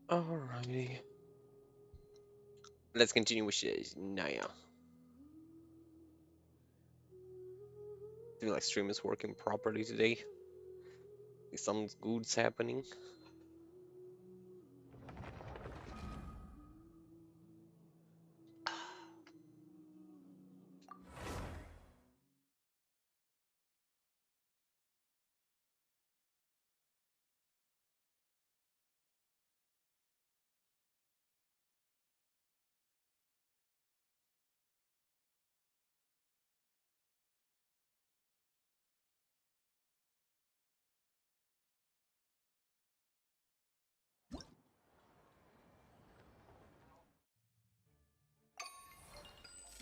Alrighty. Let's continue with Snezhnaya. Feel like stream is working properly today. Some good's happening.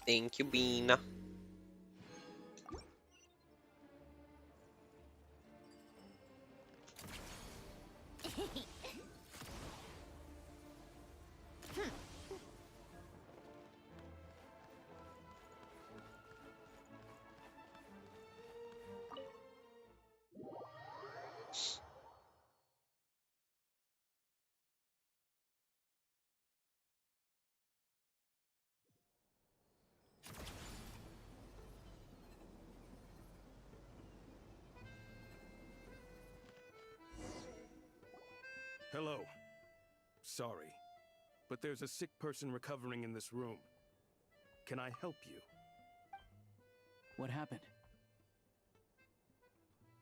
Thank you, Bean. Hello. Sorry, but there's a sick person recovering in this room. Can I help you? What happened?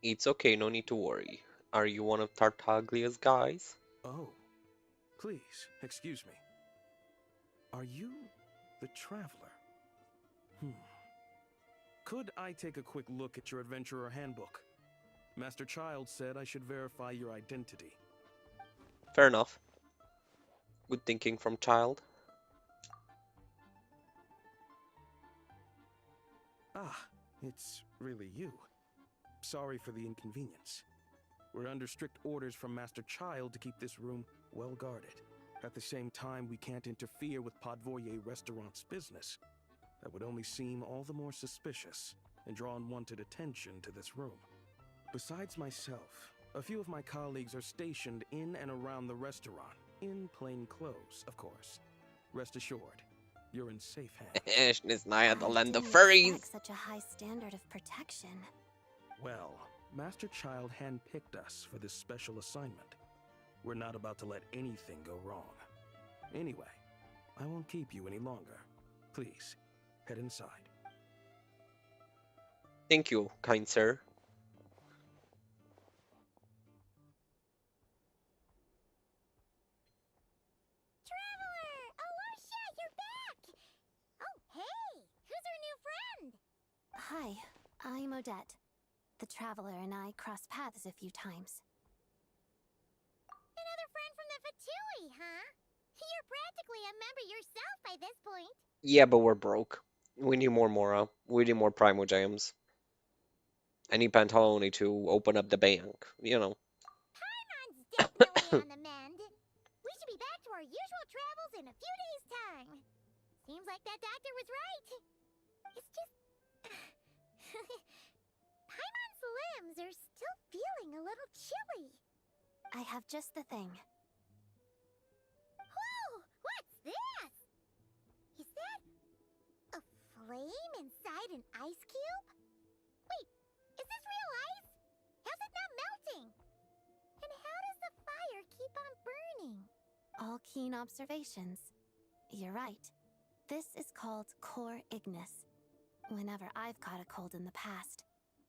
It's okay, no need to worry. Are you one of Tartaglia's guys? Oh, please, excuse me. Are you the Traveler? Could I take a quick look at your Adventurer Handbook? Master Child said I should verify your identity. Fair enough. Good thinking from child. Ah, it's really you. Sorry for the inconvenience. We're under strict orders from Master Child to keep this room well guarded. At the same time, we can't interfere with Podvoye Restaurant's business. That would only seem all the more suspicious and draw unwanted attention to this room. Besides myself, a few of my colleagues are stationed in and around the restaurant, in plain clothes, of course. Rest assured, you're in safe hands. Snezhnaya, the I land of didn't furries. expect such a high standard of protection. Well, Master Child handpicked us for this special assignment. We're not about to let anything go wrong. Anyway, I won't keep you any longer. Please, head inside. Thank you, kind sir. Traveler! Alusha, you're back! Oh, hey! Who's our new friend? Hi, I'm Odette. The Traveler and I crossed paths a few times. Another friend from the Fatui, huh? You're practically a member yourself by this point. Yeah, but we're broke. We need more Mora. We need more Primo Gems. I need Pantalone to open up the bank, you know. Paimon's definitely on the mend. We should be back to our usual travels in a few days' time. Seems like that doctor was right. It's just... Paimon's limbs are still feeling a little chilly. I have just the thing. Whoa! What's this? Is that a flame inside an ice cube? Wait, is this real ice? How's it not melting? And how does the fire keep on burning? All keen observations. You're right. This is called core ignis. Whenever I've caught a cold in the past,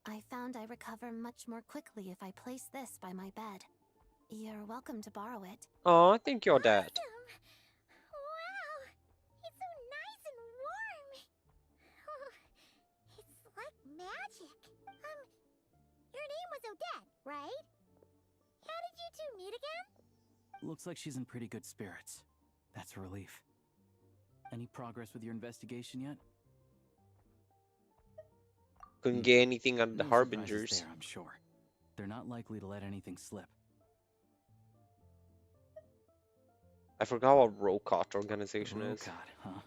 I found I recover much more quickly if I place this by my bed. You're welcome to borrow it. Oh, I think you're dead. Awesome! Wow! It's so nice and warm! Oh, it's like magic. Your name was Odette, right? How did you two meet again? Looks like she's in pretty good spirits. That's a relief. Any progress with your investigation yet? Couldn't get anything on the No surprises Harbingers. there, I'm sure. They're not likely to let anything slip. I forgot what Rokot organization is. Rokot, huh?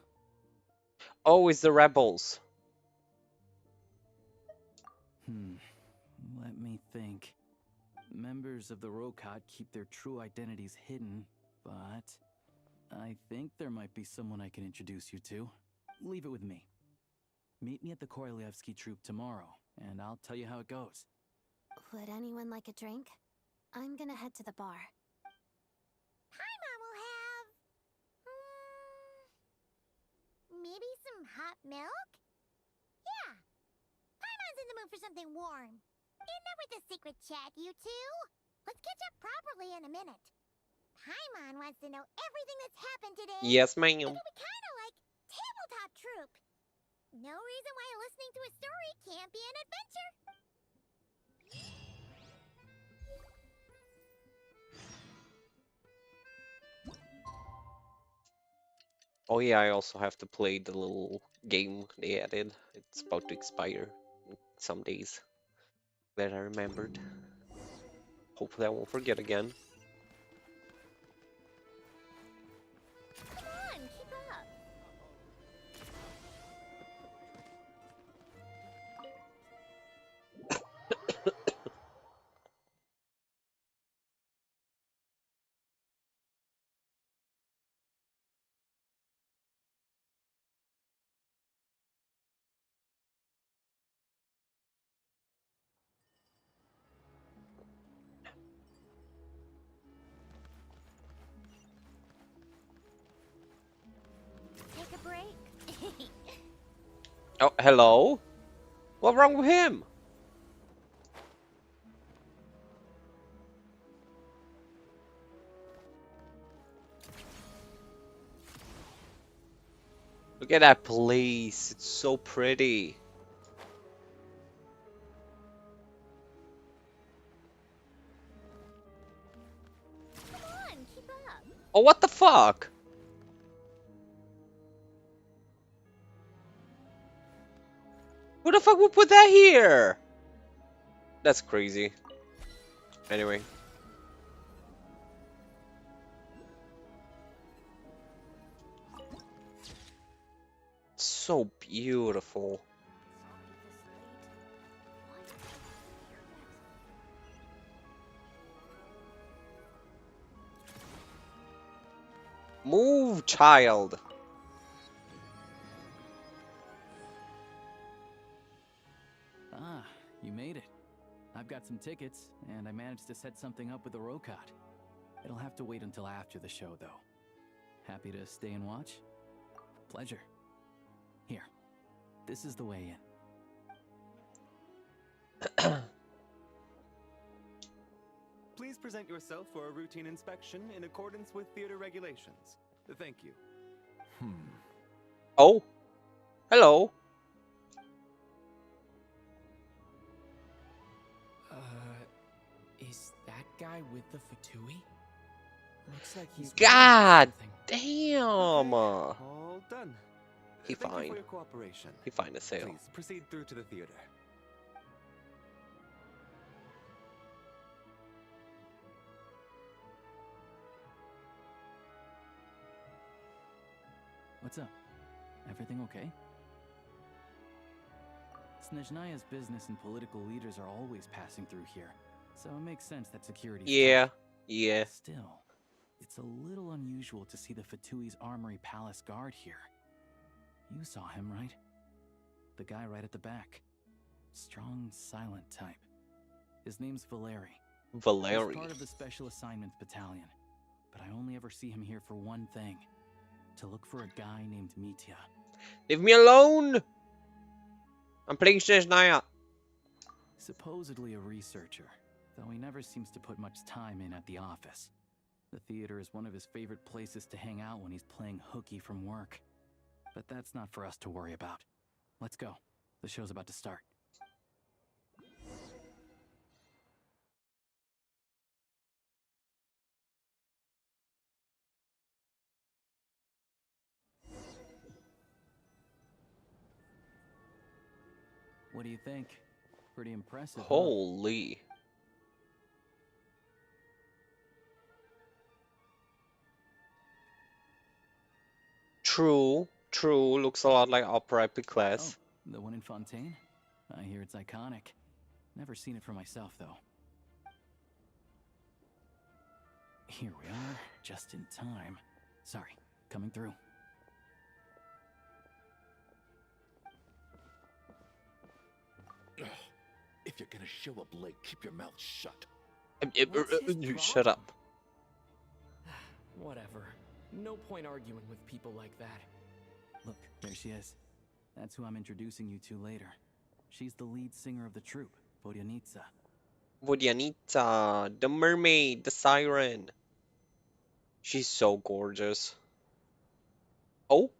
Oh, it's the rebels. Let me think. Members of the Rokot keep their true identities hidden, but I think there might be someone I can introduce you to. Leave it with me. Meet me at the Korolyevsky troupe tomorrow, and I'll tell you how it goes. Would anyone like a drink? I'm gonna head to the bar. Paimon will have... maybe some hot milk? Yeah. Paimon's in the mood for something warm. Enough with the secret chat, you two. Let's catch up properly in a minute. Paimon wants to know everything that's happened today. Yes, ma'am. It'll be kind of like tabletop troop. No reason why listening to a story can't be an adventure. Oh yeah, I also have to play the little game they added. It's about to expire in some days. That I remembered. Hopefully I won't forget again. Come on, keep up. Take a break. Oh, hello? What's wrong with him? Look at that place. It's so pretty. Come on, keep up. Oh, what the fuck? Who the fuck would put that here? That's crazy. Anyway. So beautiful. Move, child. Ah, you made it. I've got some tickets, and I managed to set something up with the Rokot. It'll have to wait until after the show, though. Happy to stay and watch? Pleasure. Here, this is the way in. Please present yourself for a routine inspection in accordance with theater regulations. Thank you. Oh, hello. Is that guy with the Fatui? Looks like he's God something. damn. All done. He Thank you fine. for your cooperation. He fine as hell. Please proceed through to the theater. What's up? Everything okay? Snezhnaya's business and political leaders are always passing through here, so it makes sense that security's Yeah, tight. yeah. Still, it's a little unusual to see the Fatui's Armory Palace guard here. You saw him, right? The guy right at the back. Strong, silent type. His name's Valeri. He's Valeri. part of the Special Assignments Battalion, but I only ever see him here for one thing. To look for a guy named Mitya. Leave me alone! I'm playing Snezhnaya. Supposedly a researcher, though he never seems to put much time in at the office. The theater is one of his favorite places to hang out when he's playing hooky from work. But that's not for us to worry about. Let's go. The show's about to start. What do you think? Pretty impressive, huh? Holy. True, true. Looks a lot like Opera Epic Oh, Class. the one in Fontaine? I hear it's iconic. Never seen it for myself, though. Here we are, just in time. Sorry, coming through. If you're gonna show up late, keep your mouth shut. What's his You shut up. Whatever. No point arguing with people like that. Look, there she is. That's who I'm introducing you to later. She's the lead singer of the troupe, Vodyanitsa. Vodyanita, the mermaid, the siren. She's so gorgeous. Oh,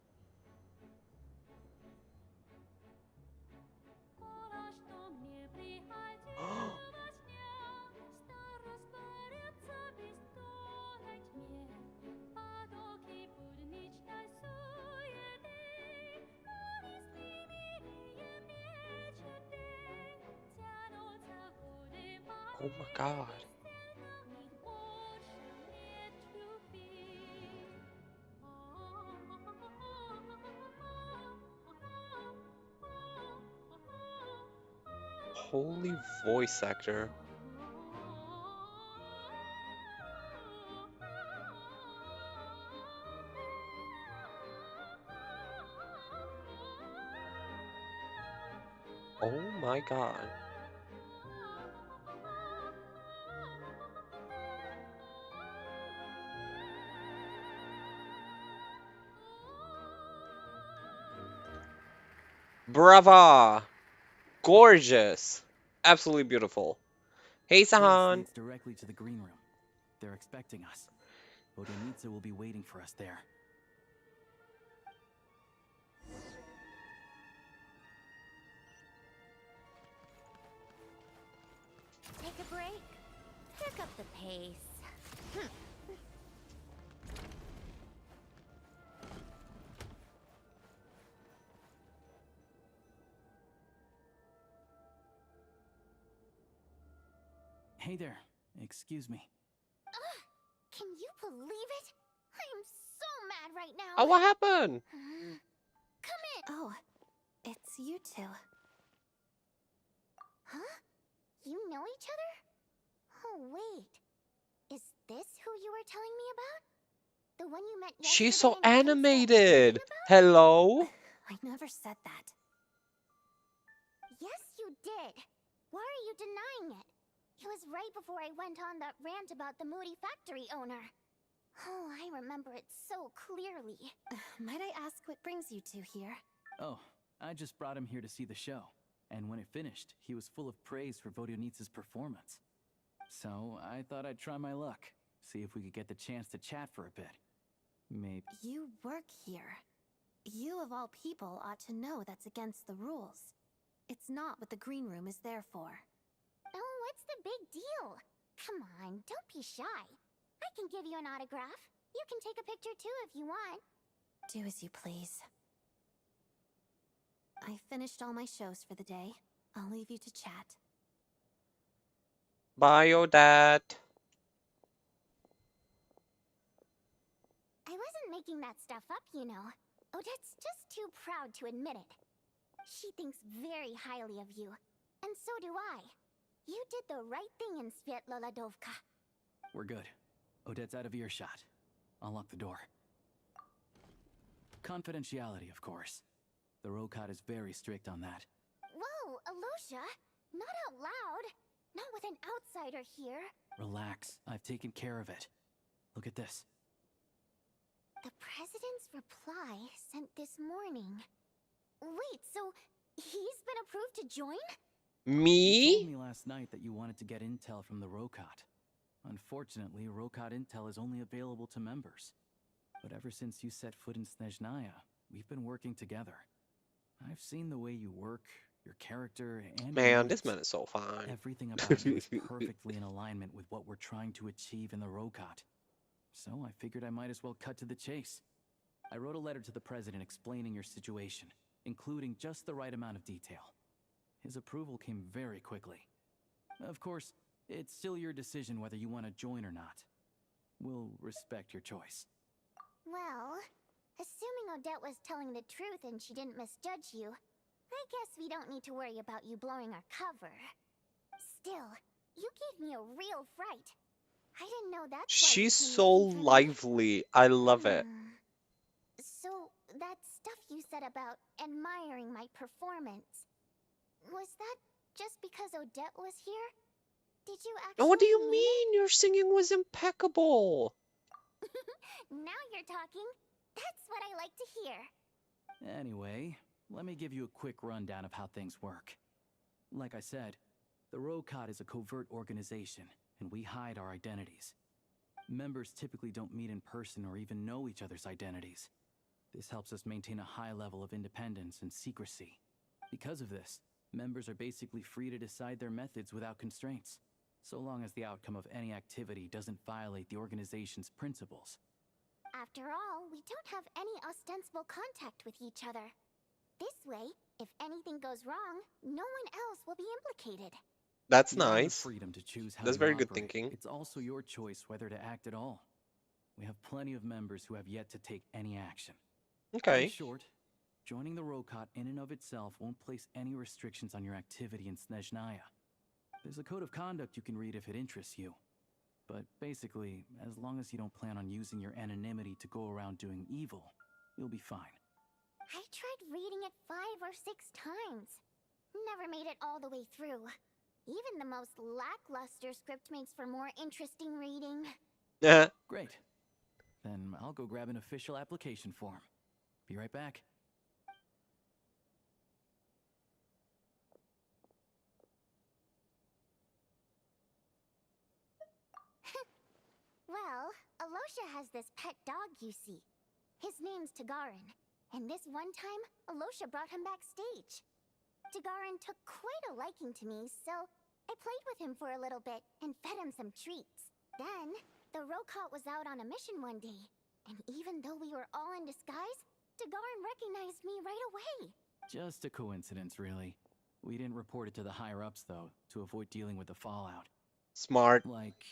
oh my God. Holy voice actor. Oh my God. Brava! Gorgeous! Absolutely beautiful. Hey, This Sahan! leads directly to the green room. They're expecting us. Vodyanitsa will be waiting for us there. Take a break. Pick up the pace. Hey there, excuse me. Can you believe it? I am so mad right now. Oh, what happened? Come in. Oh, it's you two. Huh? You know each other? Oh, wait. Is this who you were telling me about? The one you met yesterday She's so and couldn't stop animated! thinking about? Hello? I never said that. Yes, you did. Why are you denying it? It was right before I went on that rant about the moody factory owner. Oh, I remember it so clearly. Might I ask what brings you two here? Oh, I just brought him here to see the show. And when it finished, he was full of praise for Vodyanitsa's performance. So I thought I'd try my luck, see if we could get the chance to chat for a bit. Maybe. You work here. You of all people ought to know that's against the rules. It's not what the green room is there for. Oh, what's the big deal? Come on, don't be shy. I can give you an autograph. You can take a picture too if you want. Do as you please. I finished all my shows for the day. I'll leave you to chat. Biodat. I wasn't making that stuff up, you know. Odette's just too proud to admit it. She thinks very highly of you. And so do I. You did the right thing in Svietloladovka. We're good. Odette's out of earshot. I'll lock the door. Confidentiality, of course. The Rokad is very strict on that. Whoa, Alosha! Not out loud! Not with an outsider here! Relax, I've taken care of it. Look at this. The President's reply sent this morning. Wait, so he's been approved to join? You told Me? me last night that you wanted to get intel from the Rokad. Unfortunately, Rokad intel is only available to members. But ever since you set foot in Snezhnaya, we've been working together. I've seen the way you work, your character, and your Man, this motives. man is so fine. Everything about you is perfectly in alignment with what we're trying to achieve in the Rokad. So I figured I might as well cut to the chase. I wrote a letter to the president explaining your situation, including just the right amount of detail. His approval came very quickly. Of course, it's still your decision whether you want to join or not. We'll respect your choice. Well, assuming Odette was telling the truth and she didn't misjudge you, I guess we don't need to worry about you blowing our cover. Still, you gave me a real fright. I didn't know that's why you She's came so looking for me. lively. I love it. So, that stuff you said about admiring my performance, was that just because Odette was here? Did you And what do actually you mean mean? Your singing was impeccable. it? Now you're talking. That's what I like to hear. Anyway, let me give you a quick rundown of how things work. Like I said, the Rokot is a covert organization, and we hide our identities. Members typically don't meet in person or even know each other's identities. This helps us maintain a high level of independence and secrecy. Because of this, members are basically free to decide their methods without constraints, so long as the outcome of any activity doesn't violate the organization's principles. After all, we don't have any ostensible contact with each other. This way, if anything goes wrong, no one else will be implicated. That's You have the nice. freedom to choose how That's you very good operate. thinking. It's also your choice whether to act at all. We have plenty of members who have yet to take any action. In Okay. short, joining the Rokot in and of itself won't place any restrictions on your activity in Snezhnaya. There's a code of conduct you can read if it interests you. But basically, as long as you don't plan on using your anonymity to go around doing evil, you'll be fine. I tried reading it 5 or 6 times. Never made it all the way through. Even the most lackluster script makes for more interesting reading. Great. Then I'll go grab an official application form. Be right back. Well, Alosha has this pet dog you see. His name's Tagarin, and this one time, Alosha brought him backstage. Tagarin took quite a liking to me, so I played with him for a little bit and fed him some treats. Then, the Rokot was out on a mission one day, and even though we were all in disguise, Tagarin recognized me right away. Just a coincidence, really. We didn't report it to the higher-ups, though, to avoid dealing with the fallout. Smart. Like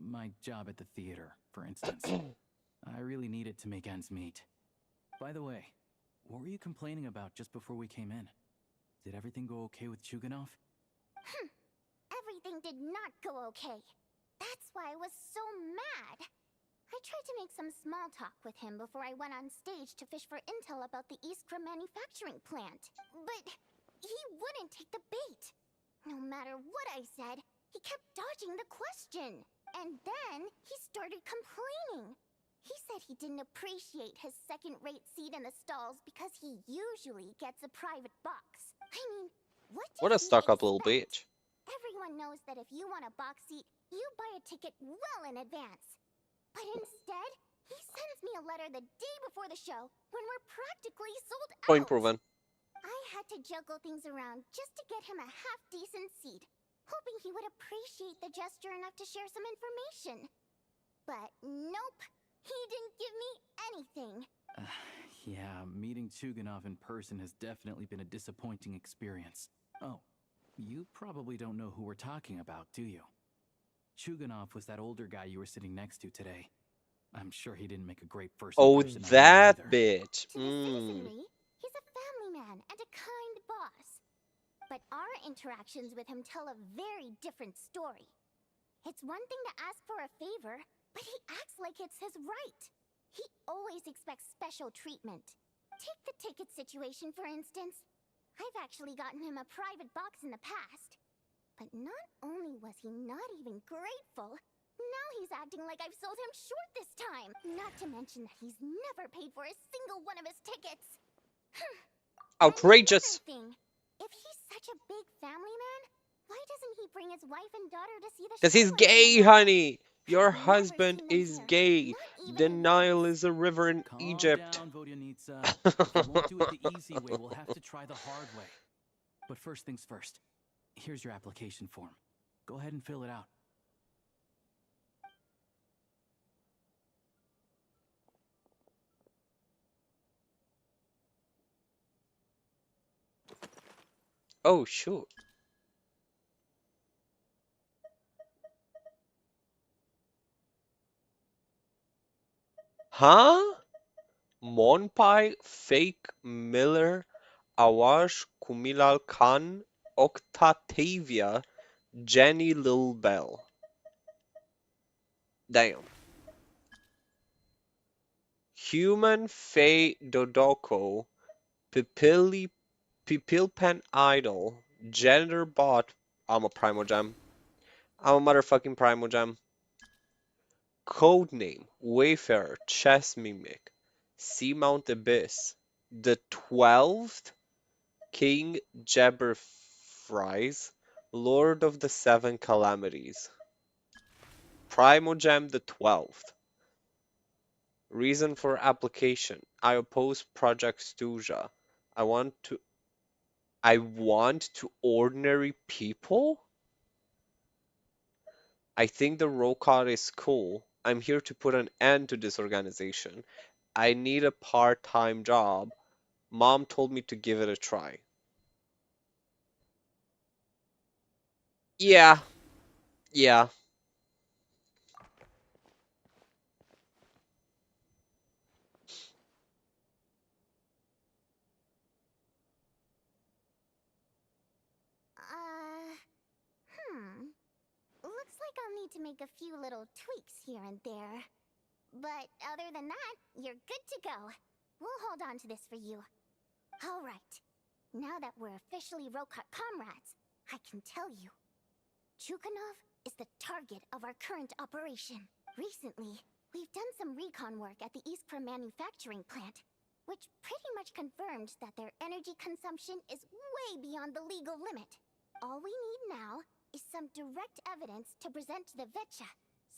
my job at the theater, for instance. I really needed to make ends meet. By the way, what were you complaining about just before we came in? Did everything go okay with Chuganov? Everything did not go okay. That's why I was so mad. I tried to make some small talk with him before I went on stage to fish for intel about the Iskra manufacturing plant. But he wouldn't take the bait. No matter what I said, he kept dodging the question. And then he started complaining. He said he didn't appreciate his second-rate seat in the stalls because he usually gets a private box. I mean, what What did a he stuck-up little expect? bitch. Everyone knows that if you want a box seat, you buy a ticket well in advance. But instead, he sends me a letter the day before the show when we're practically sold Point out. proven. I had to juggle things around just to get him a half-decent seat, hoping he would appreciate the gesture enough to share some information. But nope, he didn't give me anything. Yeah, meeting Chuganov in person has definitely been a disappointing experience. Oh, you probably don't know who we're talking about, do you? Chuganov was that older guy you were sitting next to today. I'm sure he didn't make a great first Oh, impression on you that either. bitch. To the citizenry, he's a family man and a kind boss. But our interactions with him tell a very different story. It's one thing to ask for a favor, but he acts like it's his right. He always expects special treatment. Take the ticket situation, for instance. I've actually gotten him a private box in the past. But not only was he not even grateful, now he's acting like I've sold him short this time. Not to mention that he's never paid for a single one of his tickets. Outrageous. And another thing, if he's such a big family man, why doesn't he bring his wife and daughter to see the show Because he's once in a gay, while? honey. Your I've never husband seen them is here, gay. not even The Nile once. is a river in Calm Egypt. down, Vodyanitsa. If you won't do it the easy way, we'll have to try the hard way. But first things first. Here's your application form. Go ahead and fill it out. Oh, shoot. Huh? Monpai, Fake, Miller, Awash, Kumilal Khan, Octatavia, Jenny Lil Bell. Damn. Human Fey Dodoko, Pipilpen Idol, Gender Bot. I'm a Primogem. I'm a motherfucking Primogem. Codename Wayfarer Chess Mimic, Seamount Abyss, the 12th King Jabberfries, Lord of the Seven Calamities. Primogem the 12th. Reason for application. I oppose Project Stuja. I want to ordinary people? I think the Rokar is cool. I'm here to put an end to this organization. I need a part-time job. Mom told me to give it a try. Yeah, yeah. Hmm. Looks like I'll need to make a few little tweaks here and there. But other than that, you're good to go. We'll hold on to this for you. All right. Now that we're officially Rokat comrades, I can tell you. Chukhanov is the target of our current operation. Recently, we've done some recon work at the Iskra manufacturing plant, which pretty much confirmed that their energy consumption is way beyond the legal limit. All we need now is some direct evidence to present to the Vetcha,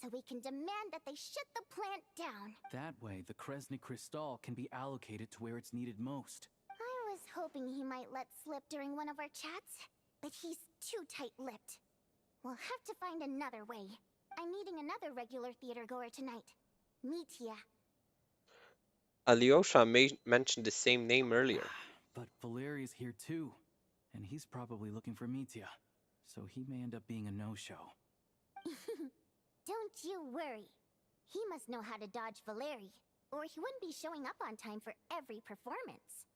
so we can demand that they shut the plant down. That way, the Kresny Crystal can be allocated to where it's needed most. I was hoping he might let slip during one of our chats, but he's too tight-lipped. We'll have to find another way. I'm meeting another regular theater goer tonight. Mitya. Alyosha mentioned the same name earlier. But Valeri's here too, and he's probably looking for Mitya, so he may end up being a no-show. Don't you worry. He must know how to dodge Valeri, or he wouldn't be showing up on time for every performance.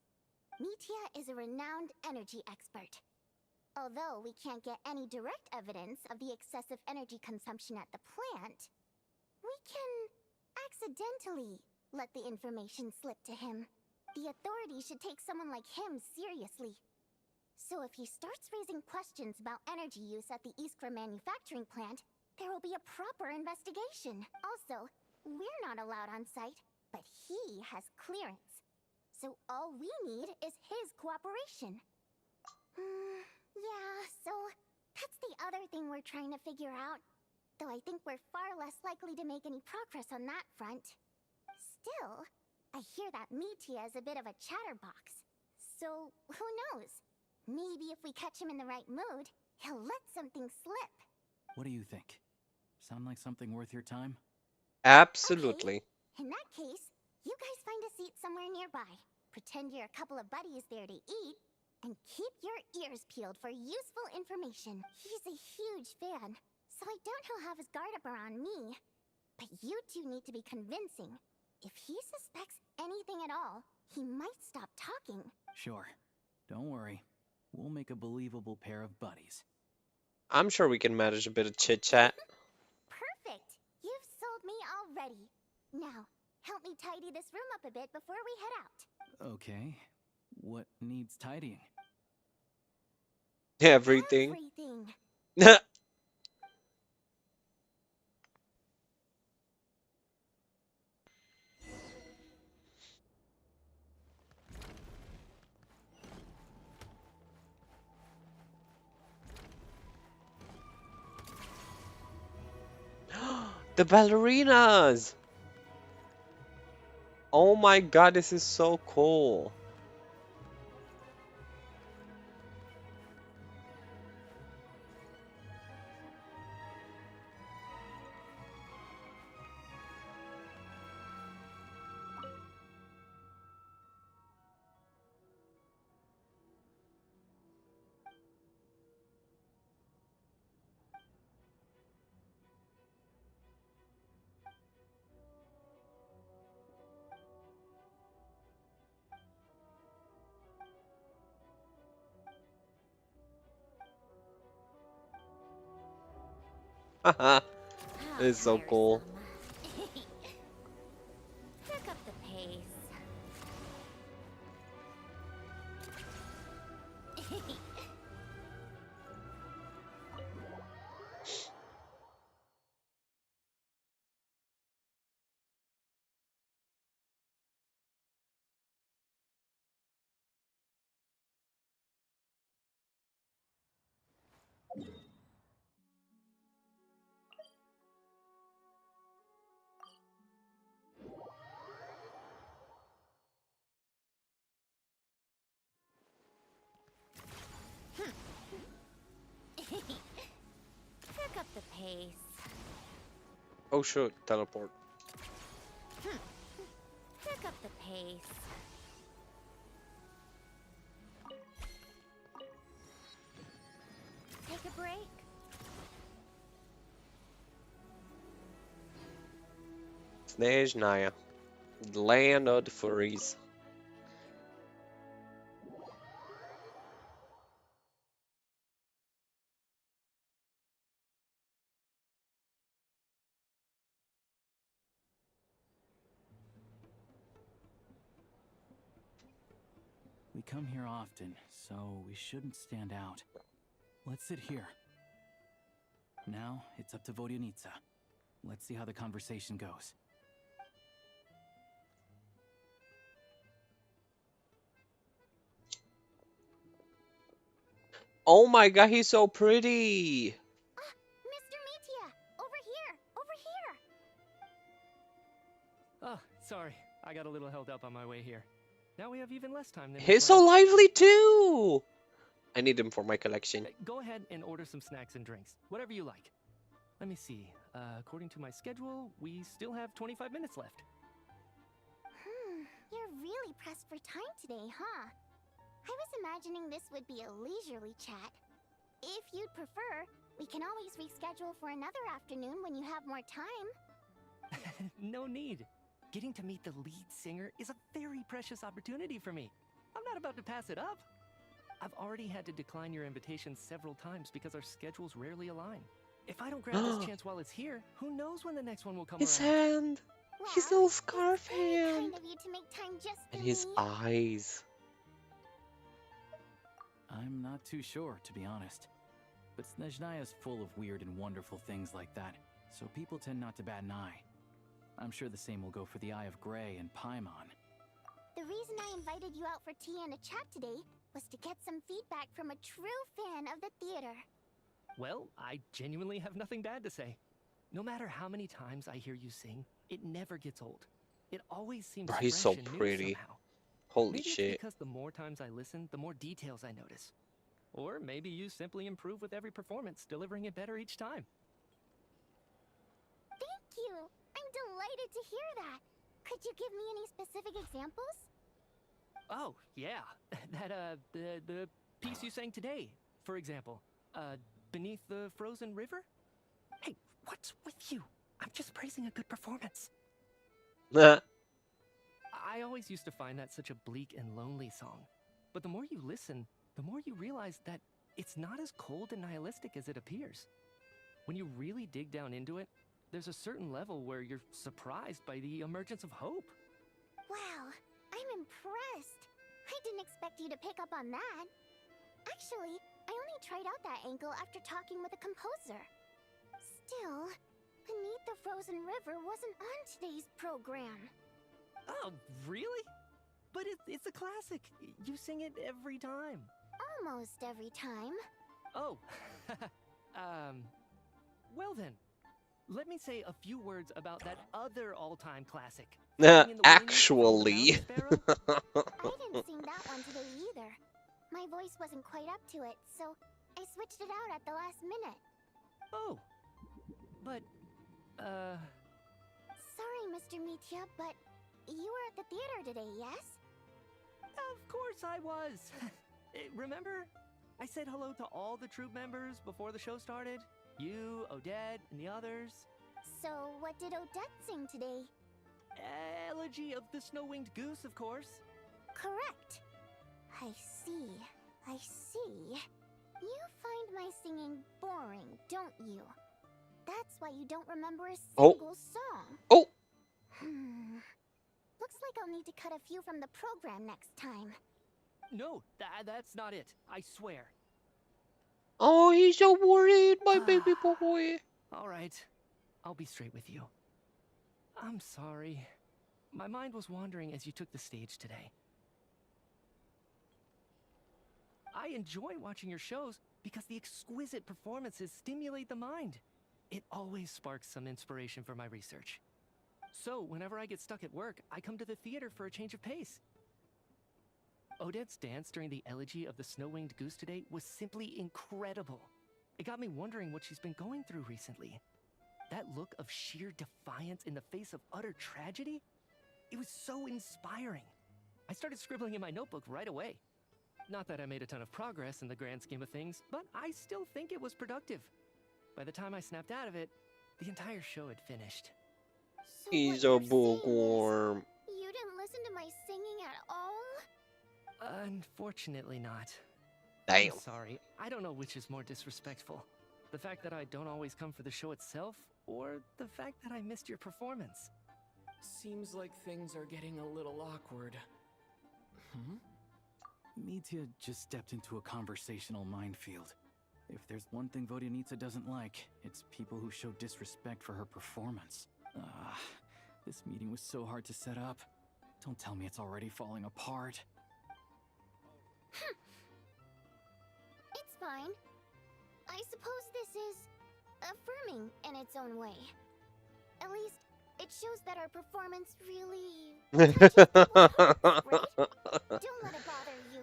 Mitya is a renowned energy expert. Although we can't get any direct evidence of the excessive energy consumption at the plant, we can accidentally let the information slip to him. The authorities should take someone like him seriously. So if he starts raising questions about energy use at the Iskra manufacturing plant, there will be a proper investigation. Also, we're not allowed on site, but he has clearance. So all we need is his cooperation. Yeah, so that's the other thing we're trying to figure out. Though I think we're far less likely to make any progress on that front. Still, I hear that Mitya is a bit of a chatterbox. So, who knows? Maybe if we catch him in the right mood, he'll let something slip. What do you think? Sound like something worth your time? Absolutely. Okay. In that case, you guys find a seat somewhere nearby. Pretend you're a couple of buddies there to eat, and keep your ears peeled for useful information. He's a huge fan, so I doubt he'll have his guard up around me. But you two need to be convincing. If he suspects anything at all, he might stop talking. Sure. Don't worry. We'll make a believable pair of buddies. I'm sure we can manage a bit of chit-chat. Perfect! You've sold me already. Now, help me tidy this room up a bit before we head out. Okay. What needs tidying? Everything. Everything. The ballerinas! Oh my god, this is so cool. Haha, it's so cool. Pick up the pace. Oh shoot, teleport. Pick up the pace. Take a break. Snezhnaya, the land of the furries. We come here often, so we shouldn't stand out. Let's sit here. Now, it's up to Vodyanitsa. Let's see how the conversation goes. Oh my god, he's so pretty! Mr. Metia! Over here! Over here! Oh, sorry. I got a little held up on my way here. Now we have even less time than we He's so planned. lively too! I need him for my collection. Go ahead and order some snacks and drinks. Whatever you like. Let me see. According to my schedule, we still have 25 minutes left. You're really pressed for time today, huh? I was imagining this would be a leisurely chat. If you'd prefer, we can always reschedule for another afternoon when you have more time. No need. Getting to meet the lead singer is a very precious opportunity for me. I'm not about to pass it up. I've already had to decline your invitation several times because our schedules rarely align. If I don't grab this chance while it's here, who knows when the next one will come His around? hand! His little scarf it's very hand! kind of you to make time just for And his me. eyes. I'm not too sure, to be honest. But Snezhnaya's full of weird and wonderful things like that, so people tend not to bat an eye. I'm sure the same will go for the Eye of Grey and Paimon. The reason I invited you out for tea and a chat today was to get some feedback from a true fan of the theater. Well, I genuinely have nothing bad to say. No matter how many times I hear you sing, it never gets old. It always seems Bro, fresh he's so and new pretty. somehow. Holy Maybe shit. it's because the more times I listen, the more details I notice. Or maybe you simply improve with every performance, delivering it better each time. Thank you! I'm delighted to hear that. Could you give me any specific examples? Oh, yeah. The piece you sang today, for example. Beneath the Frozen River? Hey, what's with you? I'm just praising a good performance. I always used to find that such a bleak and lonely song. But the more you listen, the more you realize that it's not as cold and nihilistic as it appears. When you really dig down into it, there's a certain level where you're surprised by the emergence of hope. Wow, I'm impressed. I didn't expect you to pick up on that. Actually, I only tried out that angle after talking with the composer. Still, Beneath the Frozen River wasn't on today's program. Oh, really? But it's a classic. You sing it every time. Almost every time. Oh, well then. Let me say a few words about that other all-time classic. Flying in the Wind from the Actually. Mountain Sparrow. I didn't sing that one today either. My voice wasn't quite up to it, so I switched it out at the last minute. Oh, but, Sorry, Mr. Mitya, but you were at the theater today, yes? of course I was. Remember? I said hello to all the troupe members before the show started. You, Odette, and the others. So, what did Odette sing today? Elegy of the Snow-Winged Goose, of course. Correct. I see. I see. You find my singing boring, don't you? That's why you don't remember a single song. Oh! Looks like I'll need to cut a few from the program next time. No, that's not it. I swear. Oh, he's so worried, my baby boy. All right, I'll be straight with you. I'm sorry. My mind was wandering as you took the stage today. I enjoy watching your shows because the exquisite performances stimulate the mind. It always sparks some inspiration for my research. So, whenever I get stuck at work, I come to the theater for a change of pace. Odette's dance during the elegy of the snow-winged goose today was simply incredible. It got me wondering what she's been going through recently. That look of sheer defiance in the face of utter tragedy? It was so inspiring. I started scribbling in my notebook right away. Not that I made a ton of progress in the grand scheme of things, but I still think it was productive. By the time I snapped out of it, the entire show had finished. So He's what a you're saying is, bookworm. you didn't listen to my singing at all? Unfortunately not. Damn. I'm sorry. I don't know which is more disrespectful. The fact that I don't always come for the show itself, or the fact that I missed your performance. Seems like things are getting a little awkward. Mitya just stepped into a conversational minefield. If there's one thing Vodyanitsa doesn't like, it's people who show disrespect for her performance. This meeting was so hard to set up. Don't tell me it's already falling apart. It's fine. I suppose this is affirming in its own way. At least, it shows that our performance really touches people's hearts, right? Don't let it bother you.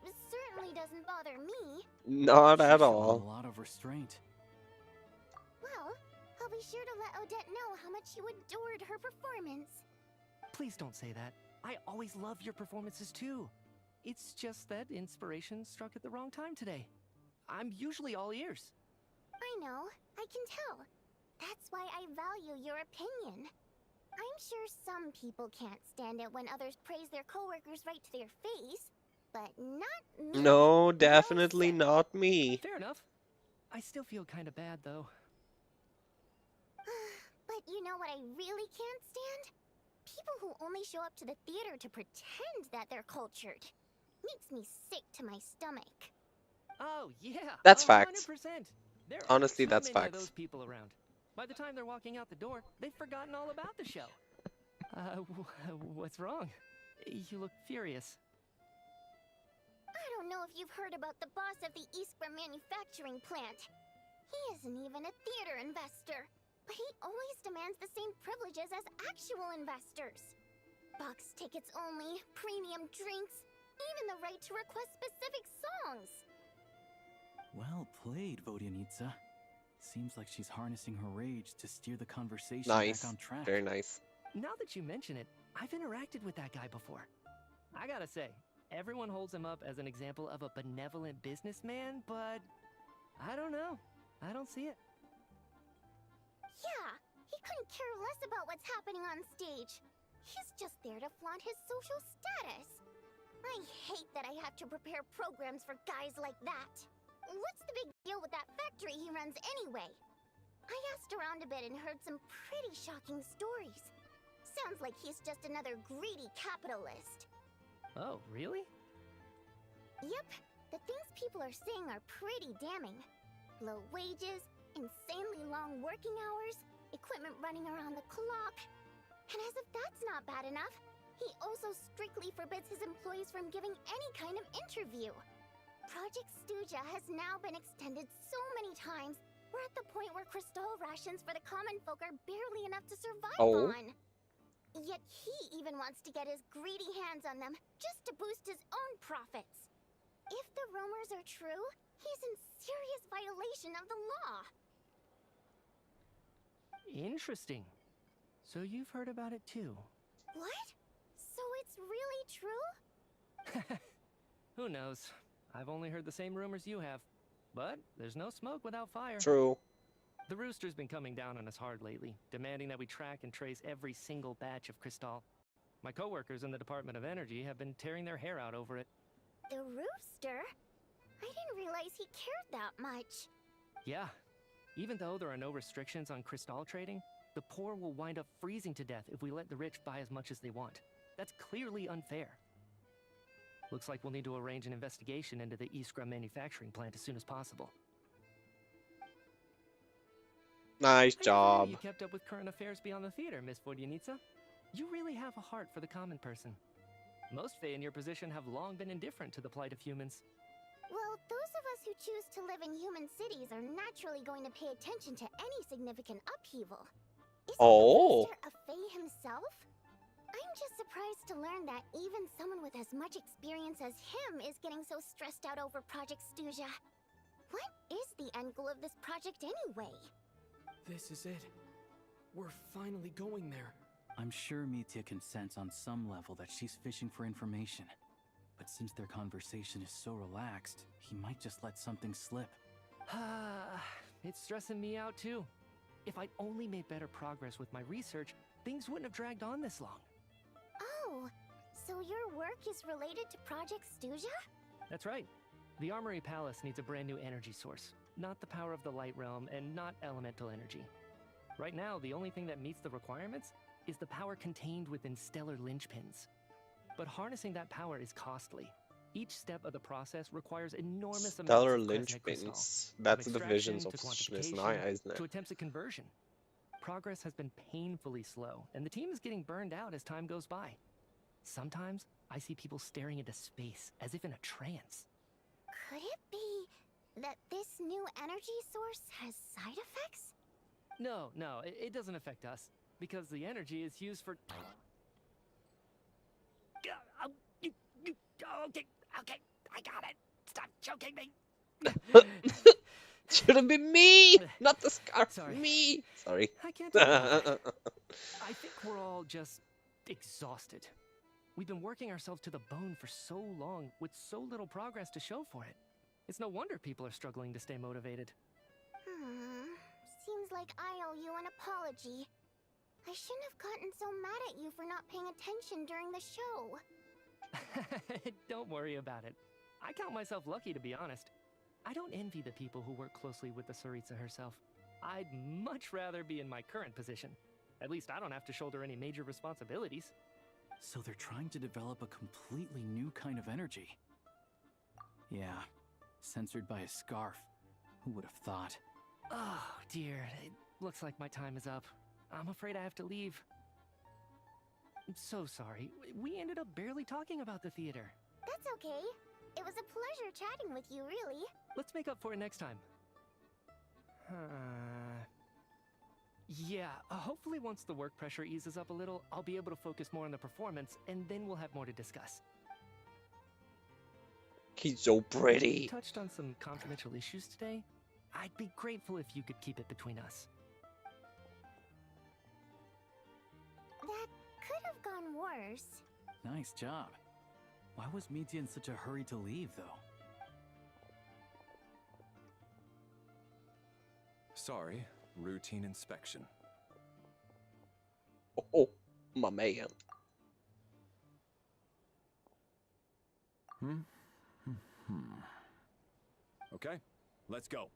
It certainly doesn't bother me. Not She's at showing all. a lot of restraint. Well, I'll be sure to let Odette know how much you adored her performance. Please don't say that. I always love your performances too. It's just that inspiration struck at the wrong time today. I'm usually all ears. I know, I can tell. That's why I value your opinion. I'm sure some people can't stand it when others praise their coworkers right to their face, but not me. No, No, definitely sir. not me. Fair enough. I still feel kind of bad though. But you know what I really can't stand? People who only show up to the theater to pretend that they're cultured. Makes me sick to my stomach. Oh yeah, That's facts. 100%. There Honestly, are too that's many facts. of those people around. By the time they're walking out the door, they've forgotten all about the show. What's wrong? You look furious. I don't know if you've heard about the boss of the Iskra manufacturing plant. He isn't even a theater investor, but he always demands the same privileges as actual investors. Box tickets only, premium drinks, even the right to request specific songs. Well played, Vodyanitsa. Seems like she's harnessing her rage to steer the conversation Nice. back on track. Very nice. Now that you mention it, I've interacted with that guy before. I gotta say, everyone holds him up as an example of a benevolent businessman, but I don't know. I don't see it. Yeah, he couldn't care less about what's happening on stage. He's just there to flaunt his social status. I hate that I have to prepare programs for guys like that. What's the big deal with that factory he runs anyway? I asked around a bit and heard some pretty shocking stories. Sounds like he's just another greedy capitalist. Oh, really? Yep, the things people are saying are pretty damning. Low wages, insanely long working hours, equipment running around the clock. And as if that's not bad enough, he also strictly forbids his employees from giving any kind of interview. Project Stuja has now been extended so many times, we're at the point where crystal rations for the common folk are barely enough to survive on. Yet he even wants to get his greedy hands on them just to boost his own profits. If the rumors are true, he's in serious violation of the law. Interesting. So you've heard about it too. What? So it's really true? Who knows? I've only heard the same rumors you have. But there's no smoke without fire. True. The Rooster's been coming down on us hard lately, demanding that we track and trace every single batch of Crystal. My coworkers in the Department of Energy have been tearing their hair out over it. The Rooster? I didn't realize he cared that much. Yeah. Even though there are no restrictions on Crystal trading, the poor will wind up freezing to death if we let the rich buy as much as they want. That's clearly unfair. Looks like we'll need to arrange an investigation into the Iskra manufacturing plant as soon as possible. Nice I never knew job. you kept up with current affairs beyond the theater, Miss Vodyanitsa. You really have a heart for the common person. Most Fae in your position have long been indifferent to the plight of humans. Well, those of us who choose to live in human cities are naturally going to pay attention to any significant upheaval. Isn't Oh. the master a Fae himself? I'm just surprised to learn that even someone with as much experience as him is getting so stressed out over Project Snezhnaya. What is the end goal of this project anyway? This is it. We're finally going there. I'm sure Mitya can sense on some level that she's fishing for information. But since their conversation is so relaxed, he might just let something slip. It's stressing me out too. If I'd only made better progress with my research, things wouldn't have dragged on this long. Oh, so your work is related to Project Snezhnaya? That's right. The Armory Palace needs a brand new energy source. Not the power of the Light Realm, and not elemental energy. Right now, the only thing that meets the requirements is the power contained within stellar linchpins. But harnessing that power is costly. Each step of the process requires enormous Stellar amounts of Kresnik crystal. linchpins. From That's the extraction visions of to quantification Snezhnaya, isn't it? to attempts at conversion. Progress has been painfully slow, and the team is getting burned out as time goes by. Sometimes, I see people staring into space as if in a trance. Could it be that this new energy source has side effects? No, it doesn't affect us, because the energy is used for... Okay, I got it. Stop choking me. Should have been me, not the scarf. Sorry. Me. Sorry. I can't talk about that. I think we're all just exhausted. We've been working ourselves to the bone for so long with so little progress to show for it. It's no wonder people are struggling to stay motivated. Seems like I owe you an apology. I shouldn't have gotten so mad at you for not paying attention during the show. Don't worry about it. I count myself lucky, to be honest. I don't envy the people who work closely with the Tsaritsa herself. I'd much rather be in my current position. At least I don't have to shoulder any major responsibilities. So they're trying to develop a completely new kind of energy. Yeah, censored by a scarf. Who would have thought? Oh, dear. It looks like my time is up. I'm afraid I have to leave. I'm so sorry. We ended up barely talking about the theater. That's okay. It was a pleasure chatting with you, really. Let's make up for it next time. Yeah, hopefully once the work pressure eases up a little, I'll be able to focus more on the performance, and then we'll have more to discuss. He's so pretty. We touched on some confidential issues today. I'd be grateful if you could keep it between us. That could have gone worse. Nice job. Why was Mitya in such a hurry to leave, though? Sorry, routine inspection. Oh, my man. Okay, let's go.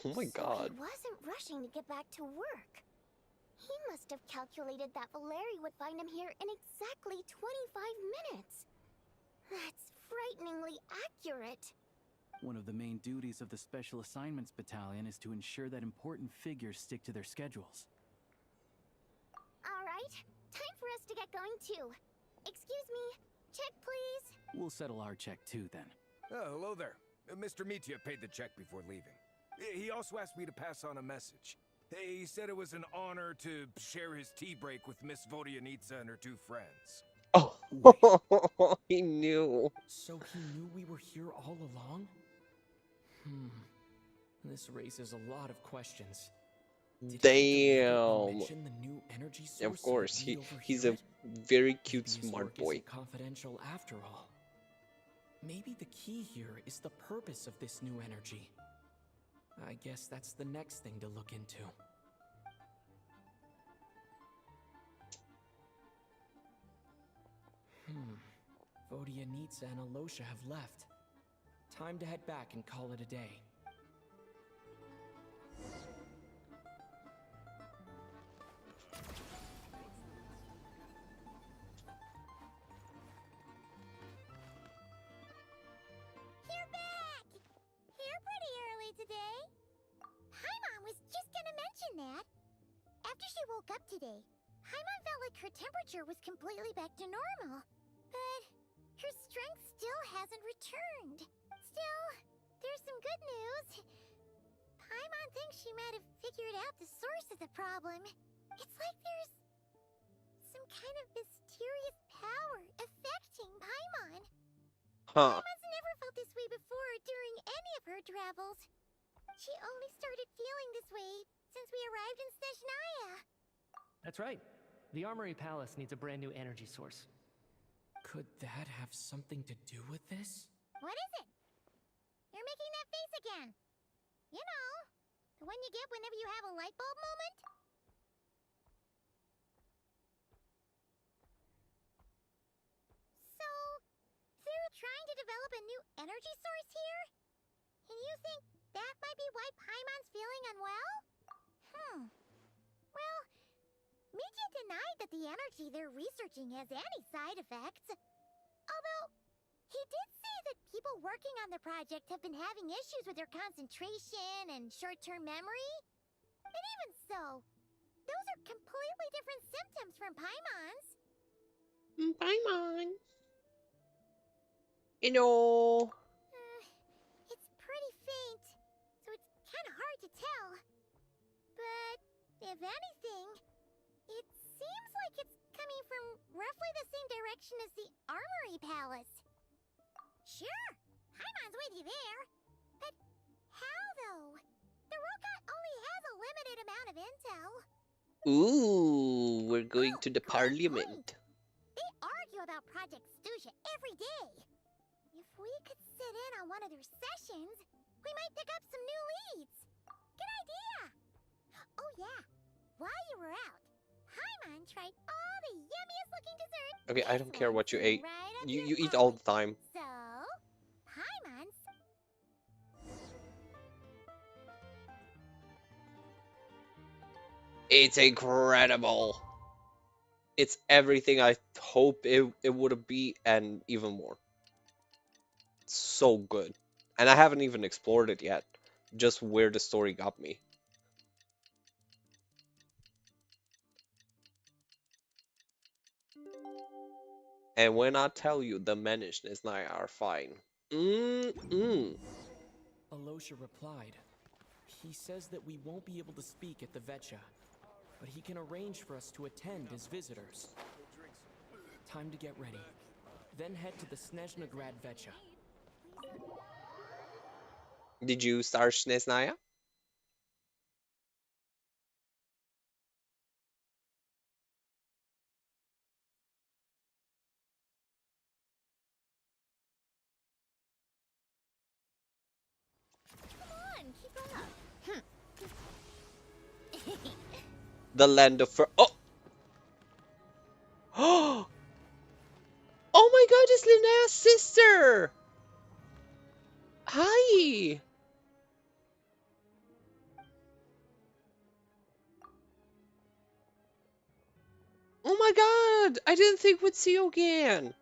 Oh my god. He wasn't rushing to get back to work. He must have calculated that Valeri would find him here in exactly 25 minutes. That's frighteningly accurate. One of the main duties of the Special Assignments Battalion is to ensure that important figures stick to their schedules. All right, time for us to get going too. Excuse me, check please. We'll settle our check too, then. Oh, hello there. Mr. Mitya paid the check before leaving. He also asked me to pass on a message. He said it was an honor to share his tea break with Miss Vodyanitsa and her two friends. Oh, he knew. So he knew we were here all along? This raises a lot of questions. Did he Damn. mention the new energy source Yeah, of course. so that we'd He's overhear a it? very cute, Maybe his smart work boy. isn't confidential after all. Maybe the key here is the purpose of this new energy. I guess that's the next thing to look into. Vodyanitsa and Alosha have left. Time to head back and call it a day. she woke up today, Paimon felt like her temperature was completely back to normal. But her strength still hasn't returned. Still, there's some good news. Paimon thinks she might have figured out the source of the problem. It's like there's some kind of mysterious power affecting Paimon. Huh. Paimon's never felt this way before during any of her travels. She only started feeling this way since we arrived in Snezhnaya. That's right. The Armory Palace needs a brand new energy source. Could that have something to do with this? What is it? You're making that face again. You know, the one you get whenever you have a light bulb moment? So, they're trying to develop a new energy source here? And you think that might be why Paimon's feeling unwell? Well, Media denied that the energy they're researching has any side effects. Although, he did say that people working on the project have been having issues with their concentration and short-term memory. And even so, those are completely different symptoms from Paimon's. Paimon. You know. It's pretty faint, so it's kind of hard to tell. But, if anything, it seems like it's coming from roughly the same direction as the Armory Palace. Sure, Paimon's with you there. But how, though? The Rokat only has a limited amount of intel. Ooh, we're going to the parliament. They argue about Project Snezhnaya every day. If we could sit in on one of their sessions, we might pick up some new leads. Good idea! Oh yeah, while you were out, Paimon tried all the yummiest looking desserts. Okay, I don't care what you ate. Right up You your eat all alley. the time. So, Paimon's... It's incredible. It's everything I hope it would be and even more. It's so good. And I haven't even explored it yet. Just where the story got me. And when I tell you the men in Snezhnaya are fine. Alosha replied. He says that we won't be able to speak at the Vetcha, but he can arrange for us to attend as visitors. Time to get ready. Then head to the Snezhnagrad Vetcha. Did you start Snezhnaya? Come on, keep up. The land of Oh! Oh my god, it's Linnea's sister! Hi! Oh my god! I didn't think we'd see you again!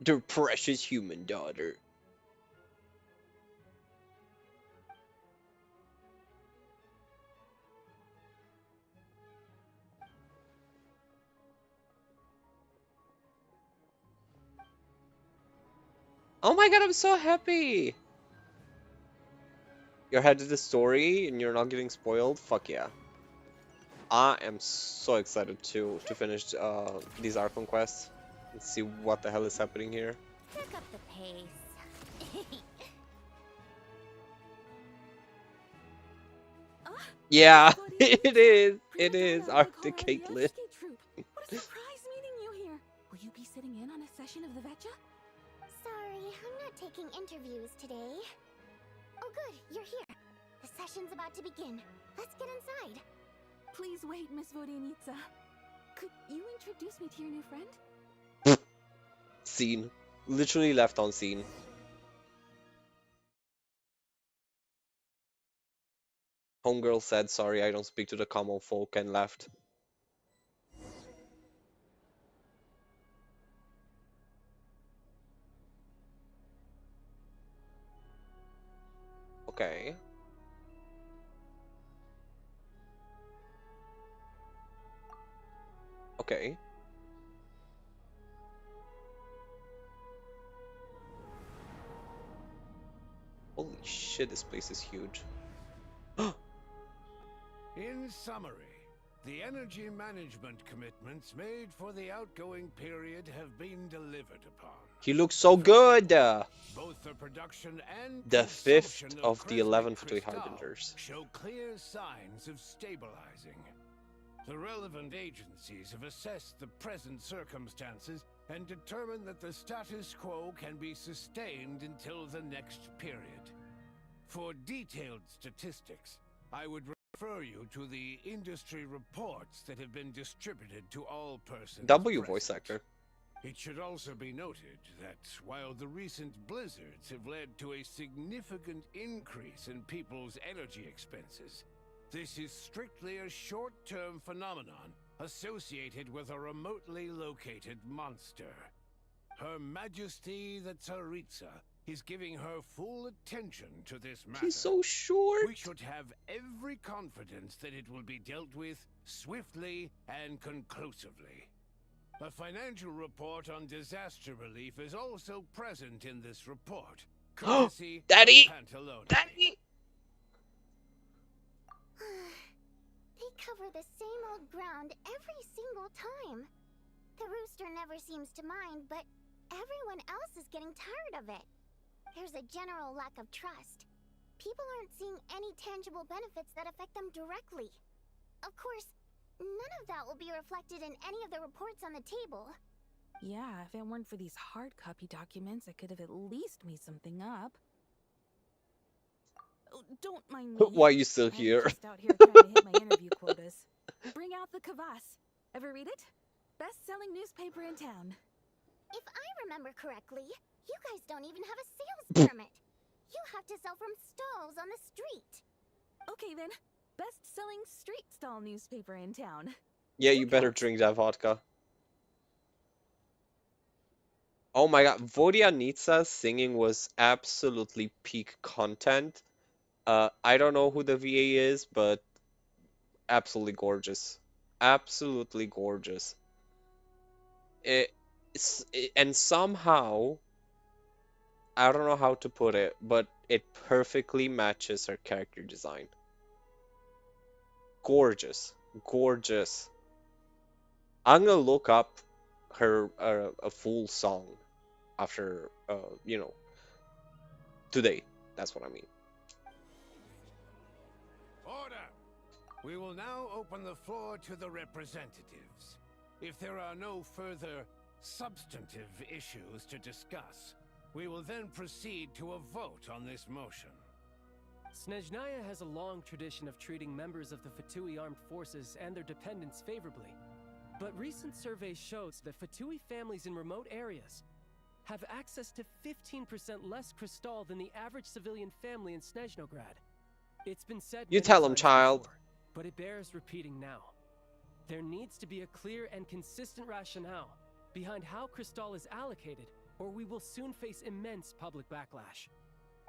Their precious human daughter. Oh my god, I'm so happy! You're ahead of the story and you're not getting spoiled? Fuck yeah. I am so excited to finish these Archon quests and see what the hell is happening here. Pick up the pace. Yeah, it is. It is Arctic Caitlyn. What a surprise meeting you here. Will you be sitting in on a session of the Vetcha? Sorry, I'm not taking interviews today. Oh good, you're here. The session's about to begin. Let's get inside. Please wait, Miss Vodyanitsa. Could you introduce me to your new friend? Scene. Literally left on scene. Homegirl said, sorry, I don't speak to the common folk, and left. Okay. Okay. Holy shit, this place is huge. In summary, the energy management commitments made for the outgoing period have been delivered upon. He looks so good! Both the production and The fifth consumption of the Cresmic 11 Fatui Crystal Harbingers. show clear signs of stabilizing. The relevant agencies have assessed the present circumstances and determined that the status quo can be sustained until the next period. For detailed statistics, I would refer you to the industry reports that have been distributed to all persons W present. voice actor. It should also be noted that while the recent blizzards have led to a significant increase in people's energy expenses, this is strictly a short-term phenomenon associated with a remotely located monster. Her Majesty the Tsaritsa is giving her full attention to this matter. He's so short. We should have every confidence that it will be dealt with swiftly and conclusively. A financial report on disaster relief is also present in this report. Courtesy Daddy! of Pantalone. Daddy! They cover the same old ground every single time. The rooster never seems to mind, but everyone else is getting tired of it. There's a general lack of trust. People aren't seeing any tangible benefits that affect them directly. Of course, none of that will be reflected in any of the reports on the table. Yeah, if it weren't for these hard copy documents, I could have at least made something up. Oh, don't mind me. Why are you still I'm here? just out here trying to hit my interview quotas. Bring out the kvass. Ever read it? Best-selling newspaper in town. If I remember correctly, you guys don't even have a sales permit. You have to sell from stalls on the street. Okay then, best-selling street stall newspaper in town. Yeah, you better drink that vodka. Oh my god, Vodyanitsa's singing was absolutely peak content. I don't know who the VA is, but absolutely gorgeous. Absolutely gorgeous. And somehow, I don't know how to put it, but it perfectly matches her character design. Gorgeous. Gorgeous. I'm gonna look up her a full song after, today. That's what I mean. Order! We will now open the floor to the representatives. If there are no further substantive issues to discuss, we will then proceed to a vote on this motion. Snezhnaya has a long tradition of treating members of the Fatui armed forces and their dependents favorably. But recent surveys shows that Fatui families in remote areas have access to 15% less crystal than the average civilian family in Snezhnograd. It's been said You many tell him, times child. before, but it bears repeating now. There needs to be a clear and consistent rationale behind how crystal is allocated, or we will soon face immense public backlash.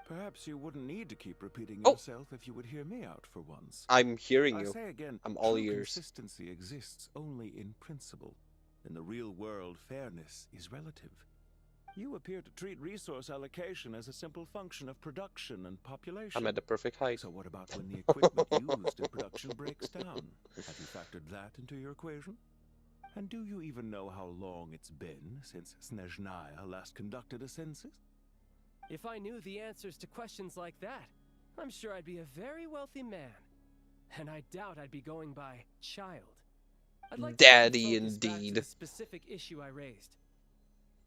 Perhaps you wouldn't need to keep repeating Oh. yourself if you would hear me out for once. I'm hearing I you. say again, I'm all true ears. consistency exists only in principle. In the real world, fairness is relative. You appear to treat resource allocation as a simple function of production and population. I'm at the perfect height. So what about when the equipment used in production breaks down? Have you factored that into your equation? And do you even know how long it's been since Snezhnaya last conducted a census? If I knew the answers to questions like that, I'm sure I'd be a very wealthy man. And I doubt I'd be going by child. I'd like Daddy, to focus back to indeed. the specific issue I raised.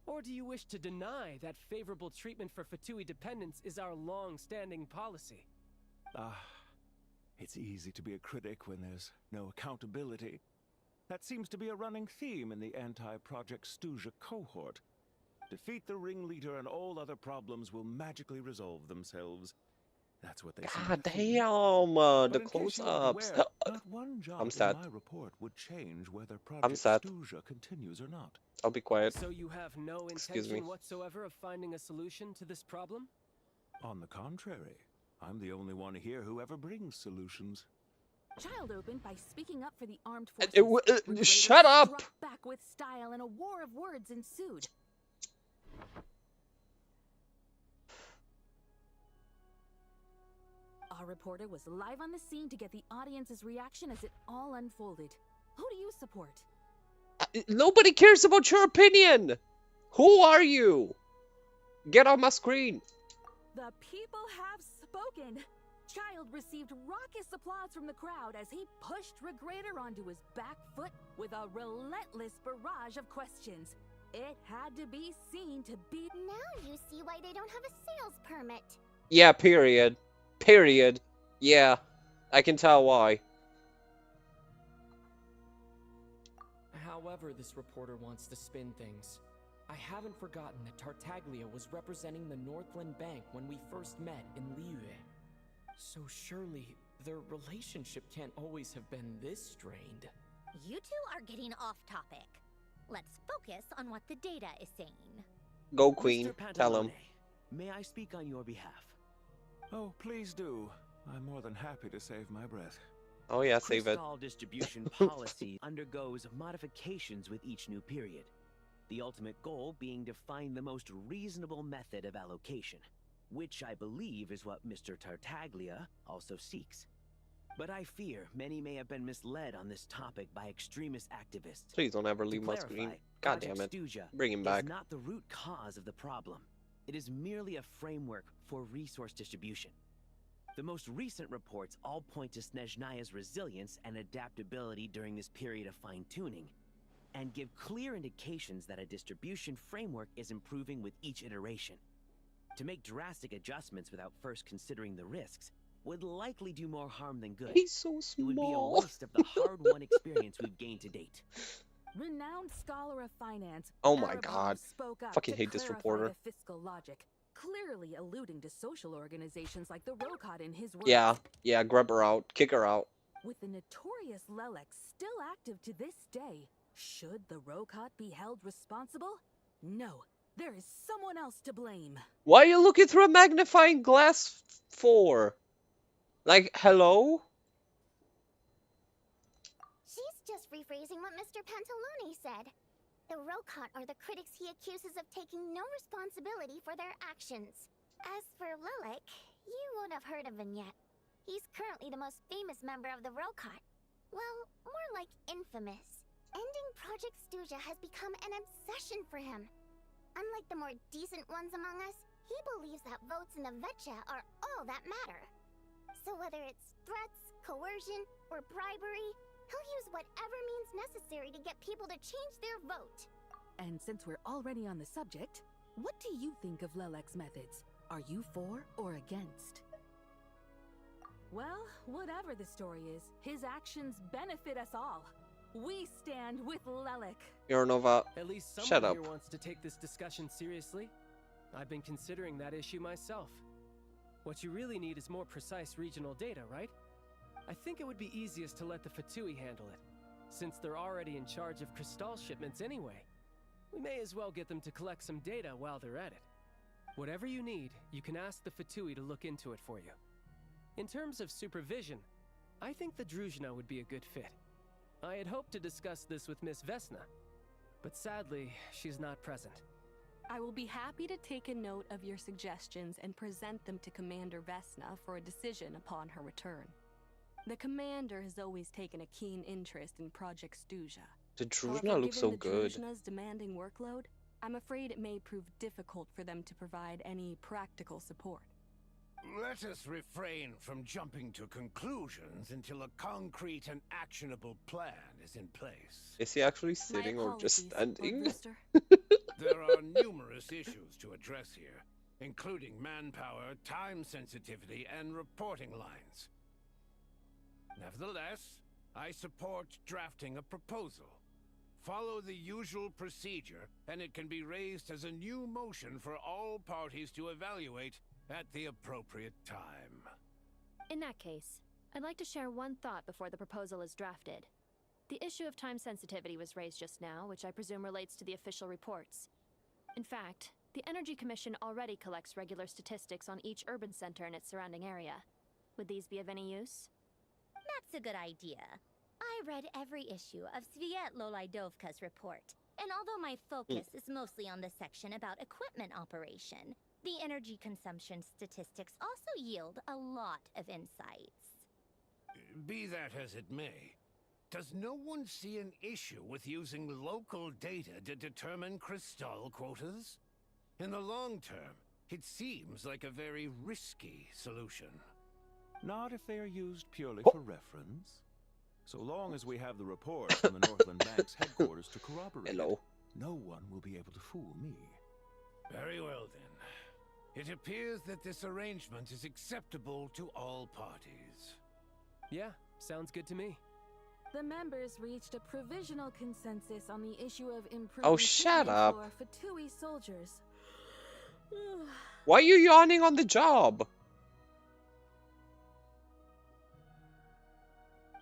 Or do you wish to deny that favorable treatment for Fatui dependents is our long-standing policy? It's easy to be a critic when there's no accountability. That seems to be a running theme in the anti-Project Stuja cohort. Defeat the ringleader and all other problems will magically resolve themselves. That's what they seem God to think. damn, But the in case you aren't close-ups. aware, not one jot I'm in sad. my report would change whether I'm Project sad. Stuja continues or not. I'll be quiet. So you have no Excuse intention me. whatsoever of finding a solution to this problem? On the contrary, I'm the only one here who ever brings solutions. Child opened by speaking up for the armed forces. Shut up! Struck back with style, and a war of words ensued. Our reporter was live on the scene to get the audience's reaction as it all unfolded. Who do you support? Nobody cares about your opinion! Who are you? Get on my screen! The people have spoken! Child received raucous applause from the crowd as he pushed Regrader onto his back foot with a relentless barrage of questions. It had to be seen to be... Now you see why they don't have a sales permit. Yeah, period. Period. Yeah, I can tell why. However this reporter wants to spin things, I haven't forgotten that Tartaglia was representing the Northland Bank when we first met in Liyue. So surely their relationship can't always have been this strained. You two are getting off topic. Let's focus on what the data is saying. Go, Queen. Tell him. May I speak on your behalf? Oh, please do. I'm more than happy to save my breath. Oh yeah, save it. Crystal distribution policy undergoes modifications with each new period. The ultimate goal being to find the most reasonable method of allocation, which I believe is what Mr. Tartaglia also seeks. But I fear many may have been misled on this topic by extremist activists. Please don't ever leave my screen. God damn it. Bring him back. Is not the root cause of the problem. It is merely a framework for resource distribution. The most recent reports all point to Snezhnaya's resilience and adaptability during this period of fine-tuning, and give clear indications that a distribution framework is improving with each iteration. To make drastic adjustments without first considering the risks would likely do more harm than good. He's so small. It would be a waste of the hard-won experience we've gained to date. Renowned scholar of finance, Oh my Arabov god. spoke up Fucking to hate this clarify reporter. the fiscal logic, clearly alluding to social organizations like the Rokot in his words. Yeah, grab her out. Kick her out. With the notorious Lelek still active to this day, should the Rokot be held responsible? No, there is someone else to blame. Why are you looking through a magnifying glass for? Like, hello? She's just rephrasing what Mr. Pantalone said. The Rokot are the critics he accuses of taking no responsibility for their actions. As for Lelek, you won't have heard of him yet. He's currently the most famous member of the Rokot. Well, more like infamous. Ending Project Stuja has become an obsession for him. Unlike the more decent ones among us, he believes that votes in the Vetcha are all that matter. So whether it's threats, coercion, or bribery, he'll use whatever means necessary to get people to change their vote. And since we're already on the subject, what do you think of Lelek's methods? Are you for or against? Well, whatever the story is, his actions benefit us all. We stand with Lelek. Yornova, At least someone shut up. here wants to take this discussion seriously. I've been considering that issue myself. What you really need is more precise regional data, right? I think it would be easiest to let the Fatui handle it, since they're already in charge of Crystal shipments anyway. We may as well get them to collect some data while they're at it. Whatever you need, you can ask the Fatui to look into it for you. In terms of supervision, I think the Druzhna would be a good fit. I had hoped to discuss this with Miss Vesna, but sadly, she's not present. I will be happy to take a note of your suggestions and present them to Commander Vesna for a decision upon her return. The Commander has always taken a keen interest in Project Stuja. The Druzhna looks so good. Given the Druzhna's demanding workload, I'm afraid it may prove difficult for them to provide any practical support. Let us refrain from jumping to conclusions until a concrete and actionable plan is in place. Is he actually sitting or just standing? There are numerous issues to address here, including manpower, time sensitivity, and reporting lines. Nevertheless, I support drafting a proposal. Follow the usual procedure, and it can be raised as a new motion for all parties to evaluate at the appropriate time. In that case, I'd like to share one thought before the proposal is drafted. The issue of time sensitivity was raised just now, which I presume relates to the official reports. In fact, The Energy Commission already collects regular statistics on each urban center and its surrounding area. Would these be of any use? That's a good idea. I read every issue of Sviet Lolaidovka's report, and although my focus is mostly on the section about equipment operation, the energy consumption statistics also yield a lot of insights. Be that as it may, does no one see an issue with using local data to determine crystal quotas? In the long term, it seems like a very risky solution. Not if they are used purely for reference. So long as we have the report from the Northland Bank's headquarters to corroborate it, no one will be able to fool me. Very well then. It appears that this arrangement is acceptable to all parties. Yeah, sounds good to me. The members reached a provisional consensus on the issue of improving Oh, shut up. for Fatui soldiers. Why are you yawning on the job?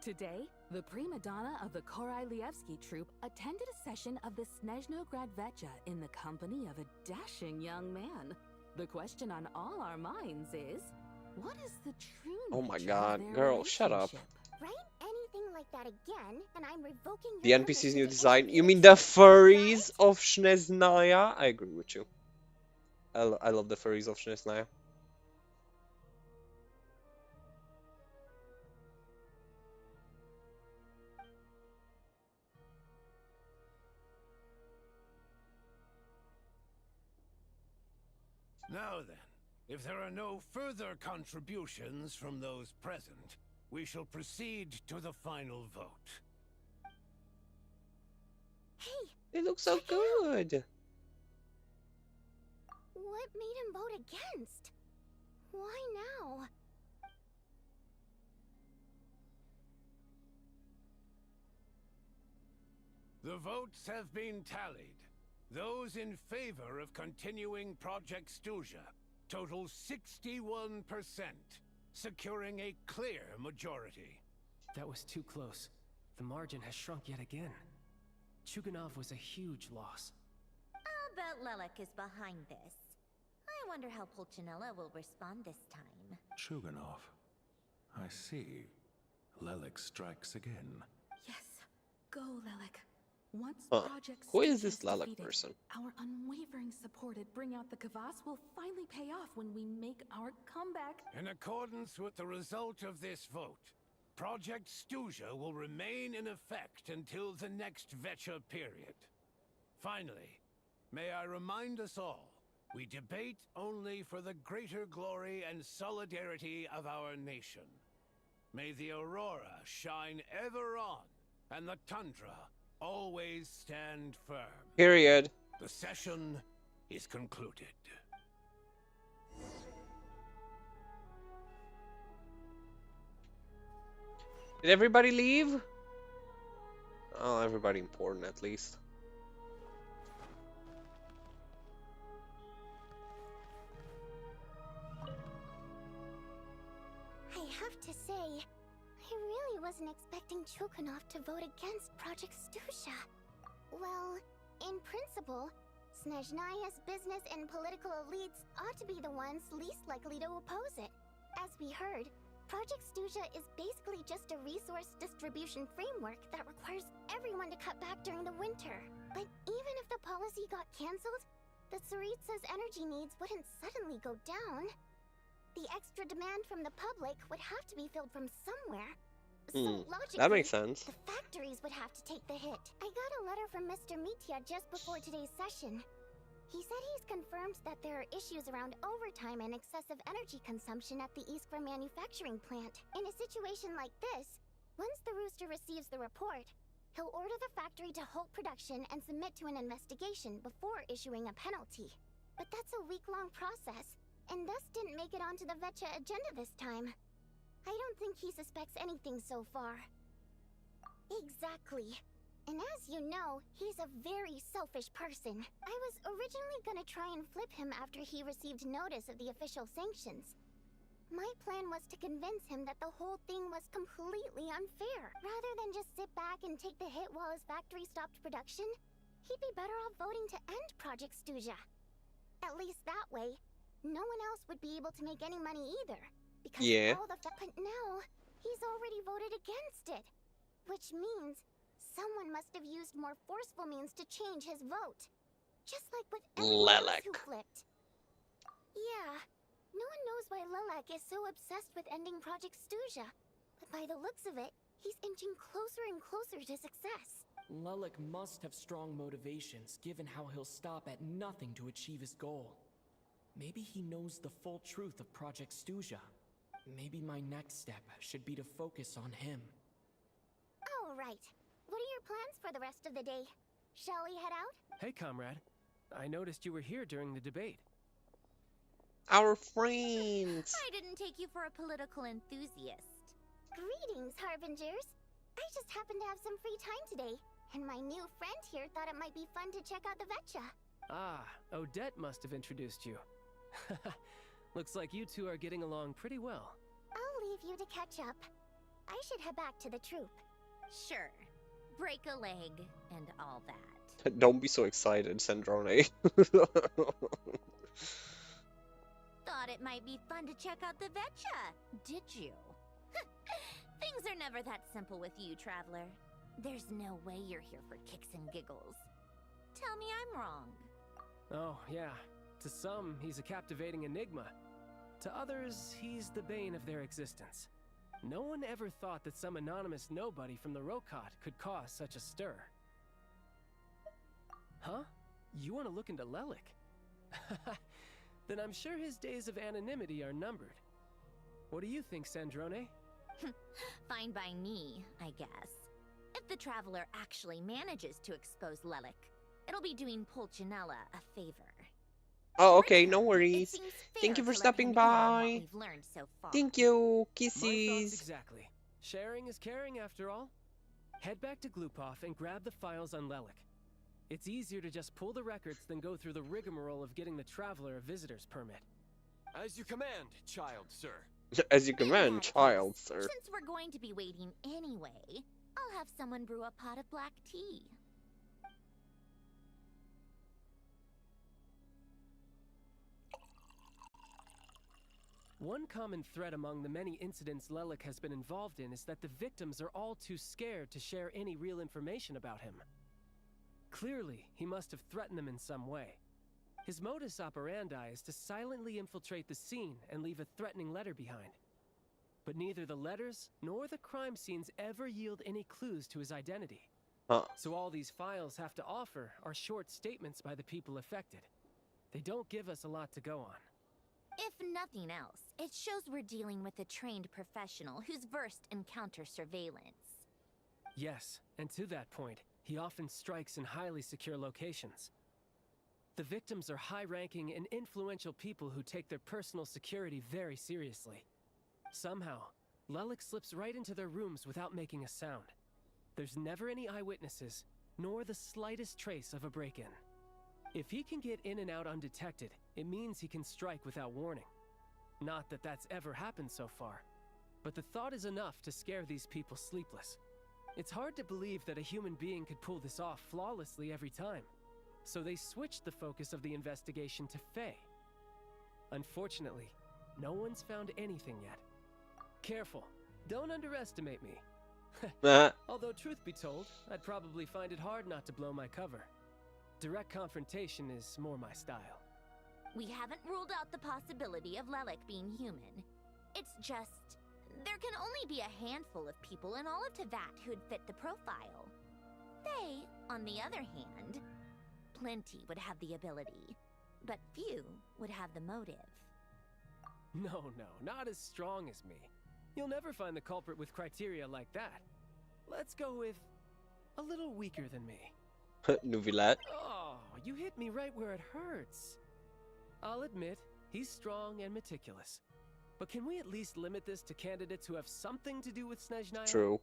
Today, the prima donna of the Korailievsky troupe attended a session of the Snezhnaya Vecha in the company of a dashing young man. The question on all our minds is, what is the true Oh my nature god, of their girl, shut up. relationship? Write anything like that again, and I'm revoking The your NPC's permission new to design. interview You the mean the troupe, furries of Snezhnaya? I agree with you. I love the furries of Snezhnaya. Now then, if there are no further contributions from those present, we shall proceed to the final vote. Hey, They look so good. what made him vote against? Why now? The votes have been tallied. Those in favor of continuing Project Stuzha total 61%, securing a clear majority. That was too close. The margin has shrunk yet again. Chuganov was a huge loss. I'll bet Lelek is behind this. I wonder how Pulcinella will respond this time. Chuganov. I see. Lelek strikes again. Yes, go Lelek. Once Huh. Project Who is Stuzha this Lelek defeated, person? our unwavering support at Bring Out the Kvass will finally pay off when we make our comeback. In accordance with the result of this vote, Project Stuzha will remain in effect until the next Vecha period. Finally, may I remind us all, we debate only for the greater glory and solidarity of our nation. May the aurora shine ever on, and the tundra always stand firm. Period. The session is concluded. Did everybody leave? Oh, everybody important at least. I have to say, I really wasn't expecting Chukanov to vote against Project Stuzha. Well, in principle, Snezhnaya's business and political elites ought to be the ones least likely to oppose it. As we heard, Project Stuzha is basically just a resource distribution framework that requires everyone to cut back during the winter. But even if the policy got cancelled, the Tsaritsa's energy needs wouldn't suddenly go down. The extra demand from the public would have to be filled from somewhere. So logically, that makes sense. the factories would have to take the hit. I got a letter from Mr. Mitya just before today's session. He said he's confirmed that there are issues around overtime and excessive energy consumption at the Iskra manufacturing plant. In a situation like this, once the Rooster receives the report, he'll order the factory to halt production and submit to an investigation before issuing a penalty. But that's a week-long process, and thus didn't make it onto the Vecha agenda this time. I don't think he suspects anything so far. Exactly. And as you know, he's a very selfish person. I was originally gonna try and flip him after he received notice of the official sanctions. My plan was to convince him that the whole thing was completely unfair. Rather than just sit back and take the hit while his factory stopped production, he'd be better off voting to end Project Stuzha. At least that way, no one else would be able to make any money either. Because Yeah. all the but now, he's already voted against it. Which means someone must have used more forceful means to change his vote. Just like with everyone else who flipped. Yeah, no one knows why Lilac is so obsessed with ending Project Snezhnaya. But by the looks of it, he's inching closer and closer to success. Lilac must have strong motivations, given how he'll stop at nothing to achieve his goal. Maybe he knows the full truth of Project Snezhnaya. Maybe my next step should be to focus on him. All right. What are your plans for the rest of the day? Shall we head out? Hey, comrade. I noticed you were here during the debate. Our friends! I didn't take you for a political enthusiast. Greetings, Harbingers. I just happened to have some free time today, and my new friend here thought it might be fun to check out the Vetcha. Ah, Odette must have introduced you. Looks like you two are getting along pretty well. I'll leave you to catch up. I should head back to the troop. Sure. Break a leg and all that. Don't be so excited, Snezhnaya. Thought it might be fun to check out the Vetcha, did you? Things are never that simple with you, Traveler. There's no way you're here for kicks and giggles. Tell me I'm wrong. Oh, yeah. To some, he's a captivating enigma. To others, he's the bane of their existence. No one ever thought that some anonymous nobody from the Rokot could cause such a stir. Huh? You want to look into Lelik? Then I'm sure his days of anonymity are numbered. What do you think, Snezhnaya? Fine by me, I guess. If the Traveler actually manages to expose Lelik, it'll be doing Pulcinella a favor. Oh, okay, no worries. Thank you for stopping by. Thank you, kisses. My thoughts exactly. Sharing is caring, after all. Head back to Glupov and grab the files on Lelik. It's easier to just pull the records than go through the rigmarole of getting the Traveler a visitor's permit. As you command, child, sir. As you command, child, sir. Since we're going to be waiting anyway, I'll have someone brew a pot of black tea. One common thread among the many incidents Lelik has been involved in is that the victims are all too scared to share any real information about him. Clearly, he must have threatened them in some way. His modus operandi is to silently infiltrate the scene and leave a threatening letter behind. But neither the letters nor the crime scenes ever yield any clues to his identity. So all these files have to offer are short statements by the people affected. They don't give us a lot to go on. If nothing else, it shows we're dealing with a trained professional who's versed in counter-surveillance. Yes, and to that point, he often strikes in highly secure locations. The victims are high-ranking and influential people who take their personal security very seriously. Somehow, Lelik slips right into their rooms without making a sound. There's never any eyewitnesses, nor the slightest trace of a break-in. If he can get in and out undetected, it means he can strike without warning. Not that that's ever happened so far, but the thought is enough to scare these people sleepless. It's hard to believe that a human being could pull this off flawlessly every time, so they switched the focus of the investigation to Faye. Unfortunately, no one's found anything yet. Careful, don't underestimate me. Although truth be told, I'd probably find it hard not to blow my cover. Direct confrontation is more my style. We haven't ruled out the possibility of Lelik being human. It's just, there can only be a handful of people in all of Teyvat who'd fit the profile. They, on the other hand, plenty would have the ability, but few would have the motive. No, not as strong as me. You'll never find the culprit with criteria like that. Let's go with a little weaker than me. Nuvilat. Oh, you hit me right where it hurts. I'll admit, he's strong and meticulous. But can we at least limit this to candidates who have something to do with Snezhnaya? True.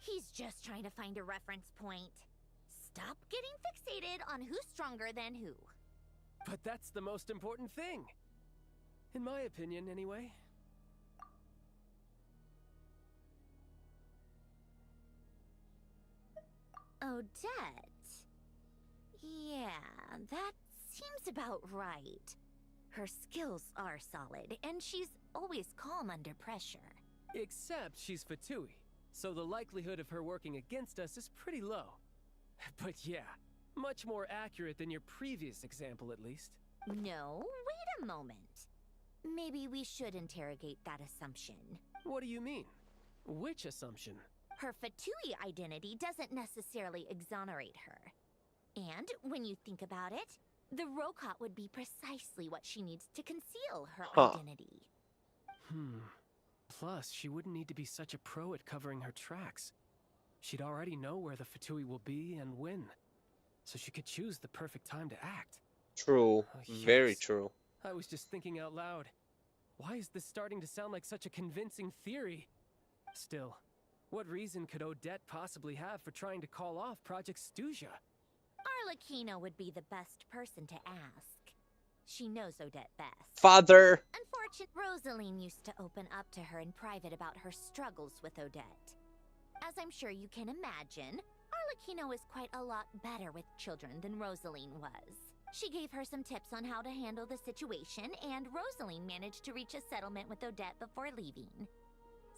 He's just trying to find a reference point. Stop getting fixated on who's stronger than who. But that's the most important thing. In my opinion, anyway. Odette? Yeah, that's seems about right. Her skills are solid, and she's always calm under pressure. Except she's Fatui, so the likelihood of her working against us is pretty low. But yeah, much more accurate than your previous example, at least. No, wait a moment. Maybe we should interrogate that assumption. What do you mean? Which assumption? Her Fatui identity doesn't necessarily exonerate her. And when you think about it, the Rokot would be precisely what she needs to conceal her identity. Plus, she wouldn't need to be such a pro at covering her tracks. She'd already know where the Fatui will be and when. So she could choose the perfect time to act. True. Very true. I was just thinking out loud. Why is this starting to sound like such a convincing theory? Still, what reason could Odette possibly have for trying to call off Project Snezhnaya? Arlecchino would be the best person to ask. She knows Odette best. Father! Unfortunately, Rosaline used to open up to her in private about her struggles with Odette. As I'm sure you can imagine, Arlecchino is quite a lot better with children than Rosaline was. She gave her some tips on how to handle the situation, and Rosaline managed to reach a settlement with Odette before leaving.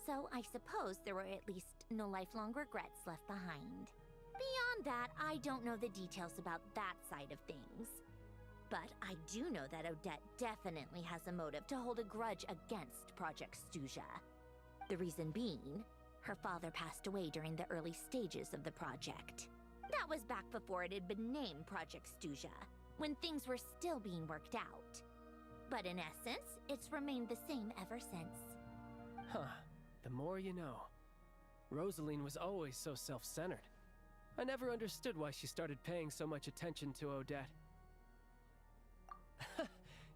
So I suppose there were at least no lifelong regrets left behind. Beyond that, I don't know the details about that side of things. But I do know that Odette definitely has a motive to hold a grudge against Project Snezhnaya. The reason being, her father passed away during the early stages of the project. That was back before it had been named Project Snezhnaya, when things were still being worked out. But in essence, it's remained the same ever since. Huh. The more you know. Rosaline was always so self-centered. I never understood why she started paying so much attention to Odette.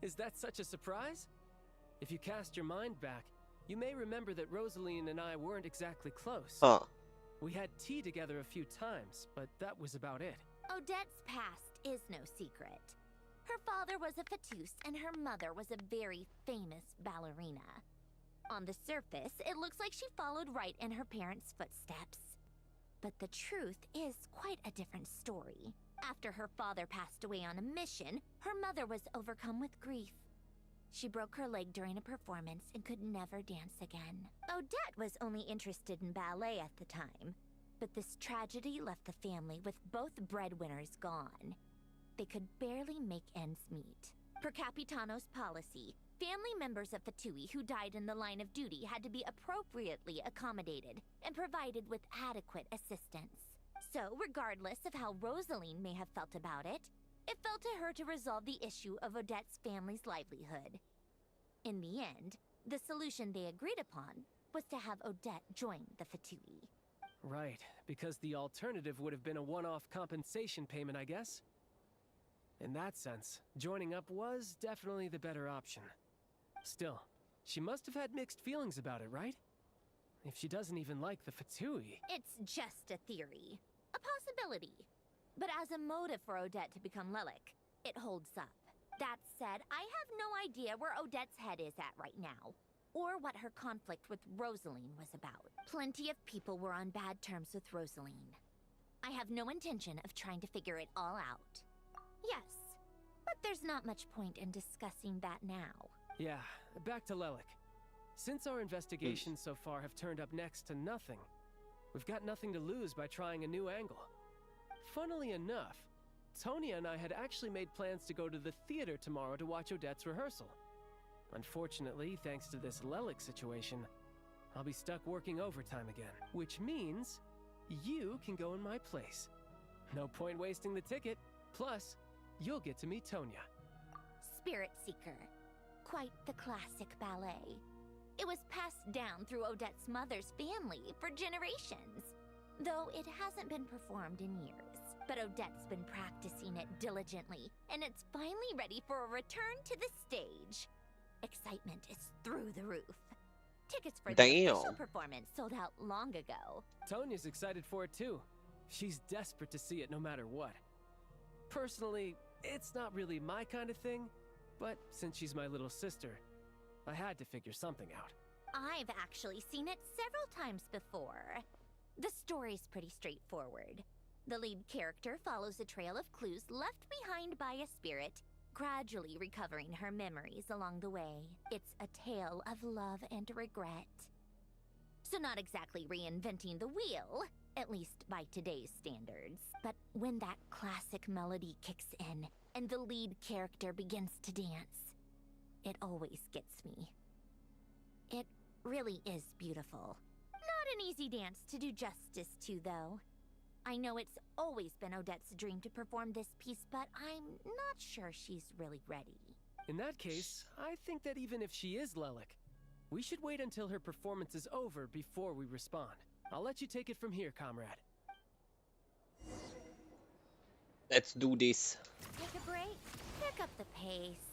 Is that such a surprise? If you cast your mind back, you may remember that Rosaline and I weren't exactly close. We had tea together a few times, but that was about it. Odette's past is no secret. Her father was a Fatus and her mother was a very famous ballerina. On the surface, it looks like she followed right in her parents' footsteps. But the truth is quite a different story. After her father passed away on a mission, her mother was overcome with grief. She broke her leg during a performance and could never dance again. Odette was only interested in ballet at the time, but this tragedy left the family with both breadwinners gone. They could barely make ends meet. Per Capitano's policy, family members of Fatui who died in the line of duty had to be appropriately accommodated and provided with adequate assistance. So, regardless of how Rosaline may have felt about it, it fell to her to resolve the issue of Odette's family's livelihood. In the end, the solution they agreed upon was to have Odette join the Fatui. Right, because the alternative would have been a one-off compensation payment, I guess. In that sense, joining up was definitely the better option. Still, she must have had mixed feelings about it, right? If she doesn't even like the Fatui... It's just a theory. A possibility. But as a motive for Odette to become Lelik, it holds up. That said, I have no idea where Odette's head is at right now, or what her conflict with Rosaline was about. Plenty of people were on bad terms with Rosaline. I have no intention of trying to figure it all out. Yes, but there's not much point in discussing that now. Yeah, back to Lelik. Since our investigations so far have turned up next to nothing, we've got nothing to lose by trying a new angle. Funnily enough, Tonya and I had actually made plans to go to the theater tomorrow to watch Odette's rehearsal. Unfortunately, thanks to this Lelik situation, I'll be stuck working overtime again. Which means you can go in my place. No point wasting the ticket. Plus, you'll get to meet Tonya. Spirit Seeker. Quite the classic ballet. It was passed down through Odette's mother's family for generations, though it hasn't been performed in years. But Odette's been practicing it diligently, and it's finally ready for a return to the stage. Excitement is through the roof. Tickets for the official performance sold out long ago. Tonya's excited for it too. She's desperate to see it no matter what. Personally, it's not really my kind of thing, but since she's my little sister, I had to figure something out. I've actually seen it several times before. The story's pretty straightforward. The lead character follows a trail of clues left behind by a spirit gradually recovering her memories along the way. It's a tale of love and regret. So not exactly reinventing the wheel, at least by today's standards. But when that classic melody kicks in and the lead character begins to dance, it always gets me. It really is beautiful. Not an easy dance to do justice to, though. I know it's always been Odette's dream to perform this piece, but I'm not sure she's really ready. In that case, I think that even if she is Lelik, we should wait until her performance is over before we respond. I'll let you take it from here, comrade. Let's do this. Take a break, pick up the pace.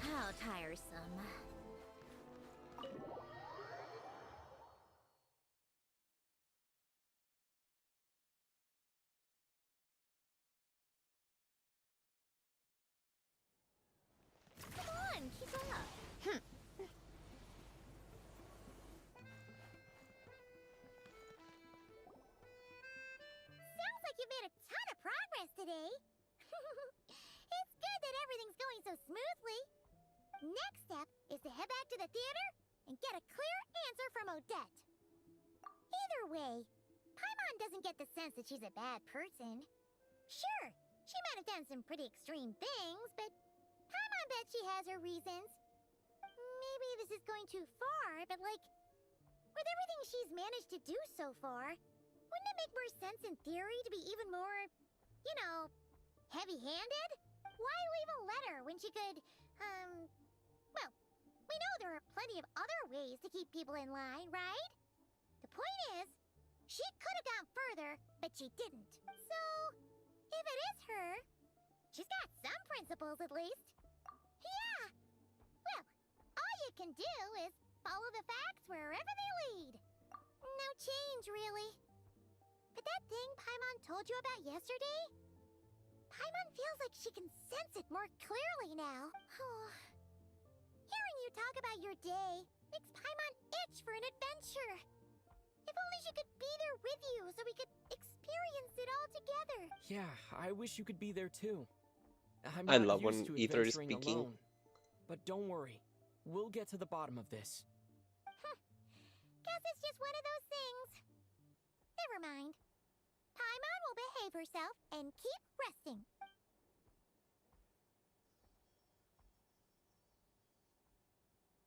How tiresome. Come on, keep up. Sounds like you've made a ton of progress today. It's good that everything's going so smoothly. Next step is to head back to the theater and get a clear answer from Odette. Either way, Paimon doesn't get the sense that she's a bad person. Sure, she might have done some pretty extreme things, but Paimon bets she has her reasons. Maybe this is going too far, but like, with everything she's managed to do so far, wouldn't it make more sense in theory to be even more, you know, heavy-handed? Why leave a letter when she could, well, we know there are plenty of other ways to keep people in line, right? The point is, she could have gone further, but she didn't. So, if it is her, she's got some principles at least. Yeah! Well, all you can do is follow the facts wherever they lead. No change, really. But that thing Paimon told you about yesterday? Paimon feels like she can sense it more clearly now. Hearing you talk about your day makes Paimon itch for an adventure. If only she could be there with you so we could experience it all together. Yeah, I wish you could be there too. I'm I not love used when to Ether is adventuring speaking. alone. But don't worry, we'll get to the bottom of this. Guess it's just one of those things. Never mind. Paimon will behave herself and keep resting.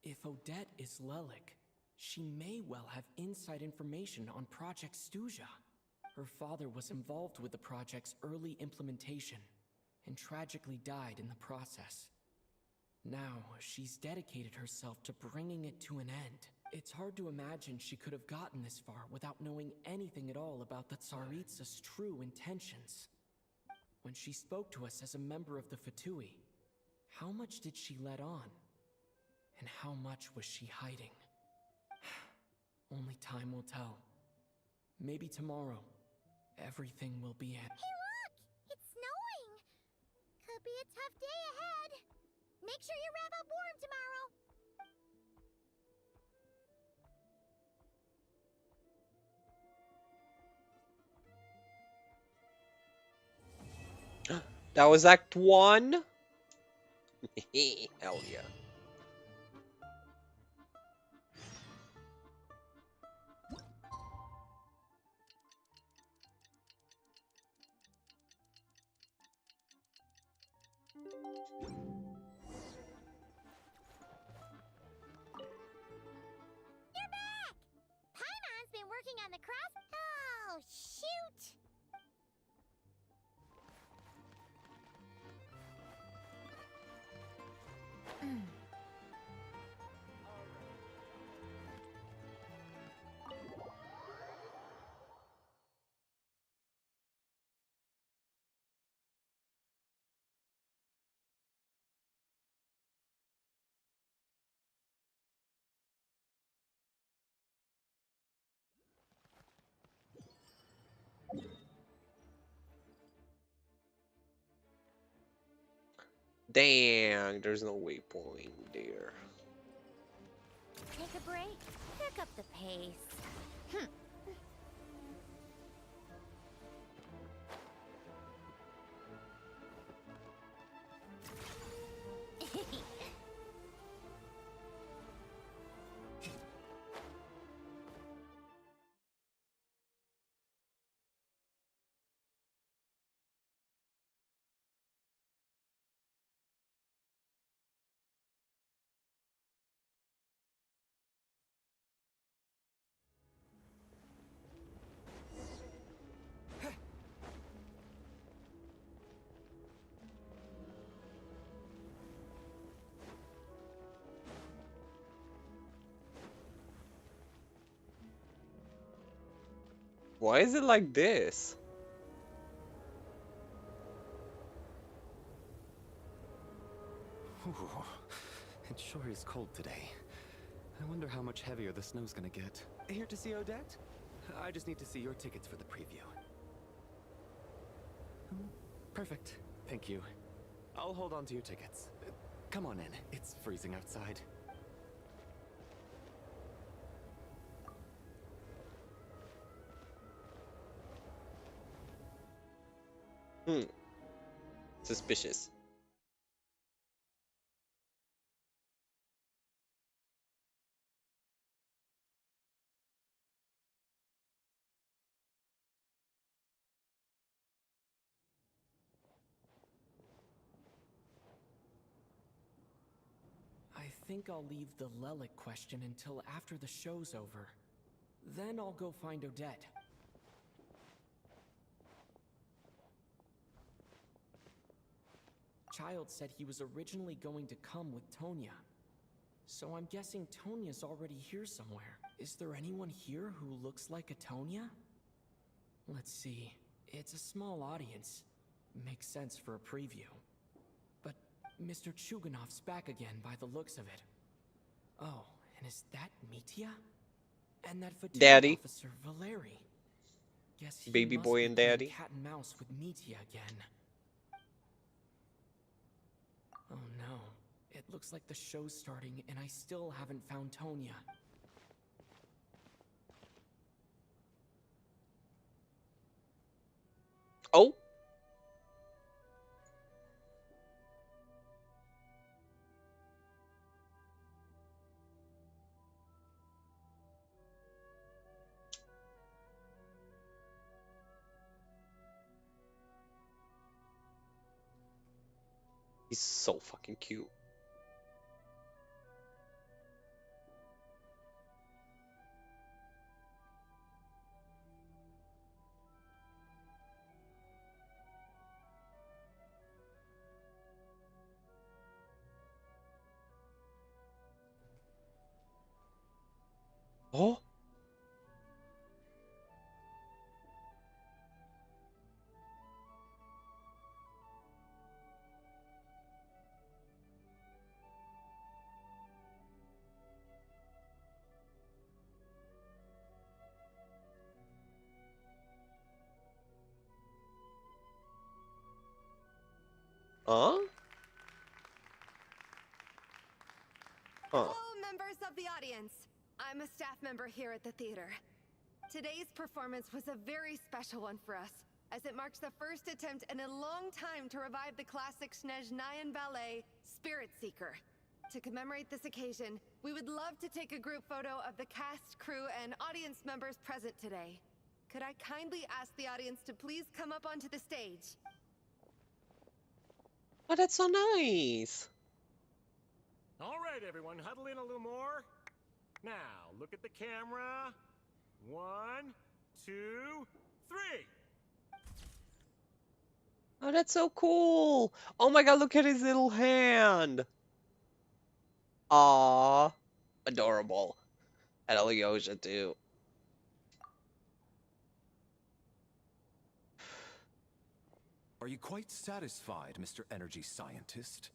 If Odette is Lelik, she may well have inside information on Project Stuja. Her father was involved with the project's early implementation and tragically died in the process. Now, she's dedicated herself to bringing it to an end. It's hard to imagine she could have gotten this far without knowing anything at all about the Tsaritsa's true intentions. When she spoke to us as a member of the Fatui, how much did she let on? And how much was she hiding? Only time will tell. Maybe tomorrow, everything will be in. Hey look! It's snowing! Could be a tough day ahead. Make sure you wrap up warm tomorrow. That was Act 1? Hell yeah. You're back! Paimon's been working on the cross. Oh, shoot! Dang, there's no waypoint there. Take a break, pick up the pace. Why is it like this? Ooh, it sure is cold today. I wonder how much heavier the snow's gonna get. Here to see Odette? I just need to see your tickets for the preview. Perfect. Thank you. I'll hold on to your tickets. Come on in. It's freezing outside. Suspicious. I think I'll leave the Lelic question until after the show's over. Then I'll go find Odette. Child said he was originally going to come with Tonya. So I'm guessing Tonya's already here somewhere. Is there anyone here who looks like a Tonya? Let's see. It's a small audience. Makes sense for a preview. But Mr. Chuganov's back again by the looks of it. Oh, and is that Mitya? And that fatigue Daddy. officer, Valeri. Guess he Baby must boy be and playing daddy. cat and mouse with Mitya again. Oh no. It looks like the show's starting and I still haven't found Tonya. Oh. He's so fucking cute. Oh. Huh? Hello, members of the audience. I'm a staff member here at the theater. Today's performance was a very special one for us, as it marks the first attempt in a long time to revive the classic Snezhnayan ballet, Spirit Seeker. To commemorate this occasion, we would love to take a group photo of the cast, crew, and audience members present today. Could I kindly ask the audience to please come up onto the stage? Oh, that's so nice. All right, everyone, huddle in a little more. Now, look at the camera. 1, 2, 3. Oh, that's so cool. Oh my god, look at his little hand. Aww. Adorable. And Alyosha too. Are you quite satisfied, Mr. Energy Scientist?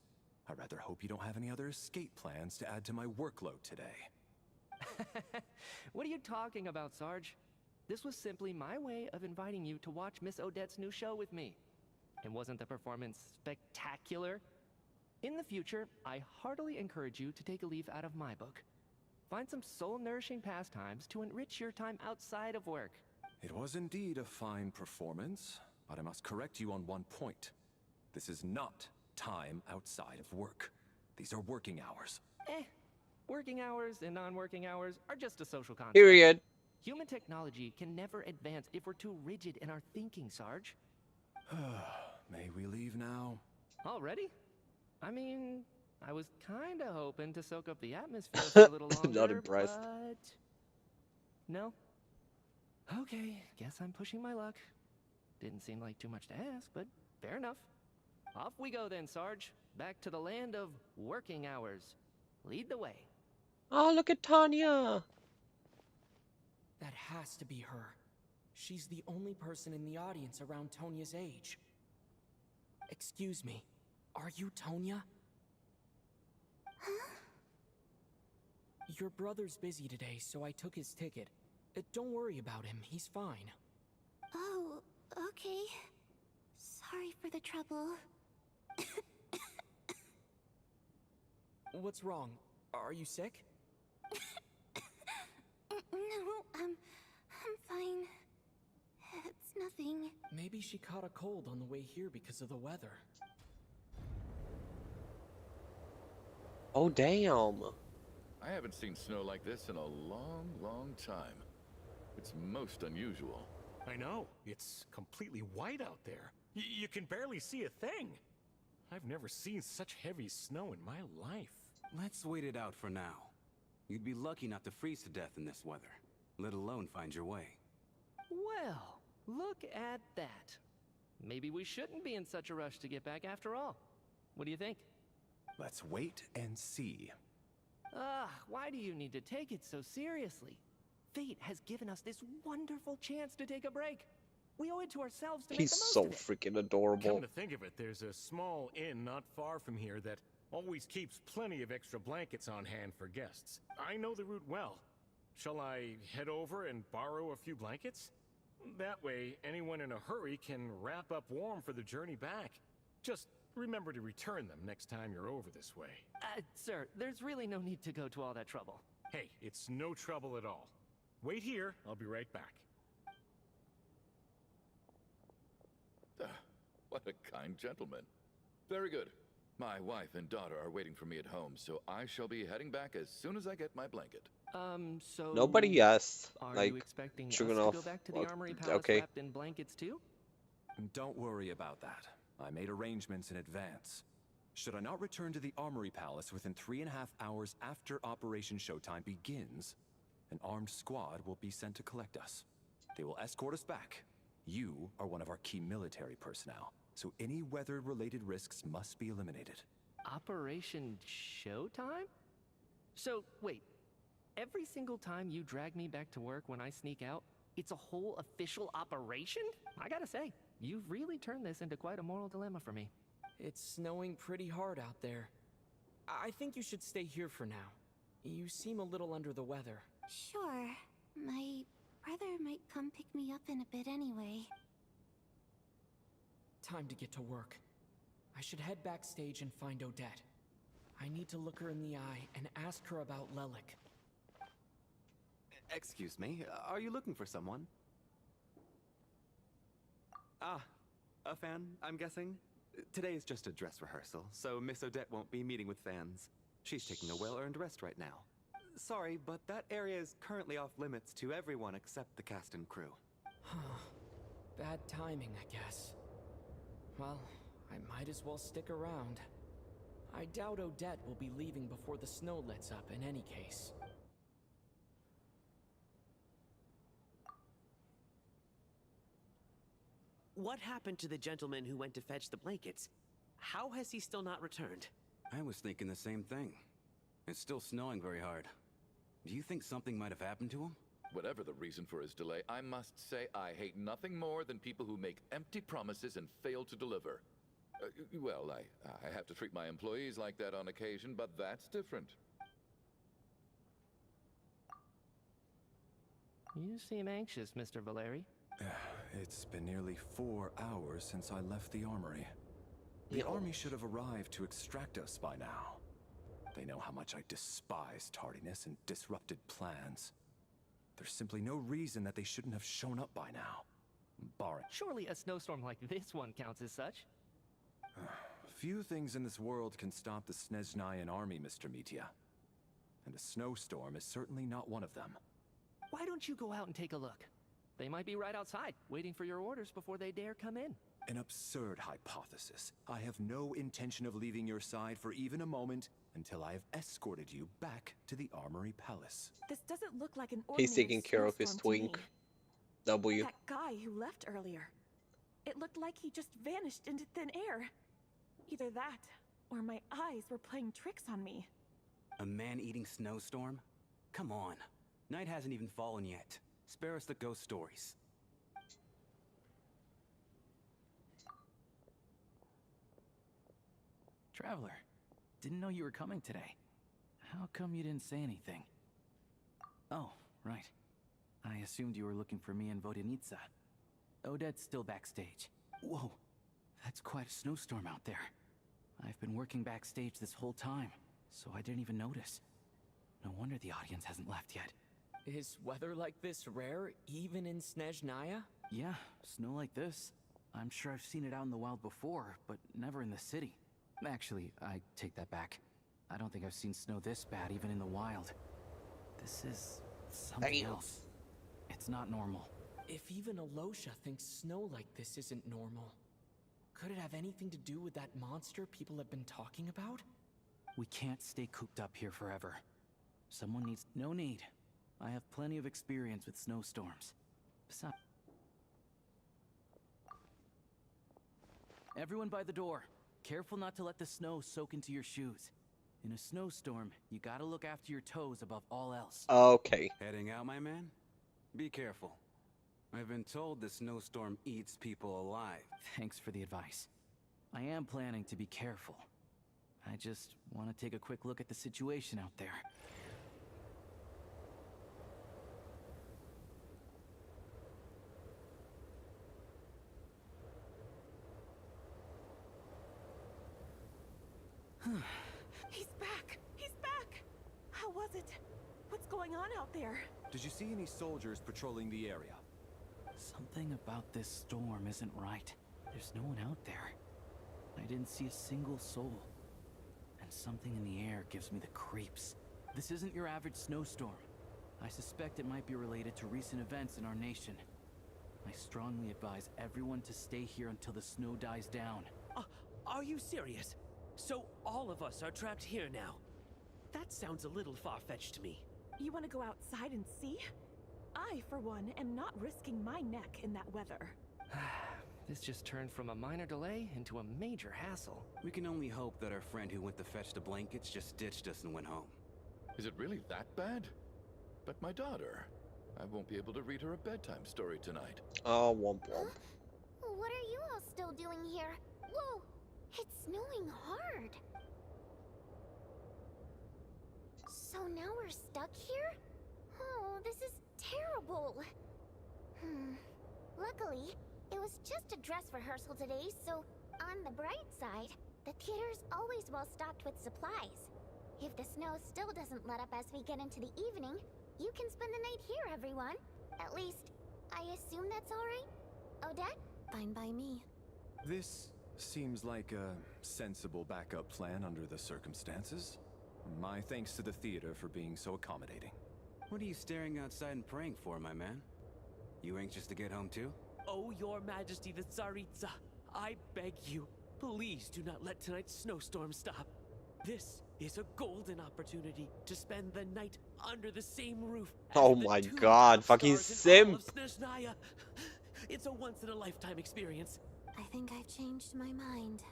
I rather hope you don't have any other escape plans to add to my workload today. What are you talking about, Sarge? This was simply my way of inviting you to watch Miss Odette's new show with me. And wasn't the performance spectacular? In the future, I heartily encourage you to take a leaf out of my book. Find some soul-nourishing pastimes to enrich your time outside of work. It was indeed a fine performance, but I must correct you on one point. This is not time outside of work. These are working hours. Working hours and non-working hours are just a social concept. Period. Human technology can never advance if we're too rigid in our thinking, Sarge. May we leave now? Already? I mean, I was kinda hoping to soak up the atmosphere for a little longer, Not impressed. but... No? Okay, guess I'm pushing my luck. Didn't seem like too much to ask, but fair enough. Off we go then, Sarge. Back to the land of working hours. Lead the way. Oh, look at Tanya! That has to be her. She's the only person in the audience around Tonya's age. Excuse me, are you Tonya? Huh? Your brother's busy today, so I took his ticket. Don't worry about him, he's fine. Oh, okay. Sorry for the trouble. What's wrong? Are you sick? No, I'm fine. It's nothing. Maybe she caught a cold on the way here because of the weather. Oh, damn. I haven't seen snow like this in a long, long time. It's most unusual. I know. It's completely white out there. You can barely see a thing. I've never seen such heavy snow in my life. Let's wait it out for now. You'd be lucky not to freeze to death in this weather, let alone find your way. Well, look at that. Maybe we shouldn't be in such a rush to get back after all. What do you think? Let's wait and see. Why do you need to take it so seriously? Fate has given us this wonderful chance to take a break. We owe it to ourselves to make the He's most so of it. freaking adorable. Come to think of it, there's a small inn not far from here that always keeps plenty of extra blankets on hand for guests. I know the route well. Shall I head over and borrow a few blankets? That way, anyone in a hurry can wrap up warm for the journey back. Just remember to return them next time you're over this way. Sir, there's really no need to go to all that trouble. Hey, it's no trouble at all. Wait here, I'll be right back. What a kind gentleman. Very good. My wife and daughter are waiting for me at home, so I shall be heading back as soon as I get my blanket. So... Nobody asked. Are Like, you expecting us true to enough. go back to the Well, Armory Palace okay. wrapped in blankets too? Don't worry about that. I made arrangements in advance. Should I not return to the Armory Palace within 3.5 hours after Operation Showtime begins, an armed squad will be sent to collect us. They will escort us back. You are one of our key military personnel, so any weather-related risks must be eliminated. Operation Showtime? So, wait. Every single time you drag me back to work when I sneak out, it's a whole official operation? I gotta say, you've really turned this into quite a moral dilemma for me. It's snowing pretty hard out there. I think you should stay here for now. You seem a little under the weather. Sure. My brother might come pick me up in a bit anyway. Time to get to work. I should head backstage and find Odette. I need to look her in the eye and ask her about Lelik. Excuse me, are you looking for someone? Ah, a fan, I'm guessing? Today is just a dress rehearsal, so Miss Odette won't be meeting with fans. She's taking a well-earned rest right now. Sorry, but that area is currently off limits to everyone except the cast and crew. Bad timing, I guess. Well, I might as well stick around. I doubt Odette will be leaving before the snow lets up in any case. What happened to the gentleman who went to fetch the blankets? How has he still not returned? I was thinking the same thing. It's still snowing very hard. Do you think something might have happened to him? Whatever the reason for his delay, I must say I hate nothing more than people who make empty promises and fail to deliver. Well, I have to treat my employees like that on occasion, but that's different. You seem anxious, Mr. Valeri. It's been nearly 4 hours since I left the armory. The army should have arrived to extract us by now. They know how much I despise tardiness and disrupted plans. There's simply no reason that they shouldn't have shown up by now. Barring... Surely a snowstorm like this one counts as such. Few things in this world can stop the Snezhnayan army, Mr. Mitya. And a snowstorm is certainly not one of them. Why don't you go out and take a look? They might be right outside, waiting for your orders before they dare come in. An absurd hypothesis. I have no intention of leaving your side for even a moment until I have escorted you back to the Armory Palace. This doesn't look like an ordinary He's taking care of his snowstorm to me. twink. W. That guy who left earlier. It looked like he just vanished into thin air. Either that, or my eyes were playing tricks on me. A man-eating snowstorm? Come on. Night hasn't even fallen yet. Spare us the ghost stories. Traveler, didn't know you were coming today. How come you didn't say anything? Oh, right. I assumed you were looking for me and Vodyanitsa. Odette's still backstage. Whoa, that's quite a snowstorm out there. I've been working backstage this whole time, so I didn't even notice. No wonder the audience hasn't left yet. Is weather like this rare, even in Snezhnaya? Yeah, snow like this. I'm sure I've seen it out in the wild before, but never in the city. Actually, I take that back. I don't think I've seen snow this bad even in the wild. This is something else. It's not normal. If even Alosha thinks snow like this isn't normal, could it have anything to do with that monster people have been talking about? We can't stay cooped up here forever. Someone needs... No need. I have plenty of experience with snowstorms. Besides... Everyone by the door. Careful not to let the snow soak into your shoes. In a snowstorm, you gotta look after your toes above all else. Okay. Heading out, my man? Be careful. I've been told the snowstorm eats people alive. Thanks for the advice. I am planning to be careful. I just want to take a quick look at the situation out there. He's back! He's back! How was it? What's going on out there? Did you see any soldiers patrolling the area? Something about this storm isn't right. There's no one out there. I didn't see a single soul. And something in the air gives me the creeps. This isn't your average snowstorm. I suspect it might be related to recent events in our nation. I strongly advise everyone to stay here until the snow dies down. Are you serious? So all of us are trapped here now? That sounds a little far-fetched to me. You want to go outside and see? I, for one, am not risking my neck in that weather. This just turned from a minor delay into a major hassle. We can only hope that our friend who went to fetch the blankets just ditched us and went home. Is it really that bad? But my daughter, I won't be able to read her a bedtime story tonight. Oh, womp womp. What are you all still doing here? Whoa! It's snowing hard. So now we're stuck here? Oh, this is terrible. Luckily, it was just a dress rehearsal today, so on the bright side, the theater's always well stocked with supplies. If the snow still doesn't let up as we get into the evening, you can spend the night here, everyone. At least, I assume that's all right? Odette? Fine by me. This seems like a sensible backup plan under the circumstances. My thanks to the theater for being so accommodating. What are you staring outside and praying for, my man? You anxious to get home too? Oh, your majesty the Tsaritsa, I beg you, please do not let tonight's snowstorm stop. This is a golden opportunity to spend the night under the same roof as Oh the my two god, top fucking stars in all simp! of Snezhnaya. It's a once-in-a-lifetime experience. I think I've changed my mind.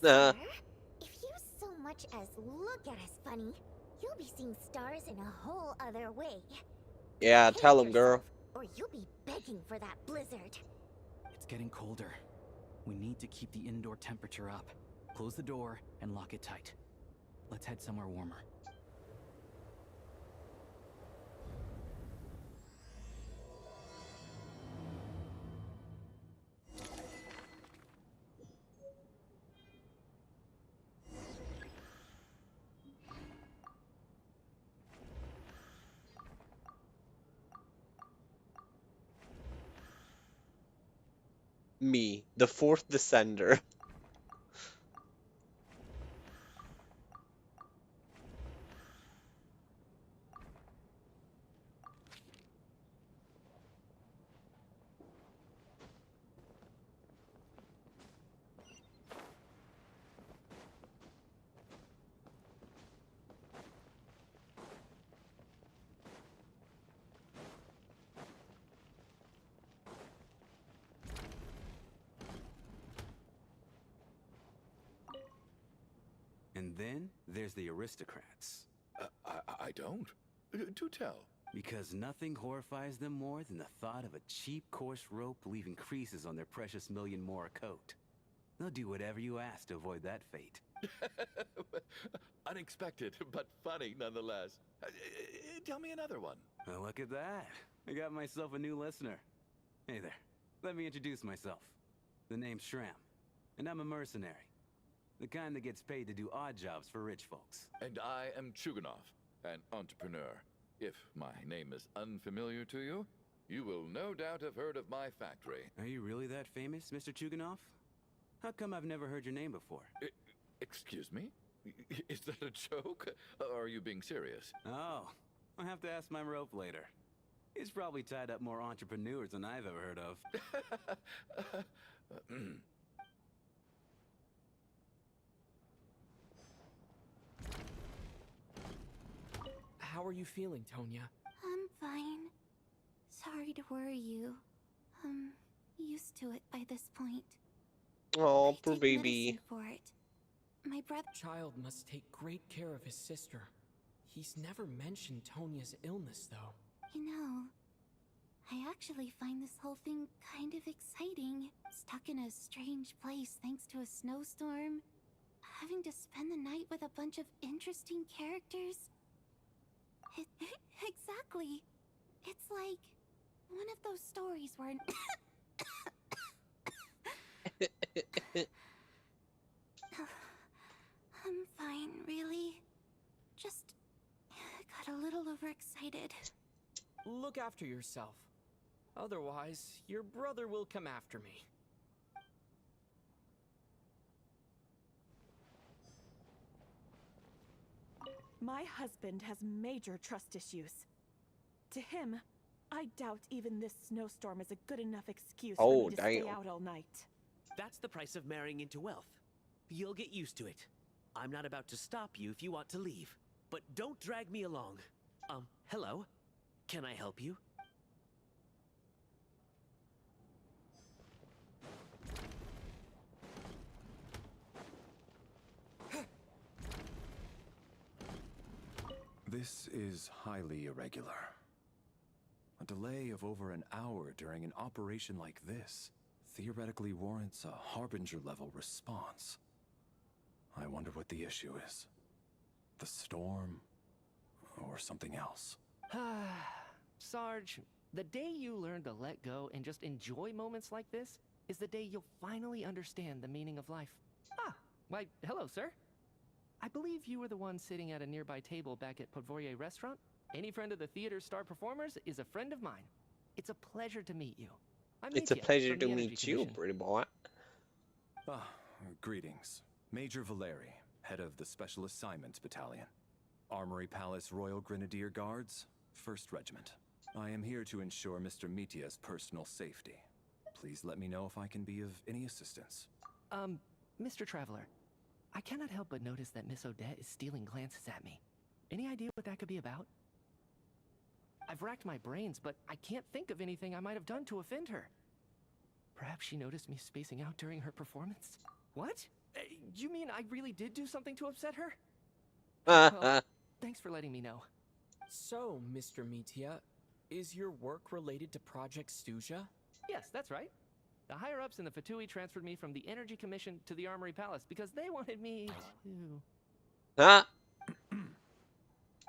Nah. If you so much as look at us funny, you'll be seeing stars in a whole other way. Yeah, Behave tell him, girl. yourself, or you'll be begging for that blizzard. It's getting colder. We need to keep the indoor temperature up. Close the door and lock it tight. Let's head somewhere warmer. Me, the fourth descender. And then there's the aristocrats. I don't. Do tell. Because nothing horrifies them more than the thought of a cheap, coarse rope leaving creases on their precious million more coat. They'll do whatever you ask to avoid that fate. Unexpected, but funny nonetheless. Tell me another one. Well, look at that. I got myself a new listener. Hey there. Let me introduce myself. The name's Shram, and I'm a mercenary. The kind that gets paid to do odd jobs for rich folks. And I am Chuganov, an entrepreneur. If my name is unfamiliar to you, you will no doubt have heard of my factory. Are you really that famous, Mr. Chuganov? How come I've never heard your name before? Excuse me? Is that a joke? Or are you being serious? Oh, I'll have to ask my rope later. He's probably tied up more entrepreneurs than I've ever heard of. How are you feeling, Tonya? I'm fine. Sorry to worry you. I'm used to it by this point. Oh, I poor take baby. medicine for it. My brother... Child must take great care of his sister. He's never mentioned Tonya's illness, though. You know, I actually find this whole thing kind of exciting. Stuck in a strange place thanks to a snowstorm. Having to spend the night with a bunch of interesting characters. Exactly. It's like one of those stories where an I'm fine, really. Just got a little overexcited. Look after yourself. Otherwise, your brother will come after me. My husband has major trust issues. To him, I doubt even this snowstorm is a good enough excuse for me to stay out all night. That's the price of marrying into wealth. You'll get used to it. I'm not about to stop you if you want to leave. But don't drag me along. Hello? Can I help you? This is highly irregular. A delay of over an hour during an operation like this theoretically warrants a Harbinger-level response. I wonder what the issue is. The storm, or something else. Sarge, the day you learn to let go and just enjoy moments like this is the day you'll finally understand the meaning of life. Ah, why, hello, sir. I believe you were the one sitting at a nearby table back at Podvorye Restaurant. Any friend of the theater's star performers is a friend of mine. It's a pleasure to meet you. It's a pleasure to meet you, pretty boy. Greetings. Major Valeri, head of the Special Assignments Battalion. Armory Palace Royal Grenadier Guards, 1st Regiment. I am here to ensure Mr. Mitya's personal safety. Please let me know if I can be of any assistance. Mr. Traveler, I cannot help but notice that Miss Odette is stealing glances at me. Any idea what that could be about? I've racked my brains, but I can't think of anything I might have done to offend her. Perhaps she noticed me spacing out during her performance? What? You mean I really did do something to upset her? Well, thanks for letting me know. So, Mr. Mitya, is your work related to Project Stuja? Yes, that's right. The higher-ups in the Fatui transferred me from the Energy Commission to the Armory Palace because they wanted me to...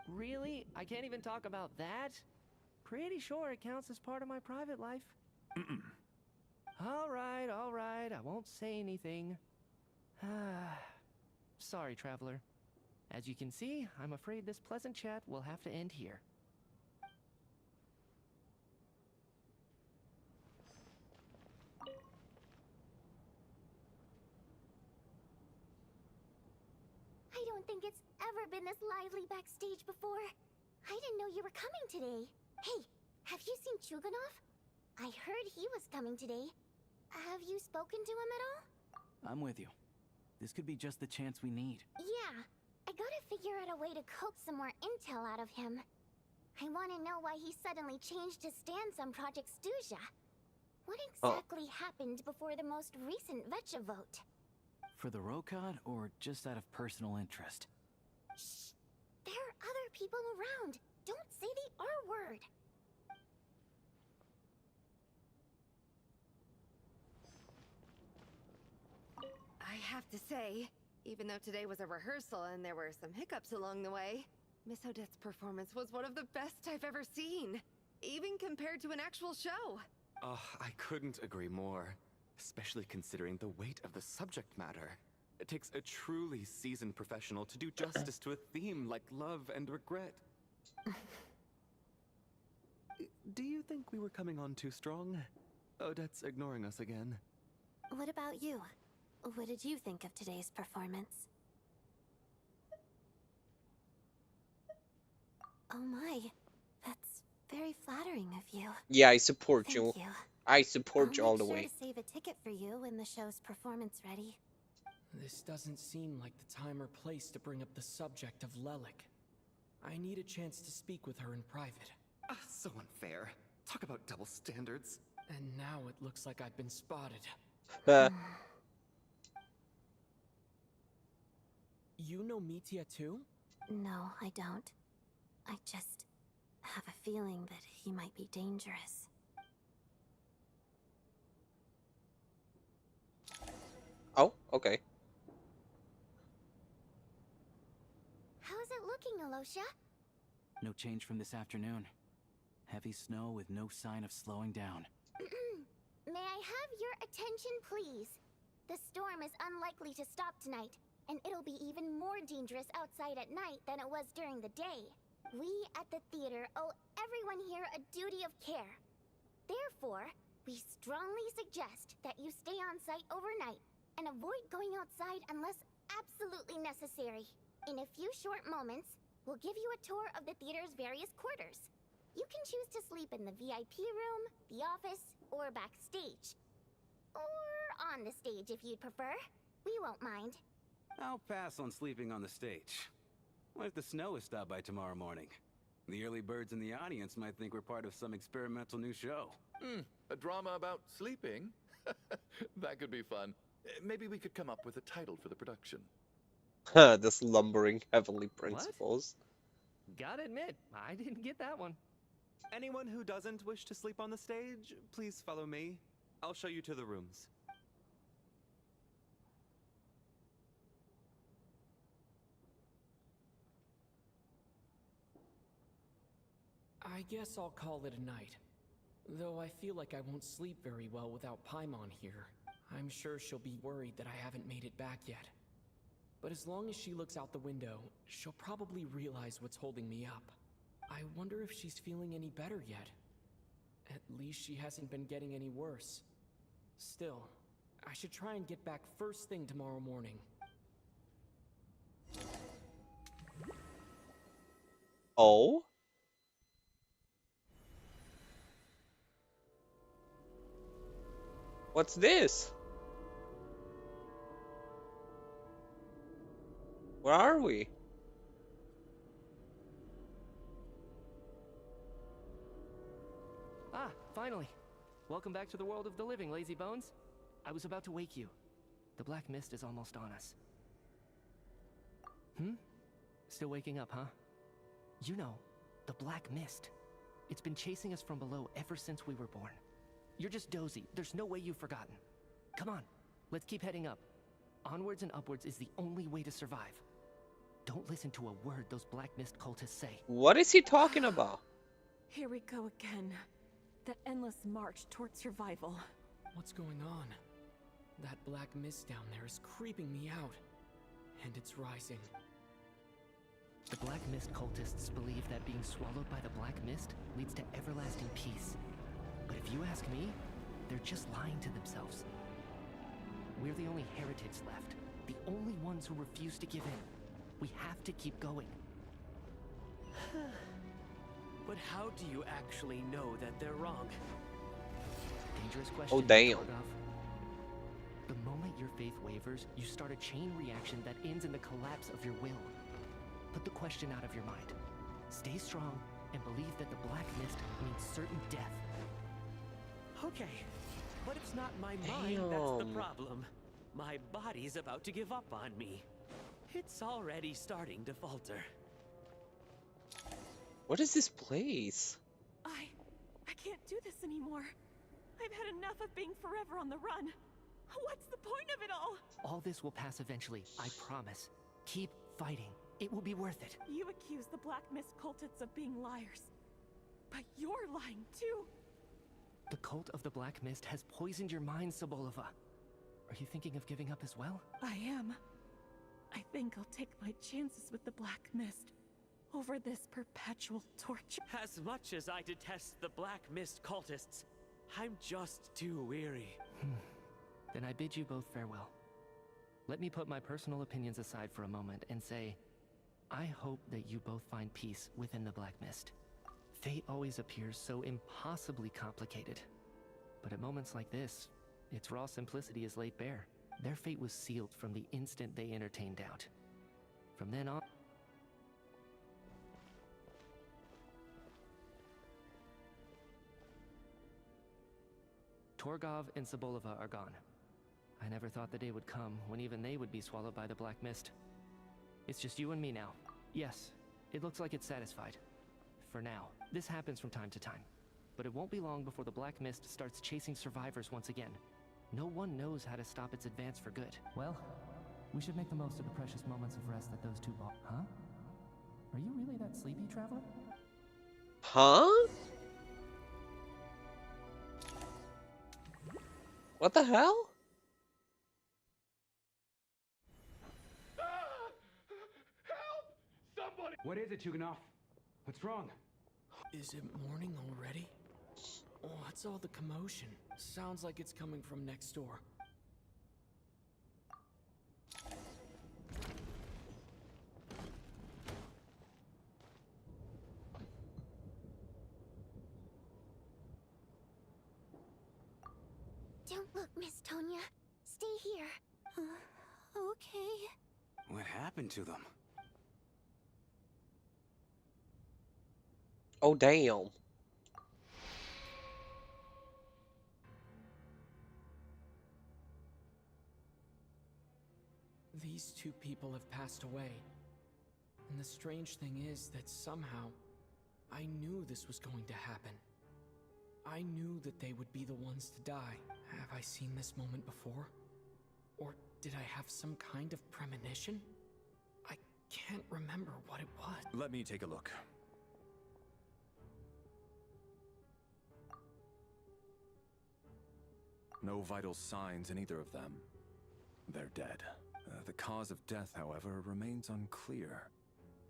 Really? I can't even talk about that? Pretty sure it counts as part of my private life. All right, I won't say anything. Sorry, Traveler. As you can see, I'm afraid this pleasant chat will have to end here. don't think it's ever been this lively backstage before. I didn't know you were coming today. Hey, have you seen Chuganov? I heard he was coming today. Have you spoken to him at all? I'm with you. This could be just the chance we need. Yeah, I gotta figure out a way to coax some more intel out of him. I want to know why he suddenly changed his stance on Project Stuzha. What exactly happened before the most recent Vetcha vote? For the Rokad, or just out of personal interest? Shh! There are other people around. Don't say the R word. I have to say, even though today was a rehearsal and there were some hiccups along the way, Miss Odette's performance was one of the best I've ever seen, even compared to an actual show. Oh, I couldn't agree more, especially considering the weight of the subject matter. It takes a truly seasoned professional to do justice to a theme like love and regret. Do you think we were coming on too strong? Odette's ignoring us again. What about you? What did you think of today's performance? Oh my, that's very flattering of you. Yeah, I support Thank you. you. I support you all the I'll way. make sure to save a ticket for you when the show's performance ready. This doesn't seem like the time or place to bring up the subject of Lelik. I need a chance to speak with her in private. So unfair. Talk about double standards. And now it looks like I've been spotted. You know Mitya too? No, I don't. I just have a feeling that he might be dangerous. Oh, okay. How's it looking, Alosha? No change from this afternoon. Heavy snow with no sign of slowing down. May I have your attention, please? The storm is unlikely to stop tonight, and it'll be even more dangerous outside at night than it was during the day. We at the theater owe everyone here a duty of care. Therefore, we strongly suggest that you stay on site overnight and avoid going outside unless absolutely necessary. In a few short moments, we'll give you a tour of the theater's various quarters. You can choose to sleep in the VIP room, the office, or backstage. Or on the stage if you'd prefer. We won't mind. I'll pass on sleeping on the stage. What if the snow is stopped by tomorrow morning? The early birds in the audience might think we're part of some experimental new show. A drama about sleeping? That could be fun. Maybe we could come up with a title for the production. The slumbering heavenly principles. Gotta admit, I didn't get that one. Anyone who doesn't wish to sleep on the stage, please follow me. I'll show you to the rooms. I guess I'll call it a night. Though I feel like I won't sleep very well without Paimon here. I'm sure she'll be worried that I haven't made it back yet. But as long as she looks out the window, she'll probably realize what's holding me up. I wonder if she's feeling any better yet. At least she hasn't been getting any worse. Still, I should try and get back first thing tomorrow morning. Oh? What's this? Where are we? Ah, finally. Welcome back to the world of the living, lazy bones. I was about to wake you. The black mist is almost on us. Still waking up, huh? You know, the black mist. It's been chasing us from below ever since we were born. You're just dozy. There's no way you've forgotten. Come on, let's keep heading up. Onwards and upwards is the only way to survive. Don't listen to a word those black mist cultists say. What is he talking about? Here we go again. The endless march toward survival. What's going on? That black mist down there is creeping me out. And it's rising. The black mist cultists believe that being swallowed by the black mist leads to everlasting peace. But if you ask me, they're just lying to themselves. We're the only heretics left. The only ones who refuse to give in. We have to keep going. But how do you actually know that they're wrong? Dangerous question. Oh, damn. Torgov. The moment your faith wavers, you start a chain reaction that ends in the collapse of your will. Put the question out of your mind. Stay strong and believe that the black mist means certain death. Okay, but it's not my mind that's the problem. My body's about to give up on me. It's already starting to falter. What is this place? I can't do this anymore. I've had enough of being forever on the run. What's the point of it all? All this will pass eventually, I promise. Keep fighting. It will be worth it. You accuse the Black Mist cultists of being liars. But you're lying too. The cult of the Black Mist has poisoned your mind, Sobolova. Are you thinking of giving up as well? I am. I think I'll take my chances with the Black Mist over this perpetual torture. As much as I detest the Black Mist cultists, I'm just too weary. Then I bid you both farewell. Let me put my personal opinions aside for a moment and say, I hope that you both find peace within the Black Mist. Fate always appears so impossibly complicated. But at moments like this, its raw simplicity is laid bare. Their fate was sealed from the instant they entertained doubt. From then on... Torgov and Sobolova are gone. I never thought the day would come when even they would be swallowed by the Black Mist. It's just you and me now. Yes, it looks like it's satisfied. For now. This happens from time to time. But it won't be long before the Black Mist starts chasing survivors once again. No one knows how to stop its advance for good. Well, we should make the most of the precious moments of rest that those two bought. Huh? Are you really that sleepy, traveler? Huh? What the hell? Somebody! What is it, Chuganov? What's wrong? Is it morning already? What's all the commotion? Sounds like it's coming from next door. Don't look, Miss Tonya. Stay here. Okay. What happened to them? Oh, damn. These two people have passed away. And the strange thing is that somehow, I knew this was going to happen. I knew that they would be the ones to die. Have I seen this moment before? Or did I have some kind of premonition? I can't remember what it was. Let me take a look. No vital signs in either of them. They're dead. The cause of death, however, remains unclear.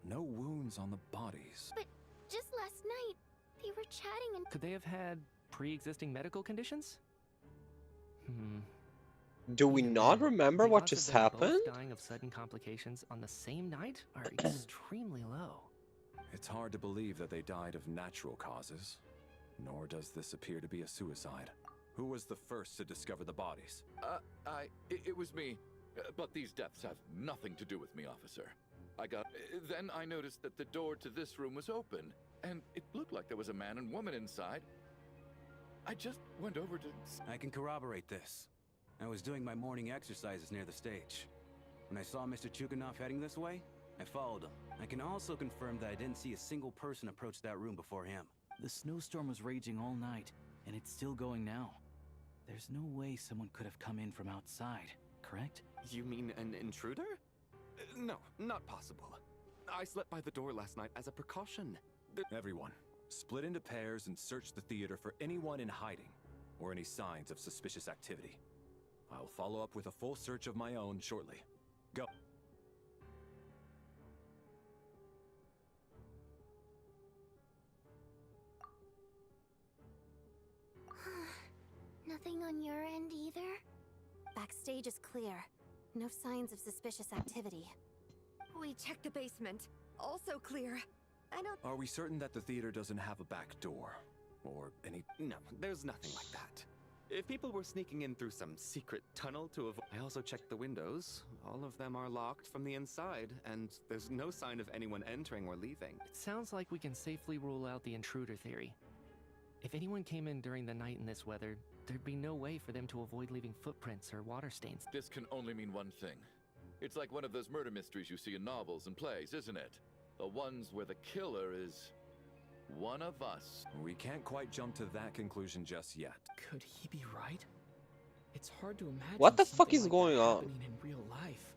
No wounds on the bodies. But just last night, they were chatting and... Could they have had pre-existing medical conditions? Do we not remember what just happened? Dying of sudden complications on the same night are extremely low. It's hard to believe that they died of natural causes. Nor does this appear to be a suicide. Who was the first to discover the bodies? It was me. But these deaths have nothing to do with me, officer. Then I noticed that the door to this room was open, and it looked like there was a man and woman inside. I just went over to... I can corroborate this. I was doing my morning exercises near the stage. When I saw Mr. Chuganov heading this way, I followed him. I can also confirm that I didn't see a single person approach that room before him. The snowstorm was raging all night, and it's still going now. There's no way someone could have come in from outside, correct? You mean an intruder? No, not possible. I slept by the door last night as a precaution. Everyone, split into pairs and search the theater for anyone in hiding, or any signs of suspicious activity. I'll follow up with a full search of my own shortly. Go. Nothing on your end either? Backstage is clear. No signs of suspicious activity. We checked the basement. Also clear. I don't... Are we certain that the theater doesn't have a back door? Or any... No, there's nothing like that. If people were sneaking in through some secret tunnel to avoid... I also checked the windows. All of them are locked from the inside, and there's no sign of anyone entering or leaving. It sounds like we can safely rule out the intruder theory. If anyone came in during the night in this weather, there'd be no way for them to avoid leaving footprints or water stains. This can only mean one thing. It's like one of those murder mysteries you see in novels and plays, isn't it? The ones where the killer is one of us. We can't quite jump to that conclusion just yet. Could he be right? It's hard to imagine What the fuck something is like going that on? happening in real life.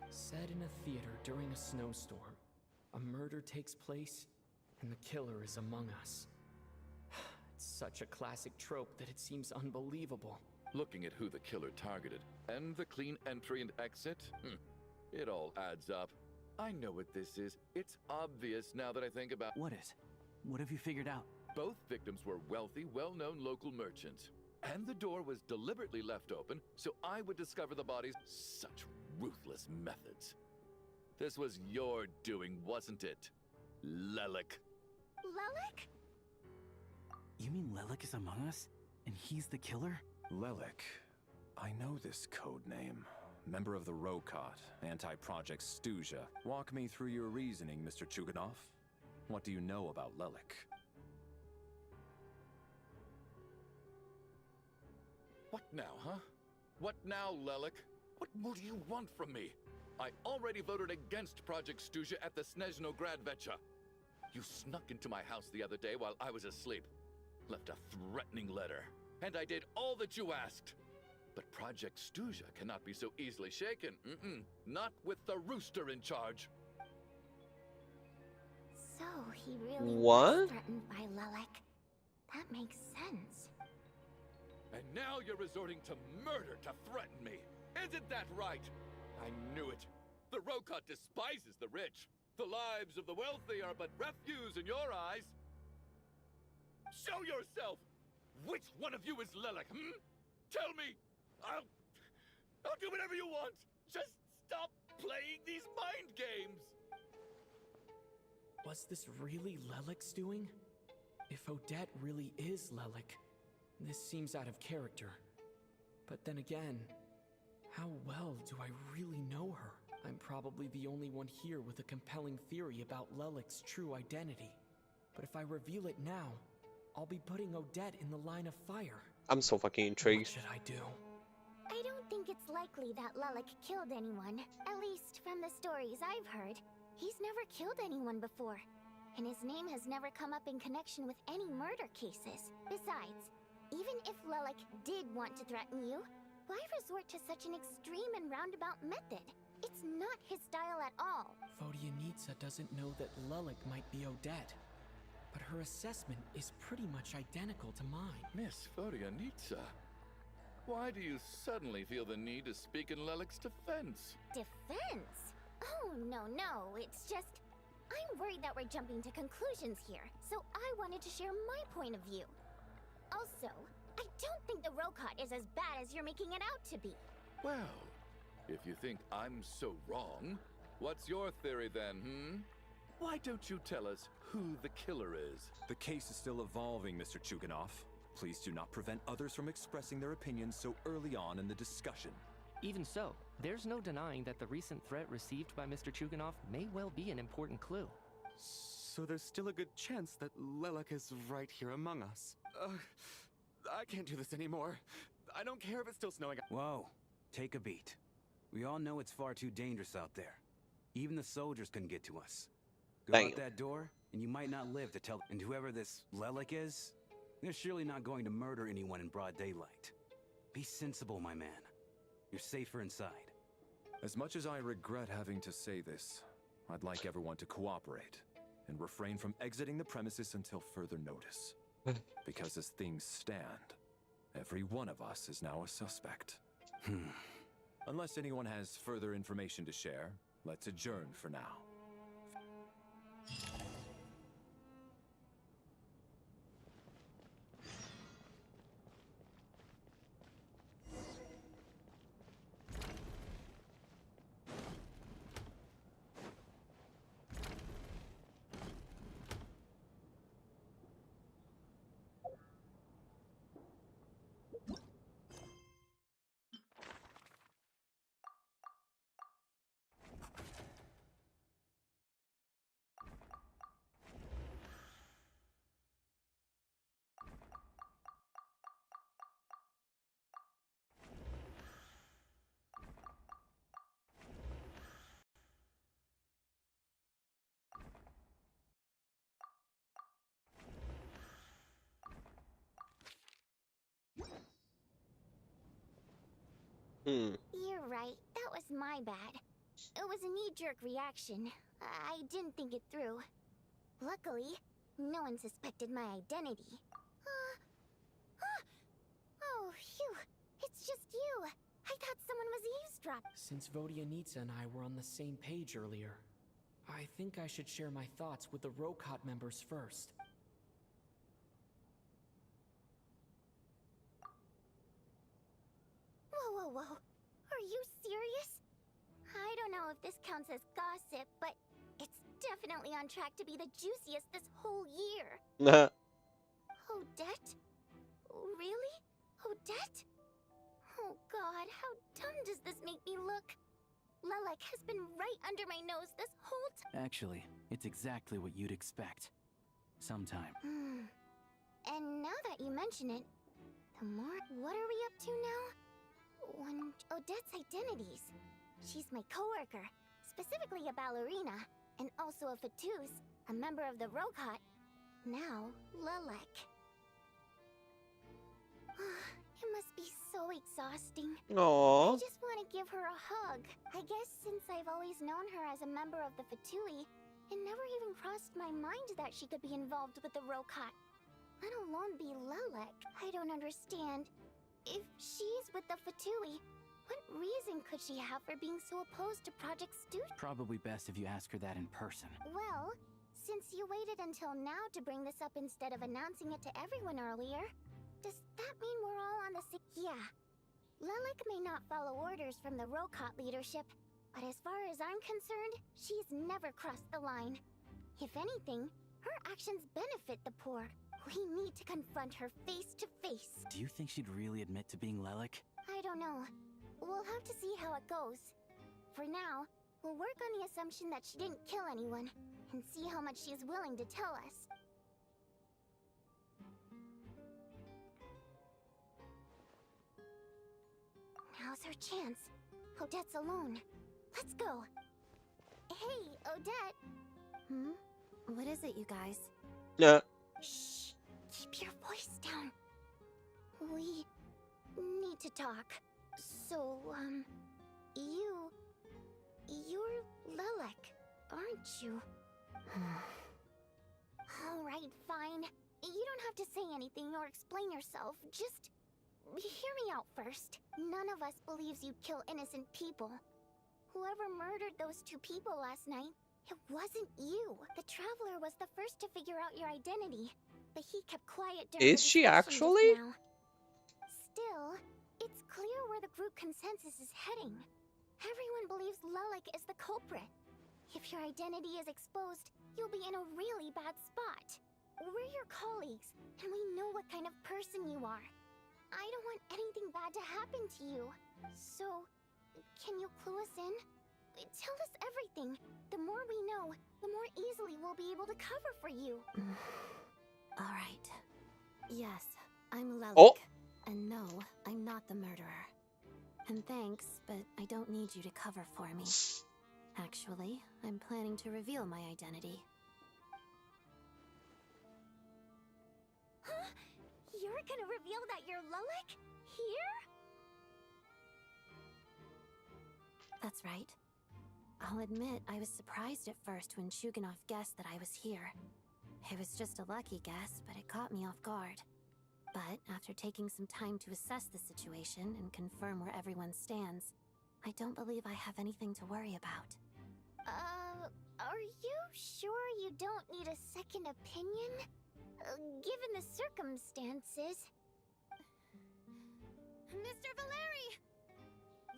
Set in a theater during a snowstorm, a murder takes place, and the killer is among us. It's such a classic trope that it seems unbelievable. Looking at who the killer targeted and the clean entry and exit, it all adds up. I know what this is. It's obvious now that I think about What is? What have you figured out? Both victims were wealthy, well-known local merchants. And the door was deliberately left open so I would discover the bodies. Such ruthless methods. This was your doing, wasn't it? Lelik. Lelik? You mean Lelik is among us? And he's the killer? Lelik. I know this code name. Member of the Rokot, anti-Project Snezhnaya. Walk me through your reasoning, Mr. Chuganov. What do you know about Lelik? What now, huh? What now, Lelik? What more do you want from me? I already voted against Project Snezhnaya at the Snezhnograd Vecha. You snuck into my house the other day while I was asleep. Left a threatening letter. And I did all that you asked. But Project Snezhnaya cannot be so easily shaken. Not with the rooster in charge. So he really What? was threatened by Lelik. That makes sense. And now you're resorting to murder to threaten me. Isn't that right? I knew it. The Rokot despises the rich. The lives of the wealthy are but refuse in your eyes. Show yourself! Which one of you is Lelik, Tell me! I'll do whatever you want! Just stop playing these mind games! Was this really Lelik's doing? If Odette really is Lelik, this seems out of character. But then again, how well do I really know her? I'm probably the only one here with a compelling theory about Lelik's true identity. But if I reveal it now, I'll be putting Odette in the line of fire. I'm so fucking What intrigued. should I do? I don't think it's likely that Lelik killed anyone. At least from the stories I've heard. He's never killed anyone before. And his name has never come up in connection with any murder cases. Besides, even if Lelik did want to threaten you, why resort to such an extreme and roundabout method? It's not his style at all. Vodyanitsa doesn't know that Lelik might be Odette. But her assessment is pretty much identical to mine. Miss Vodyanitsa, why do you suddenly feel the need to speak in Lelik's defense? Defense? Oh, no, it's just... I'm worried that we're jumping to conclusions here, so I wanted to share my point of view. Also, I don't think the Rokot is as bad as you're making it out to be. Well, if you think I'm so wrong, what's your theory then, Why don't you tell us who the killer is? The case is still evolving, Mr. Chuganov. Please do not prevent others from expressing their opinions so early on in the discussion. Even so, there's no denying that the recent threat received by Mr. Chuganov may well be an important clue. So there's still a good chance that Lelik is right here among us. I can't do this anymore. I don't care if it's still snowing. Whoa, take a beat. We all know it's far too dangerous out there. Even the soldiers can get to us. Go out that door, and you might not live to tell. And whoever this Lelik is, they're surely not going to murder anyone in broad daylight. Be sensible, my man. You're safer inside. As much as I regret having to say this, I'd like everyone to cooperate and refrain from exiting the premises until further notice. Because as things stand, every one of us is now a suspect. Unless anyone has further information to share, let's adjourn for now. You're right. That was my bad. It was a knee-jerk reaction. I didn't think it through. Luckily, no one suspected my identity. Oh, phew. It's just you. I thought someone was eavesdropping. Since Vodyanitsa and I were on the same page earlier, I think I should share my thoughts with the Rokot members first. Whoa, whoa, whoa. Are you serious? I don't know if this counts as gossip, but it's definitely on track to be the juiciest this whole year. Odette? Really? Odette? Oh god, how dumb does this make me look? Lelek has been right under my nose this whole time. Actually, it's exactly what you'd expect. Sometime. And now that you mention it, the more... What are we up to now? Odette's identities. She's my coworker, specifically a ballerina, and also a Fatuz, a member of the Rokot. Now, Lelek. It must be so exhausting. Aww. I just want to give her a hug. I guess since I've always known her as a member of the Fatui, it never even crossed my mind that she could be involved with the Rokot, let alone be Lelek. I don't understand. If she's with the Fatui, what reason could she have for being so opposed to Project Stooge? Probably best if you ask her that in person. Well, since you waited until now to bring this up instead of announcing it to everyone earlier, does that mean we're all on the same... Yeah. Lelek may not follow orders from the Rokot leadership, but as far as I'm concerned, she's never crossed the line. If anything, her actions benefit the poor. We need to confront her face to face. Do you think she'd really admit to being Lelek? I don't know. We'll have to see how it goes. For now, we'll work on the assumption that she didn't kill anyone, and see how much she's willing to tell us. Now's her chance. Odette's alone. Let's go. Hey, Odette. What is it, you guys? Yeah. Shh. Keep your voice down. We need to talk. So, you're Lelek, aren't you? Alright, fine. You don't have to say anything or explain yourself. Just hear me out first. None of us believes you kill innocent people. Whoever murdered those two people last night, it wasn't you. The Traveler was the first to figure out your identity, but he kept quiet during Is she actually? Still, it's clear where the group consensus is heading. Everyone believes Lelek is the culprit. If your identity is exposed, you'll be in a really bad spot. We're your colleagues, and we know what kind of person you are. I don't want anything bad to happen to you. So, can you clue us in? Tell us everything. The more we know, the more easily we'll be able to cover for you. All right. Yes, I'm Lelek. Oh. And no, I'm not the murderer. And thanks, but I don't need you to cover for me. Actually, I'm planning to reveal my identity. Huh? You're gonna reveal that you're Lelek? Here? That's right. I'll admit I was surprised at first when Shuganov guessed that I was here. It was just a lucky guess, but it caught me off guard. But after taking some time to assess the situation and confirm where everyone stands, I don't believe I have anything to worry about. Are you sure you don't need a second opinion? Given the circumstances... Mr. Valeri!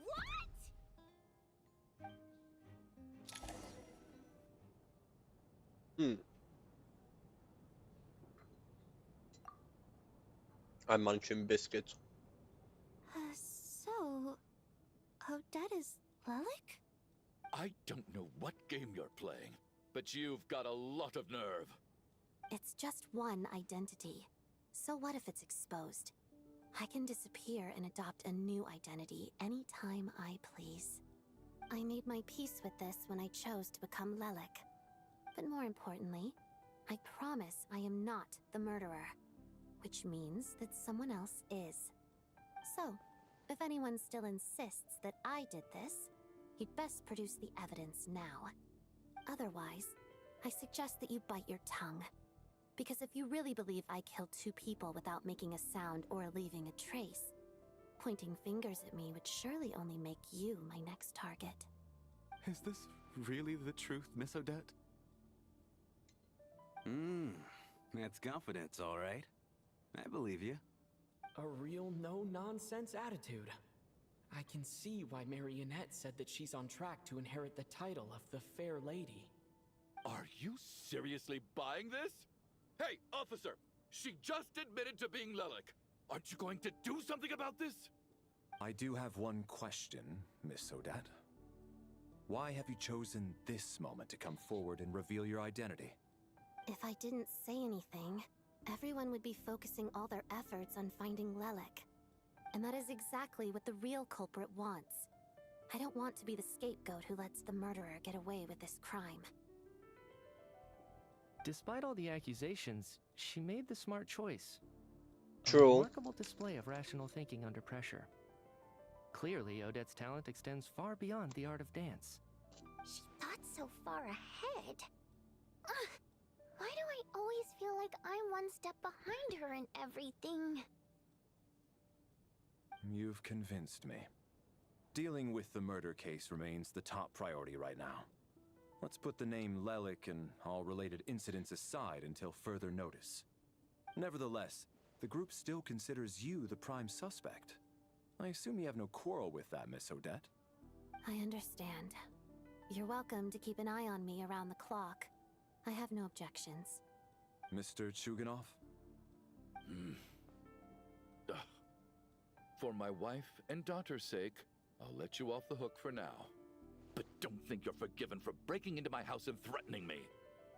What? I'm munching biscuits. So... Odette is Lelek? I don't know what game you're playing, but you've got a lot of nerve. It's just one identity. So what if it's exposed? I can disappear and adopt a new identity anytime I please. I made my peace with this when I chose to become Lelek. But more importantly, I promise I am not the murderer. Which means that someone else is. So, If anyone still insists that I did this, you'd best produce the evidence now. Otherwise, I suggest that you bite your tongue. Because if you really believe I killed 2 people without making a sound or leaving a trace, pointing fingers at me would surely only make you my next target. Is this really the truth, Miss Odette? That's confidence, all right. I believe you. A real no-nonsense attitude. I can see why Marionette said that she's on track to inherit the title of the Fair Lady. Are you seriously buying this? Hey, officer! She just admitted to being Lelik. Aren't you going to do something about this? I do have one question, Miss Odette. Why have you chosen this moment to come forward and reveal your identity? If I didn't say anything, everyone would be focusing all their efforts on finding Lelik. And that is exactly what the real culprit wants. I don't want to be the scapegoat who lets the murderer get away with this crime. Despite all the accusations, she made the smart choice. True. A remarkable display of rational thinking under pressure. Clearly, Odette's talent extends far beyond the art of dance. She thought so far ahead. Ugh, why do I always feel like I'm one step behind her in everything? You've convinced me. Dealing with the murder case remains the top priority right now. Let's put the name Lelik and all related incidents aside until further notice. Nevertheless, the group still considers you the prime suspect. I assume you have no quarrel with that, Miss Odette? I understand. You're welcome to keep an eye on me around the clock. I have no objections. Mr. Chuganov? For my wife and daughter's sake, I'll let you off the hook for now. But don't think you're forgiven for breaking into my house and threatening me.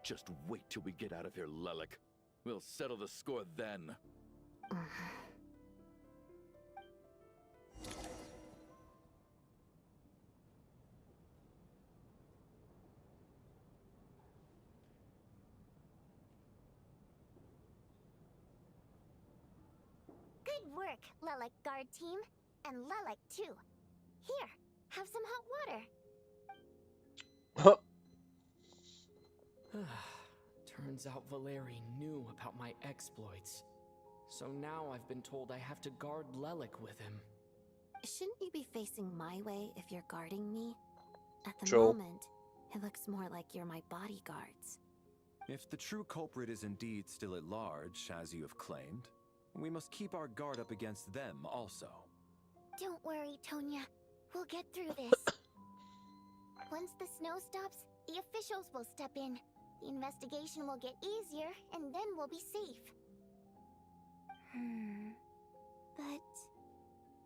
Just wait till we get out of here, Lelik. We'll settle the score then. Good work, Lelik guard team. And Lelik too. Here, have some hot water. Turns out Valeri knew about my exploits. So now I've been told I have to guard Lelik with him. Shouldn't you be facing my way if you're guarding me? At the True. moment, it looks more like you're my bodyguards. If the true culprit is indeed still at large, as you have claimed, we must keep our guard up against them also. Don't worry, Tonya. We'll get through this. Once the snow stops, the officials will step in. The investigation will get easier, and then we'll be safe. But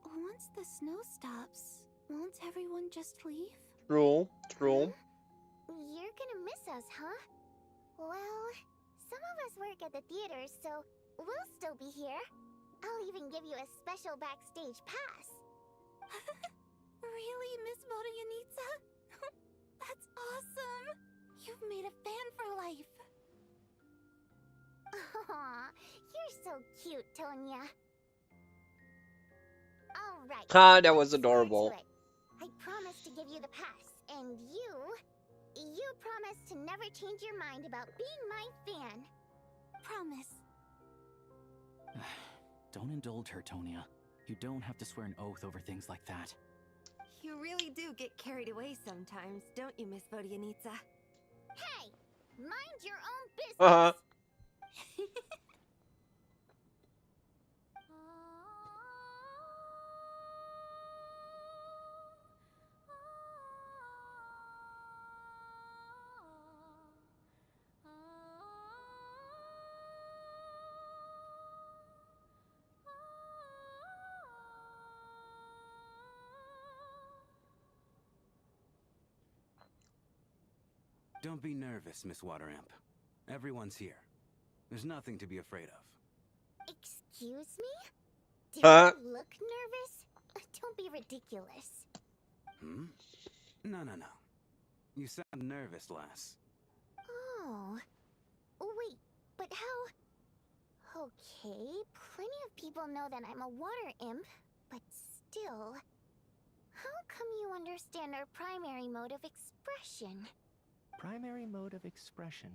once the snow stops, won't everyone just leave? True. True. You're gonna miss us, huh? Well, some of us work at the theater, so we'll still be here. I'll even give you a special backstage pass. Really, Miss Vodyanitsa? That's awesome! You've made a fan for life. Aw, you're so cute, Tonya. All right. Ah, that was let's get to adorable. it. I promised to give you the pass, and you promised to never change your mind about being my fan. Promise. Don't indulge her, Tonya. You don't have to swear an oath over things like that. You really do get carried away sometimes, don't you, Miss Vodyanitsa? Hey, mind your own business. Uh-huh. Don't be nervous, Miss Wateramp. Everyone's here. There's nothing to be afraid of. Excuse me? Do Huh? you look nervous? Don't be ridiculous. No. You sound nervous, lass. Oh. Wait, but how... Okay, plenty of people know that I'm a water imp, but Still, how come you understand our primary mode of expression? Primary mode of expression.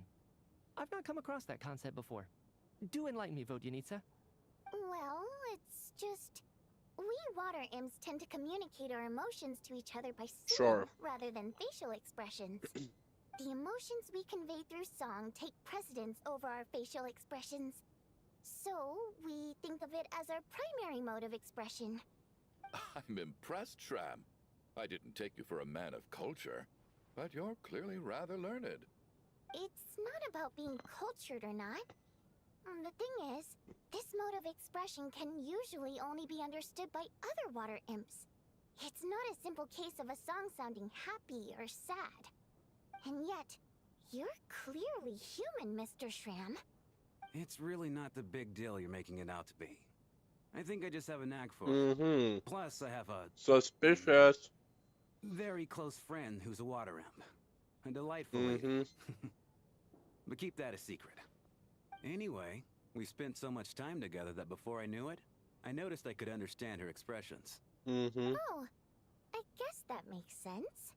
I've not come across that concept before. Do enlighten me, Vodyanitsa. Well, it's just... we water imps tend to communicate our emotions to each other by singing rather than facial expressions. The emotions we convey through song take precedence over our facial expressions. So, we think of it as our primary mode of expression. I'm impressed, Shram. I didn't take you for a man of culture, but you're clearly rather learned. It's not about being cultured or not. The thing is, this mode of expression can usually only be understood by other water imps. It's not a simple case of a song sounding happy or sad. And yet, you're clearly human, Mr. Shram. It's really not the big deal you're making it out to be. I think I just have a knack for it. Plus, I have a... suspicious. Very close friend who's a water imp. A delightful lady. But keep that a secret. Anyway, we spent so much time together that before I knew it, I noticed I could understand her expressions. Oh, I guess that makes sense.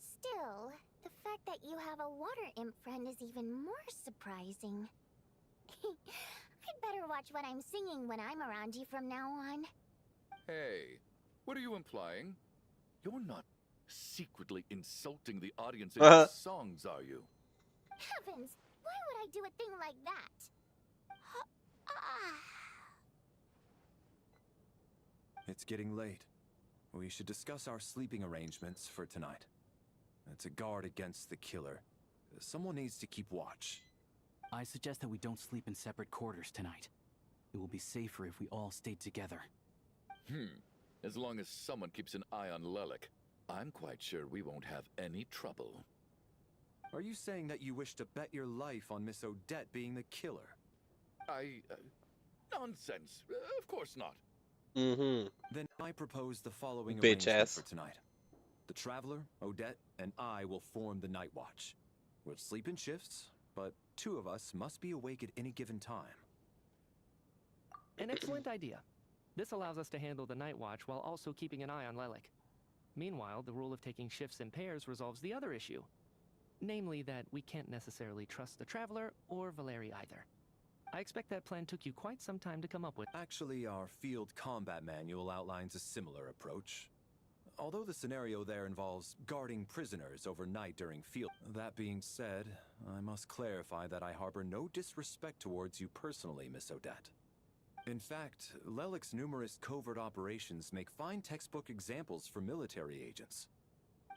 Still, the fact that you have a water imp friend is even more surprising. I'd better watch what I'm singing when I'm around you from now on. Hey, what are you implying? You're not secretly insulting the audience in your songs, are you? Heavens! Why would I do a thing like that? It's getting late. We should discuss our sleeping arrangements for tonight. To guard against the killer, someone needs to keep watch. I suggest that we don't sleep in separate quarters tonight. It will be safer if we all stay together. As long as someone keeps an eye on Lelik, I'm quite sure we won't have any trouble. Are you saying that you wish to bet your life on Miss Odette being the killer? Nonsense. Of course not. Then I propose the following arrangement for tonight. The Traveler, Odette, and I will form the Night Watch. We'll sleep in shifts, but 2 of us must be awake at any given time. An excellent idea. This allows us to handle the Night Watch while also keeping an eye on Lelik. Meanwhile, the rule of taking shifts in pairs resolves the other issue. Namely that we can't necessarily trust the Traveler or Valeri either. I expect that plan took you quite some time to come up with. Actually, our field combat manual outlines a similar approach. Although the scenario there involves guarding prisoners overnight during field. That being said, I must clarify that I harbor no disrespect towards you personally, Miss Odette. In fact, Lelik's numerous covert operations make fine textbook examples for military agents.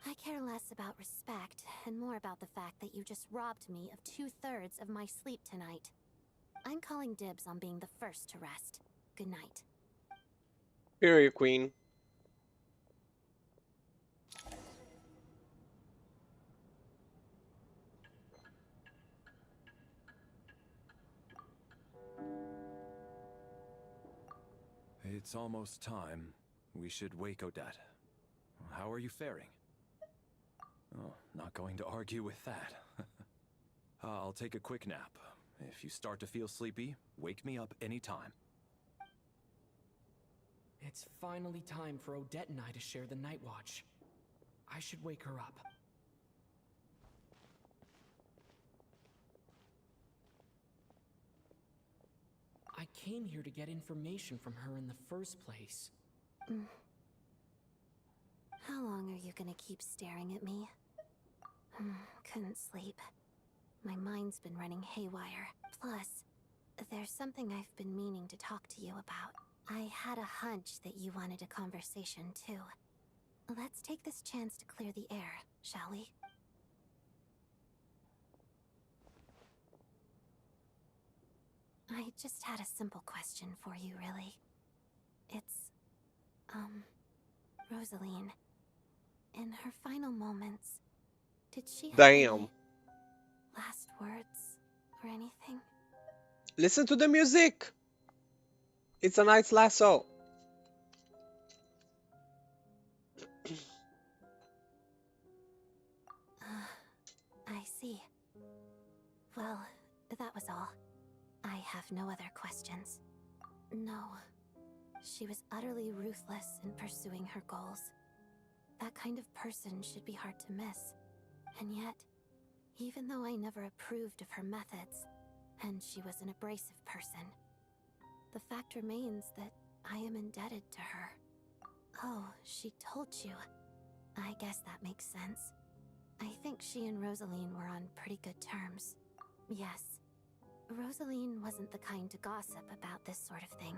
I care less about respect and more about the fact that you just robbed me of 2/3 of my sleep tonight. I'm calling dibs on being the first to rest. Good night. Period, Queen. It's almost time. We should wake Odette. How are you faring? Oh, not going to argue with that. I'll take a quick nap. If you start to feel sleepy, wake me up anytime. It's finally time for Odette and I to share the Night Watch. I should wake her up. I came here to get information from her in the first place. How long are you gonna keep staring at me? Couldn't sleep. My mind's been running haywire. Plus, there's something I've been meaning to talk to you about. I had a hunch that you wanted a conversation, too. Let's take this chance to clear the air, shall we? I just had a simple question for you, really. It's, Rosaline. In her final moments, did she have any last words or anything? Listen to the music! It's a night's lasso. I see. Well, that was all. I have no other questions. No. She was utterly ruthless in pursuing her goals. That kind of person should be hard to miss. And yet, even though I never approved of her methods, and she was an abrasive person, the fact remains that I am indebted to her. Oh, she told you. I guess that makes sense. I think she and Rosaline were on pretty good terms. Yes. Rosaline wasn't the kind to gossip about this sort of thing.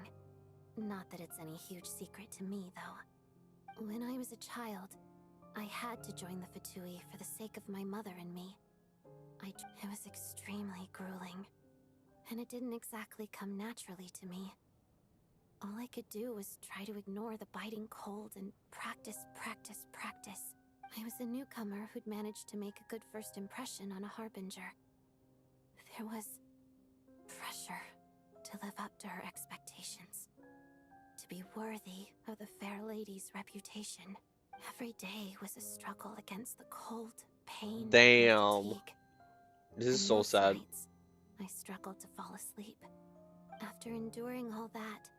Not that it's any huge secret to me, though. When I was a child, I had to join the Fatui for the sake of my mother and me. It was extremely grueling, and it didn't exactly come naturally to me. All I could do was try to ignore the biting cold and practice. I was a newcomer who'd managed to make a good first impression on a harbinger. There was pressure to live up to her expectations, to be worthy of the fair lady's reputation. Every day was a struggle against the cold, pain, Damn. and fatigue. This is And so most sad. nights, I struggled to fall asleep. After enduring all that,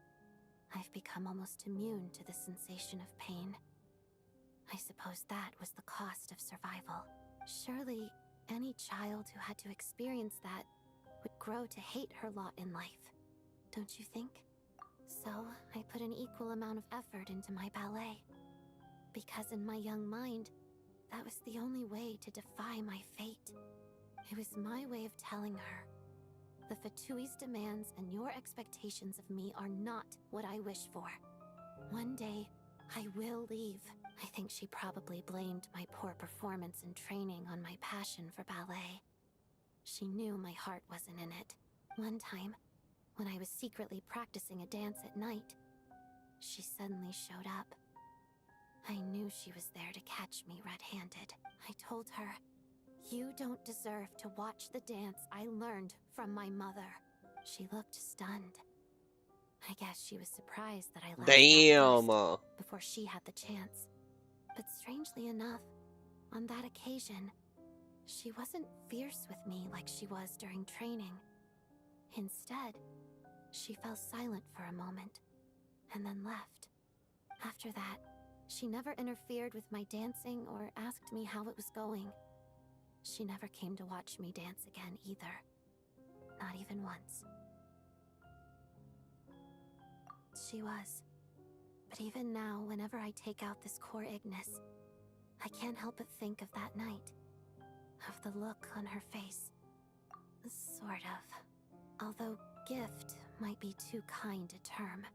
I've become almost immune to the sensation of pain. I suppose that was the cost of survival. Surely, any child who had to experience that would grow to hate her lot in life, don't you think? So, I put an equal amount of effort into my ballet. Because in my young mind, that was the only way to defy my fate. It was my way of telling her, the Fatui's demands and your expectations of me are not what I wish for. One day, I will leave. I think she probably blamed my poor performance in training on my passion for ballet. She knew my heart wasn't in it. One time, when I was secretly practicing a dance at night, she suddenly showed up. I knew she was there to catch me red-handed. I told her, "You don't deserve to watch the dance I learned from my mother." She looked stunned. I guess she was surprised that I lashed out first, before she had the chance. But strangely enough, on that occasion, she wasn't fierce with me like she was during training. Instead, she fell silent for a moment, and then left. After that, she never interfered with my dancing or asked me how it was going. She never came to watch me dance again either. Not even once. She was. But even now, whenever I take out this core Ignis, I can't help but think of that night. Of the look on her face. Sort of. Although gift might be too kind a term.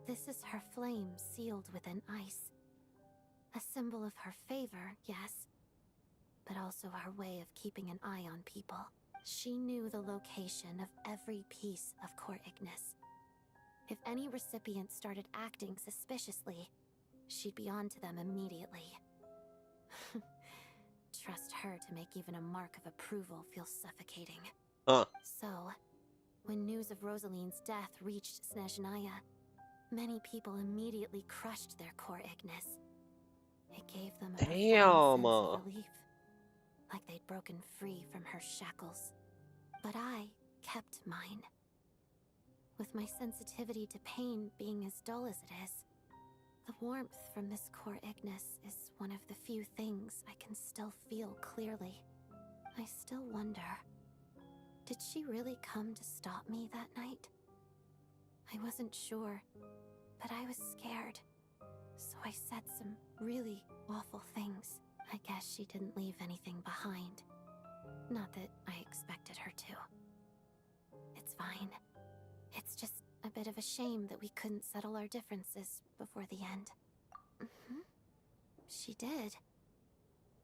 This is her flame sealed within ice. A symbol of her favor, yes, but also her way of keeping an eye on people. She knew the location of every piece of core Ignis. If any recipient started acting suspiciously, she'd be on to them immediately. Trust her to make even a mark of approval feel suffocating. So, when news of Rosaline's death reached Snezhnaya, many people immediately crushed their core Ignis. It gave them a profound sense of relief, like they'd broken free from her shackles. But I kept mine. With my sensitivity to pain being as dull as it is, the warmth from this core Ignis is one of the few things I can still feel clearly. I still wonder, did she really come to stop me that night? I wasn't sure, but I was scared. So I said some really awful things. I guess she didn't leave anything behind. Not that I expected her to. It's fine. It's just a bit of a shame that we couldn't settle our differences before the end. She did.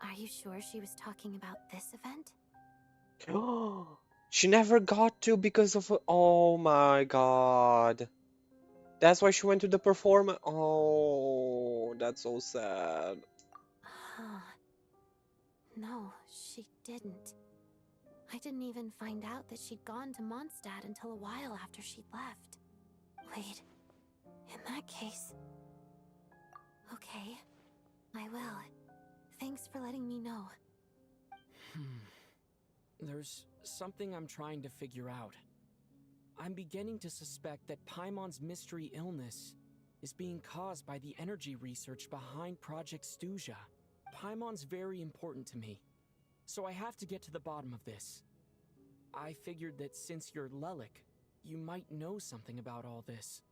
Are you sure she was talking about this event? She never got to because of... Oh my god. That's why she went to the performance. Oh, that's so sad. No, she didn't. I didn't even find out that she'd gone to Mondstadt until a while after she'd left. Wait, in that case... Okay, I will. Thanks for letting me know. There's something I'm trying to figure out. I'm beginning to suspect that Paimon's mystery illness is being caused by the energy research behind Project Stuja. Paimon's very important to me, so I have to get to the bottom of this. I figured that since you're Lelik, you might know something about all this.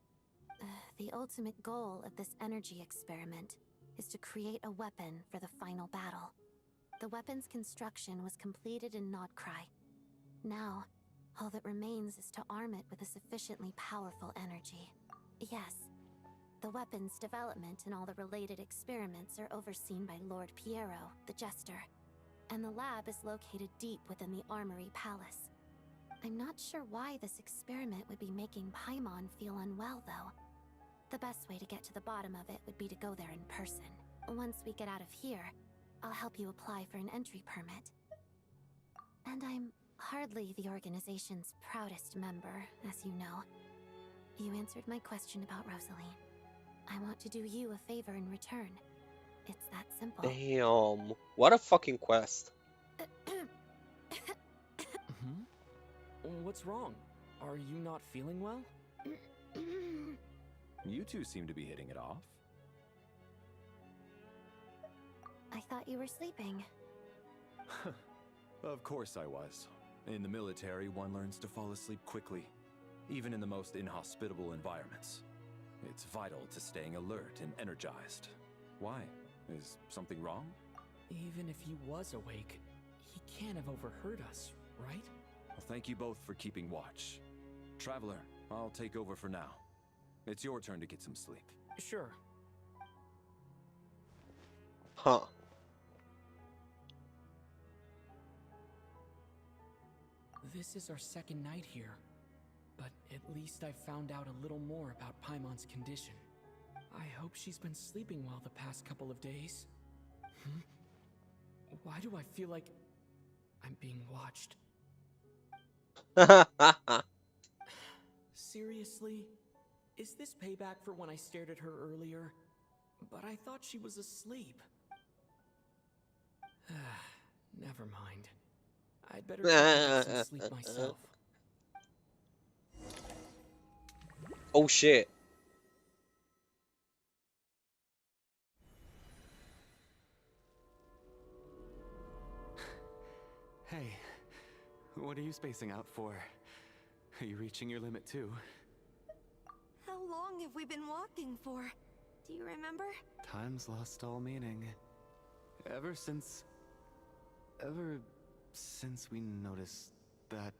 The ultimate goal of this energy experiment is to create a weapon for the final battle. The weapon's construction was completed in Nodcry. Now, all that remains is to arm it with a sufficiently powerful energy. Yes, the weapon's development and all the related experiments are overseen by Lord Piero, the Jester, and the lab is located deep within the Armory Palace. I'm not sure why this experiment would be making Paimon feel unwell, though. The best way to get to the bottom of it would be to go there in person. Once we get out of here, I'll help you apply for an entry permit. And I'm hardly the organization's proudest member, as you know. You answered my question about Rosaline. I want to do you a favor in return. It's that simple. Damn. What a fucking quest. What's wrong? Are you not feeling well? You two seem to be hitting it off. I thought you were sleeping. Of course I was. In the military, one learns to fall asleep quickly, even in the most inhospitable environments. It's vital to staying alert and energized. Why? Is something wrong? Even if he was awake, he can't have overheard us, right? Well, thank you both for keeping watch. Traveler, I'll take over for now. It's your turn to get some sleep. Sure. Huh. This is our second night here, but at least I found out a little more about Paimon's condition. I hope she's been sleeping well the past couple of days. Why do I feel like I'm being watched? Seriously? Is this payback for when I stared at her earlier? But I thought she was asleep. Never mind. I'd better try and get some sleep myself. Oh shit. Hey, what are you spacing out for? Are you reaching your limit too? How long have we been walking for? Do you remember? Time's lost all meaning. Ever since we noticed that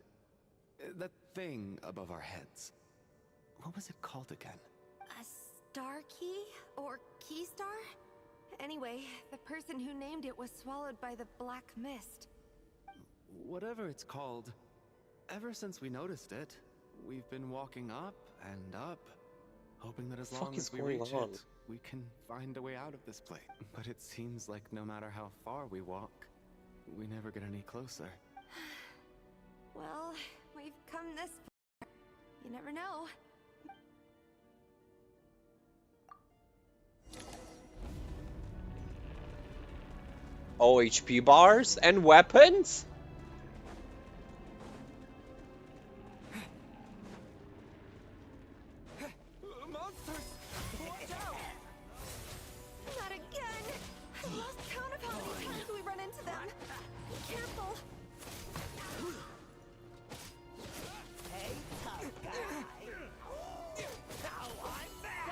thing above our heads. What was it called again? A star key? Or key star? Anyway, the person who named it was swallowed by the black mist. Whatever it's called, ever since we noticed it, we've been walking up and up, hoping that as long as we reach it, we can find a way out of this place. But it seems like no matter how far we walk, we never get any closer. Well, we've come this far. You never know. Oh, HP bars and weapons? Monsters! Watch out! Not again! I lost count of how many times we run into them. Be careful. Hey, tough guy. Now I'm back.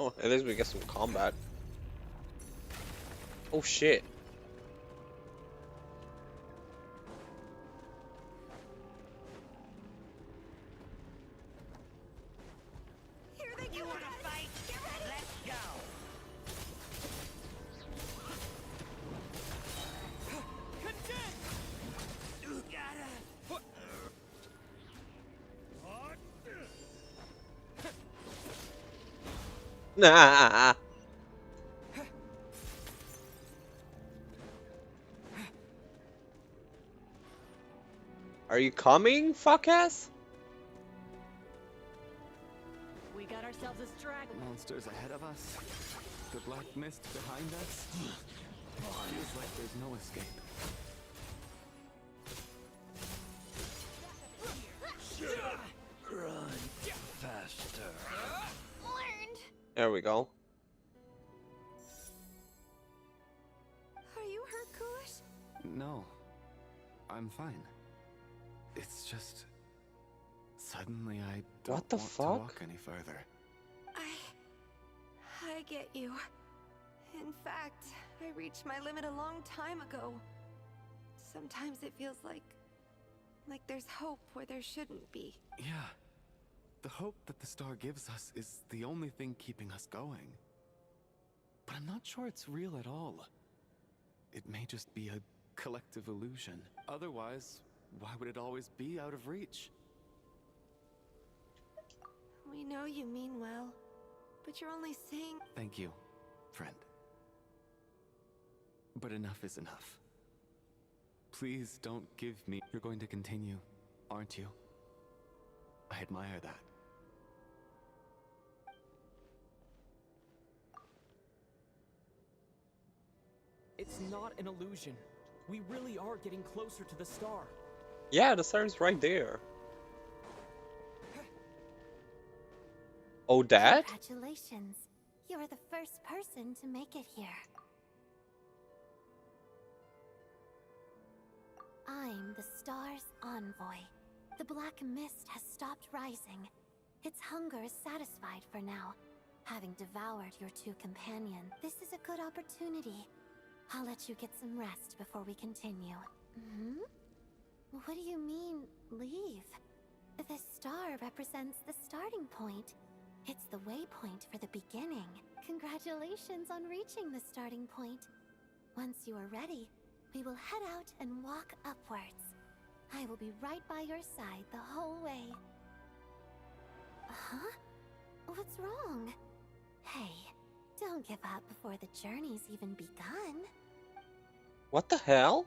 Oh, at least we get some combat. Oh shit. Here they go! You wanna fight? Get ready! Let's go. Contend! You gotta Nah. Are you coming, fuck-ass? We got ourselves a straggler. Monsters ahead of us. The black mist behind us. Feels like there's no escape. Run faster. Learned. There we go. Are you hurt, Kulish? No. I'm fine. It's just... Suddenly I don't What the want to fuck? walk any further. I get you. In fact, I reached my limit a long time ago. Sometimes it feels like there's hope where there shouldn't be. Yeah. The hope that the star gives us is the only thing keeping us going. But I'm not sure it's real at all. It may just be a collective illusion. Otherwise, why would it always be out of reach? We know you mean well, but you're only saying... Thank you, friend. But enough is enough. Please don't give me... You're going to continue, aren't you? I admire that. It's not an illusion. We really are getting closer to the star. Yeah, the star's right there. Oh, Dad? Congratulations. You are the first person to make it here. I'm the star's envoy. The black mist has stopped rising. Its hunger is satisfied for now. Having devoured your two companions, this is a good opportunity. I'll let you get some rest before we continue. Hmm? What do you mean, leave? The star represents the starting point. It's the waypoint for the beginning. Congratulations on reaching the starting point. Once you are ready, we will head out and walk upwards. I will be right by your side the whole way. Huh? What's wrong? Hey, don't give up before the journey's even begun. What the hell?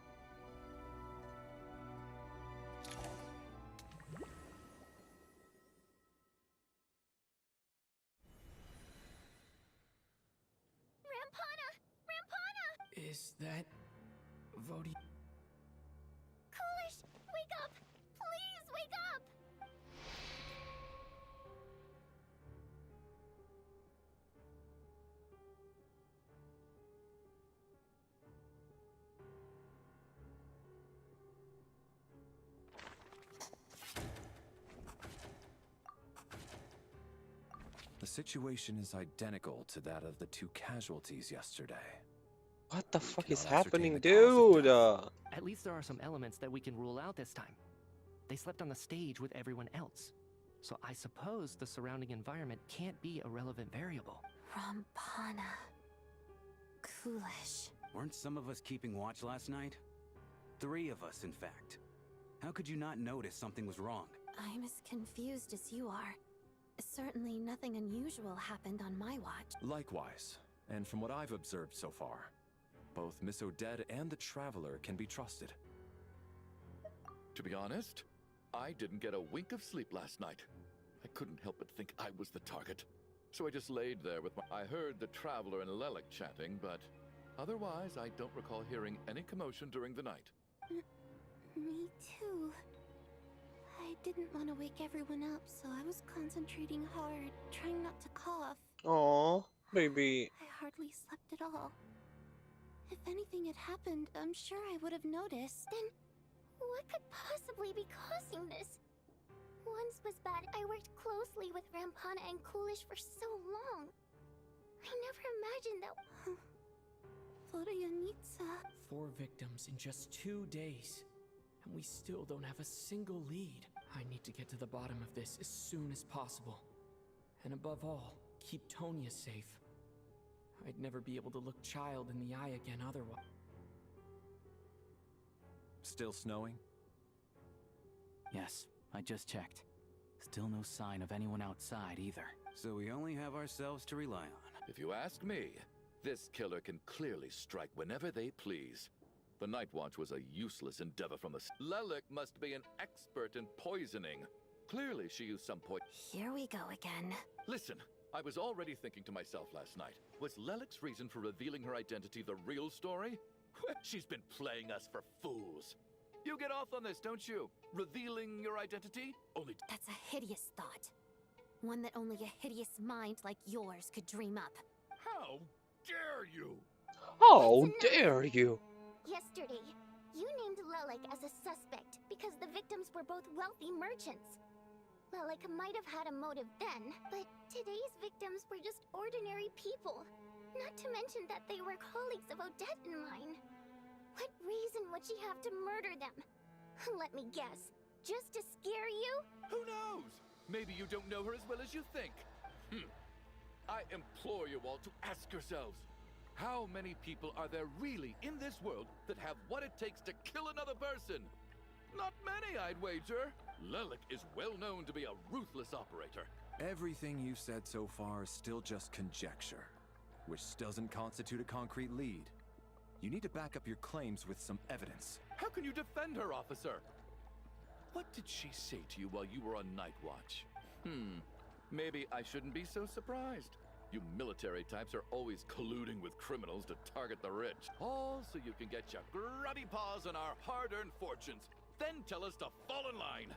Rampana! Is that... Vodi... Kulish, wake up! Please wake up! The situation is identical to that of the two casualties yesterday. What the fuck is cannot ascertain happening, the cause of dude? At least there are some elements that we can rule out this time. They slept on the stage with everyone else. So I suppose the surrounding environment can't be a relevant variable. Rampana. Coolish. Weren't some of us keeping watch last night? 3 of us, in fact. How could you not notice something was wrong? I'm as confused as you are. Certainly nothing unusual happened on my watch. Likewise, and from what I've observed so far, both Miss Odette and the Traveler can be trusted. To be honest, I didn't get a wink of sleep last night. I couldn't help but think I was the target. So I just laid there with my... I heard the Traveler and Lelek chatting, but otherwise I don't recall hearing any commotion during the night. Me too. I didn't want to wake everyone up, so I was concentrating hard, trying not to cough. Aw, baby. I hardly slept at all. If anything had happened, I'm sure I would have noticed. Then, what could possibly be causing this? Once was bad, I worked closely with Rampana and Coolish for so long. I never imagined that... Vodianitsa. 4 victims in just 2 days. And we still don't have a single lead. I need to get to the bottom of this as soon as possible. And above all, keep Tonya safe. I'd never be able to look Child in the eye again otherwise. Still snowing? Yes, I just checked. Still no sign of anyone outside either. So we only have ourselves to rely on. If you ask me, this killer can clearly strike whenever they please. The Night Watch was a useless endeavor from the... Lelik must be an expert in poisoning. Clearly she used some poison. Here we go again. Listen, I was already thinking to myself last night. Was Lelik's reason for revealing her identity the real story? She's been playing us for fools. You get off on this, don't you? Revealing your identity? Only... That's a hideous thought. One that only a hideous mind like yours could dream up. How dare you? How dare you? Yesterday, you named Lelik as a suspect because the victims were both wealthy merchants. Lelik might have had a motive then, but today's victims were just ordinary people. Not to mention that they were colleagues of Odette and mine. What reason would she have to murder them? Let me guess. Just to scare you? Who knows? Maybe you don't know her as well as you think. I implore you all to ask yourselves, how many people are there really in this world that have what it takes to kill another person? Not many, I'd wager. Lelik is well known to be a ruthless operator. Everything you've said so far is still just conjecture, which doesn't constitute a concrete lead. You need to back up your claims with some evidence. How can you defend her, officer? What did she say to you while you were on Night Watch? Maybe I shouldn't be so surprised. You military types are always colluding with criminals to target the rich. All so you can get your grubby paws on our hard-earned fortunes. Then tell us to fall in line.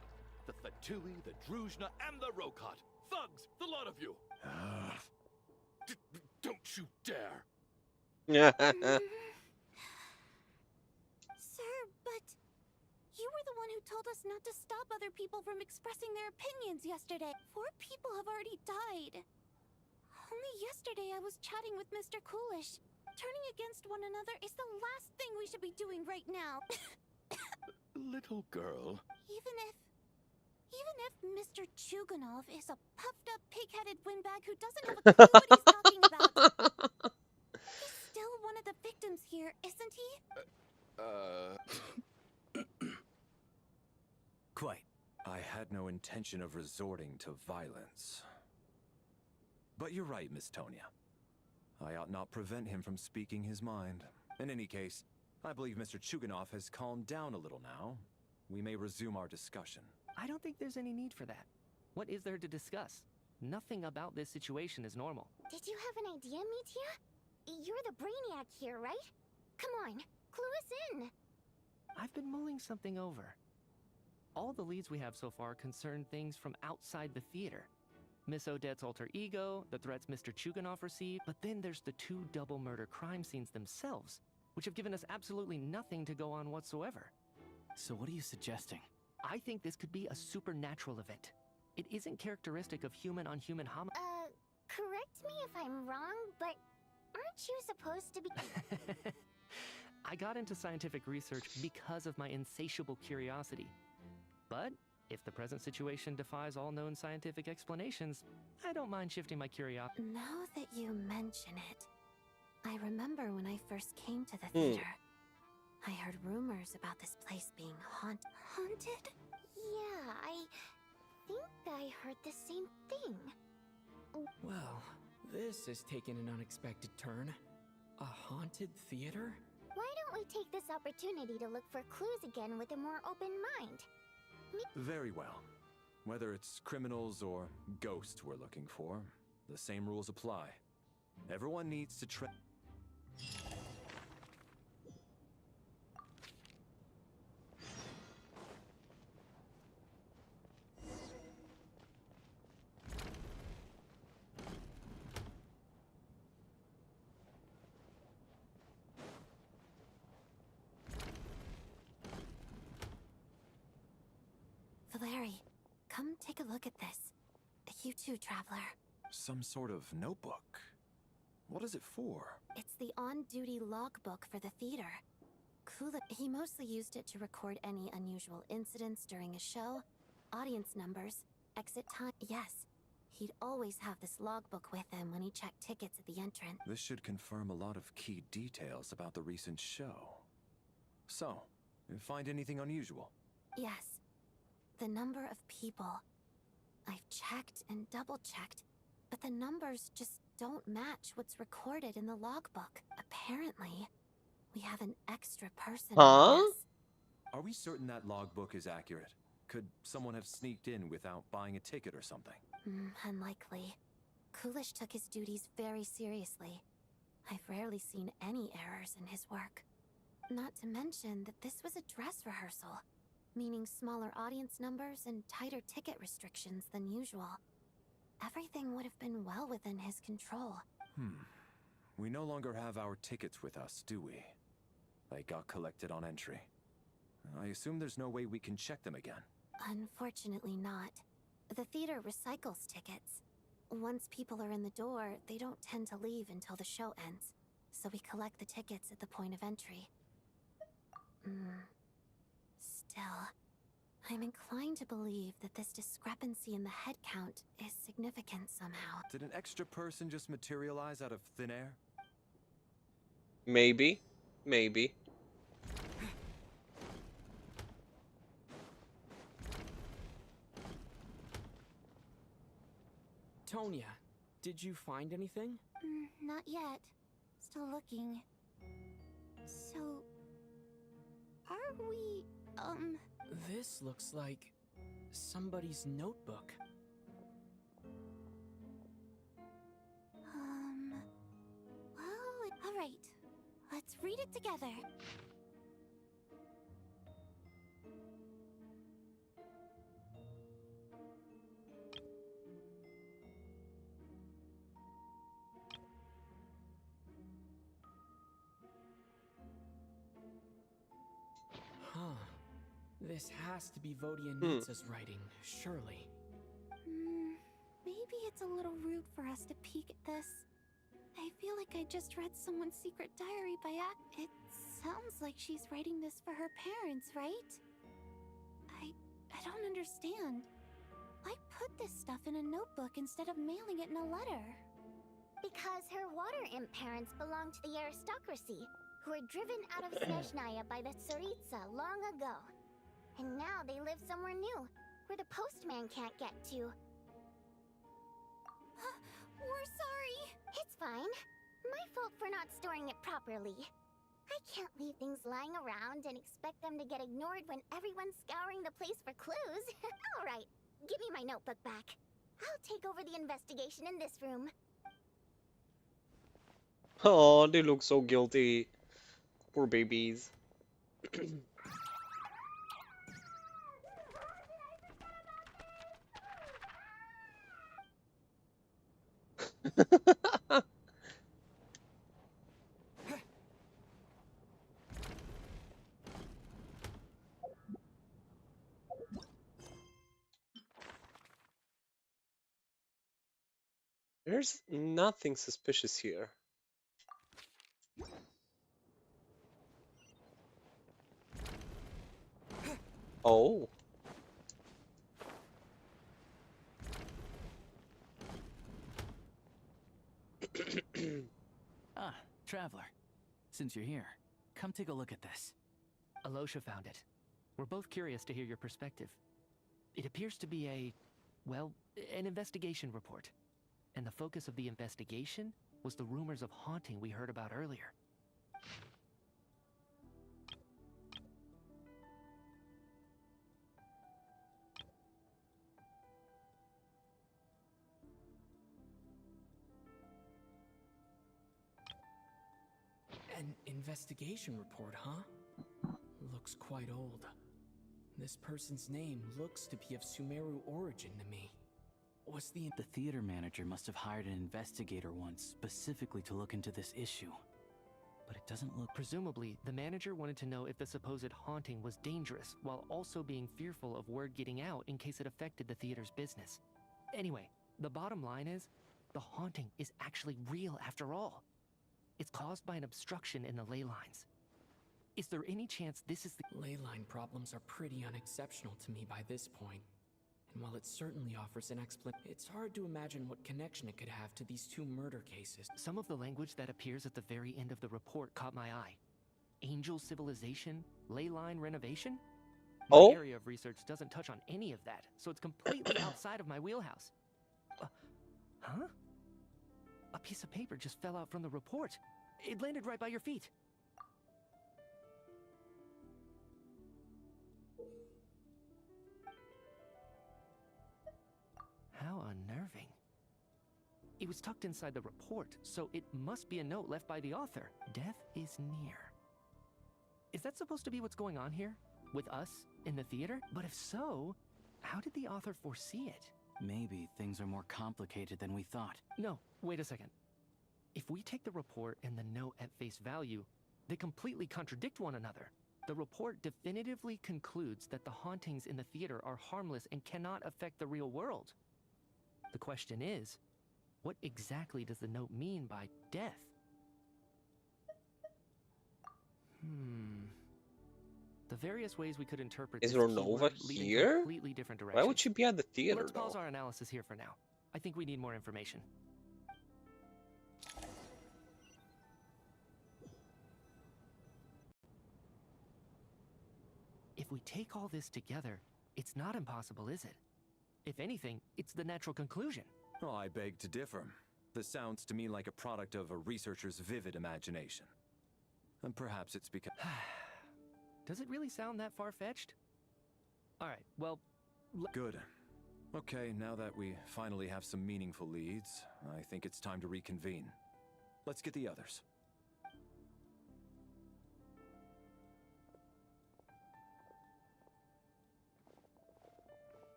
The Fatui, the Druzhna, and the Rokot. Thugs, the lot of you. Don't you dare. Sir, but you were the one who told us not to stop other people from expressing their opinions yesterday. 4 people have already died. Only yesterday I was chatting with Mr. Coolish. Turning against one another is the last thing we should be doing right now. Little girl. Even if Mr. Chuganov is a puffed up pig-headed windbag who doesn't have a clue what he's talking about. He's still one of the victims here, isn't he? Quite. I had no intention of resorting to violence. But you're right, Miss Tonya. I ought not prevent him from speaking his mind. In any case, I believe Mr. Chuganov has calmed down a little now. We may resume our discussion. I don't think there's any need for that. What is there to discuss? Nothing about this situation is normal. Did you have an idea, Mitya? You're the brainiac here, right? Come on, clue us in. I've been mulling something over. All the leads we have so far concern things from outside the theater. Miss Odette's alter ego, the threats Mr. Chuganov received, but then there's the 2 double murder crime scenes themselves, which have given us absolutely nothing to go on whatsoever. So what are you suggesting? I think this could be a supernatural event. It isn't characteristic of human-on-human homicide. Correct me if I'm wrong, but aren't you supposed to be... I got into scientific research because of my insatiable curiosity. But if the present situation defies all known scientific explanations, I don't mind shifting my curiosity. Now that you mention it, I remember when I first came to the theater. I heard rumors about this place being haunted? Yeah, I think I heard the same thing. Well, this has taken an unexpected turn. A haunted theater? Why don't we take this opportunity to look for clues again with a more open mind? Very well. Whether it's criminals or ghosts we're looking for, the same rules apply. Everyone needs to Valeri, come take a look at this. You too, Traveler. Some sort of notebook. What is it for? It's the on-duty logbook for the theater. He mostly used it to record any unusual incidents during a show, audience numbers, exit time. Yes, he'd always have this logbook with him when he checked tickets at the entrance. This should confirm a lot of key details about the recent show. So, you find anything unusual? Yes. The number of people. I've checked and double-checked, but the numbers just don't match what's recorded in the logbook. Apparently, we have an extra person among us. Are we certain that logbook is accurate? Could someone have sneaked in without buying a ticket or something? Unlikely. Coolish took his duties very seriously. I've rarely seen any errors in his work. Not to mention that this was a dress rehearsal, meaning smaller audience numbers and tighter ticket restrictions than usual. Everything would have been well within his control. We no longer have our tickets with us, do we? They got collected on entry. I assume there's no way we can check them again. Unfortunately not. The theater recycles tickets. Once people are in the door, they don't tend to leave until the show ends, so we collect the tickets at the point of entry. Still, I'm inclined to believe that this discrepancy in the head count is significant somehow. Did an extra person just materialize out of thin air? Maybe. Maybe. Tonya, did you find anything? Not yet. Still looking. So... are we, This looks like somebody's notebook. Well, alright. Let's read it together. Huh. This has to be Vodyanitsa's writing, surely. Maybe it's a little rude for us to peek at this. I feel like I just read someone's secret diary by It sounds like she's writing this for her parents, right? I don't understand. Why put this stuff in a notebook instead of mailing it in a letter? Because her water imp parents belonged to the aristocracy, who were driven out of Snezhnaya by the Tsaritsa long ago. And now they live somewhere new, where the postman can't get to. We're sorry. It's fine. My fault for not storing it properly. I can't leave things lying around and expect them to get ignored when everyone's scouring the place for clues. All right, give me my notebook back. I'll take over the investigation in this room. Oh, they look so guilty. Poor babies. There's nothing suspicious here. Oh. Traveler. Since you're here, come take a look at this. Alosha found it. We're both curious to hear your perspective. It appears to be an investigation report. And the focus of the investigation was the rumors of haunting we heard about earlier. An investigation report, huh? Looks quite old. This person's name looks to be of Sumeru origin to me. Was the theater manager must have hired an investigator once specifically to look into this issue. But it doesn't look... Presumably, the manager wanted to know if the supposed haunting was dangerous, while also being fearful of word getting out in case it affected the theater's business. Anyway, the bottom line is, the haunting is actually real after all. It's caused by an obstruction in the ley lines. Is there any chance this is the... Ley line problems are pretty unexceptional to me by this point. And while it certainly offers an explanation, it's hard to imagine what connection it could have to these two murder cases. Some of the language that appears at the very end of the report caught my eye. Angel civilization, ley line renovation? My Oh? area of research doesn't touch on any of that, so it's completely outside of my wheelhouse. Huh? A piece of paper just fell out from the report. It landed right by your feet. How unnerving. It was tucked inside the report, so it must be a note left by the author. Death is near. Is that supposed to be what's going on here? With us in the theater? But if so, how did the author foresee it? Maybe things are more complicated than we thought. No, wait a second. If we take the report and the note at face value, they completely contradict one another. The report definitively concludes that the hauntings in the theater are harmless and cannot affect the real world. The question is, what exactly does the note mean by death? The various ways we could interpret Is this Renova keyword lead in here? completely different Why directions. would she be at the theater, Let's pause though? our analysis here for now. I think we need more information. If we take all this together, it's not impossible, is it? If anything, it's the natural conclusion. Oh, I beg to differ. This sounds to me like a product of a researcher's vivid imagination. And perhaps it's because... Does it really sound that far-fetched? All right, well... Good. Okay, now that we finally have some meaningful leads, I think it's time to reconvene. Let's get the others.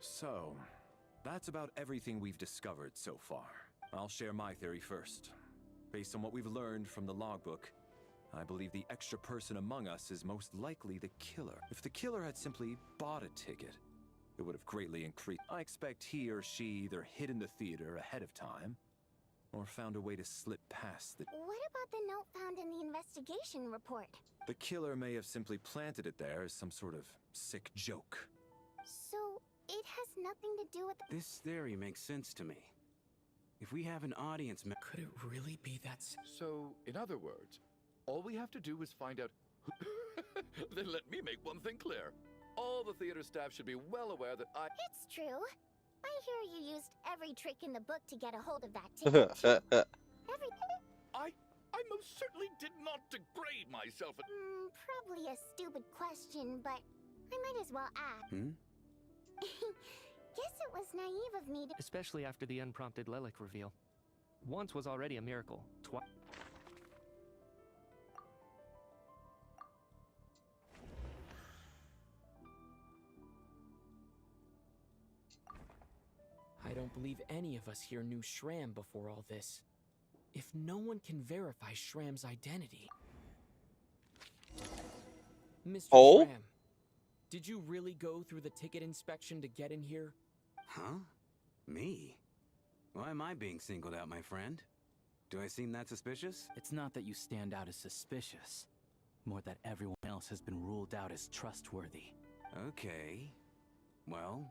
So, that's about everything we've discovered so far. I'll share my theory first. Based on what we've learned from the logbook, I believe the extra person among us is most likely the killer. If the killer had simply bought a ticket, it would have greatly increased. I expect he or she either hid in the theater ahead of time, or found a way to slip past the... What about the note found in the investigation report? The killer may have simply planted it there as some sort of sick joke. So, it has nothing to do with... This theory makes sense to me. If we have an audience... Could it really be that... So, in other words, all we have to do is find out... Then let me make one thing clear. All the theater staff should be well aware that I... It's true. I hear you used every trick in the book to get a hold of that ticket. I most certainly did not degrade myself. Probably a stupid question, but I might as well ask. Guess it was naive of me to... Especially after the unprompted Lelic reveal. Once was already a miracle. Twice... I don't believe any of us here knew Shram before all this. If no one can verify Shram's identity... Mr. Oh? Shram, did you really go through the ticket inspection to get in here? Huh? Me? Why am I being singled out, my friend? Do I seem that suspicious? It's not that you stand out as suspicious, more that everyone else has been ruled out as trustworthy. Okay. Well,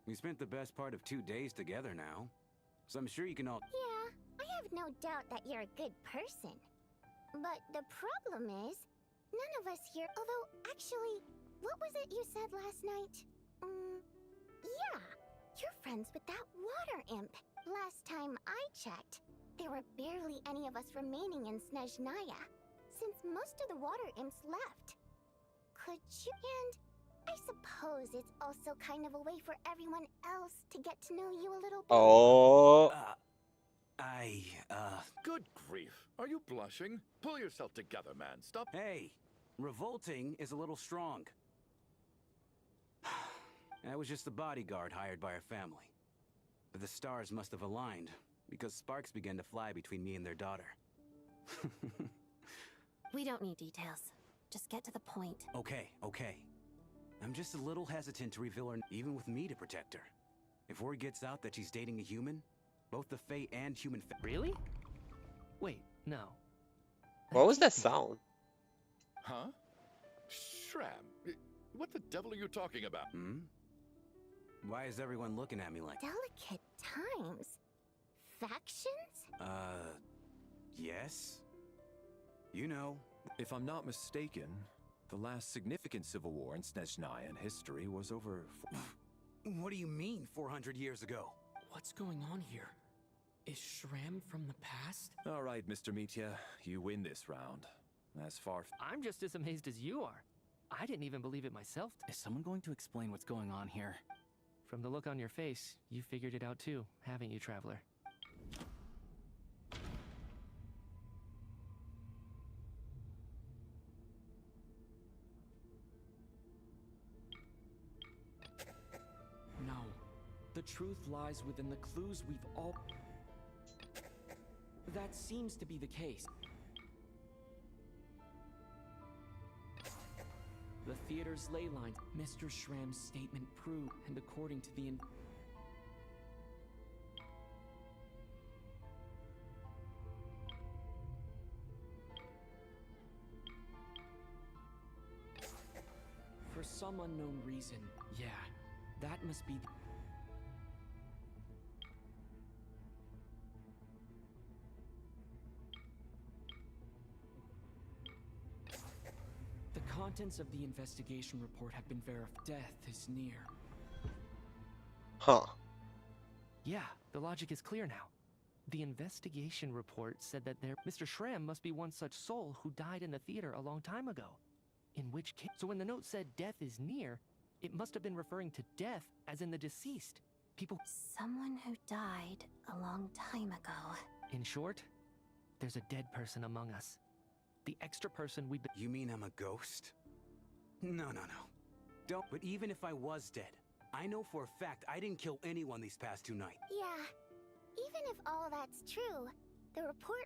we spent the best part of 2 days together now, so I'm sure you can all... Yeah, I have no doubt that you're a good person. But the problem is, none of us here... Although, actually, what was it you said last night? Yeah, you're friends with that water imp. Last time I checked, there were barely any of us remaining in Snezhnaya, since most of the water imps left. Could you... And I suppose it's also kind of a way for everyone else to get to know you a little bit. Oh. Good grief. Are you blushing? Pull yourself together, man. Stop. Hey, revolting is a little strong. I was just the bodyguard hired by our family. But the stars must have aligned, because sparks began to fly between me and their daughter. We don't need details. Just get to the point. Okay. I'm just a little hesitant to reveal her, even with me to protect her. If word gets out that she's dating a human, both the Fae and human... Really? Wait, no. What was that sound? Huh? Shram, what the devil are you talking about? Why is everyone looking at me like... Delicate times? Factions? Yes. You know, If I'm not mistaken, the last significant civil war in Snezhnayan history was over... What do you mean, 400 years ago? What's going on here? Is Shram from the past? All right, Mr. Mitya, you win this round. As far... I'm just as amazed as you are. I didn't even believe it myself. Is someone going to explain what's going on here? From the look on your face, you figured it out too, haven't you, Traveler? No. The truth lies within the clues we've all... That seems to be the case. The theater's ley lines, Mr. Shram's statement proved, and according to the... For some unknown reason, yeah, that must be... The contents of the investigation report have been verified. Death is near. Huh. Yeah, the logic is clear now. The investigation report said that Mr. Shram must be one such soul who died in the theater a long time ago. In which case, so when the note said death is near, it must have been referring to death as in the deceased. People... Someone who died a long time ago. In short, there's a dead person among us. The extra person we've been... You mean I'm a ghost? No. Don't. But even if I was dead, I know for a fact I didn't kill anyone these past 2 nights. Yeah. Even if all that's true, the report...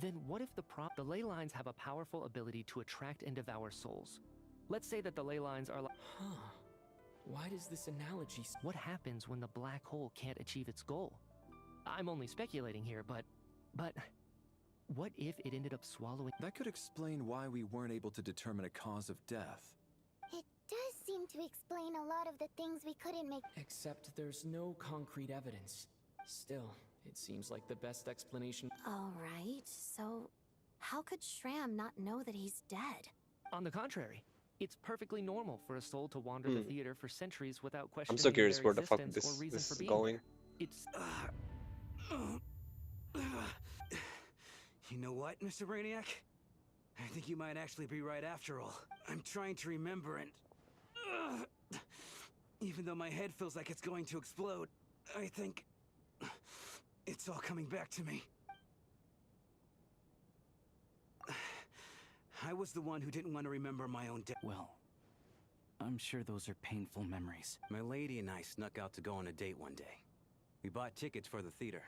Then what if the ley lines have a powerful ability to attract and devour souls? Let's say that the ley lines are like... Huh. Why does this analogy... What happens when the black hole can't achieve its goal? I'm only speculating here, but... What if it ended up swallowing... That could explain why we weren't able to determine a cause of death. It does seem to explain a lot of the things we couldn't make... Except there's no concrete evidence. Still, it seems like the best explanation... Alright, so... How could Shram not know that he's dead? On the contrary, it's perfectly normal for a soul to wander the theater for centuries without questioning I'm so curious their where the fuck existence this or reason is for being going. there. It's... You know what, Mr. Brainiac? I think you might actually be right after all. I'm trying to remember and... Even though my head feels like it's going to explode, I think... It's all coming back to me. I was the one who didn't want to remember my own death. Well, I'm sure those are painful memories. My lady and I snuck out to go on a date one day. We bought tickets for the theater.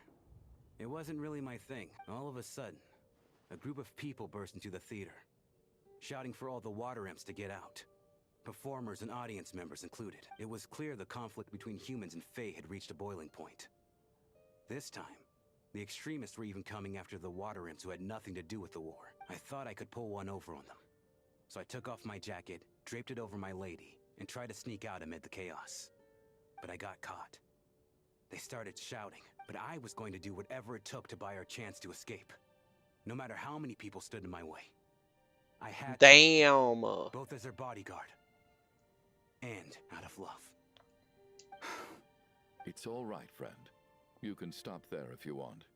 It wasn't really my thing. All of a sudden, a group of people burst into the theater, shouting for all the water imps to get out. Performers and audience members included. It was clear the conflict between humans and Fae had reached a boiling point. This time, the extremists were even coming after the water imps who had nothing to do with the war. I thought I could pull one over on them. So I took off my jacket, draped it over my lady, and tried to sneak out amid the chaos. But I got caught. They started shouting, but I was going to do whatever it took to buy our chance to escape. No matter how many people stood in my way. I had Damn. both as their bodyguard and out of love. It's all right, friend. You can stop there if you want.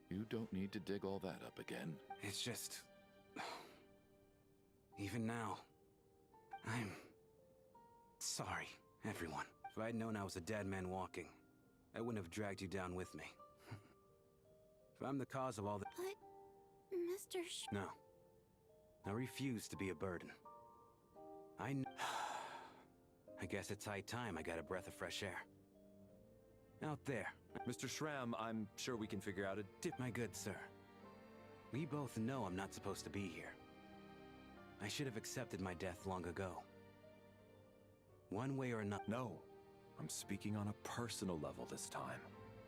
You don't need to dig all that up again. It's just... Even now, I'm... sorry, everyone. If I'd known I was a dead man walking, I wouldn't have dragged you down with me. If I'm the cause of all the... But, Mr. No. I refuse to be a burden. I guess it's high time I got a breath of fresh air. Out there. Mr. Shram, I'm sure we can figure out a My good sir. We both know I'm not supposed to be here. I should have accepted my death long ago. One way or another. No. I'm speaking on a personal level this time.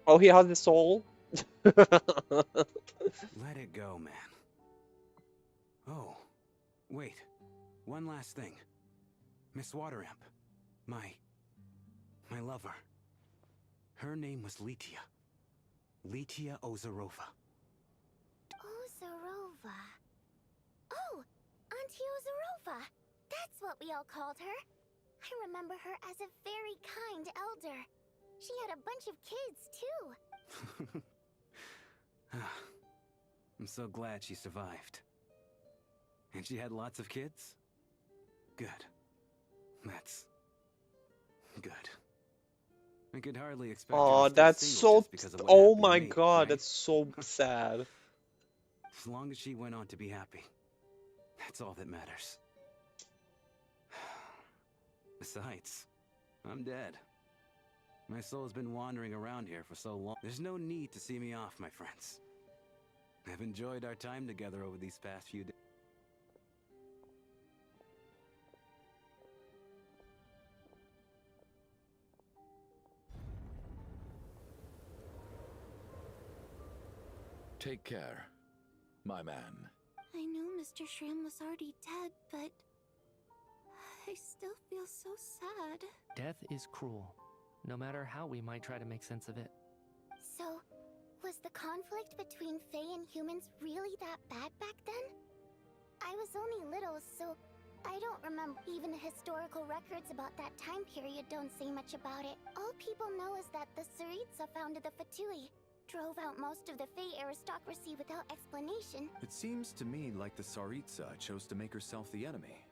Oh, he has the soul? Let it go, man. Oh. Wait. One last thing. Miss Wateramp. My lover. Her name was Litia. Litia Ozarova. Ozarova. Ozerova. Oh, Auntie Ozerova. That's what we all called her. I remember her as a very kind elder. She had a bunch of kids, too. I'm so glad she survived. And she had lots of kids? Good. That's... good. I could hardly expect her Oh, to stay that's single so. just because of what Oh happened to my me, god, right? that's so sad. As long as she went on to be happy, that's all that matters. Besides, I'm dead. My soul has been wandering around here for so long. There's no need to see me off, my friends. I've enjoyed our time together over these past few days. Take care, my man. I knew Mr. Shram was already dead, but I still feel so sad. Death is cruel, no matter how we might try to make sense of it. So, was the conflict between Fae and humans really that bad back then? I was only little, so I don't remember. Even the historical records about that time period don't say much about it. All people know is that the Tsaritsa founded the Fatui, drove out most of the Fae aristocracy without explanation. It seems to me like the Tsaritsa chose to make herself the enemy.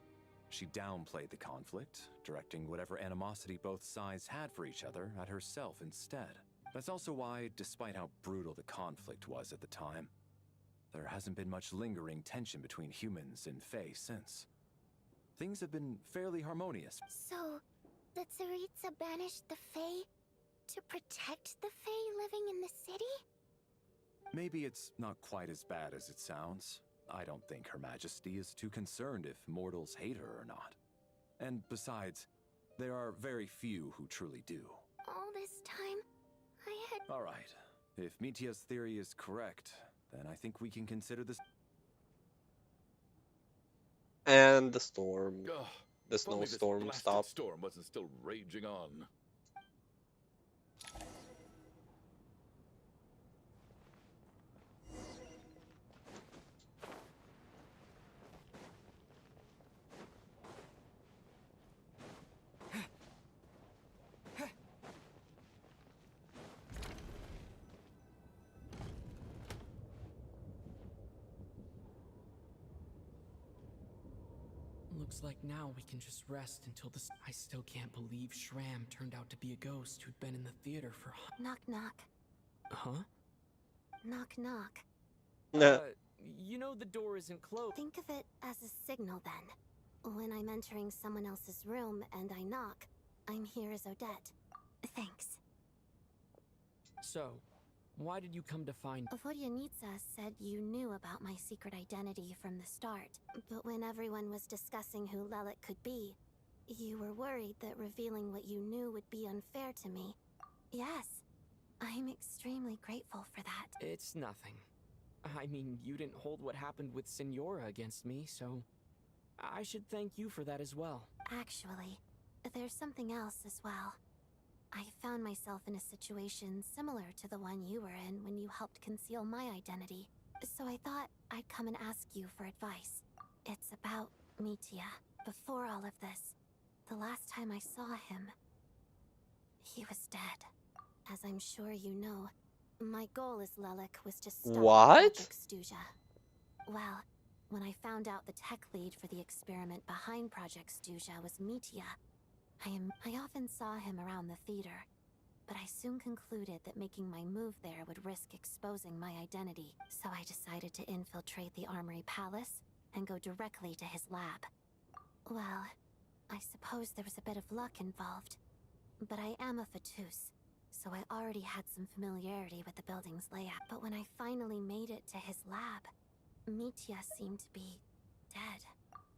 She downplayed the conflict, directing whatever animosity both sides had for each other at herself instead. That's also why, despite how brutal the conflict was at the time, there hasn't been much lingering tension between humans and Fae since. Things have been fairly harmonious. So, the Tsaritsa banished the Fae to protect the Fae living in the city? Maybe it's not quite as bad as it sounds. I don't think Her Majesty is too concerned if mortals hate her or not. And besides, there are very few who truly do. All this time, I had... All right. If Mitya's theory is correct, then I think we can consider this... And the storm. Ugh, The if only this snowstorm blasted stopped. storm wasn't still raging on. Looks like now we can just rest until this. I still can't believe Shram turned out to be a ghost who'd been in the theater for. Knock, knock. Huh? Knock, knock. You know the door isn't closed. Think of it as a signal then. When I'm entering someone else's room and I knock, I'm here as Odette. Thanks. So, why did you come to find? Vodyanitsa said you knew about my secret identity from the start, but when everyone was discussing who Lelik could be, you were worried that revealing what you knew would be unfair to me. Yes, I'm extremely grateful for that. It's nothing. I mean, you didn't hold what happened with Signora against me, so I should thank you for that as well. Actually, there's something else as well. I found myself in a situation similar to the one you were in when you helped conceal my identity. So I thought I'd come and ask you for advice. It's about Mitya. Before all of this, the last time I saw him, he was dead. As I'm sure you know, my goal as Lelik was to stop Project Stuja. Well, when I found out the tech lead for the experiment behind Project Stuja was Mitya, I often saw him around the theater, but I soon concluded that making my move there would risk exposing my identity, so I decided to infiltrate the Armory Palace and go directly to his lab. Well, I suppose there was a bit of luck involved, but I am a Fatus, so I already had some familiarity with the building's layout. But when I finally made it to his lab, Mitya seemed to be dead.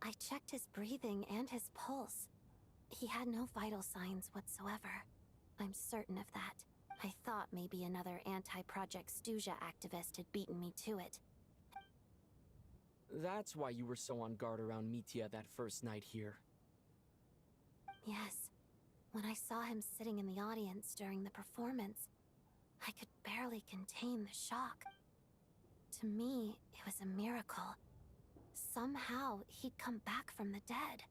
I checked his breathing and his pulse. He had no vital signs whatsoever. I'm certain of that. I thought maybe another anti-Project Stuja activist had beaten me to it. That's why you were so on guard around Mitya that first night here. Yes. When I saw him sitting in the audience during the performance, I could barely contain the shock. To me, it was a miracle. Somehow, he'd come back from the dead.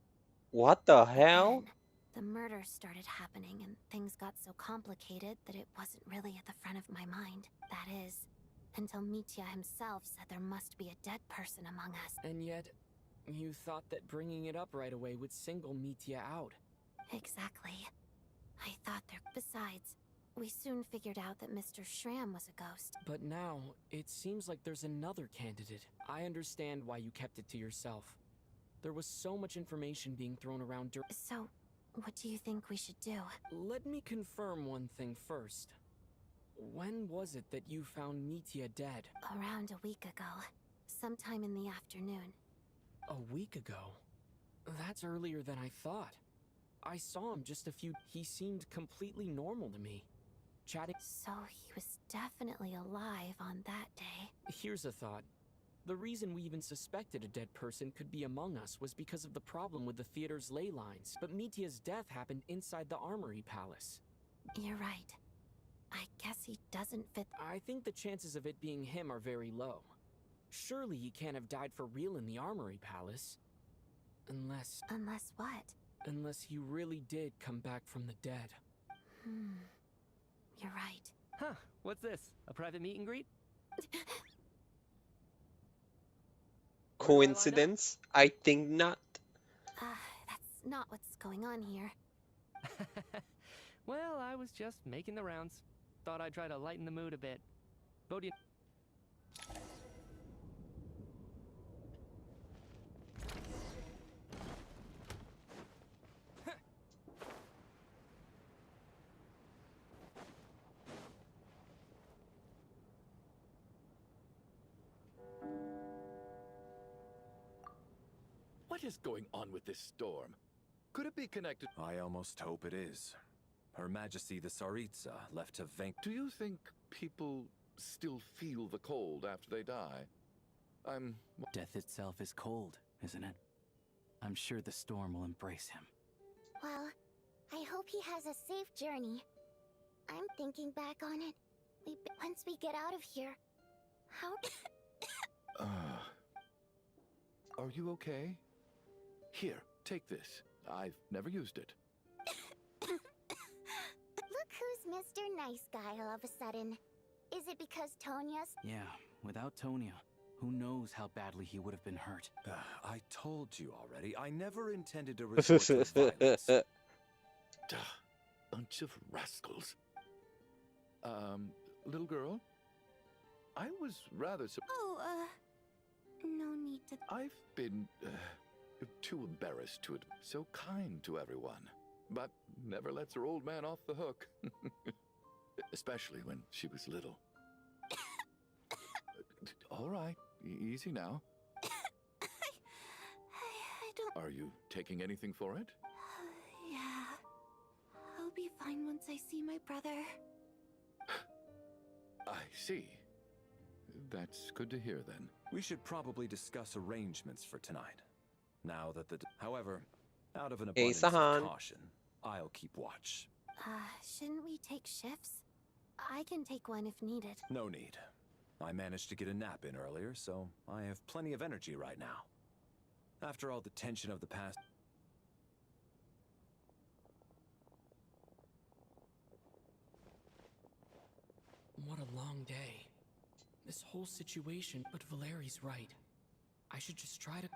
What the hell? Then, the murders started happening and things got so complicated that it wasn't really at the front of my mind. That is, until Mitya himself said there must be a dead person among us. And yet, you thought that bringing it up right away would single Mitya out. Exactly. I thought there... Besides, we soon figured out that Mr. Schramm was a ghost. But now, it seems like there's another candidate. I understand why you kept it to yourself. There was so much information being thrown around during... So, what do you think we should do? Let me confirm one thing first. When was it that you found Mitya dead? Around a week ago. Sometime in the afternoon. A week ago? That's earlier than I thought. I saw him just a few... He seemed completely normal to me. Chatting... So he was definitely alive on that day. Here's a thought. The reason we even suspected a dead person could be among us was because of the problem with the theater's ley lines. But Mitya's death happened inside the Armory Palace. You're right. I guess he doesn't fit... I think the chances of it being him are very low. Surely he can't have died for real in the Armory Palace. Unless... Unless what? Unless he really did come back from the dead. You're right. Huh, what's this? A private meet and greet? Coincidence? I think not. That's not what's going on here. Well, I was just making the rounds. Thought I'd try to lighten the mood a bit. Vodia... What is going on with this storm? Could it be connected? I almost hope it is. Her Majesty the Tsaritsa left to vanquish... Do you think people still feel the cold after they die? Death itself is cold, isn't it? I'm sure the storm will embrace him. Well, I hope he has a safe journey. I'm thinking back on it. Once we get out of here, how... Are you okay? Here, take this. I've never used it. Look who's Mr. Nice Guy all of a sudden. Is it because Tonya's... Yeah, without Tonya, who knows how badly he would have been hurt. I told you already, I never intended to resort to violence. Bunch of rascals. Little girl? I was rather no need to... I've been too embarrassed to admit. So kind to everyone, but never lets her old man off the hook. Especially when she was little. All right, easy now. I don't... Are you taking anything for it? Yeah. I'll be fine once I see my brother. I see. That's good to hear then. We should probably discuss arrangements for tonight. Now that the... However, out of an abundance of caution, I'll keep watch. Shouldn't we take shifts? I can take one if needed. No need. I managed to get a nap in earlier, so I have plenty of energy right now. After all the tension of the past... What a long day. This whole situation, but Valeri's right. I should just try to...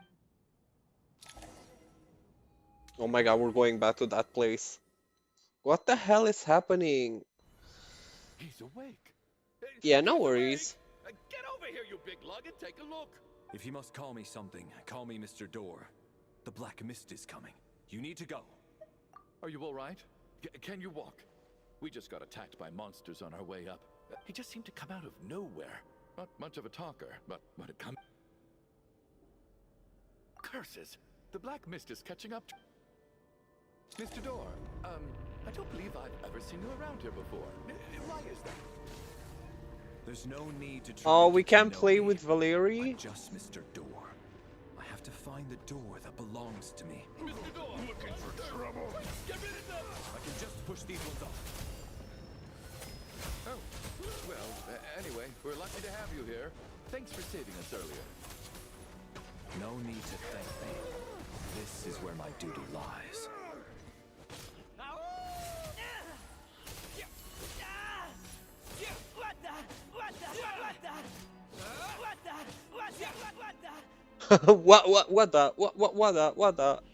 Oh my god, we're going back to that place. What the hell is happening? He's awake. Yeah, no worries. Get over here, you big lug, and take a look. If you must call me something, call me Mr. Door. The Black Mist is coming. You need to go. Are you all right? Can you walk? We just got attacked by monsters on our way up. He just seemed to come out of nowhere. Not much of a talker, but when it comes... Curses! The Black Mist is catching up. Mr. Door, I don't believe I've ever seen you around here before. Why is that? There's no need to... Oh, we can't play with Valeri? I'm just Mr. Door. I have to find the door that belongs to me. Mr. Door! Looking for trouble? Get rid of them! I can just push these ones off. Oh, well, anyway, we're lucky to have you here. Thanks for saving us earlier. No need to thank me. This is where my duty lies.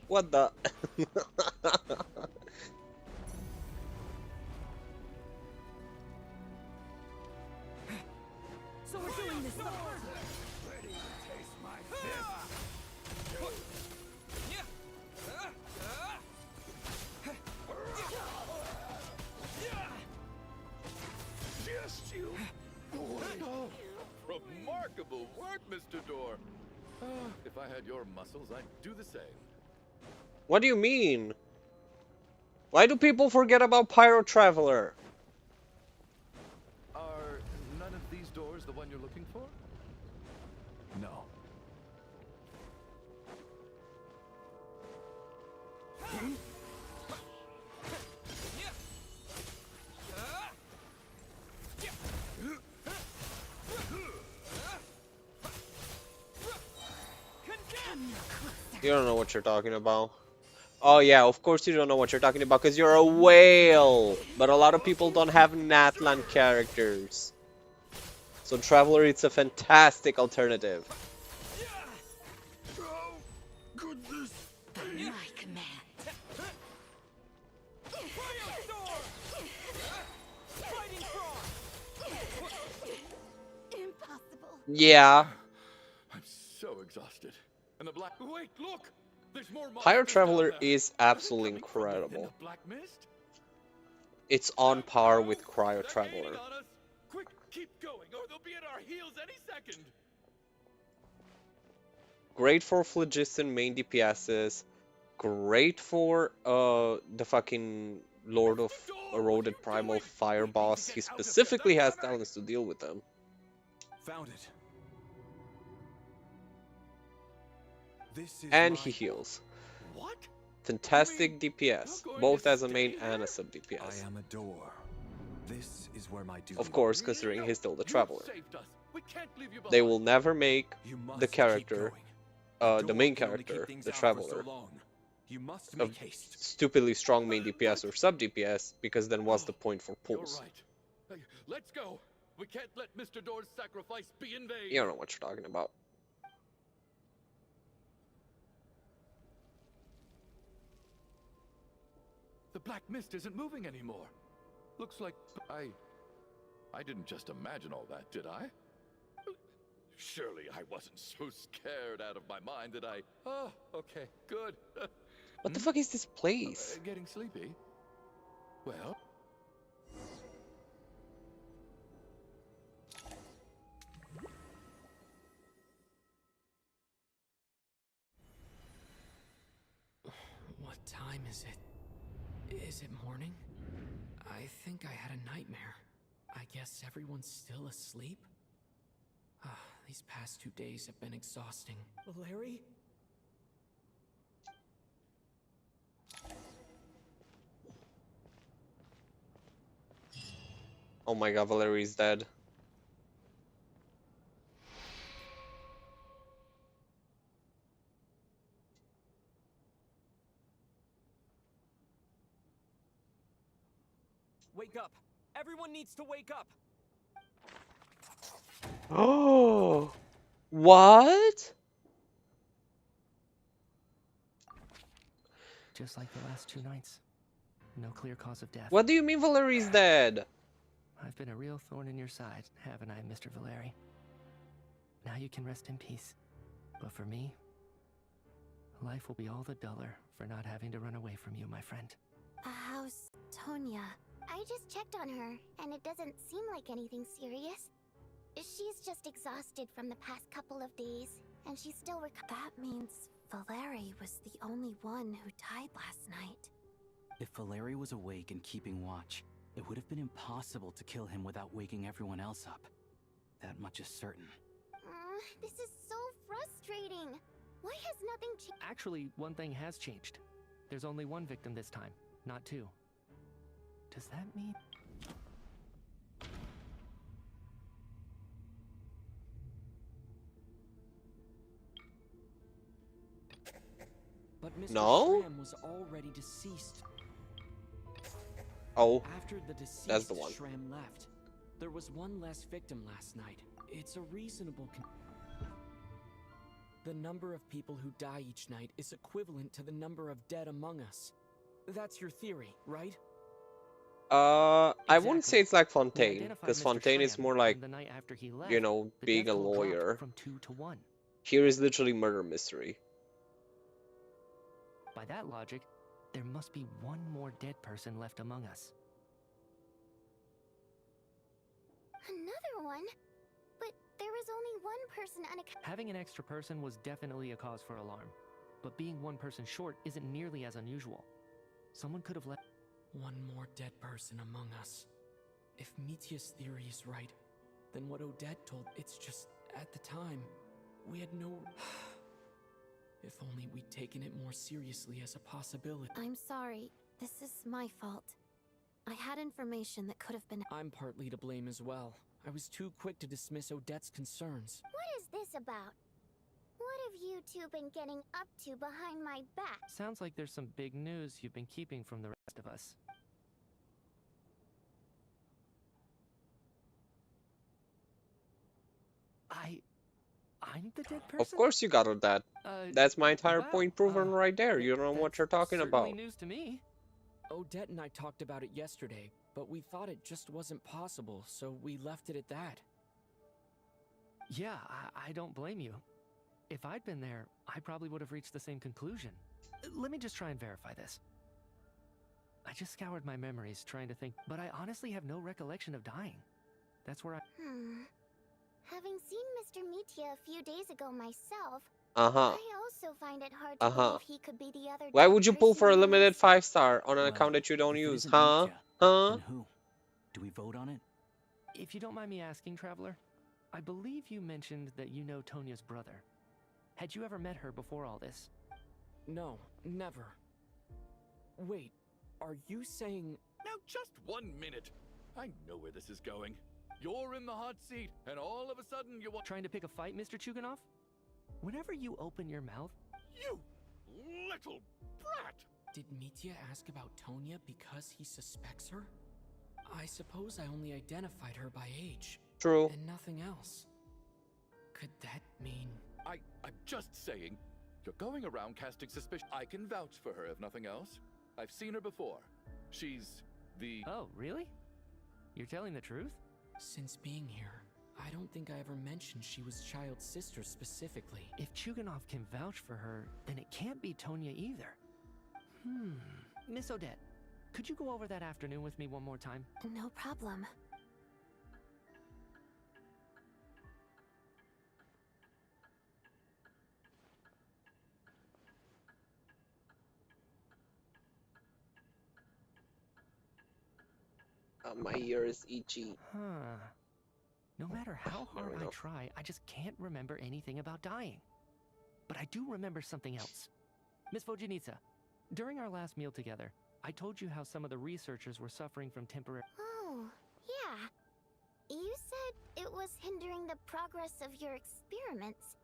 What the So we're doing this the hard way. Ready to taste my fist? Just you. Remarkable work, Mr. Door. If I had your muscles, I'd do the same. What do you mean? Why do people forget about Pyro Traveler? Are none of these doors the one you're looking for? No. You don't know what you're talking about. Oh yeah, of course you don't know what you're talking about because you're a whale. But a lot of people don't have Natlan characters. So Traveler, it's a fantastic alternative. Goodness. By my command. Impossible. Yeah. I'm so exhausted. And the black. Wait, look! There's more Pyro monsters Traveler down there. is absolutely incredible. The black mist? It's on par with Cryo They're Traveler. gaining on us. Quick, keep going, or they'll be at our heels any second. Great for Phlogiston main DPSs. Great for the fucking Lord of Eroded Primal Fire boss. He specifically has talents to deal with them. Found it. This is And my... he heals. What? Fantastic DPS, both as a main and a sub DPS. I am a door. This is where my duty. Of course, considering he's still the Traveler. Saved us. We can't leave you They behind. will never make You must the keep character, going. the main door can only keep character, things the out for Traveler, so long. You must a make haste. stupidly strong main DPS or sub DPS, because then what's the point for You're pulls? right. Hey, let's go. We can't let Mr. Door's sacrifice be in vain. You don't know what you're talking about. The black mist isn't moving anymore. Looks like I didn't just imagine all that, did I? Surely I wasn't so scared out of my mind that I... Oh, okay, good. What the fuck is this place? Getting sleepy? Well... What time is it? Is it morning? I think I had a nightmare. I guess everyone's still asleep? These past 2 days have been exhausting. Larry? Oh my god, Valerie's dead. Wake up! Everyone needs to wake up! Oh, what? Just like the last 2 nights. No clear cause of death. What do you mean Valerie's dead? I've been a real thorn in your side, haven't I, Mr. Valeri? Now you can rest in peace. But for me, life will be all the duller for not having to run away from you, my friend. How's Tonya? I just checked on her, and it doesn't seem like anything serious. She's just exhausted from the past couple of days, and she's still That means Valeri was the only one who died last night. If Valeri was awake and keeping watch, it would have been impossible to kill him without waking everyone else up. That much is certain. This is so frustrating. Why has nothing changed? Actually, one thing has changed. There's only 1 victim this time, not 2. Does that mean... But Mr. No? Schramm was already deceased. Oh, After the deceased that's the one. Schramm left, there was one less victim last night. It's a reasonable The number of people who die each night is equivalent to the number of dead among us. That's your theory, right? I wouldn't say it's like Fontaine, identified because Mr. Fontaine is Schramm, more like, and the night after he left, you know, the being death a toll dropped lawyer. from 2 to 1. Here is literally murder mystery. By that logic, there must be one more dead person left among us. Another one? But there was only one person Having an extra person was definitely a cause for alarm, but being one person short isn't nearly as unusual. Someone could have left. One more dead person among us. If Mitya's theory is right, then what Odette told, it's just, at the time, we had no... If only we'd taken it more seriously as a possibility. I'm sorry. This is my fault. I had information that could have been... I'm partly to blame as well. I was too quick to dismiss Odette's concerns. What is this about? What have you two been getting up to behind my back? Sounds like there's some big news you've been keeping from the rest of us. I'm the dead person? Of course you got that. That's my entire well, point proven right there. You don't know what you're talking about. News to me. Odette and I talked about it yesterday, but we thought it just wasn't possible, so we left it at that. Yeah, I don't blame you. If I'd been there, I probably would have reached the same conclusion. Let me just try and verify this. I just scoured my memories trying to think, but I honestly have no recollection of dying. That's where I... Having seen Mr. Mitya a few days ago myself, Uh-huh. I also find it hard to believe he could be the other Why dead would you pull person for a among limited us. 5-star on an account that you don't if it use? isn't Huh? Mitya, Huh? then who? Do we vote on it? If you don't mind me asking, Traveler, I believe you mentioned that you know Tonya's brother. Had you ever met her before all this? No, never. Wait, are you saying... Now, just 1 minute. I know where this is going. You're in the hot seat, and all of a sudden you want... Trying to pick a fight, Mr. Chuganov? Whenever you open your mouth... You little brat! Did Mitya ask about Tonya because he suspects her? I suppose I only identified her by age. True. And nothing else. Could that mean... I'm just saying, you're going around casting suspicion. I can vouch for her, if nothing else. I've seen her before. She's the... Oh, really? You're telling the truth? Since being here, I don't think I ever mentioned she was Child's sister specifically. If Chuganov can vouch for her, then it can't be Tonya either. Miss Odette, could you go over that afternoon with me one more time? No problem. My ear is itchy. No matter how hard I try, I just can't remember anything about dying. But I do remember something else. Miss Vojanitsa, during our last meal together, I told you how some of the researchers were suffering from temporary... Oh, yeah. You said it was hindering the progress of your experiments.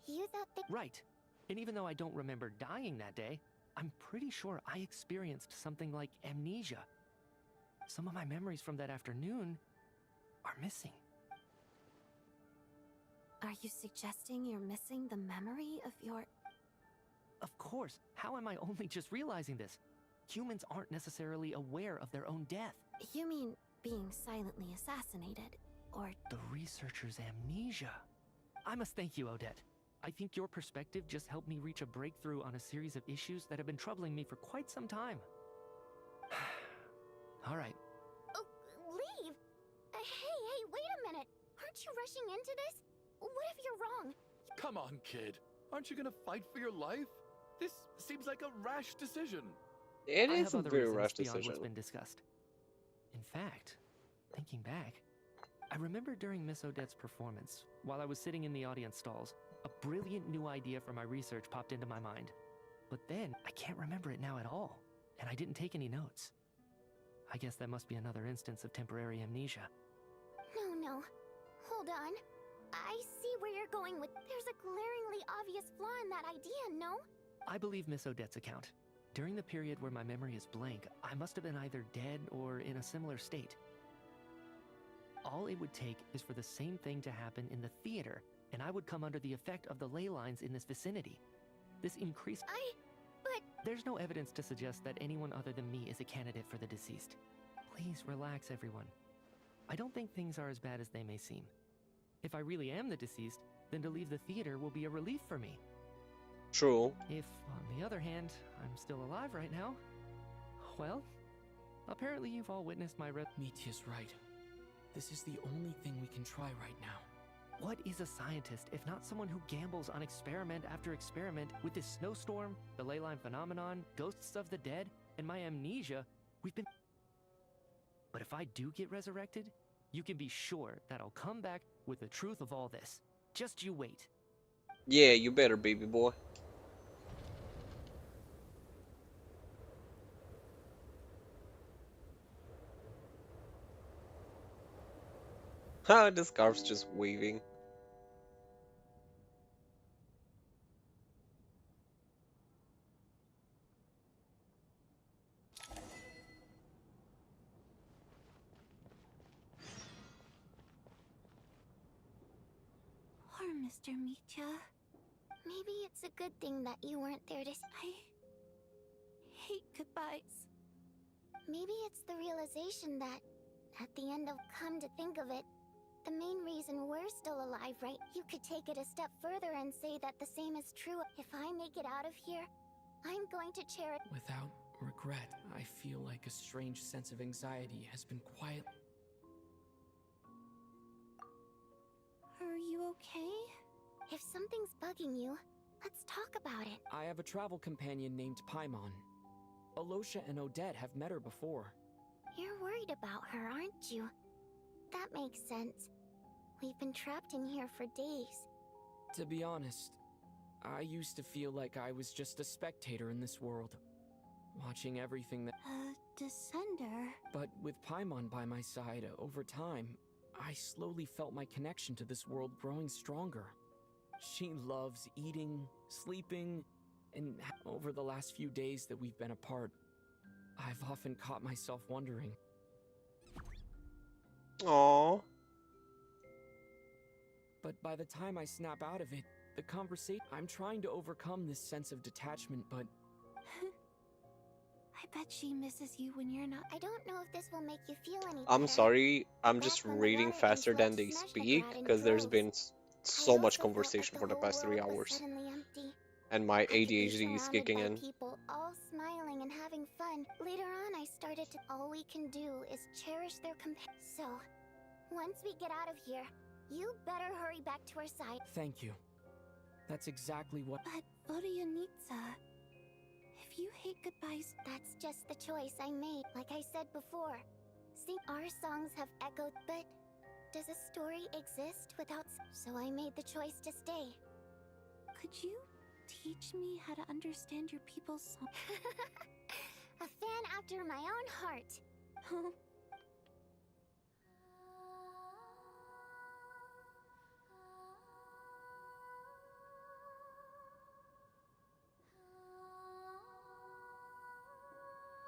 You thought they... Right. And even though I don't remember dying that day, I'm pretty sure I experienced something like amnesia. Some of my memories from that afternoon are missing. Are you suggesting you're missing the memory of your... Of course. How am I only just realizing this? Humans aren't necessarily aware of their own death. You mean being silently assassinated, or... The researcher's amnesia. I must thank you, Odette. I think your perspective just helped me reach a breakthrough on a series of issues that have been troubling me for quite some time. All right. Oh, leave! Hey, wait a minute! Aren't you rushing into this? What if you're wrong? Come on, kid. Aren't you gonna fight for your life? This seems like a rash decision. It is a very reasons rash beyond decision. What's been discussed. In fact, thinking back, I remember during Miss Odette's performance, while I was sitting in the audience stalls, a brilliant new idea for my research popped into my mind. But then, I can't remember it now at all, and I didn't take any notes. I guess that must be another instance of temporary amnesia. No. Hold on. I see where you're going with... There's a glaringly obvious flaw in that idea, no? I believe Miss Odette's account. During the period where my memory is blank, I must have been either dead or in a similar state. All it would take is for the same thing to happen in the theater, and I would come under the effect of the ley lines in this vicinity. This increased... But... There's no evidence to suggest that anyone other than me is a candidate for the deceased. Please relax, everyone. I don't think things are as bad as they may seem. If I really am the deceased, then to leave the theater will be a relief for me. True. If, on the other hand, I'm still alive right now, well, apparently you've all witnessed my Mitya's right. This is the only thing we can try right now. What is a scientist if not someone who gambles on experiment after experiment with this snowstorm, the ley line phenomenon, ghosts of the dead, and my amnesia? We've been... But if I do get resurrected, you can be sure that I'll come back with the truth of all this. Just you wait. Yeah, you better, baby boy. Ha, the scarf's just waving. Poor Mr. Mitya. Maybe it's a good thing that you weren't there to... I hate goodbyes. Maybe it's the realization that, at the end of come to think of it, the main reason we're still alive, right? You could take it a step further and say that the same is true. If I make it out of here, I'm going to cherish... Without regret, I feel like a strange sense of anxiety has been quiet. Are you okay? If something's bugging you, let's talk about it. I have a travel companion named Paimon. Alosha and Odette have met her before. You're worried about her, aren't you? That makes sense. We've been trapped in here for days. To be honest, I used to feel like I was just a spectator in this world, watching everything that... Descender? But with Paimon by my side, over time, I slowly felt my connection to this world growing stronger. She loves eating, sleeping, and over the last few days that we've been apart, I've often caught myself wondering. Aww. But by the time I snap out of it, the conversation... I'm trying to overcome this sense of detachment, but... I bet she misses you when you're not... I don't know if this will make you feel any better. I'm sorry, I'm just reading faster than they speak, because there's been so much conversation for the past 3 hours. And my ADHD is kicking in. People all smiling and having fun. Later on, I started to... All we can do is cherish their companion. So, once we get out of here, you better hurry back to our side. Thank you. That's exactly what... But, Vodyanitsa, if you hate goodbyes... That's just the choice I made, like I said before. See, our songs have echoed, but does a story exist without... So I made the choice to stay. Could you teach me how to understand your people's song? A fan after my own heart.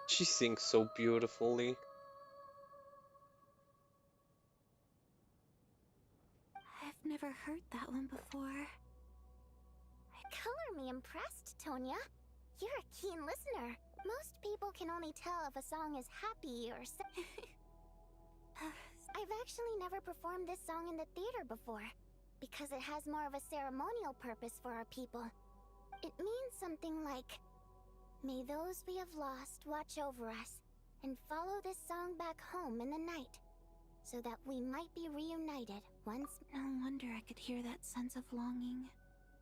She sings so beautifully. I've never heard that one before. Color me impressed, Tonya. You're a keen listener. Most people can only tell if a song is happy or sad. I've actually never performed this song in the theater before, because it has more of a ceremonial purpose for our people. It means something like, may those we have lost watch over us, and follow this song back home in the night, so that we might be reunited once... No wonder I could hear that sense of longing.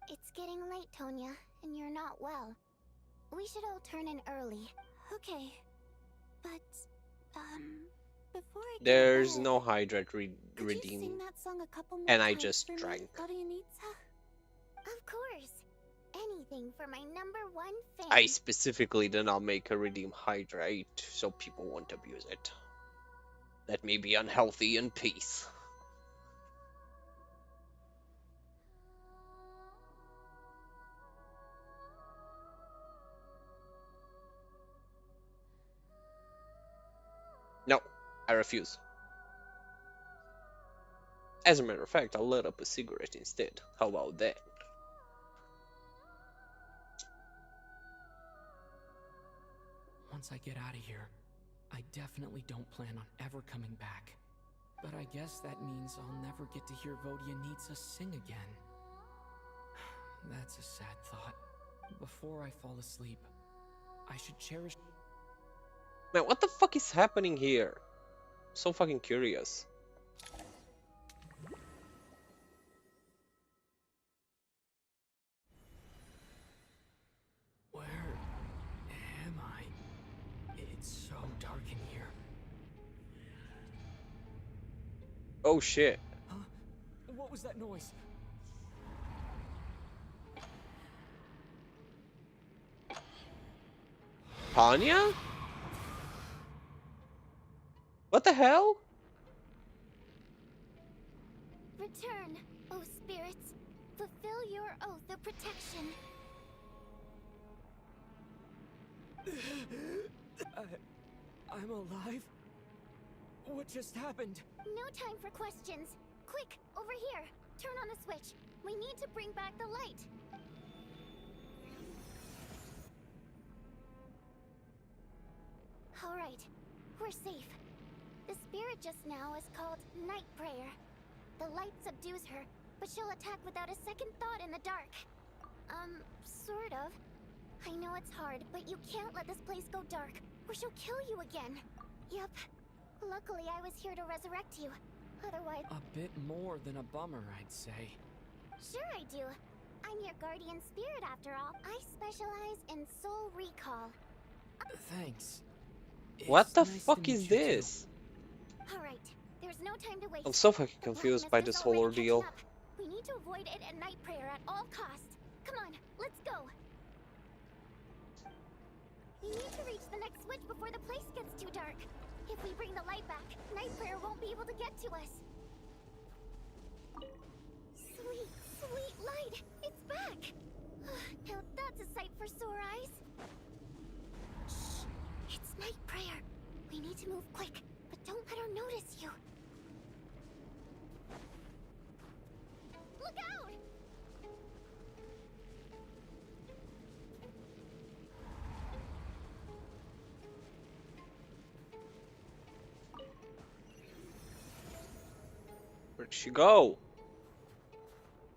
It's getting late, Tonya, and you're not well. We should all turn in early. Okay. But, before I There's no hydrate could redeem. you sing that song a couple more And I times just for drank. Me, Vodyanitsa? Of course. Anything for my #1 fan. I specifically did not make a redeem hydrate, so people won't abuse it. That may be unhealthy in peace. No, I refuse. As a matter of fact, I'll light up a cigarette instead. How about that? Once I get out of here, I definitely don't plan on ever coming back. But I guess that means I'll never get to hear Vodyanitsa sing again. That's a sad thought. Before I fall asleep, I should cherish... Man, what the fuck is happening here? I'm so fucking curious. Where am I? It's so dark in here. Oh shit. Huh? What was that noise? Tanya? What the hell? Return, O spirits. Fulfill your oath of protection. I'm alive? What just happened? No time for questions. Quick, over here. Turn on the switch. We need to bring back the light. All right, we're safe. The spirit just now is called Night Prayer. The light subdues her, but she'll attack without a second thought in the dark. Sort of. I know it's hard, but you can't let this place go dark, or she'll kill you again. Yep. Luckily, I was here to resurrect you. Otherwise... A bit more than a bummer, I'd say. Sure I do. I'm your guardian spirit after all. I specialize in soul recall. Thanks. What the nice fuck to meet is you too. this? Alright, there's no time to waste. I'm so fucking The confused blackness by is this whole already ordeal. catching up. We need to avoid it at night prayer at all costs. Come on, let's go. We need to reach the next switch before the place gets too dark. If we bring the light back, night prayer won't be able to get to us. Sweet, sweet light! It's back! Now that's a sight for sore eyes. Shh! It's night prayer. We need to move quick, but don't let her notice you. Look out! Where'd she go?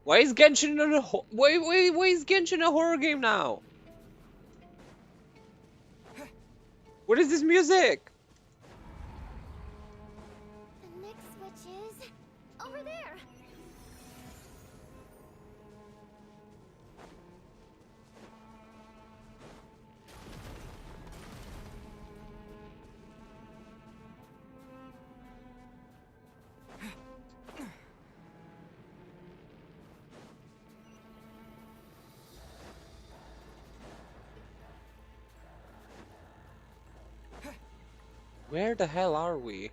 Why is Genshin in a why is Genshin a horror game now? What is this music? The next switch is over there. Where the hell are we?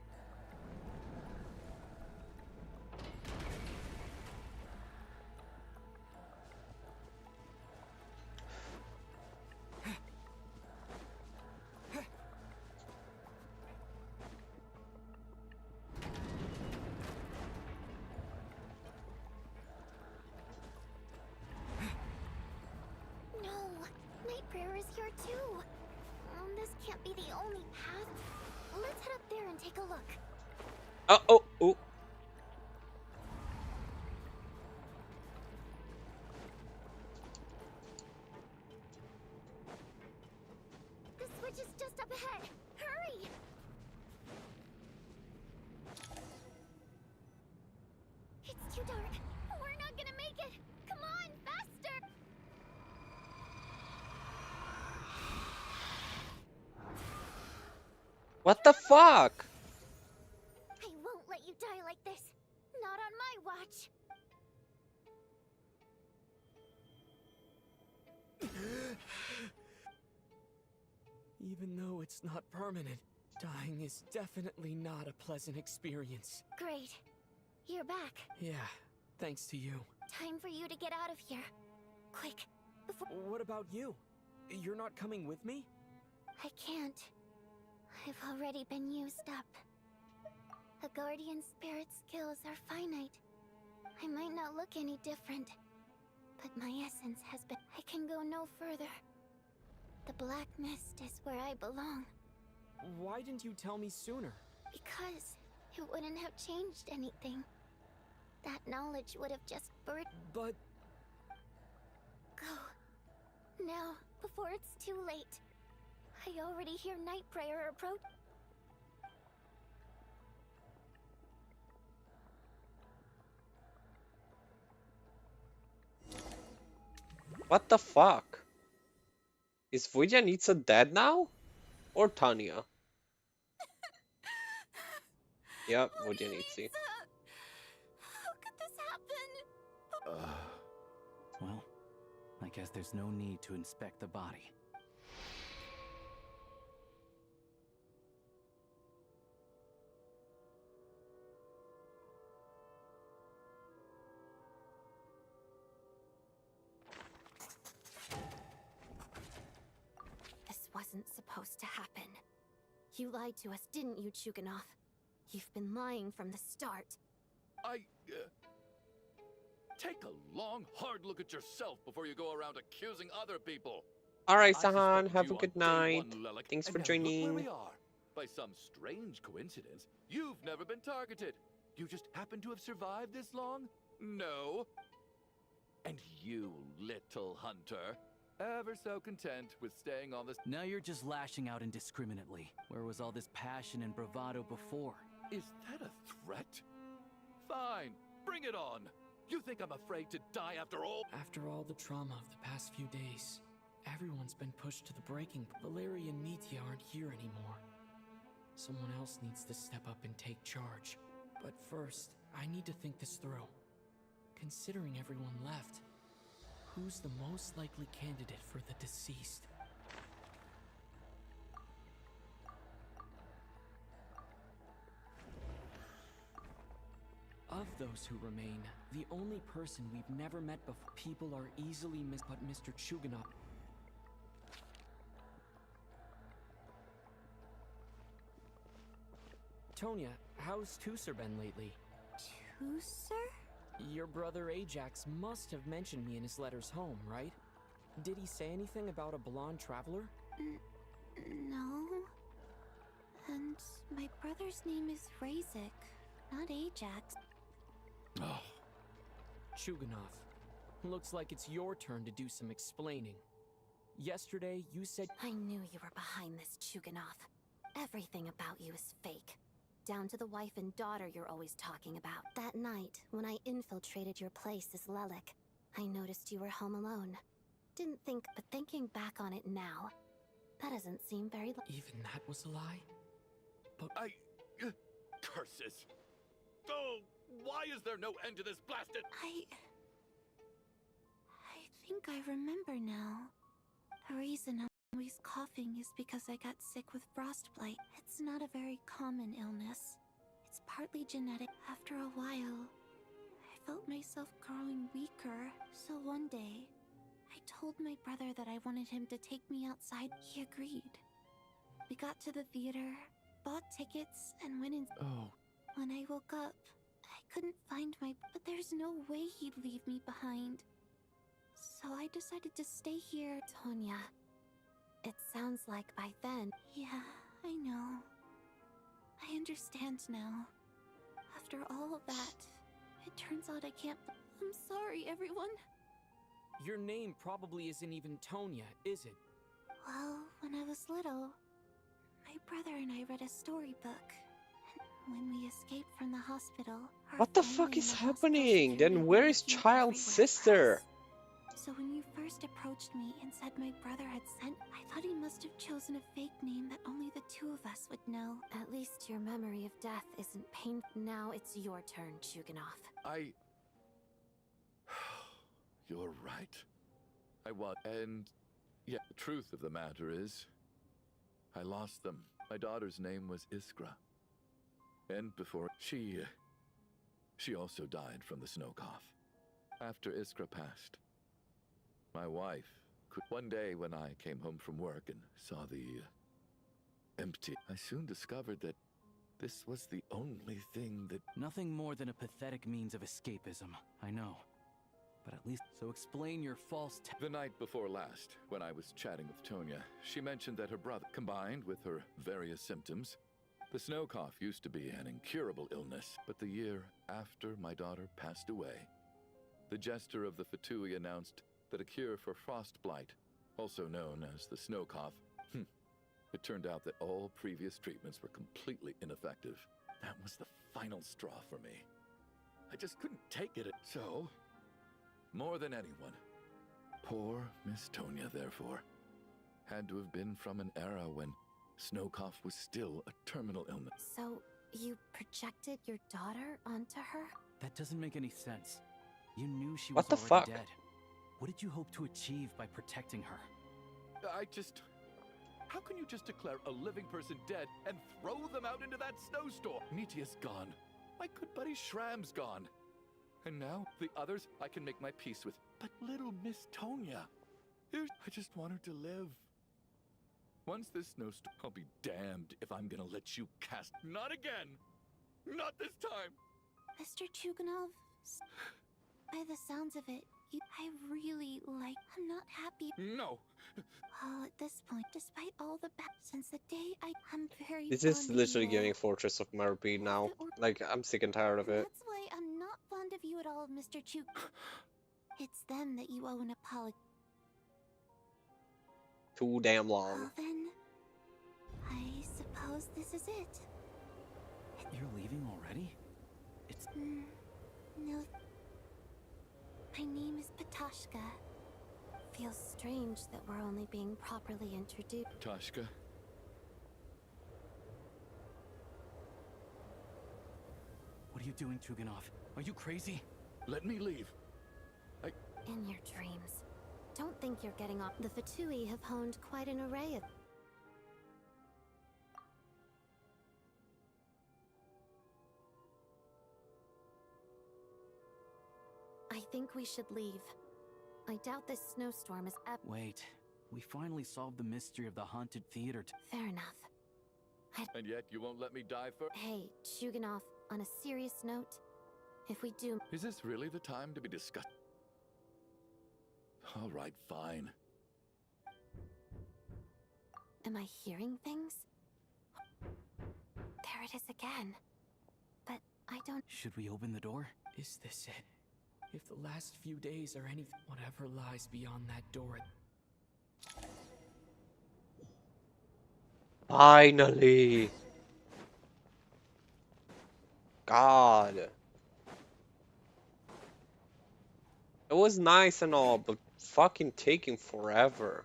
No, night prayer is here too. This can't be the only path. Let's head up there and take a look. Oh. The switch is just up ahead. Hurry! It's too dark. We're not gonna make it. Come on, faster! What the fuck? I won't let you die like this. Not on my watch. Even though it's not permanent, dying is definitely not a pleasant experience. Great. You're back. Yeah, thanks to you. Time for you to get out of here. Quick, before... What about you? You're not coming with me? I can't. I've already been used up. A guardian spirit's skills are finite. I might not look any different, but my essence has been... I can go no further. The Black Mist is where I belong. Why didn't you tell me sooner? Because it wouldn't have changed anything. That knowledge would have just burned. But... Go. Now, before it's too late. I already hear Night Prayer approach. What the fuck? Is Vojanitsa dead now? Or Tanya? Yep, Vojanitsa. How could this happen? Well, I guess there's no need to inspect the body. This wasn't supposed to happen. You lied to us, didn't you, Chuganov? You've been lying from the start. Take a long, hard look at yourself before you go around accusing other people. Alright, I Sahan, suspected have you a on good day night. one, Lelik, Thanks for and now look where joining. we are. By some strange coincidence, you've never been targeted. You just happen to have survived this long? No. And you, little hunter, ever so content with staying on this... Now you're just lashing out indiscriminately. Where was all this passion and bravado before? Is that a threat? Fine, bring it on. You think I'm afraid to die after all? After all the trauma of the past few days, everyone's been pushed to the breaking point. Valeria and Mitya aren't here anymore. Someone else needs to step up and take charge. But first, I need to think this through. Considering everyone left, who's the most likely candidate for the deceased? Of those who remain, the only person we've never met before. People are easily missed, but Mr. Chuganov. Tonya, how's Tusser been lately? Tusser? Your brother Ajax must have mentioned me in his letters home, right? Did he say anything about a blonde traveler? No. And my brother's name is Razik, not Ajax. Oh. Chuganov, looks like it's your turn to do some explaining. Yesterday, you said... I knew you were behind this, Chuganov. Everything about you is fake. Down to the wife and daughter you're always talking about. That night, when I infiltrated your place as Lelik, I noticed you were home alone. Didn't think, but thinking back on it now, that doesn't seem very... Even that was a lie? But... Curses! Oh, why is there no end to this blasted... I think I remember now. The reason I'm always coughing is because I got sick with frostbite. It's not a very common illness. It's partly genetic. After a while, I felt myself growing weaker. So one day, I told my brother that I wanted him to take me outside. He agreed. We got to the theater, bought tickets, and went in. Oh. When I woke up, I couldn't find my... But there's no way he'd leave me behind. So I decided to stay here. Tonya, it sounds like by then... Yeah, I know. I understand now. After all of that, it turns out I can't... I'm sorry, everyone. Your name probably isn't even Tonya, is it? Well, when I was little, my brother and I read a storybook. And when we escaped from the hospital... What the fuck is happening? Then where is Child's sister? So when you first approached me and said my brother had sent, I thought he must have chosen a fake name that only the two of us would know. At least your memory of death isn't painful. Now it's your turn, Chuganov. You're right. I was... And... Yeah, the truth of the matter is... I lost them. My daughter's name was Iskra. And before... She also died from the snow cough. After Iskra passed, my wife could... One day when I came home from work and saw empty. I soon discovered that this was the only thing that... Nothing more than a pathetic means of escapism, I know. But at least, so explain your false The night before last, when I was chatting with Tonya, she mentioned that her brother, combined with her various symptoms, the snow cough used to be an incurable illness. But the year after my daughter passed away, the jester of the Fatui announced that a cure for frostblight, also known as the snow cough, it turned out that all previous treatments were completely ineffective. That was the final straw for me. I just couldn't take it. So, more than anyone, poor Miss Tonya, therefore, had to have been from an era when snow cough was still a terminal illness. So, you projected your daughter onto her? That doesn't make any sense. You knew she What was the already fuck? dead. What did you hope to achieve by protecting her? How can you just declare a living person dead and throw them out into that snowstorm? Mitia's gone. My good buddy Shram's gone. And now, the others I can make my peace with. But little Miss Tonya, I just want her to live. Once this snowstorm, I'll be damned if I'm gonna let you cast. Not again! Not this time! Mr. Chuganov, by the sounds of it, I really like... I'm not happy. No! Well, at this point, despite all the since the day I'm very This fond is of literally you giving all. Fortress of Merby now. Like, I'm sick and tired of And it. that's why I'm not fond of you at all, Mr. Chuk. It's them that you owe an apology. Too damn long. Well then, I suppose this is it. You're leaving already? It's... No. My name is Patashka. Feels strange that we're only being properly introduced. Toshka? What are you doing, Chuganov? Are you crazy? Let me leave. In your dreams. Don't think you're getting off. The Fatui have honed quite an array of... I think we should leave. I doubt this snowstorm is Wait, we finally solved the mystery of the haunted theater. Fair enough. And yet you won't let me die for... Hey, Chuganov, on a serious note, if we do... Is this really the time to be discussed? All right, fine. Am I hearing things? There it is again. But I don't... Should we open the door? Is this it? If the last few days are anything, whatever lies beyond that door... Finally! God. It was nice and all, but fucking taking forever.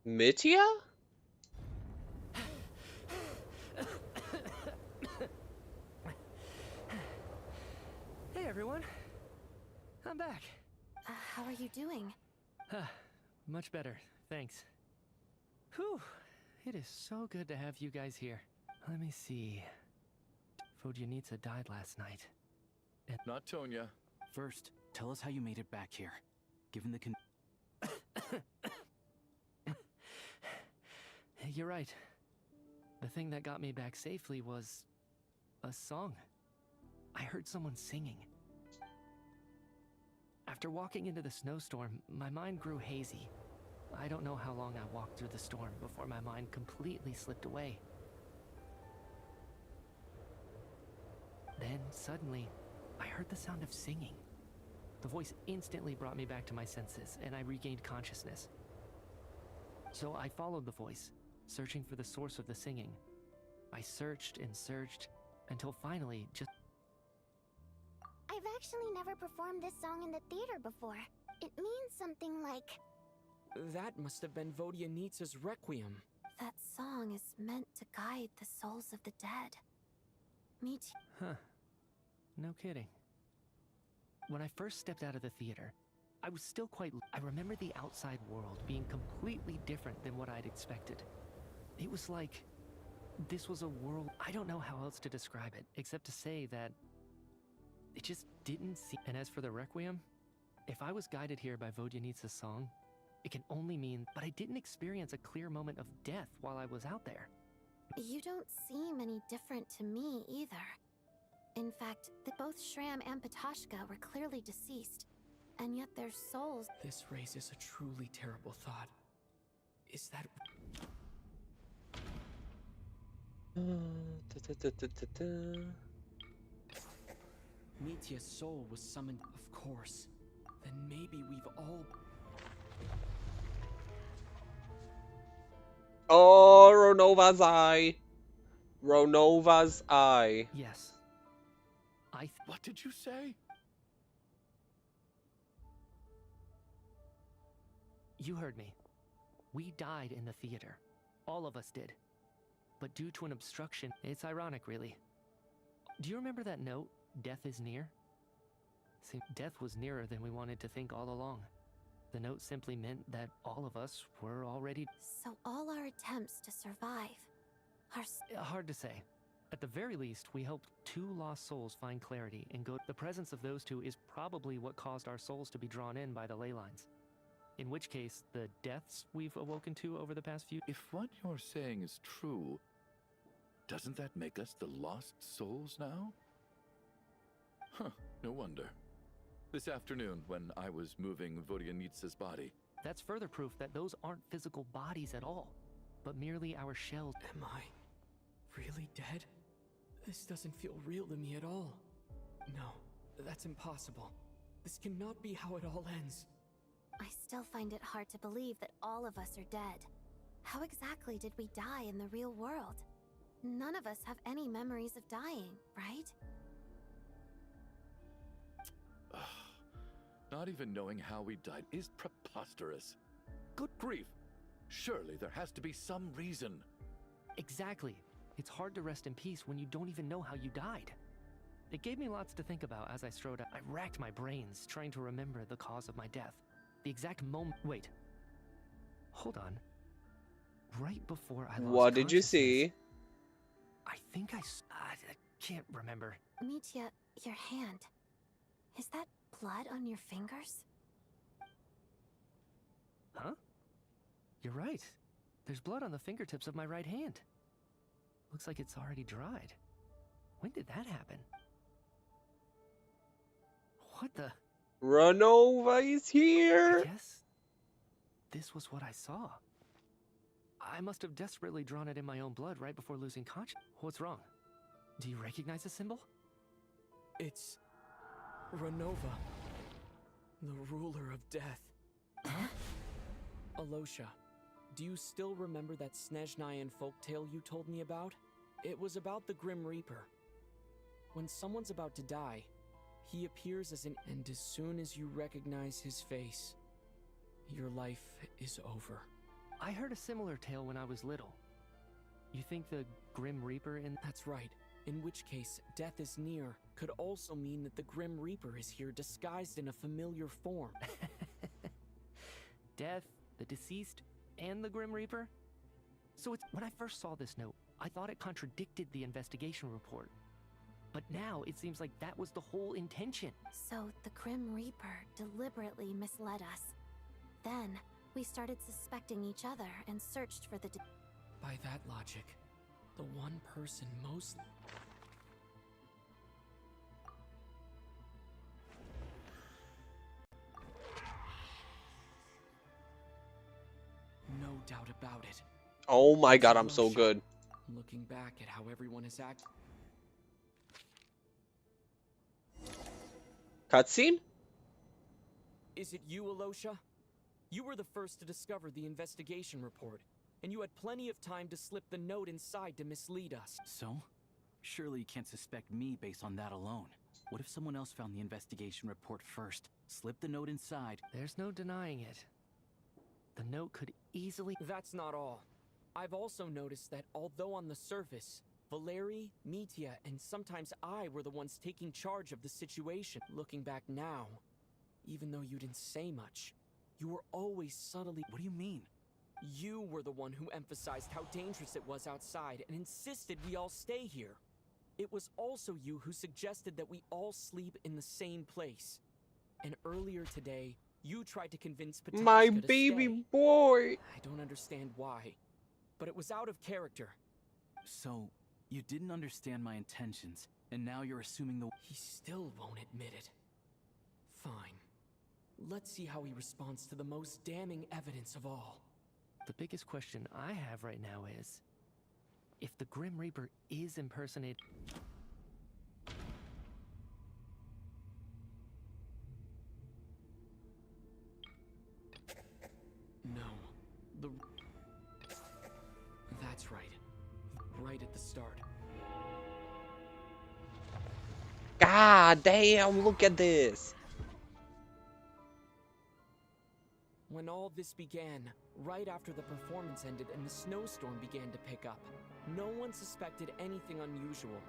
Mitia? Hey everyone, I'm back. How are you doing? Much better, thanks. Whew, it is so good to have you guys here. Let me see. Vodyanitsa died last night. Not Tonya. First, tell us how you made it back here. Given the You're right. The thing that got me back safely was a song. I heard someone singing. After walking into the snowstorm, my mind grew hazy. I don't know how long I walked through the storm before my mind completely slipped away. Then, suddenly, I heard the sound of singing. The voice instantly brought me back to my senses, and I regained consciousness. So I followed the voice, searching for the source of the singing. I searched and searched, until finally, just... I've actually never performed this song in the theater before. It means something like... That must have been Vodyanitsa's Requiem. That song is meant to guide the souls of the dead. Huh. No kidding. When I first stepped out of the theater, I was still quite... I remember the outside world being completely different than what I'd expected. It was like... this was a world... I don't know how else to describe it, except to say that... it just didn't seem... And as for the Requiem, If I was guided here by Vodyanitsa's song, it can only mean, but I didn't experience a clear moment of death while I was out there. You don't seem any different to me either. In fact, both Shram and Patashka were clearly deceased, and yet their souls... This raises a truly terrible thought. Is that... Mitya's soul was summoned, of course. Then maybe we've all... Oh, Ronova's eye. Ronova's eye. Yes. What did you say? You heard me. We died in the theater. All of us did. But due to an obstruction, it's ironic, really. Do you remember that note, "Death is near"? See, death was nearer than we wanted to think all along. The note simply meant that all of us were already... So all our attempts to survive are... Hard to say. At the very least, we helped 2 lost souls find clarity and go... The presence of those 2 is probably what caused our souls to be drawn in by the ley lines. In which case, the deaths we've awoken to over the past few... If what you're saying is true, doesn't that make us the lost souls now? Huh, no wonder. This afternoon, when I was moving Vodyanitsa's body... That's further proof that those aren't physical bodies at all, but merely our shells. Am I really dead? This doesn't feel real to me at all. No, that's impossible. This cannot be how it all ends. I still find it hard to believe that all of us are dead. How exactly did we die in the real world? None of us have any memories of dying, right? Not even knowing how we died is preposterous. Good grief! Surely there has to be some reason. Exactly. It's hard to rest in peace when you don't even know how you died. It gave me lots to think about as I strode out. I racked my brains trying to remember the cause of my death. The exact moment... Wait. Hold on. Right before I lost What did you see? I think I can't remember. Mitya, your hand. Is that blood on your fingers? Huh? You're right. There's blood on the fingertips of my right hand. Looks like it's already dried. When did that happen? What the... Ronova is here! Yes. This was what I saw. I must have desperately drawn it in my own blood right before losing consciousness. What's wrong? Do you recognize the symbol? It's... Ronova. The ruler of death. Huh? Alosha, do you still remember that Snezhnayan folktale you told me about? It was about the Grim Reaper. When someone's about to die, he appears as an... And as soon as you recognize his face, your life is over. I heard a similar tale when I was little. You think the Grim Reaper in... That's right. In which case, death is near could also mean that the Grim Reaper is here disguised in a familiar form. Death, the deceased, and the Grim Reaper? So it's... When I first saw this note, I thought it contradicted the investigation report. But now it seems like that was the whole intention. So the Grim Reaper deliberately misled us. Then, we started suspecting each other and searched for the... By that logic, the one person most... No doubt about it. Oh my god, I'm so good. Looking back at how everyone has acted... Cutscene? Is it you, Alosha? You were the first to discover the investigation report, and you had plenty of time to slip the note inside to mislead us. So? Surely you can't suspect me based on that alone. What if someone else found the investigation report first, slipped the note inside? There's no denying it. The note could easily... That's not all. I've also noticed that although on the surface, Valeri, Mitya, and sometimes I were the ones taking charge of the situation. Looking back now, even though you didn't say much, you were always subtly... What do you mean? You were the one who emphasized how dangerous it was outside and insisted we all stay here. It was also you who suggested that we all sleep in the same place. And earlier today, you tried to convince My Patochka to baby stay. boy. I don't understand why, but it was out of character. So, you didn't understand my intentions, and now you're assuming the... He still won't admit it. Fine. Let's see how he responds to the most damning evidence of all. The biggest question I have right now is, if the Grim Reaper is impersonated... No. That's right. Right at the start. God damn, look at this. When all this began, right after the performance ended and the snowstorm began to pick up, no one suspected anything unusual.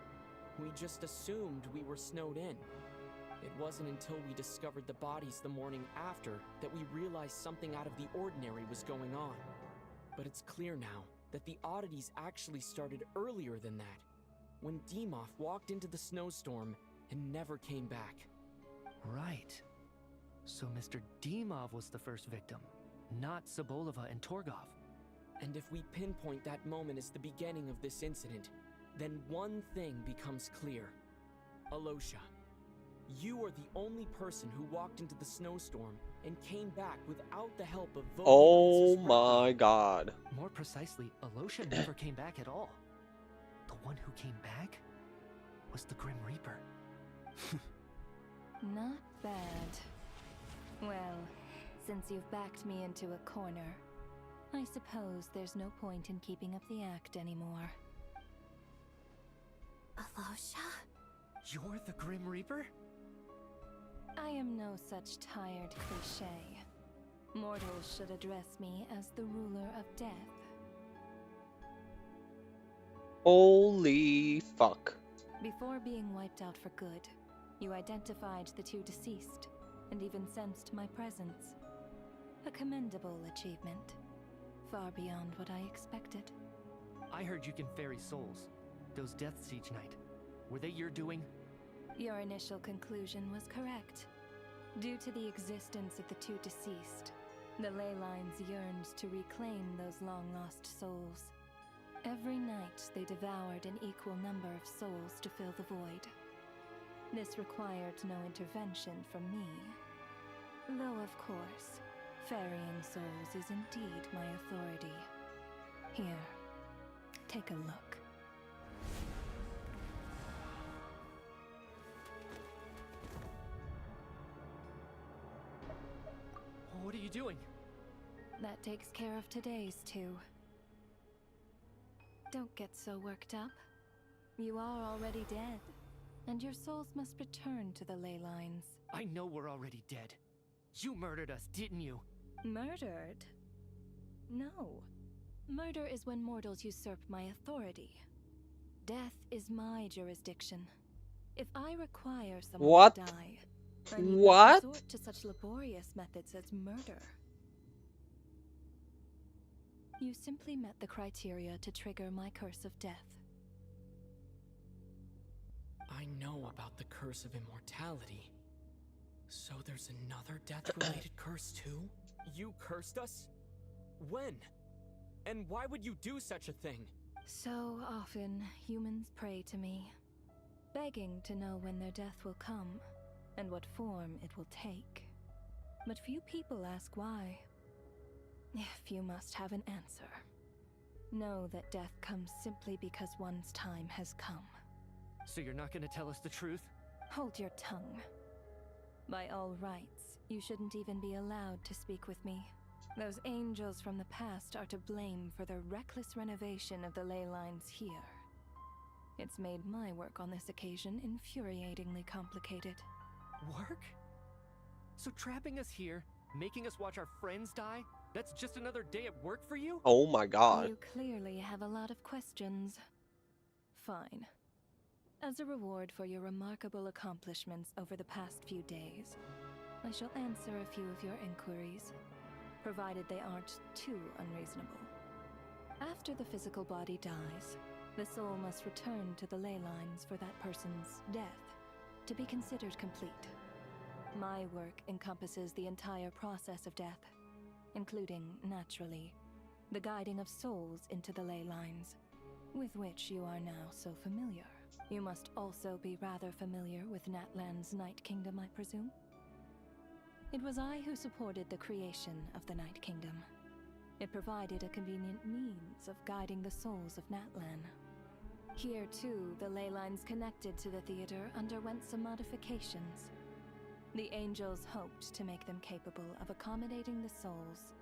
We just assumed we were snowed in. It wasn't until we discovered the bodies the morning after that we realized something out of the ordinary was going on. But it's clear now that the oddities actually started earlier than that, when Dimov walked into the snowstorm and never came back. Right. So Mr. Dimov was the first victim, not Sobolova and Torgov. And if we pinpoint that moment as the beginning of this incident, then one thing becomes clear. Alosha, you are the only person who walked into the snowstorm and came back without the help of Vogue. Oh my god. More precisely, Alosha never came back at all. The one who came back was the Grim Reaper. Not bad. Well, since you've backed me into a corner, I suppose there's no point in keeping up the act anymore. Alosha? You're the Grim Reaper? I am no such tired cliché. Mortals should address me as the ruler of death. Holy fuck. Before being wiped out for good, you identified the two deceased, and even sensed my presence. A commendable achievement. Far beyond what I expected. I heard you can ferry souls. Those deaths each night. Were they your doing? Your initial conclusion was correct. Due to the existence of the two deceased, the ley lines yearned to reclaim those long-lost souls. Every night they devoured an equal number of souls to fill the void. This required no intervention from me. Though, of course, ferrying souls is indeed my authority. Here, take a look. What are you doing? That takes care of today's too. Don't get so worked up. You are already dead, and your souls must return to the ley lines. I know we're already dead. You murdered us, didn't you? Murdered? No. Murder is when mortals usurp my authority. Death is my jurisdiction. If I require someone to die, I need not resort to such laborious methods as murder. You simply met the criteria to trigger my curse of death. I know about the curse of immortality. So there's another death-related curse too? You cursed us? When? And why would you do such a thing? So often, humans pray to me, begging to know when their death will come, and what form it will take. But few people ask why. If you must have an answer, know that death comes simply because one's time has come. So you're not gonna tell us the truth? Hold your tongue. By all rights, you shouldn't even be allowed to speak with me. Those angels from the past are to blame for the reckless renovation of the ley lines here. It's made my work on this occasion infuriatingly complicated. Work? So trapping us here, making us watch our friends die, that's just another day at work for you? Oh my god. You clearly have a lot of questions. Fine. As a reward for your remarkable accomplishments over the past few days, I shall answer a few of your inquiries, provided they aren't too unreasonable. After the physical body dies, the soul must return to the ley lines for that person's death to be considered complete. My work encompasses the entire process of death, including, naturally, the guiding of souls into the ley lines, with which you are now so familiar. You must also be rather familiar with Natlan's Night Kingdom, I presume? It was I who supported the creation of the Night Kingdom. It provided a convenient means of guiding the souls of Natlan. Here, too, the ley lines connected to the theater underwent some modifications. The angels hoped to make them capable of accommodating the souls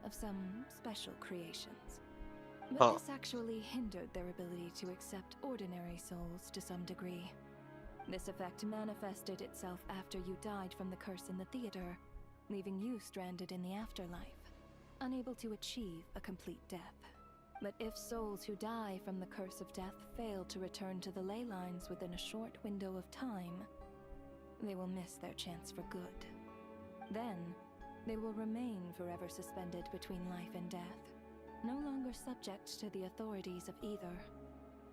of some special creations. But this actually hindered their ability to accept ordinary souls to some degree. This effect manifested itself after you died from the curse in the theater, leaving you stranded in the afterlife, unable to achieve a complete death. But if souls who die from the curse of death fail to return to the ley lines within a short window of time, they will miss their chance for good. Then, they will remain forever suspended between life and death, no longer subject to the authorities of either.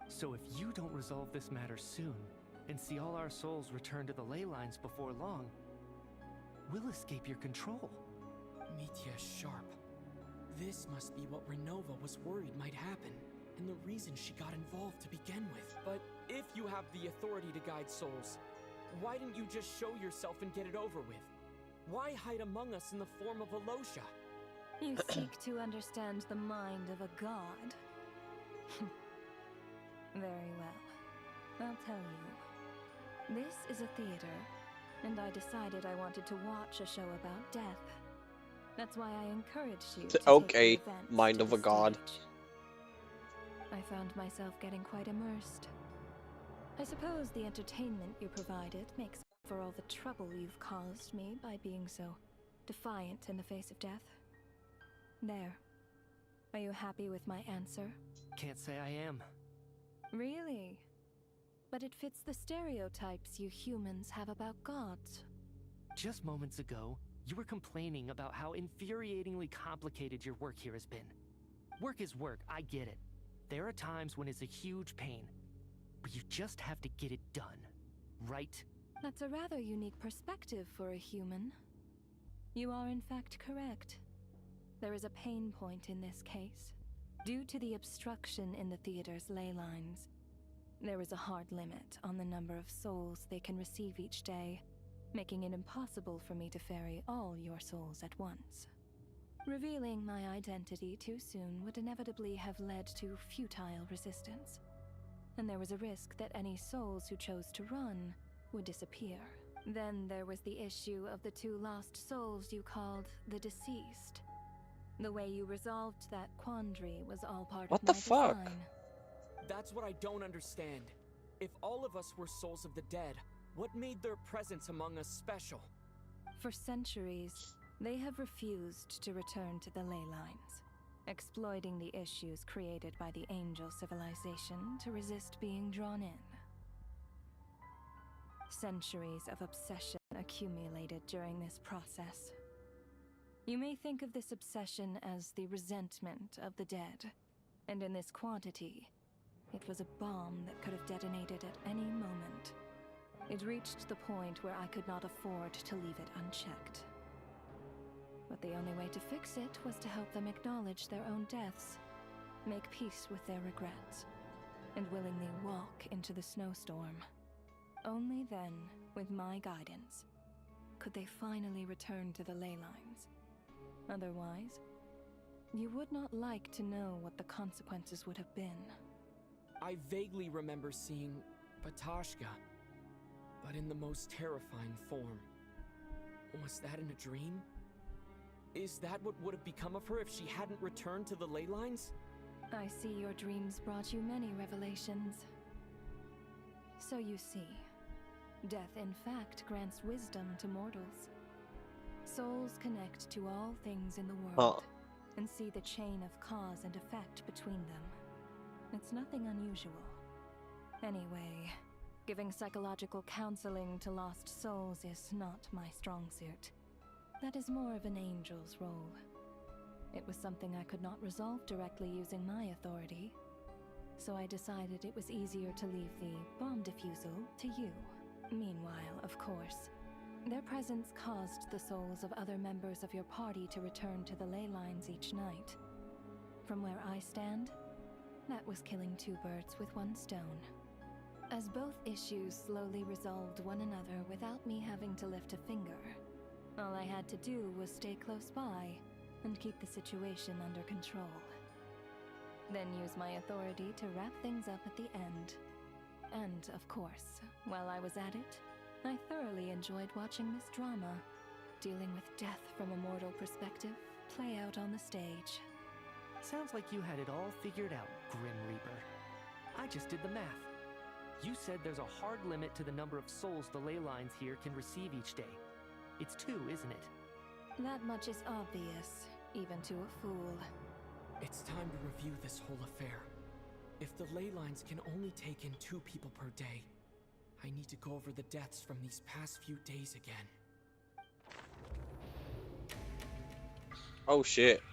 So if you don't resolve this matter soon, and see all our souls return to the ley lines before long, we'll escape your control. Mitya's sharp. This must be what Renova was worried might happen, and the reason she got involved to begin with. But if you have the authority to guide souls, why didn't you just show yourself and get it over with? Why hide among us in the form of Alosha? You seek to understand the mind of a god. Very well. I'll tell you. This is a theater, and I decided I wanted to watch a show about death. That's why I encouraged you to Okay, take the events mind to of the a god. stage. I found myself getting quite immersed. I suppose the entertainment you provided makes up for all the trouble you've caused me by being so defiant in the face of death. There. Are you happy with my answer? Can't say I am. Really? But it fits the stereotypes you humans have about gods. Just moments ago, you were complaining about how infuriatingly complicated your work here has been. Work is work, I get it. There are times when it's a huge pain, but you just have to get it done, right? That's a rather unique perspective for a human. You are in fact correct. There is a pain point in this case. Due to the obstruction in the theater's ley lines, there is a hard limit on the number of souls they can receive each day, making it impossible for me to ferry all your souls at once. Revealing my identity too soon would inevitably have led to futile resistance, and there was a risk that any souls who chose to run would disappear. Then there was the issue of the two lost souls you called the deceased. The way you resolved that quandary was all part of my design. That's what I don't understand. If all of us were souls of the dead, what made their presence among us special? For centuries, they have refused to return to the ley lines, exploiting the issues created by the angel civilization to resist being drawn in. Centuries of obsession accumulated during this process. You may think of this obsession as the resentment of the dead, and in this quantity, it was a bomb that could have detonated at any moment. It reached the point where I could not afford to leave it unchecked. But the only way to fix it was to help them acknowledge their own deaths, make peace with their regrets, and willingly walk into the snowstorm. Only then, with my guidance, could they finally return to the ley lines. Otherwise, you would not like to know what the consequences would have been. I vaguely remember seeing Patashka, but in the most terrifying form. Was that in a dream? Is that what would have become of her if she hadn't returned to the ley lines? I see your dreams brought you many revelations. So you see, death in fact grants wisdom to mortals. Souls connect to all things in the world and see the chain of cause and effect between them. It's nothing unusual. Anyway, giving psychological counseling to lost souls is not my strong suit. That is more of an angel's role. It was something I could not resolve directly using my authority, so I decided it was easier to leave the bomb defusal to you. Meanwhile, of course, Their presence caused the souls of other members of your party to return to the ley lines each night. From where I stand, that was killing two birds with one stone. As both issues slowly resolved one another without me having to lift a finger, all I had to do was stay close by and keep the situation under control. Then use my authority to wrap things up at the end. And, of course, while I was at it, I thoroughly enjoyed watching this drama, dealing with death from a mortal perspective, play out on the stage. Sounds like you had it all figured out, Grim Reaper. I just did the math. You said there's a hard limit to the number of souls the ley lines here can receive each day. It's 2, isn't it? That much is obvious, even to a fool. It's time to review this whole affair. If the ley lines can only take in 2 people per day, I need to go over the deaths from these past few days again. Oh shit.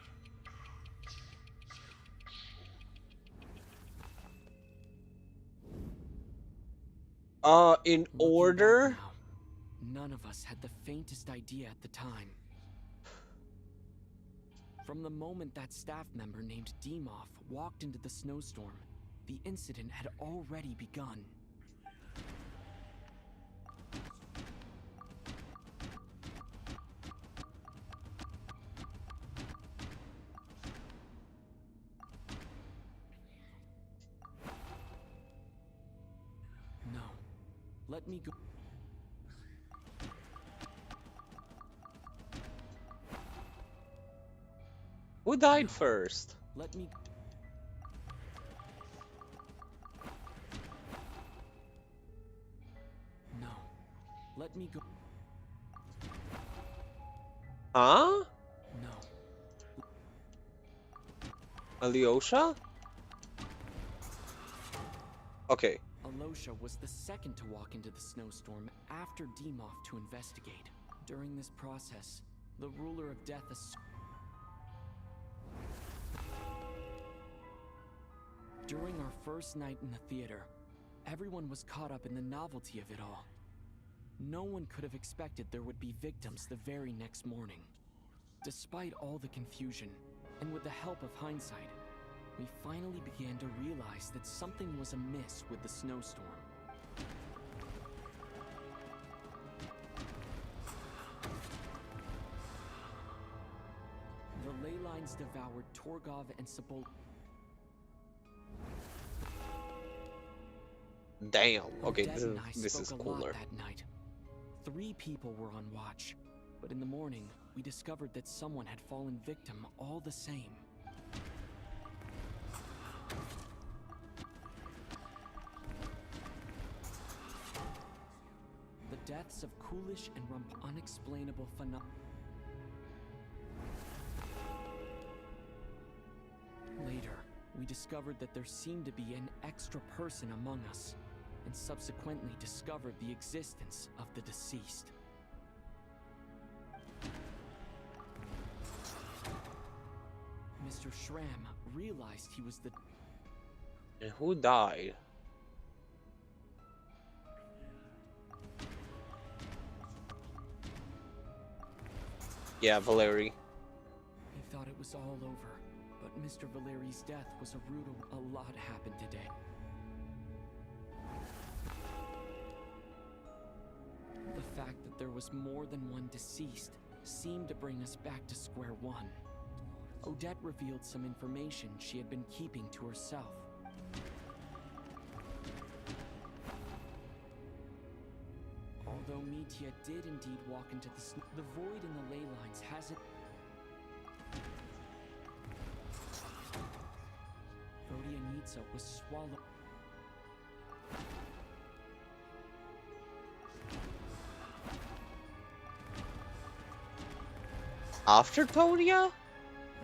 In order? Now, none of us had the faintest idea at the time. From the moment that staff member named Demoff walked into the snowstorm, the incident had already begun. No. Let me go. Who died first? Let me. No. Let me go. Huh? No. Alyosha? Okay. Alyosha was the second to walk into the snowstorm after Demoff to investigate. During this process, the ruler of death During our first night in the theater, everyone was caught up in the novelty of it all. No one could have expected there would be victims the very next morning. Despite all the confusion, and with the help of hindsight, we finally began to realize that something was amiss with the snowstorm. The ley lines devoured Torgov and Sabol. Damn. Okay, Odette and I this is spoke a lot cooler. that night. 3 people were on watch, but in the morning, we discovered that someone had fallen victim all the same. The deaths of Coolish and Rump unexplainable phenomena. Later, we discovered that there seemed to be an extra person among us, and subsequently discovered the existence of the deceased. Mr. Schramm realized he was the... And who died? Yeah, Valeri. He thought it was all over, but Mr. Valeri's death was a root of... A lot happened today. The fact that there was more than one deceased seemed to bring us back to square one. Odette revealed some information she had been keeping to herself. Although Mitya did indeed walk into the void in the ley lines hasn't... Vodyanitsa was swallowed... After Todia?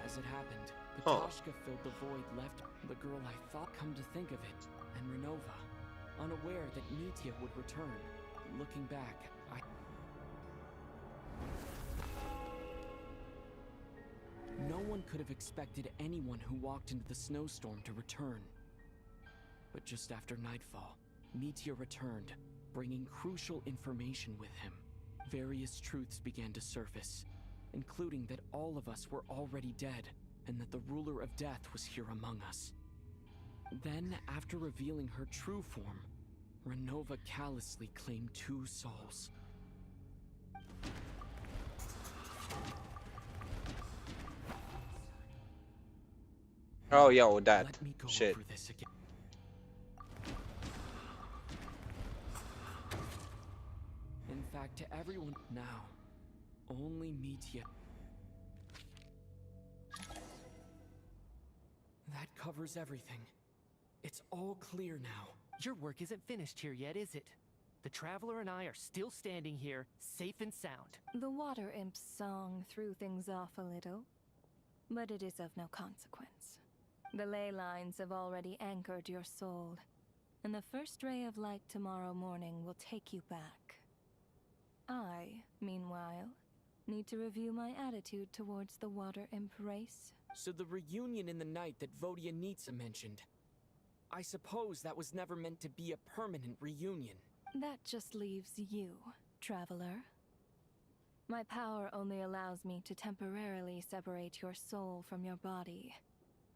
As it happened, Huh. Patoshka filled the void left the girl I thought. Come to think of it, and Renova, unaware that Mitya would return. Looking back, no one could have expected anyone who walked into the snowstorm to return. But just after nightfall, Mitya returned, bringing crucial information with him. various truths began to surface, including that all of us were already dead, and that the ruler of death was here among us. Then, after revealing her true form, Renova callously claimed 2 souls. Oh, yo, that Let me go shit. over this again. In fact, to everyone now, only Mitya. That covers everything. It's all clear now. Your work isn't finished here yet, is it? The Traveler and I are still standing here, safe and sound. The Water Imp's song threw things off a little, but it is of no consequence. The ley lines have already anchored your soul, and the first ray of light tomorrow morning will take you back. I, meanwhile, need to review my attitude towards the Water Imp race. So the reunion in the night that Vodyanitsa mentioned, I suppose that was never meant to be a permanent reunion. That just leaves you, Traveler. My power only allows me to temporarily separate your soul from your body.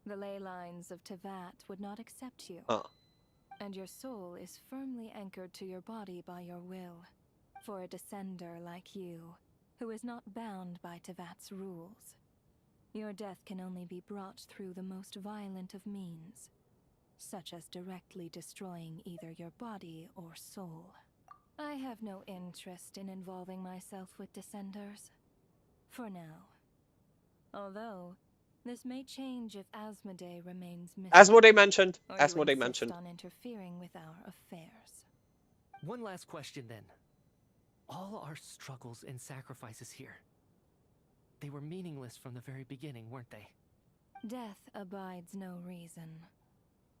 The ley lines of Tevat would not accept you. And your soul is firmly anchored to your body by your will. For a descender like you, who is not bound by Tevat's rules, your death can only be brought through the most violent of means, such as directly destroying either your body or soul. I have no interest in involving myself with Descenders. For now. Although, this may change if Asmodee remains missing. Asmodee mentioned. Or Asmodee you insist mentioned. on interfering with our affairs. One last question then. All our struggles and sacrifices here, they were meaningless from the very beginning, weren't they? Death abides no reason.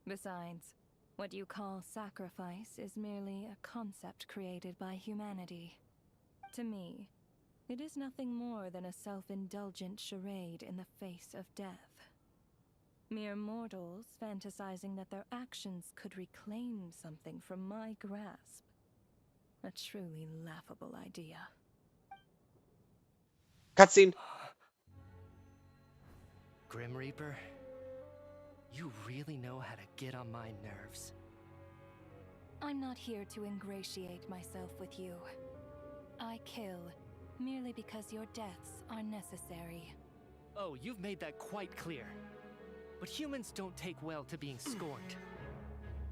Besides, what you call sacrifice is merely a concept created by humanity. To me, it is nothing more than a self-indulgent charade in the face of death. Mere mortals fantasizing that their actions could reclaim something from my grasp. A truly laughable idea. Cutscene. Grim Reaper, you really know how to get on my nerves. I'm not here to ingratiate myself with you. I kill merely because your deaths are necessary. Oh, you've made that quite clear. But humans don't take well to being scorned.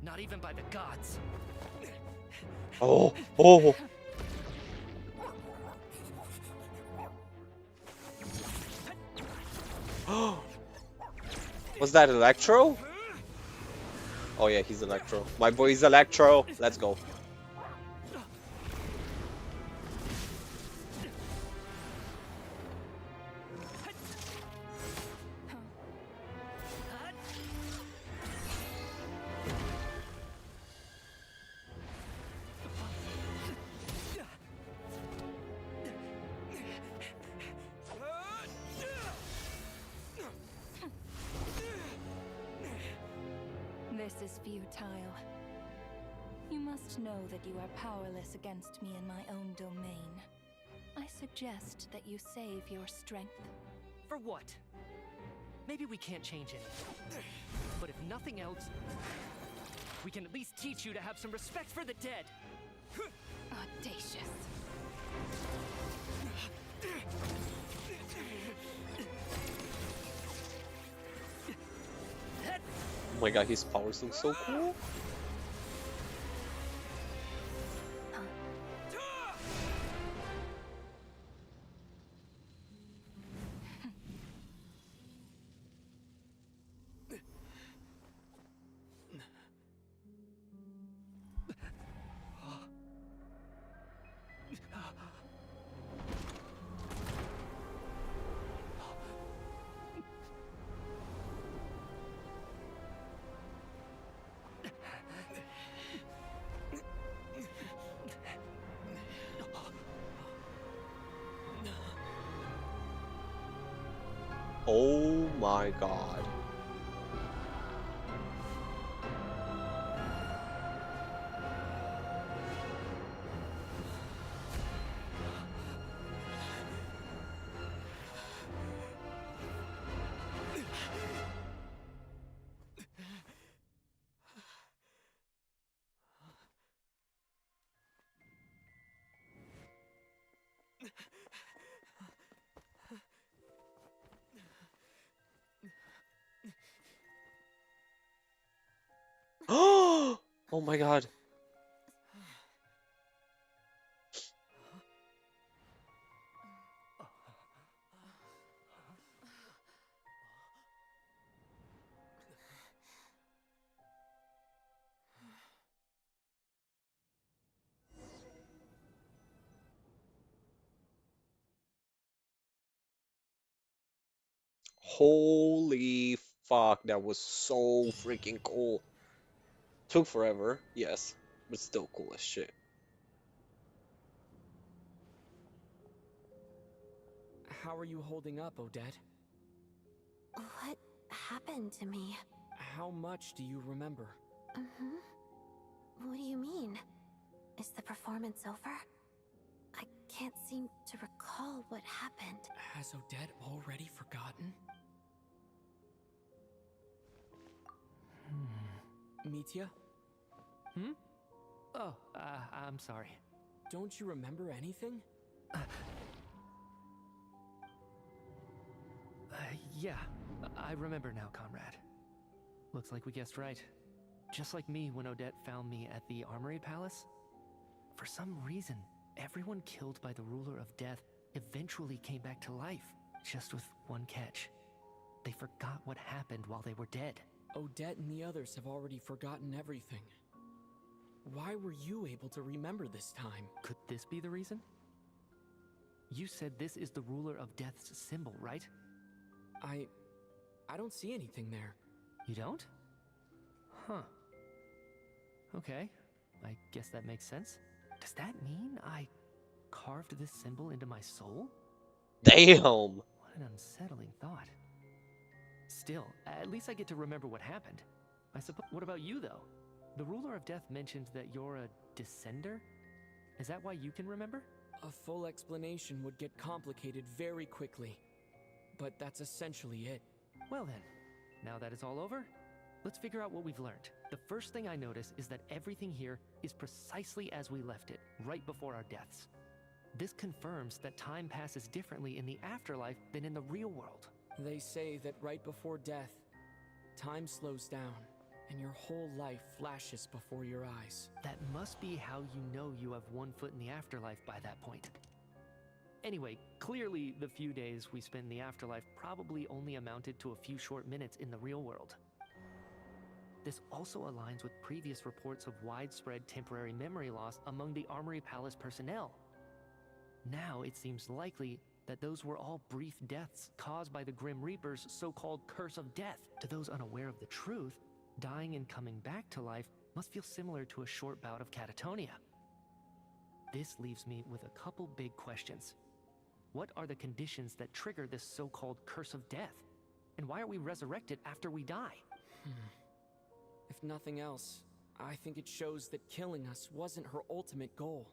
Not even by the gods. Oh, oh. Was that Electro? Oh yeah, he's Electro. My boy's Electro. Let's go. This is futile. You must know that you are powerless against me in my own domain. I suggest that you save your strength. For what? Maybe we can't change anything. But if nothing else, we can at least teach you to have some respect for the dead. Audacious. Oh my god, his powers look so cool. Oh my god. Oh my god. Holy fuck, that was so freaking cool. Took forever, yes, but still cool as shit. How are you holding up, Odette? What happened to me? How much do you remember? What do you mean? Is the performance over? I can't seem to recall what happened. Has Odette already forgotten? Mitya? Oh, I'm sorry. Don't you remember anything? Yeah, I remember now, comrade. Looks like we guessed right. Just like me when Odette found me at the Armory Palace. For some reason, everyone killed by the Ruler of Death eventually came back to life, just with one catch. They forgot what happened while they were dead. Odette and the others have already forgotten everything. Why were you able to remember this time? Could this be the reason? You said this is the Ruler of Death's symbol, right? I don't see anything there. You don't? Huh. Okay, I guess that makes sense. Does that mean I carved this symbol into my soul? Damn! What an unsettling thought. Still, at least I get to remember what happened. I suppose. What about you, though? The Ruler of Death mentioned that you're a descender? Is that why you can remember? A full explanation would get complicated very quickly. But that's essentially it. Well then, now that it's all over, let's figure out what we've learned. The first thing I notice is that everything here is precisely as we left it, right before our deaths. This confirms that time passes differently in the afterlife than in the real world. They say that right before death, time slows down, and your whole life flashes before your eyes. That must be how you know you have one foot in the afterlife by that point. Anyway, clearly the few days we spend in the afterlife probably only amounted to a few short minutes in the real world. This also aligns with previous reports of widespread temporary memory loss among the Armory Palace personnel. Now it seems likely that those were all brief deaths caused by the Grim Reaper's so-called curse of death. To those unaware of the truth, dying and coming back to life must feel similar to a short bout of catatonia. This leaves me with a couple big questions. What are the conditions that trigger this so-called curse of death? And why are we resurrected after we die? If nothing else, I think it shows that killing us wasn't her ultimate goal.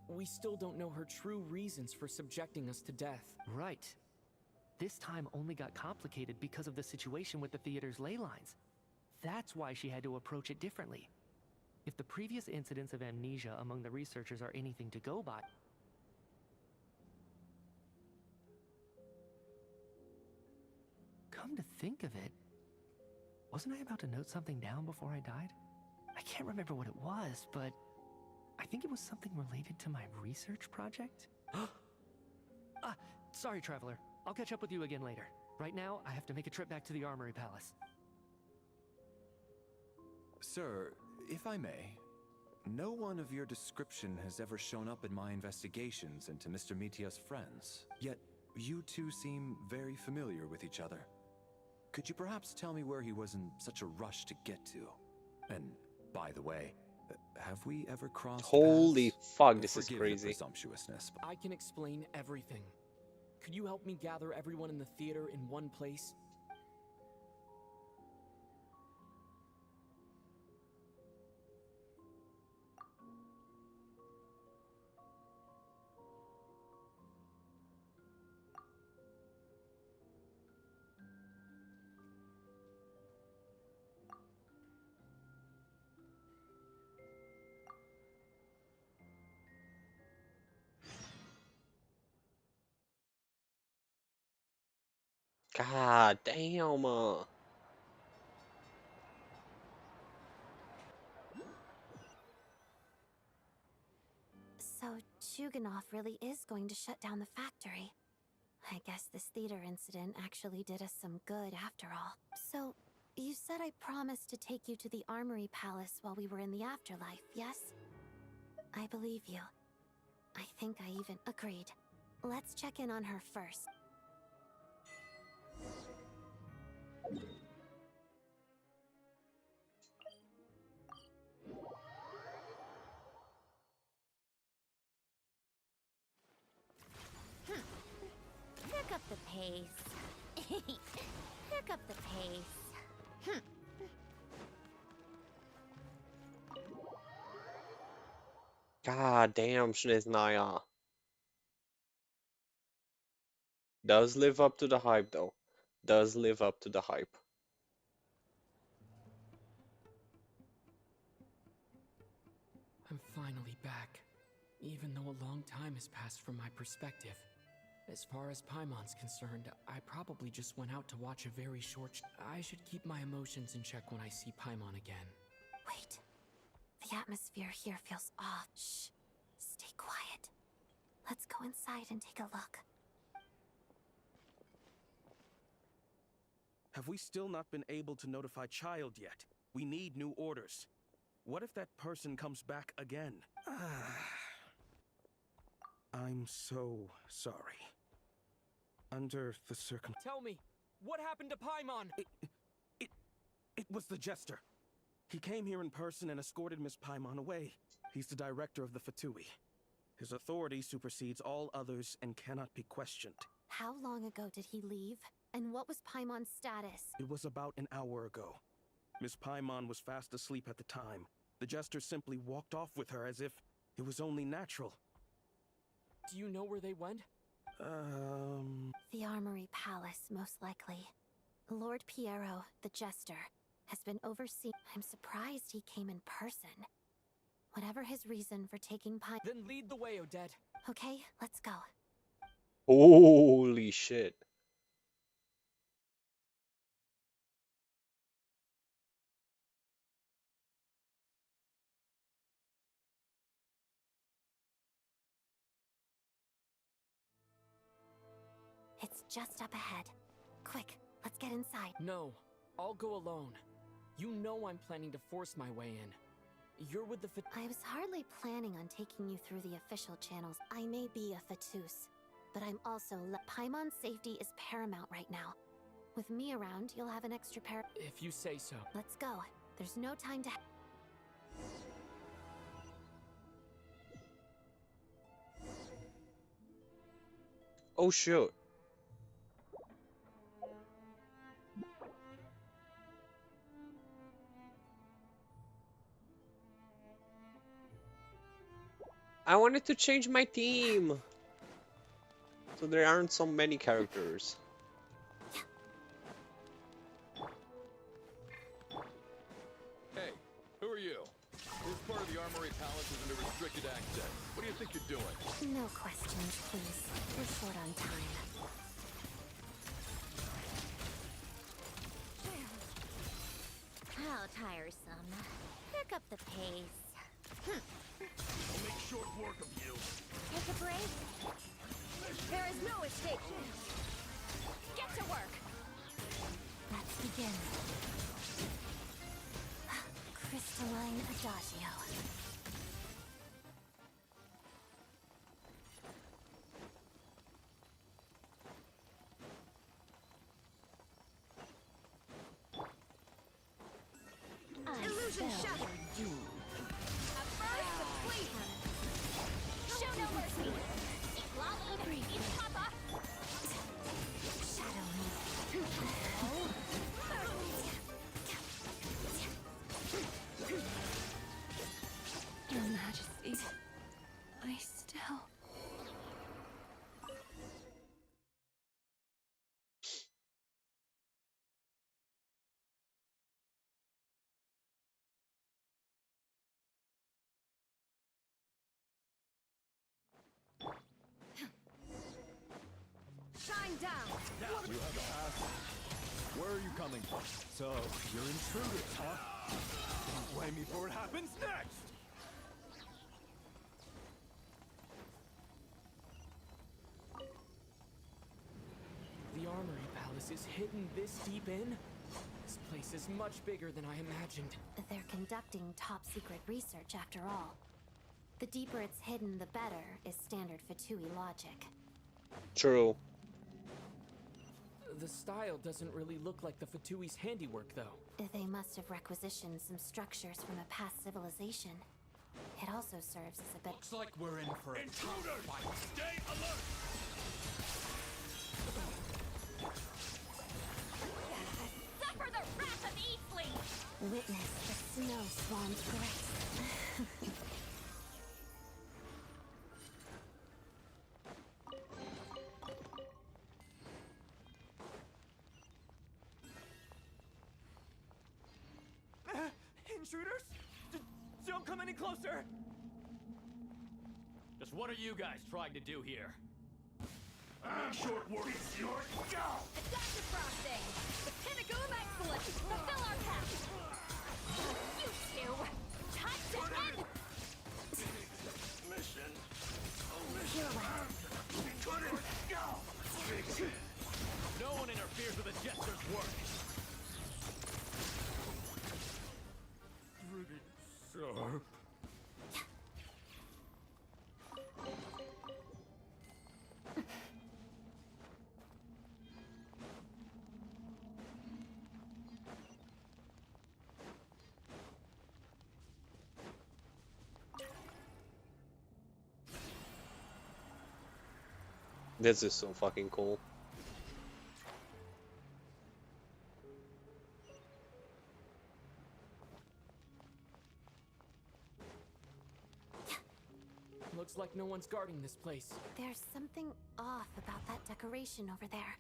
We still don't know her true reasons for subjecting us to death. Right. This time only got complicated because of the situation with the theater's ley lines. That's why she had to approach it differently. If the previous incidents of amnesia among the researchers are anything to go by, come to think of it, wasn't I about to note something down before I died? I can't remember what it was, but I think it was something related to my research project. Sorry, Traveler. I'll catch up with you again later. Right now, I have to make a trip back to the Armory Palace. Sir, if I may, no one of your description has ever shown up in my investigations into Mr. Mitya's friends. Yet, you two seem very familiar with each other. Could you perhaps tell me where he was in such a rush to get to? And, by the way, have we ever crossed Holy paths? fuck, this is Forgive crazy. your presumptuousness. I can explain everything. Could you help me gather everyone in the theater in one place? God damn. So, Chuganov really is going to shut down the factory. I guess this theater incident actually did us some good after all. So, you said I promised to take you to the Armory Palace while we were in the afterlife, yes? I believe you. I think I even agreed. Let's check in on her first. Pick up the pace. Pick up the pace. God damn, Snezhnaya. Does live up to the hype though. Does live up to the hype. I'm finally back, even though a long time has passed from my perspective. As far as Paimon's concerned, I probably just went out to watch a very short I should keep my emotions in check when I see Paimon again. Wait. The atmosphere here feels off. Shh. Stay quiet. Let's go inside and take a look. Have we still not been able to notify Child yet? We need new orders. What if that person comes back again? I'm so sorry. Under the Tell me, what happened to Paimon? It was the Jester. He came here in person and escorted Miss Paimon away. He's the director of the Fatui. His authority supersedes all others and cannot be questioned. How long ago did he leave? And what was Paimon's status? It was about an hour ago. Miss Paimon was fast asleep at the time. The Jester simply walked off with her as if it was only natural. Do you know where they went? The Armory Palace, most likely. Lord Piero, the Jester, has been overseen. I'm surprised he came in person. Whatever his reason for taking Paimon... Then lead the way, Odette. Okay, let's go. Holy shit. It's just up ahead. Quick, let's get inside. No, I'll go alone. You know I'm planning to force my way in. You're with the I was hardly planning on taking you through the official channels. I may be a Fatus, but I'm also Paimon's safety is paramount right now. With me around, you'll have an extra pair. If you say so. Let's go. There's no time to... Oh shoot. I wanted to change my team, so there aren't so many characters. Hey, who are you? This part of the Armory Palace is under restricted access. What do you think you're doing? No questions, please. We're short on time. How tiresome. Pick up the pace. I'll make short work of you. Take a break. There is no escape. Get to work. Let's begin. Crystalline Adagio. Illusion shattered. A burst of sleep. Show no mercy. Lolly, eat Papa. Shadow me. Your Majesty, I still... Shine down. You have a pass. Where are you coming from? So, you're intruders, huh? Don't blame me for what happens next! Palace is hidden this deep in? This place is much bigger than I imagined. They're conducting top-secret research after all. The deeper it's hidden, the better, is standard Fatui logic. True. The style doesn't really look like the Fatui's handiwork, though. They must have requisitioned some structures from a past civilization. It also serves as a bit. Looks like we're in for a intruder. fight. Stay alert. Suffer the wrath of Eastling! Witness the snow swan's grace. Intruders? Don't come any closer! Just what are you guys trying to do here? Short work is yours. Go! Adaptive frosting! The pinnacle of excellence! Fulfill our path! You two! Time to end! Mission. No one interferes with a jester's work. Pretty sharp. This is so fucking cool. Looks like no one's guarding this place. There's something off about that decoration over there.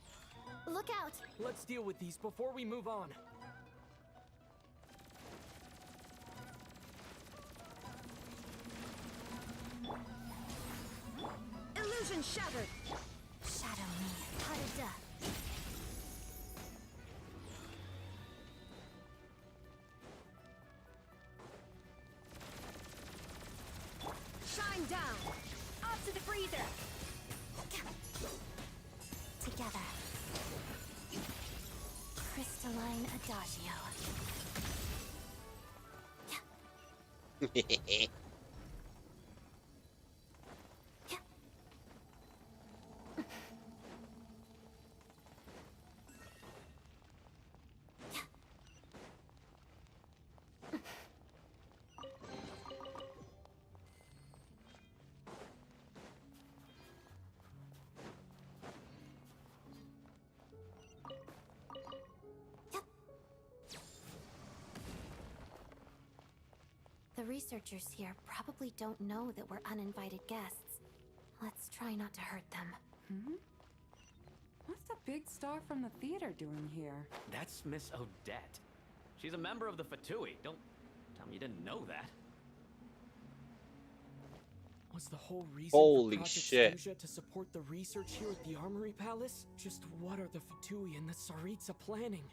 Look out! Let's deal with these before we move on. Illusion shattered! Shadow me, Harada. Shine down! Up to the freezer! Together. Crystalline Adagio. The researchers here probably don't know that we're uninvited guests. Let's try not to hurt them. Hmm? What's the big star from the theater doing here? That's Miss Odette. She's a member of the Fatui. Don't tell me you didn't know that. Was the whole reason Holy for Project shit. Snezhnaya to support the research here at the Armory Palace? Just what are the Fatui and the Tsaritsa planning?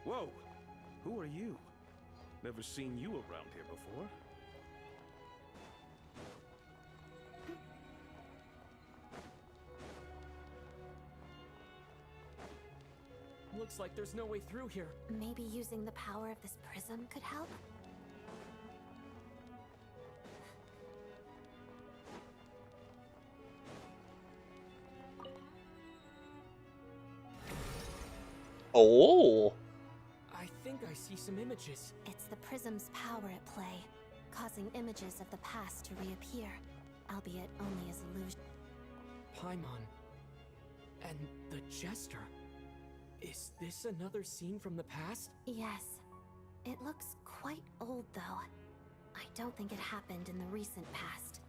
Whoa! Who are you? Never seen you around here before. Looks like there's no way through here. Maybe using the power of this prism could help? Oh! I think I see some images. It's the prism's power at play, causing images of the past to reappear, albeit only as illusion. Paimon. And the Jester. Is this another scene from the past? Yes. It looks quite old, though. I don't think it happened in the recent past.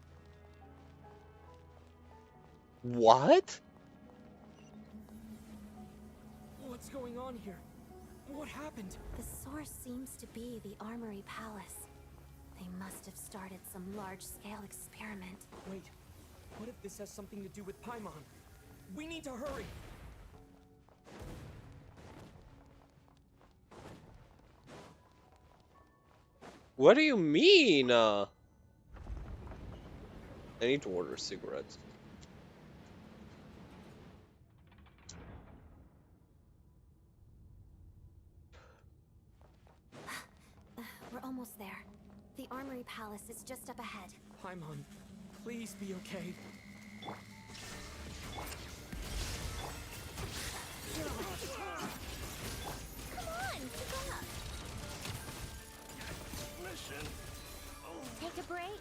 What? What's going on here? What happened? The source seems to be the Armory Palace. They must have started some large-scale experiment. Wait, what if this has something to do with Paimon? We need to hurry! What do you mean? I need to order cigarettes. We're almost there. The Armory Palace is just up ahead. Paimon, please be okay. Come on, keep up. Listen. Take a break.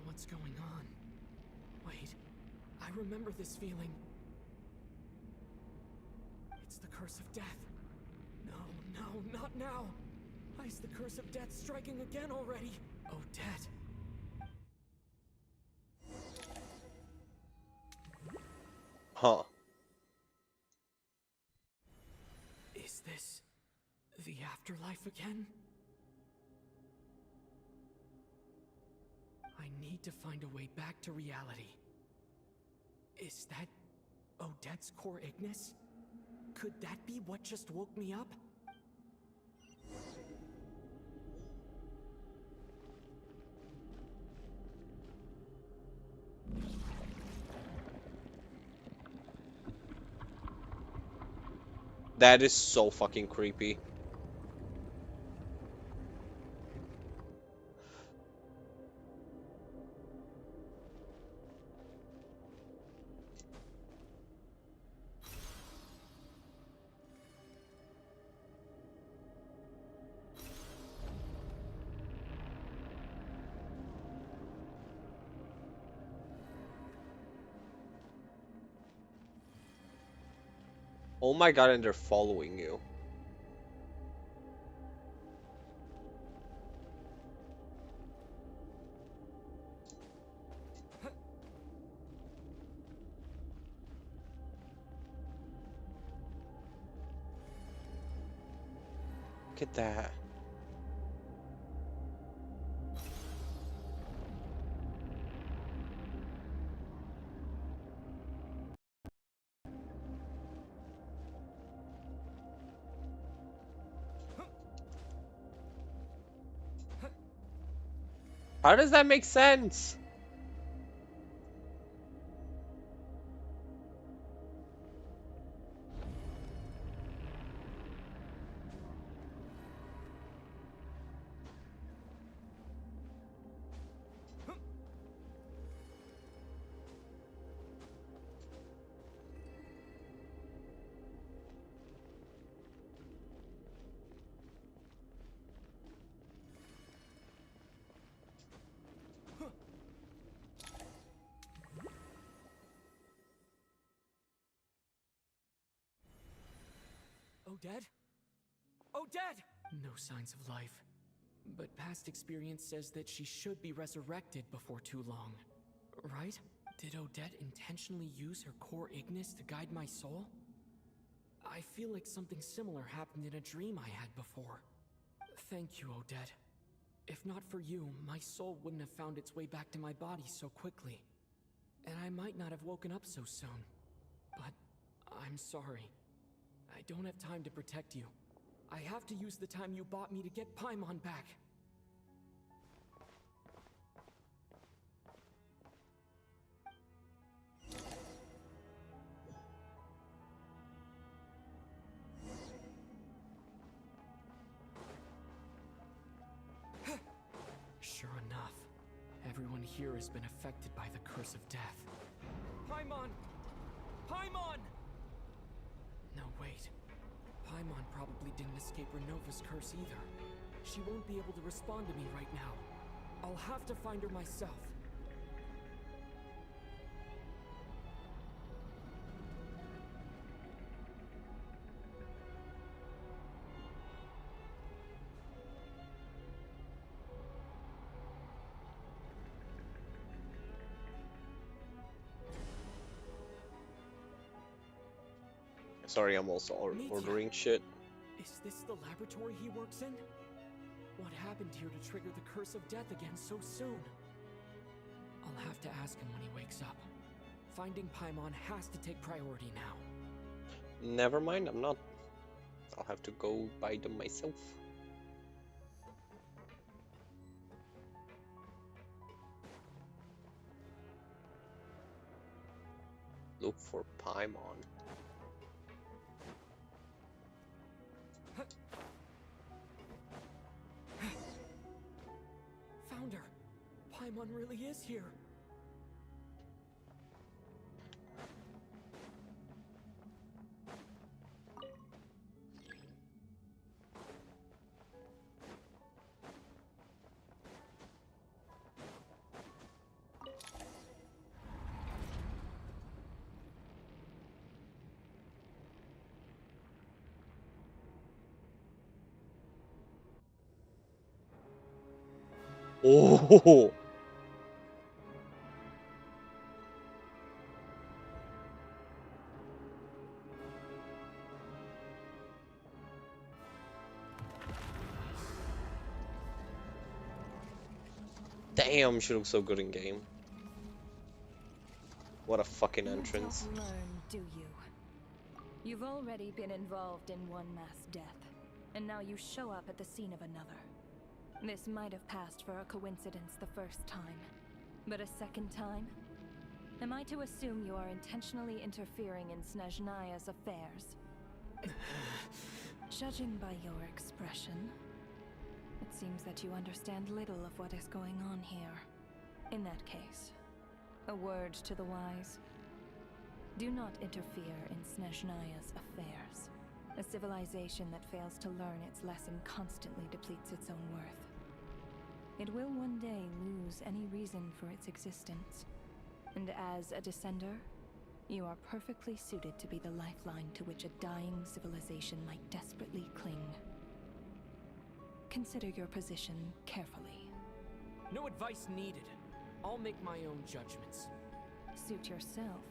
What's going on? Wait, I remember this feeling. It's the curse of death. No, not now. Why is the curse of death striking again already? Odette. Huh. Is this the afterlife again? I need to find a way back to reality. Is that Odette's core Ignis? Could that be what just woke me up? That is so fucking creepy. Oh my god, and they're following you. Look at that. How does that make sense? Odette? Odette! No signs of life. But past experience says that she should be resurrected before too long. Right? Did Odette intentionally use her core Ignis to guide my soul? I feel like something similar happened in a dream I had before. Thank you, Odette. If not for you, my soul wouldn't have found its way back to my body so quickly. And I might not have woken up so soon. But I'm sorry. I don't have time to protect you. I have to use the time you bought me to get Paimon back. Sure enough, everyone here has been affected by the curse of death. Paimon! Paimon! No, wait. Paimon probably didn't escape Renova's curse either. She won't be able to respond to me right now. I'll have to find her myself. Sorry, I'm also ordering shit. Is this the laboratory he works in? What happened here to trigger the curse of death again so soon? I'll have to ask him when he wakes up. Finding Paimon has to take priority now. Never mind, I'm not. I'll have to go buy them myself. Look for Paimon. Found her. Paimon really is here. Oh! Damn, she looks so good in game. What a fucking entrance. You don't learn, do you? You've already been involved in one mass death, and now you show up at the scene of another. This might have passed for a coincidence the first time, but a second time? Am I to assume you are intentionally interfering in Snezhnaya's affairs? Judging by your expression, it seems that you understand little of what is going on here. In that case, a word to the wise. Do not interfere in Snezhnaya's affairs. A civilization that fails to learn its lesson constantly depletes its own worth. It will one day lose any reason for its existence. And as a descender, you are perfectly suited to be the lifeline to which a dying civilization might desperately cling. Consider your position carefully. No advice needed. I'll make my own judgments. Suit yourself.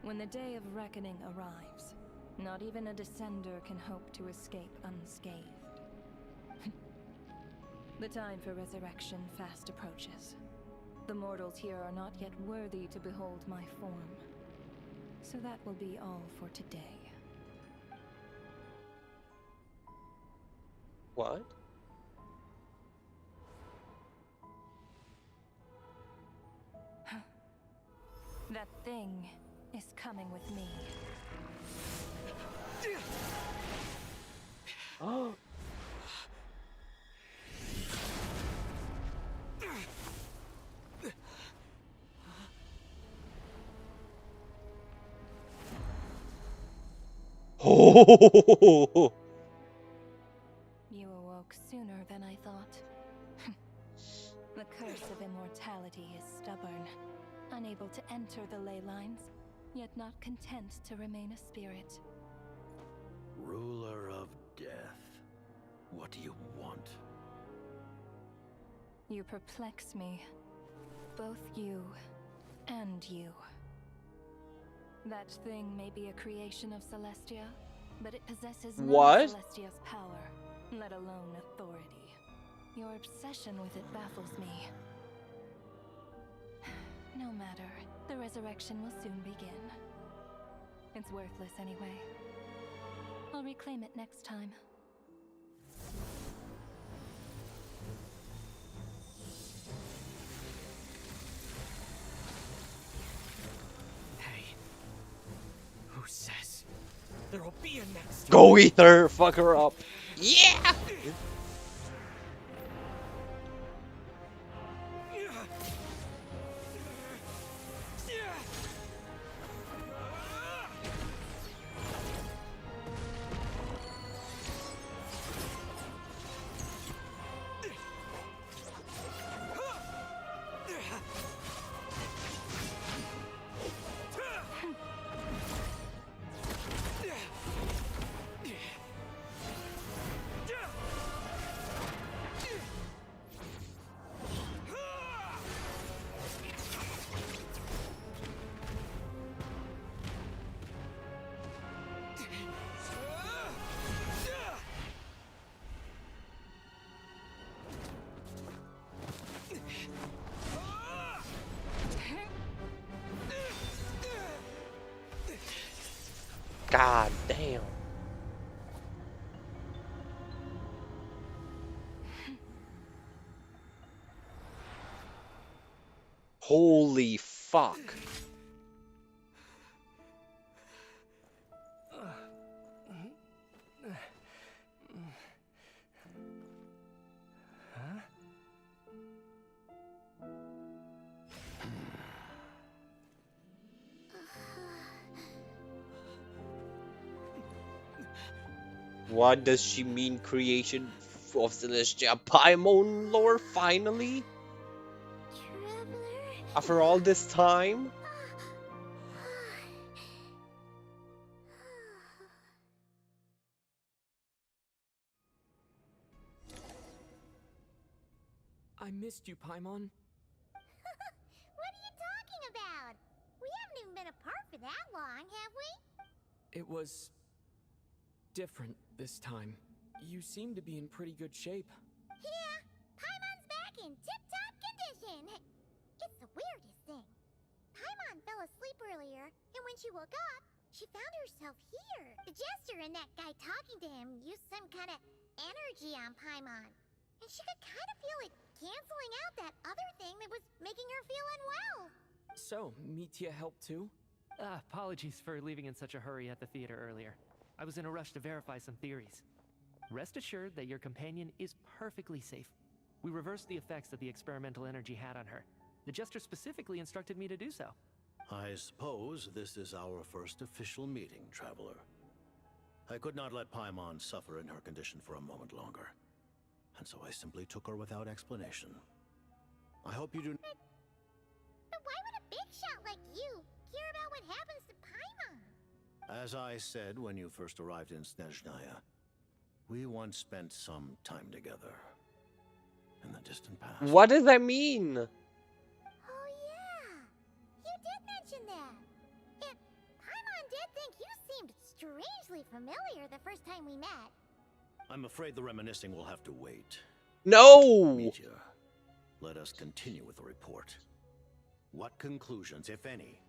When the day of reckoning arrives, not even a descender can hope to escape unscathed. The time for resurrection fast approaches. The mortals here are not yet worthy to behold my form. So that will be all for today. What? That thing is coming with me. Oh. Oh! You awoke sooner than I thought. The curse of immortality is stubborn, unable to enter the ley lines, yet not content to remain a spirit. Ruler of death, what do you want? You perplex me. Both you and you. That thing may be a creation of Celestia, but it possesses none What? of Celestia's power, let alone authority. Your obsession with it baffles me. No matter, the resurrection will soon begin. It's worthless anyway. I'll reclaim it next time. Hey, who says there'll be a next? Go Ether! Fuck her up! Yeah! God damn. Holy fuck. Huh? What does she mean, creation of Snezhnaya Paimon lore finally? After all this time? I missed you, Paimon. What are you talking about? We haven't even been apart for that long, have we? It was different this time. You seem to be in pretty good shape. Yeah, Paimon's back in tip-top condition. It's the weirdest thing. Paimon fell asleep earlier, and when she woke up, she found herself here. The jester and that guy talking to him used some kind of energy on Paimon. And she could kind of feel it canceling out that other thing that was making her feel unwell. So, Mitya helped too? Apologies for leaving in such a hurry at the theater earlier. I was in a rush to verify some theories. Rest assured that your companion is perfectly safe. We reversed the effects that the experimental energy had on her. The jester specifically instructed me to do so. I suppose this is our first official meeting, Traveler. I could not let Paimon suffer in her condition for a moment longer, and so I simply took her without explanation. I hope you do. But why would a big shot like you care about what happens to Paimon? As I said when you first arrived in Snezhnaya, we once spent some time together in the distant past. What does that mean? Oh yeah, you did mention that. And Paimon did think you seemed strangely familiar the first time we met. I'm afraid the reminiscing will have to wait. No! Mitya, let us continue with the report. What conclusions, if any,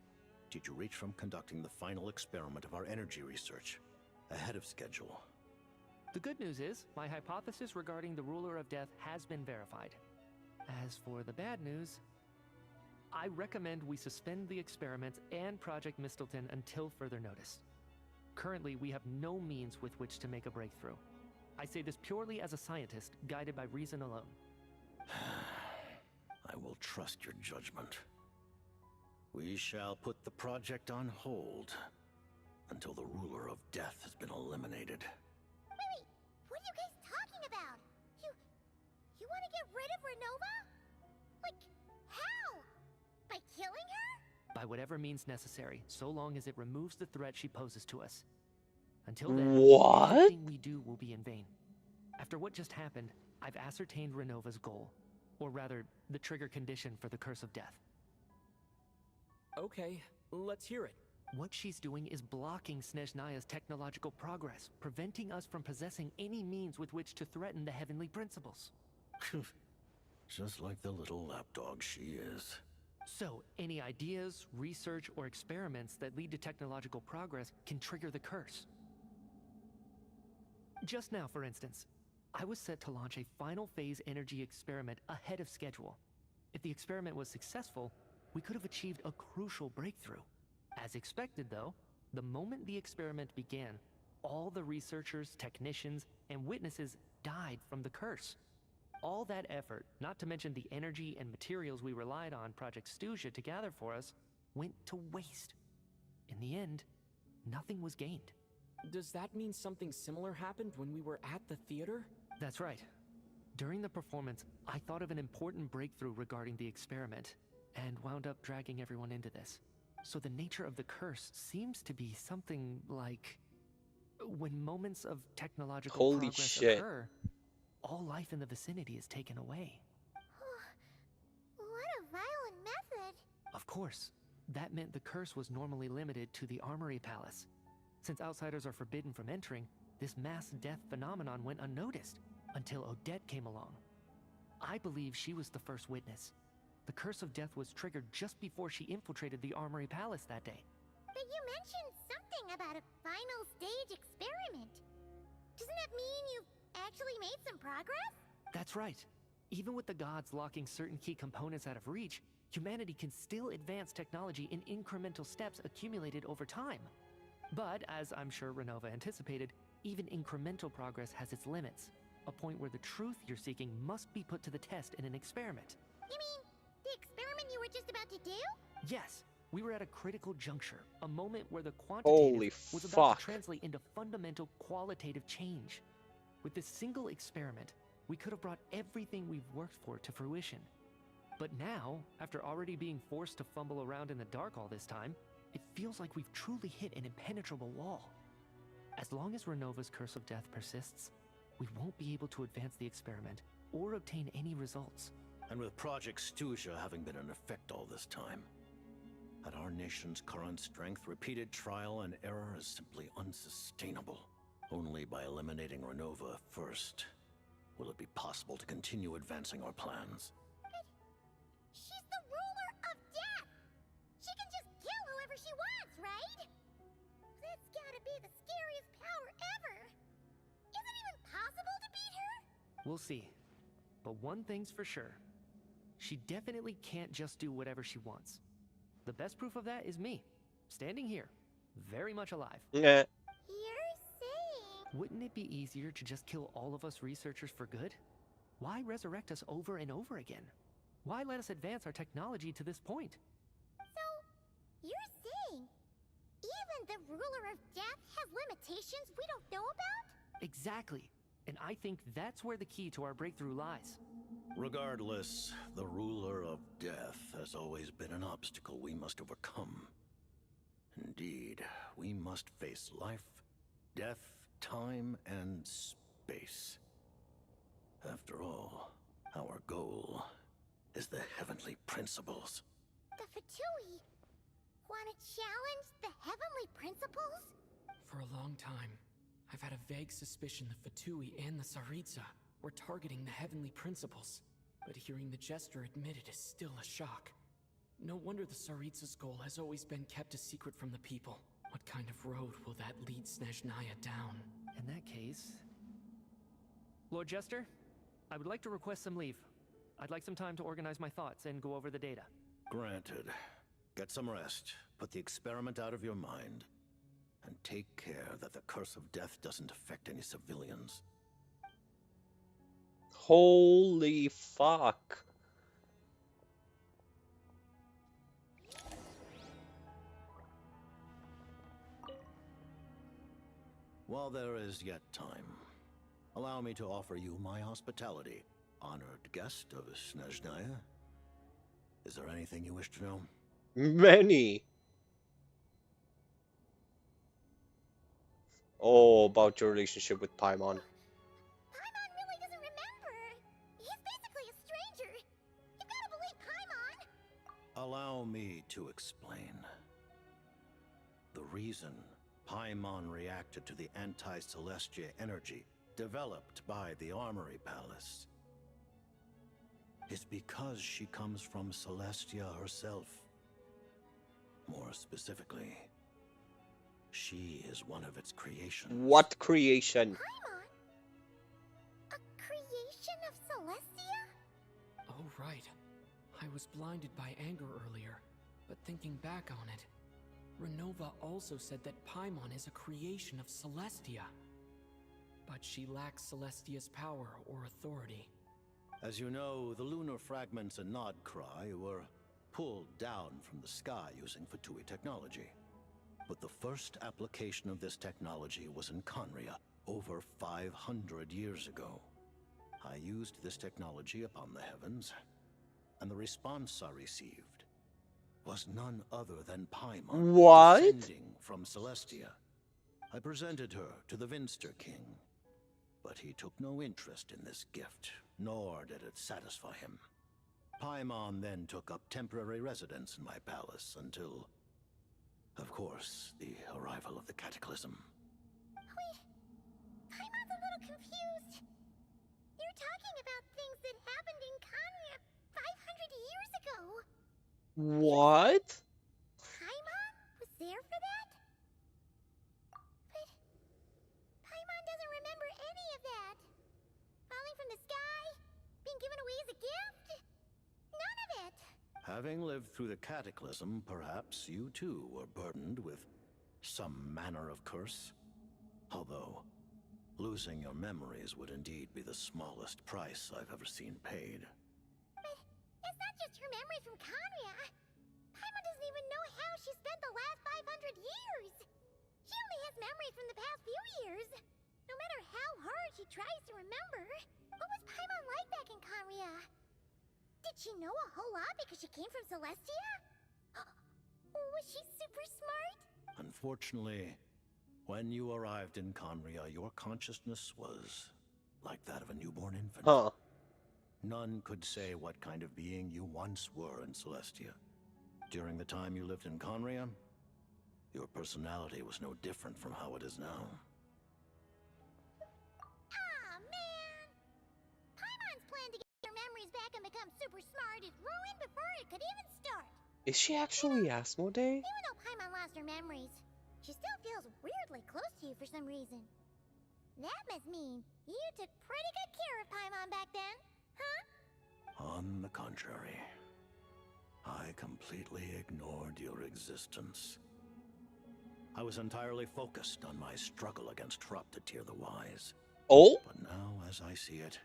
did you reach from conducting the final experiment of our energy research ahead of schedule? The good news is, my hypothesis regarding the ruler of death has been verified. As for the bad news, I recommend we suspend the experiments and Project Mistleton until further notice. Currently, we have no means with which to make a breakthrough. I say this purely as a scientist, guided by reason alone. I will trust your judgment. We shall put the project on hold until the ruler of death has been eliminated. Wait, what are you guys talking about? You want to get rid of Renova? Like, how? By killing her? By whatever means necessary, so long as it removes the threat she poses to us. Until then, What? everything we do will be in vain. After what just happened, I've ascertained Renova's goal. Or rather, the trigger condition for the Curse of Death. Okay, let's hear it. What she's doing is blocking Snezhnaya's technological progress, preventing us from possessing any means with which to threaten the heavenly principles. Just like the little lapdog she is. So, any ideas, research, or experiments that lead to technological progress can trigger the curse. Just now, for instance, I was set to launch a final phase energy experiment ahead of schedule. If the experiment was successful, we could have achieved a crucial breakthrough. As expected, though, the moment the experiment began, all the researchers, technicians, and witnesses died from the curse. All that effort, not to mention the energy and materials we relied on Project Snezhnaya to gather for us, went to waste. In the end, nothing was gained. Does that mean something similar happened when we were at the theater? That's right. During the performance, I thought of an important breakthrough regarding the experiment, and wound up dragging everyone into this. So the nature of the curse seems to be something like... when moments of technological Holy progress shit. occur, all life in the vicinity is taken away. What a violent method. Of course, that meant the curse was normally limited to the Armory Palace. Since outsiders are forbidden from entering, this mass death phenomenon went unnoticed until Odette came along. I believe she was the first witness. The Curse of Death was triggered just before she infiltrated the Armory Palace that day. But you mentioned something about a final stage experiment. Doesn't that mean you've actually made some progress? That's right. Even with the gods locking certain key components out of reach, humanity can still advance technology in incremental steps accumulated over time. But, as I'm sure Renova anticipated, even incremental progress has its limits. A point where the truth you're seeking must be put to the test in an experiment. You mean the experiment you were just about to do? Yes, we were at a critical juncture, a moment where the Holy quantitative was about fuck. to translate into fundamental qualitative change. With this single experiment, we could have brought everything we've worked for to fruition. But now, after already being forced to fumble around in the dark all this time, it feels like we've truly hit an impenetrable wall. As long as Renova's curse of death persists, we won't be able to advance the experiment or obtain any results. And with Project Stuzha having been in effect all this time, at our nation's current strength, repeated trial and error is simply unsustainable. Only by eliminating Renova first will it be possible to continue advancing our plans. She's the ruler of death! She can just kill whoever she wants, right? That's gotta be the scariest power ever! Is it even possible to beat her? We'll see. But one thing's for sure. She definitely can't just do whatever she wants. The best proof of that is me, standing here, very much alive. Yeah. You're saying... Wouldn't it be easier to just kill all of us researchers for good? Why resurrect us over and over again? Why let us advance our technology to this point? So, you're saying even the ruler of death has limitations we don't know about? Exactly. And I think that's where the key to our breakthrough lies. Regardless, the ruler of death has always been an obstacle we must overcome. Indeed, we must face life, death, time, and space. After all, our goal is the heavenly principles. The Fatui want to challenge the heavenly principles? For a long time, I've had a vague suspicion the Fatui and the Tsaritsa were targeting the heavenly principles. But hearing the Jester admit it is still a shock. No wonder the Tsaritsa's goal has always been kept a secret from the people. What kind of road will that lead Snezhnaya down? In that case... Lord Jester, I would like to request some leave. I'd like some time to organize my thoughts and go over the data. Granted. Get some rest, put the experiment out of your mind, and take care that the curse of death doesn't affect any civilians. Holy fuck. While there is yet time, allow me to offer you my hospitality, honored guest of Snezhnaya. Is there anything you wish to know? Many. Oh, about your relationship with Paimon. Paimon really doesn't remember. He's basically a stranger. You've gotta believe Paimon. Allow me to explain. The reason Paimon reacted to the anti-Celestia energy developed by the Armory Palace is because she comes from Celestia herself. More specifically, she is one of its creations. What creation? Paimon? A creation of Celestia? Oh, right. I was blinded by anger earlier, but thinking back on it, Renova also said that Paimon is a creation of Celestia. But she lacks Celestia's power or authority. As you know, the lunar fragments in Nodcry were pulled down from the sky using Fatui technology. But the first application of this technology was in Conria over 500 years ago. I used this technology upon the heavens, and the response I received was none other than Paimon descending from Celestia. I presented her to the Vinster King, but he took no interest in this gift, nor did it satisfy him. Paimon then took up temporary residence in my palace until, of course, the arrival of the Cataclysm. Wait, Paimon's a little confused. You're talking about things that happened in Conria 500 years ago. What? Paimon was there for that? given away as a gift. None of it. Having lived through the cataclysm, perhaps you too were burdened with some manner of curse. Although, losing your memories would indeed be the smallest price I've ever seen paid. But it's not just her memories from Conria. Paimon doesn't even know how she spent the last 500 years. She only has memories from the past few years. No matter how hard she tries to remember. What was Paimon like back in Conria? Did she know a whole lot because she came from Celestia? Was she super smart? Unfortunately, when you arrived in Conria, your consciousness was like that of a newborn infant. Huh. None could say what kind of being you once were in Celestia. During the time you lived in Conria, your personality was no different from how it is now. Aw, man! Paimon's plan to get her memories back and become super smart is ruined before it could even start. Is she actually Asmodee? Even though Paimon lost her memories, she still feels weirdly close to you for some reason. That must mean you took pretty good care of Paimon back then, huh? On the contrary, I completely ignored your existence. I was entirely focused on my struggle against Troptatir the Wise. Oh? But now, as I see it,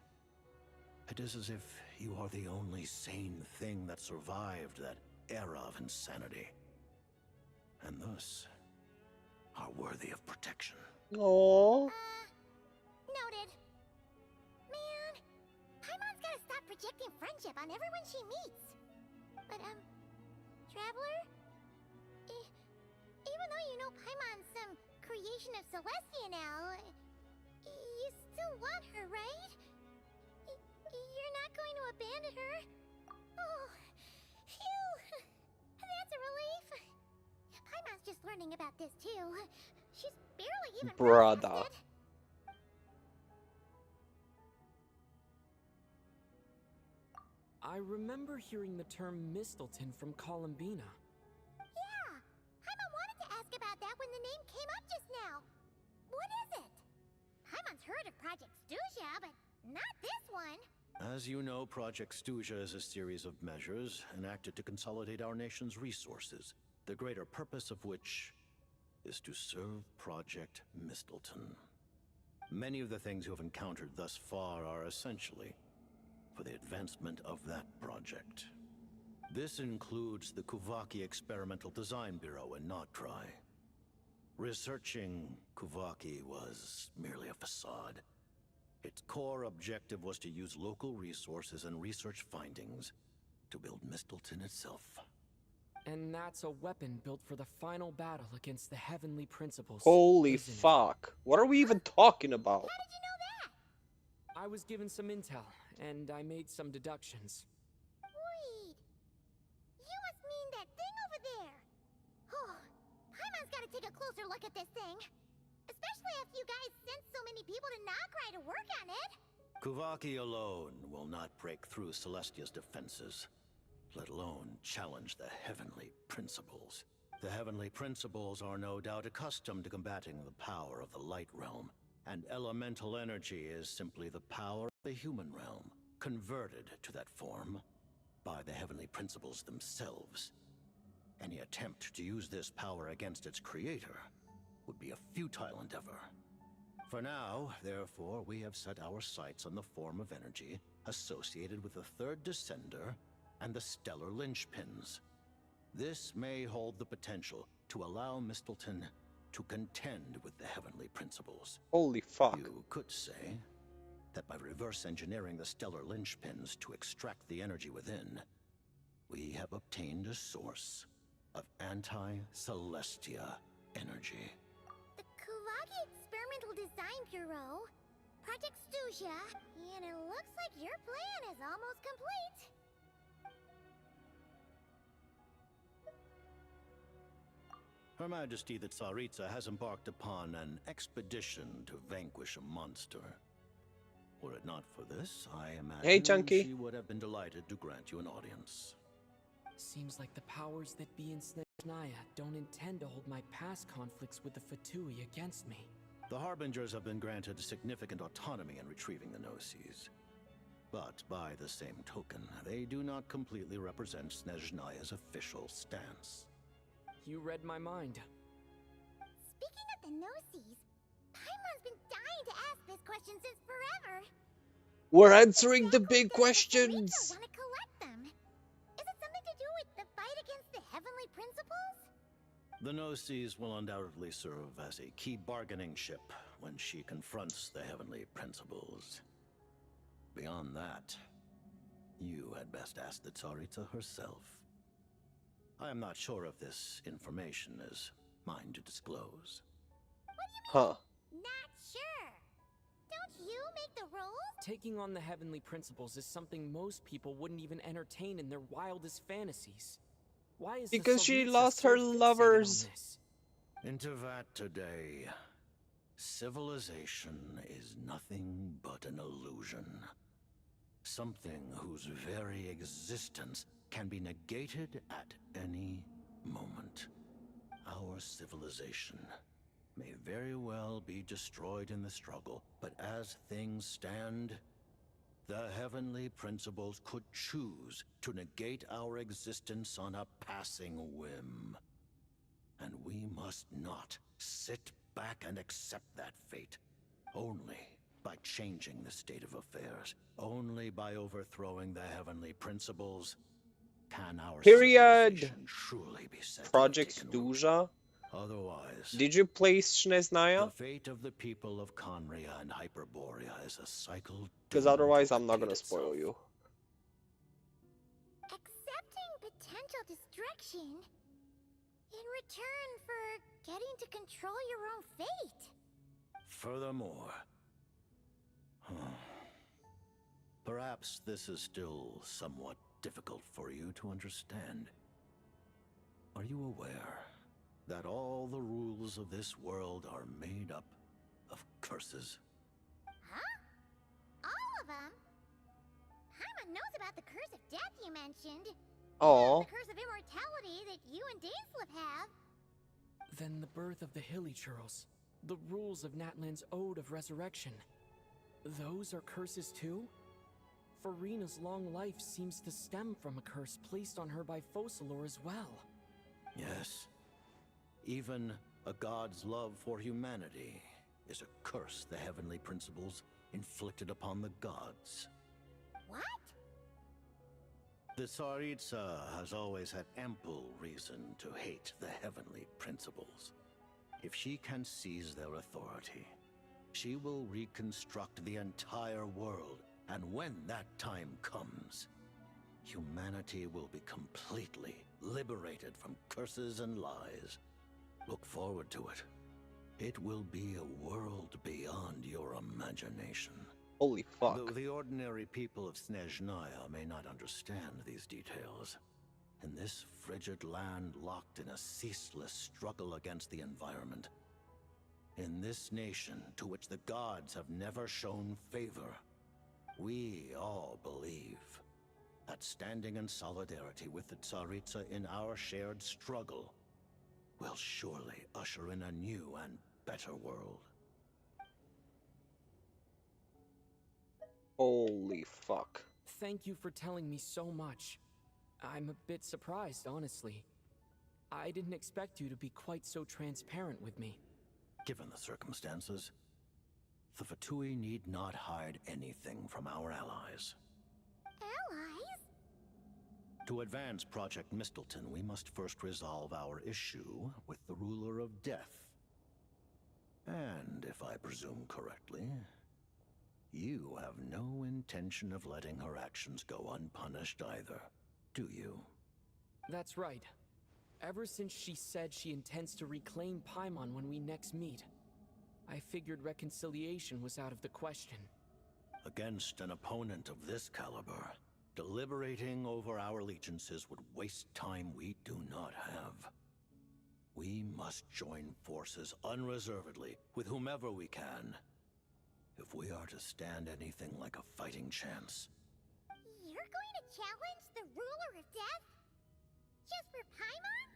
it is as if you are the only sane thing that survived that era of insanity. And thus, are worthy of protection. Oh. Noted. Man, Paimon's gotta stop projecting friendship on everyone she meets. But, Traveler? Even though you know Paimon's some creation of Celestia now, you still want her, right? You're not going to abandon her? Oh, phew! That's a relief. Paimon's just learning about this, too. She's barely even Brother. processed it. I remember hearing the term Mistleton from Columbina. Yeah, Paimon wanted to ask about that when the name came up just now. What is it? Paimon's heard of Project Stuja, but not this one. As you know, Project Stuja is a series of measures enacted to consolidate our nation's resources, the greater purpose of which is to serve Project Mistleton. Many of the things you have encountered thus far are essentially for the advancement of that project. This includes the Kuvaki Experimental Design Bureau in Notdry. Researching Kuvaki was merely a facade. Its core objective was to use local resources and research findings to build Mistleton itself. And that's a weapon built for the final battle against the Heavenly Principles. Holy isn't it? fuck. What are we even talking about? How did you know that? I was given some intel, and I made some deductions. Wait. You must mean that thing over there. Oh, Paimon's gotta take a closer look at this thing. Especially after you guys sent so many people to Nagrai to work on it. Kuvaki alone will not break through Celestia's defenses, let alone challenge the Heavenly Principles. The Heavenly Principles are no doubt accustomed to combating the power of the Light Realm, and elemental energy is simply the power of the human realm, converted to that form by the Heavenly Principles themselves. Any attempt to use this power against its creator would be a futile endeavor. For now, therefore, we have set our sights on the form of energy associated with the Third Descender and the Stellar Linchpins. This may hold the potential to allow Mistleton to contend with the Heavenly Principles. Holy fuck. You could say that by reverse engineering the Stellar Linchpins to extract the energy within, we have obtained a source of anti-Celestia energy. The Kuvaki Experimental Design Bureau, Project Stuja, and it looks like your plan is almost complete. Her Majesty the Tsaritsa has embarked upon an expedition to vanquish a monster. Were it not for this, I imagine Chunky. she would have been delighted to grant you an audience. Seems like the powers that be in Snezhnaya don't intend to hold my past conflicts with the Fatui against me. The Harbingers have been granted significant autonomy in retrieving the Gnosis. But by the same token, they do not completely represent Snezhnaya's official stance. You read my mind. Speaking of the Gnosis, Paimon's been dying to ask this question since forever. We're answering the big questions! Want to collect them. Is it something to do with the fight against the heavenly principles? The Gnosis will undoubtedly serve as a key bargaining chip when she confronts the heavenly principles. Beyond that, you had best ask the Tsaritsa herself. I am not sure if this information is mine to disclose. Huh. Not sure. Don't you make the rules? Taking on the heavenly principles is something most people wouldn't even entertain in their wildest fantasies. Why is Because the she Tsaritsa lost so her fixated on lovers. this? Into that today, civilization is nothing but an illusion. Something whose very existence can be negated at any moment. Our civilization may very well be destroyed in the struggle, but as things stand, the heavenly principles could choose to negate our existence on a passing whim. And we must not sit back and accept that fate. Only by changing the state of affairs, only by overthrowing the heavenly principles, can our civilization truly be said Project to have taken root. Duja. Otherwise, Did you play Snezhnaya? the fate of the people of Conria and Hyperborea is a cycle. Because otherwise I'm not gonna spoil you. Accepting potential destruction in return for getting to control your own fate. Furthermore, perhaps this is still somewhat difficult for you to understand. Are you aware that all the rules of this world are made up of curses? Huh? All of them? Paimon knows about the curse of death you mentioned. Oh. The curse of immortality that you and Dainsleif have. Then the birth of the Hilly Churls, the rules of Natlan's Ode of Resurrection. Those are curses too? Farina's long life seems to stem from a curse placed on her by Focalor as well. Yes. Even a god's love for humanity is a curse the heavenly principles inflicted upon the gods. What? The Tsaritsa has always had ample reason to hate the heavenly principles. If she can seize their authority, she will reconstruct the entire world, and when that time comes, humanity will be completely liberated from curses and lies. Look forward to it. It will be a world beyond your imagination. Holy fuck. Though the ordinary people of Snezhnaya may not understand these details, in this frigid land locked in a ceaseless struggle against the environment, in this nation to which the gods have never shown favor, we all believe that standing in solidarity with the Tsaritsa in our shared struggle will surely usher in a new and better world. Holy fuck. Thank you for telling me so much. I'm a bit surprised, honestly. I didn't expect you to be quite so transparent with me. Given the circumstances, the Fatui need not hide anything from our allies. Allies? To advance Project Mistleton, we must first resolve our issue with the Ruler of Death. And if I presume correctly, you have no intention of letting her actions go unpunished either, do you? That's right. Ever since she said she intends to reclaim Paimon when we next meet, I figured reconciliation was out of the question. Against an opponent of this caliber, deliberating over our allegiances would waste time we do not have. We must join forces unreservedly with whomever we can, if we are to stand anything like a fighting chance. You're going to challenge the Ruler of Death? Just for Paimon?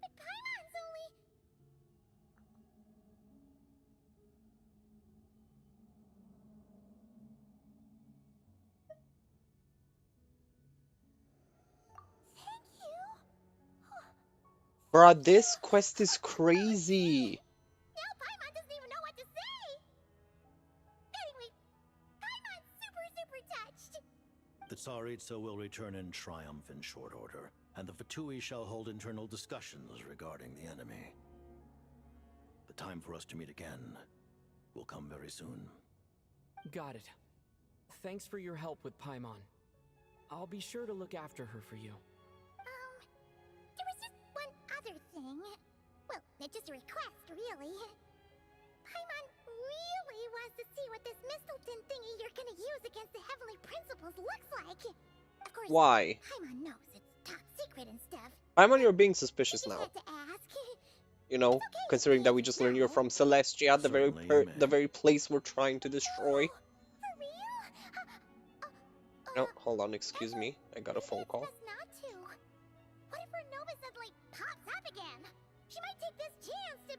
But Paimon's only... Bruh, this quest is crazy. Now Paimon doesn't even know what to say. Anyway, Paimon's super touched. The Tsaritsa will return in triumph in short order, and the Fatui shall hold internal discussions regarding the enemy. The time for us to meet again will come very soon. Got it. Thanks for your help with Paimon. I'll be sure to look after her for you. There was just one other thing. Well, it's just a request, really. Paimon really wants to see what this Mistelton thingy you're gonna use against the Heavenly Principles looks like. Of course, Why? Paimon knows it's top secret and stuff. Paimon, you're being suspicious now. Had to ask. You know, considering that we just learned you're from Celestia, the very place we're trying to destroy. No, hold on, excuse me. I got a phone call. Not to. What if Renova suddenly pops up again? She might take this chance to.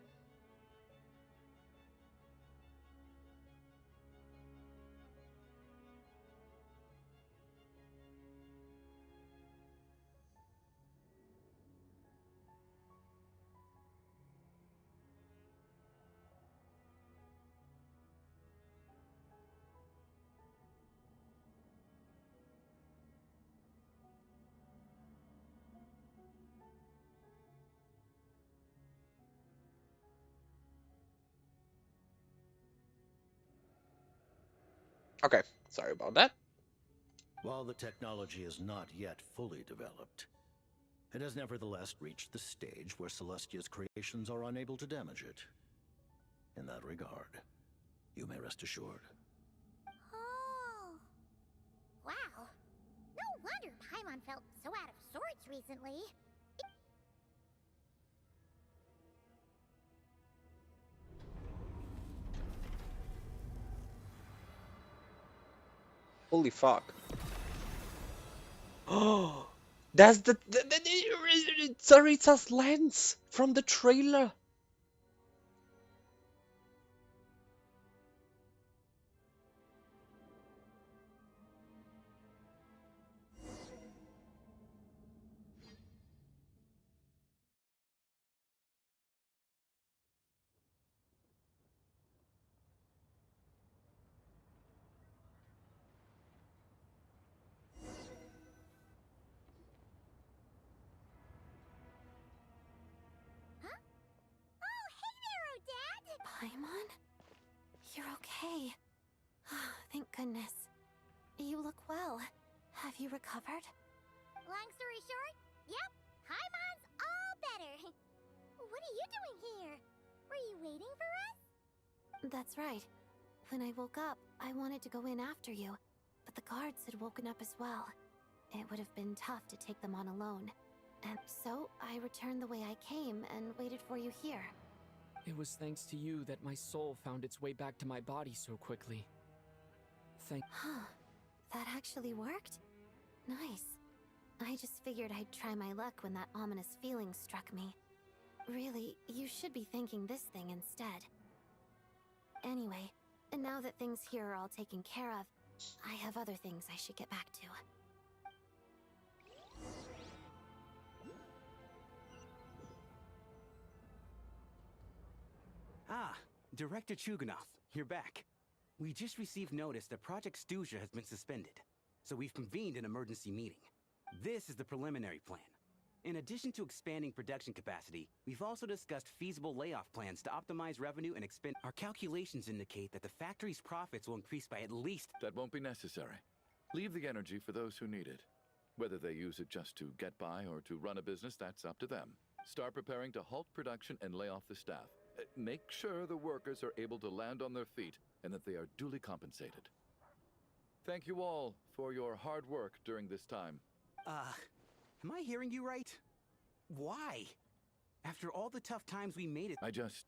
Okay, sorry about that. While the technology is not yet fully developed, it has nevertheless reached the stage where Celestia's creations are unable to damage it. In that regard, you may rest assured. Oh. Wow. No wonder Paimon felt so out of sorts recently. Holy fuck. Oh, that's the Tsaritsa's lens from the trailer. Paimon? You're okay. Thank goodness. You look well. Have you recovered? Long story short, yep, Paimon's all better. What are you doing here? Were you waiting for us? That's right. When I woke up, I wanted to go in after you, but the guards had woken up as well. It would have been tough to take them on alone. And so I returned the way I came and waited for you here. It was thanks to you that my soul found its way back to my body so quickly. Huh. That actually worked? Nice. I just figured I'd try my luck when that ominous feeling struck me. Really, you should be thanking this thing instead. Anyway, and now that things here are all taken care of, I have other things I should get back to. Ah, Director Chuganov, you're back. We just received notice that Project Stuzha has been suspended, so we've convened an emergency meeting. This is the preliminary plan. In addition to expanding production capacity, we've also discussed feasible layoff plans to optimize revenue and expend. Our calculations indicate that the factory's profits will increase by at least. That won't be necessary. Leave the energy for those who need it. Whether they use it just to get by or to run a business, that's up to them. Start preparing to halt production and lay off the staff. Make sure the workers are able to land on their feet and that they are duly compensated. Thank you all for your hard work during this time. Am I hearing you right? Why? After all the tough times we made it. I just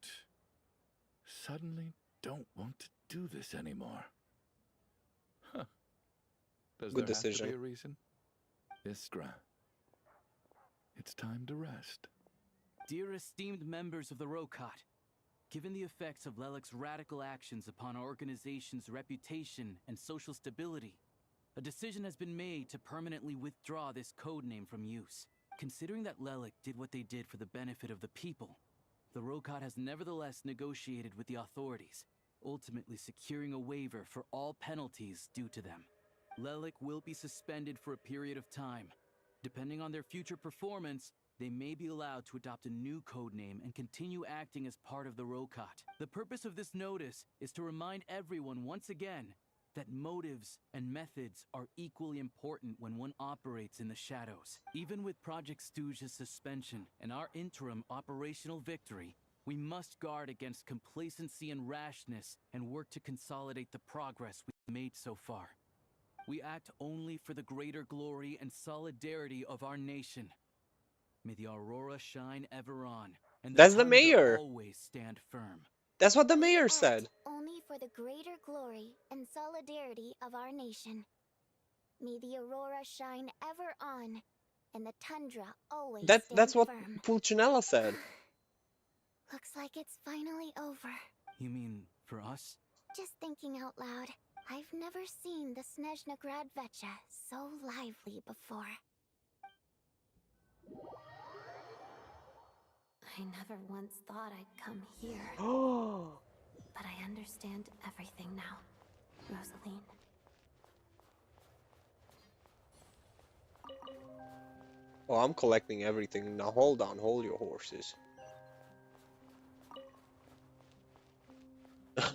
suddenly don't want to do this anymore. Huh. Does Good there have decision. to be a reason? Iskra. It's time to rest. Dear esteemed members of the Rokat, given the effects of Lelek's radical actions upon our organization's reputation and social stability, a decision has been made to permanently withdraw this codename from use. Considering that Lelik did what they did for the benefit of the people, the Rokot has nevertheless negotiated with the authorities, ultimately securing a waiver for all penalties due to them. Lelik will be suspended for a period of time. Depending on their future performance, they may be allowed to adopt a new codename and continue acting as part of the Rokot. The purpose of this notice is to remind everyone once again that motives and methods are equally important when one operates in the shadows. Even with Project Stooge's suspension and our interim operational victory, we must guard against complacency and rashness and work to consolidate the progress we've made so far. We act only for the greater glory and solidarity of our nation. May the aurora shine ever on, and That's the tundra mayor. always stand firm. That's what the mayor said. Only for the greater glory and solidarity of our nation. May the aurora shine ever on, and the tundra always That's stand what firm. Pulcinella said. Looks like it's finally over. You mean for us? Just thinking out loud, I've never seen the Snezhnaya Vecha so lively before. I never once thought I'd come here. But I understand everything now, Rosaline. Oh, I'm collecting everything. Now hold on, hold your horses.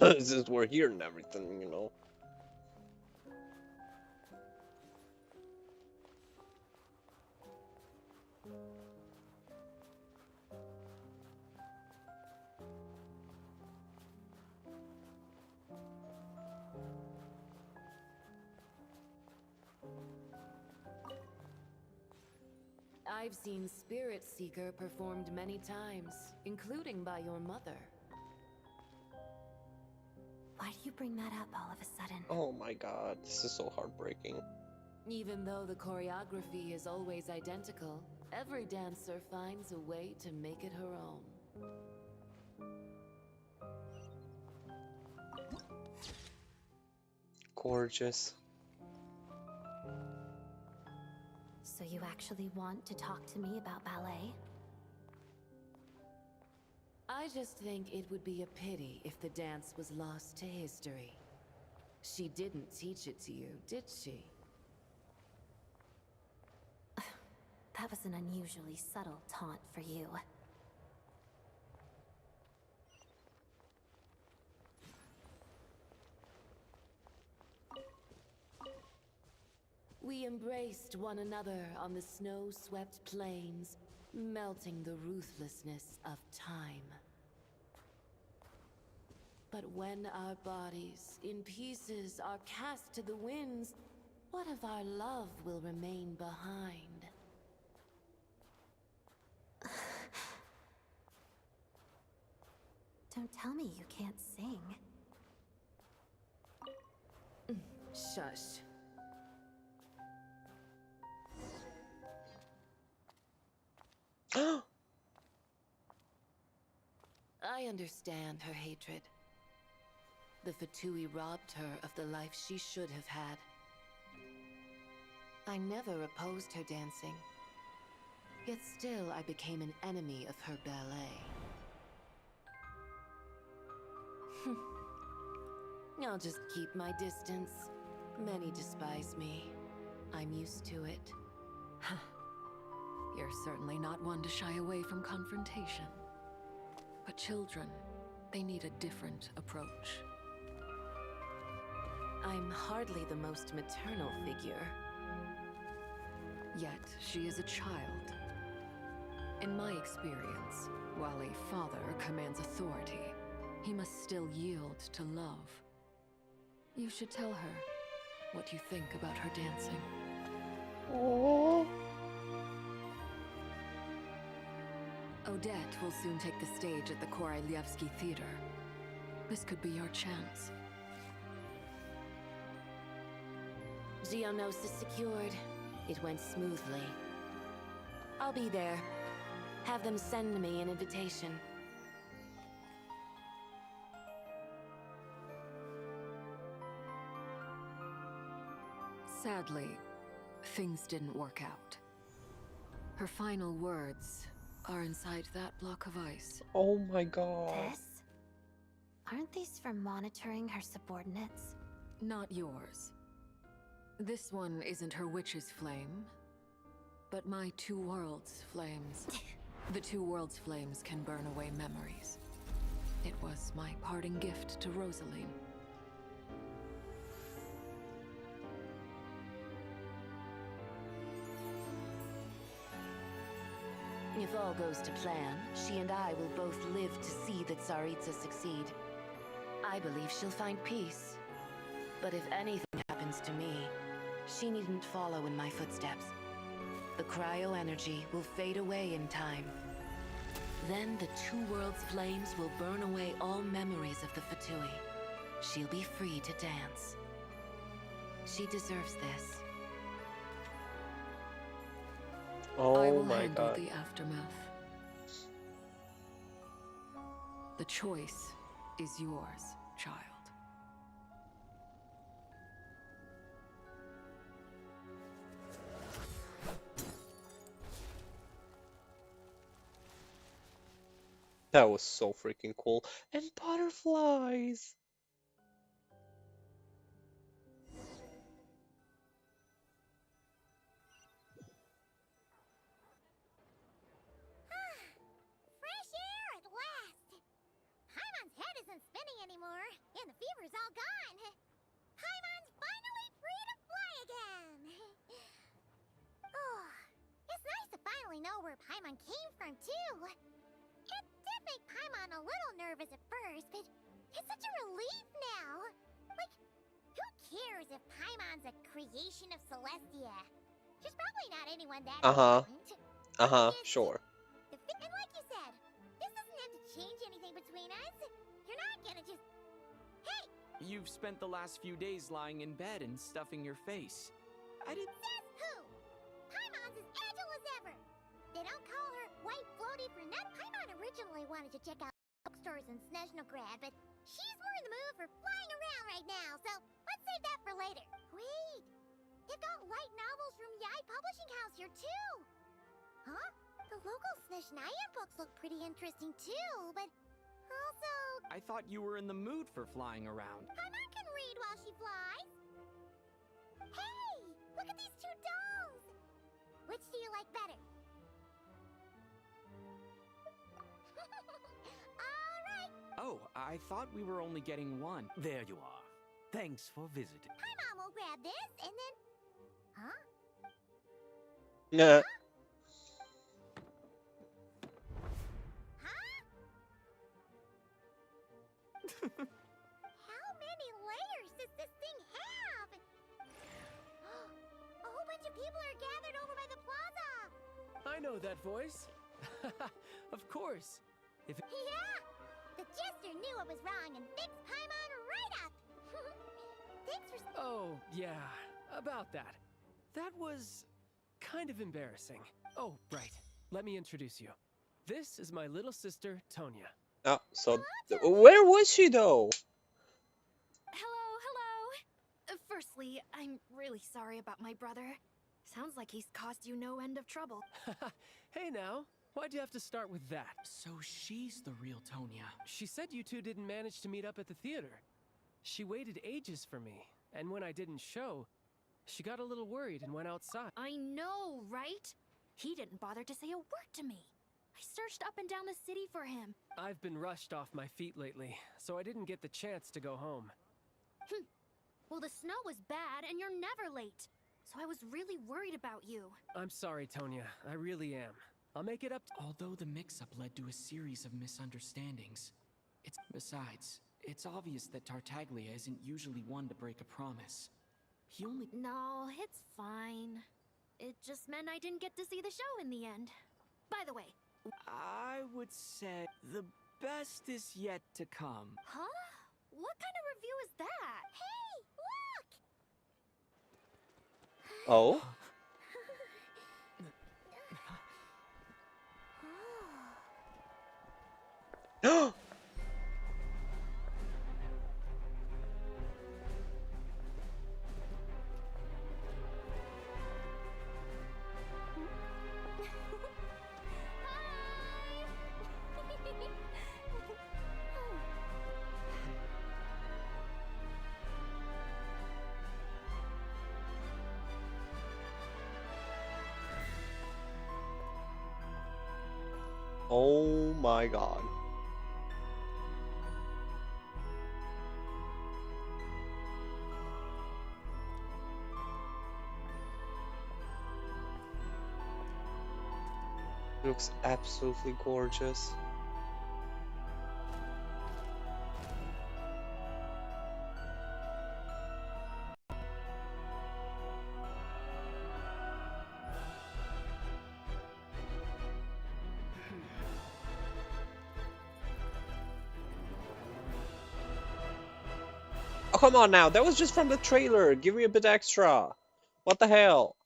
Since we're here and everything, you know. I've seen Spirit Seeker performed many times, including by your mother. Why do you bring that up all of a sudden? Oh my god, this is so heartbreaking. Even though the choreography is always identical, every dancer finds a way to make it her own. Gorgeous. So you actually want to talk to me about ballet? I just think it would be a pity if the dance was lost to history. She didn't teach it to you, did she? That was an unusually subtle taunt for you. We embraced one another on the snow-swept plains, melting the ruthlessness of time. But when our bodies, in pieces, are cast to the winds, what of our love will remain behind? Don't tell me you can't sing. Shush. I understand her hatred. The Fatui robbed her of the life she should have had. I never opposed her dancing. Yet still I became an enemy of her ballet. I'll just keep my distance. Many despise me. I'm used to it. You're certainly not one to shy away from confrontation. But children, they need a different approach. I'm hardly the most maternal figure. Yet, she is a child. In my experience, while a father commands authority, he must still yield to love. You should tell her what you think about her dancing. Aww. Odette will soon take the stage at the Koralyevsky Theater. This could be your chance. Geonosis secured. It went smoothly. I'll be there. Have them send me an invitation. Sadly, things didn't work out. Her final words are inside that block of ice. Oh my god. This? Aren't these for monitoring her subordinates? Not yours. This one isn't her witch's flame, but my two worlds' flames. The two worlds' flames can burn away memories. It was my parting gift to Rosaline. If all goes to plan, she and I will both live to see the Tsaritsa succeed. I believe she'll find peace. But if anything happens to me, she needn't follow in my footsteps. The cryo-energy will fade away in time. Then the two worlds' flames will burn away all memories of the Fatui. She'll be free to dance. She deserves this. I Oh will my handle god. the aftermath. The choice is yours, child. That was so freaking cool. And butterflies! Fresh air at last! Paimon's head isn't spinning anymore, and the fever's all gone. Paimon's finally free to fly again! Oh, it's nice to finally know where Paimon came from, too. It did make Paimon a little nervous at first, but it's such a relief now. Like, who cares if Paimon's a creation of Celestia? She's probably not anyone that important. Sure. And like you said, this doesn't have to change anything between us. You're not gonna just... Hey! You've spent the last few days lying in bed and stuffing your face. I didn't... Says who? Paimon's as agile as ever. They don't call her White Floaty for nothing. Paimon originally wanted to check out bookstores in Snezhnaya, but she's more in the mood for flying around right now, so let's save that for later. Wait! They've got light novels from Yai Publishing House here, too! Huh? The local Snezhnaya books look pretty interesting, too, but also... I thought you were in the mood for flying around. Paimon can read while she flies. Hey! Look at these two dolls! Which do you like better? Alright! Oh, I thought we were only getting one. There you are. Thanks for visiting. Paimon will grab this, and then... Huh? Yeah. How many layers does this thing have? A whole bunch of people are gathered over by the plaza! I know that voice. Of course. If Yeah! The jester knew it was wrong and fixed Paimon right up! Thanks for... Oh, yeah, about that. That was kind of embarrassing. Oh, right. Let me introduce you. This is my little sister, Tonya. Oh, so where was she though? Hello. Firstly, I'm really sorry about my brother. Sounds like he's caused you no end of trouble. Hey now, why'd you have to start with that? So she's the real Tonya. She said you two didn't manage to meet up at the theater. She waited ages for me, and when I didn't show, she got a little worried and went outside. I know, right? He didn't bother to say a word to me. I searched up and down the city for him. I've been rushed off my feet lately, so I didn't get the chance to go home. Well, the snow was bad and you're never late. So I was really worried about you. I'm sorry, Tonya. I really am. I'll make it up Although the mix-up led to a series of misunderstandings. Besides, it's obvious that Tartaglia isn't usually one to break a promise. He only... No, it's fine. It just meant I didn't get to see the show in the end. By the way... I would say the best is yet to come. Huh? What kind of review is that? Hey, look! Oh? Oh my god. Looks absolutely gorgeous. Oh, come on now. That was just from the trailer. Give me a bit extra. What the hell?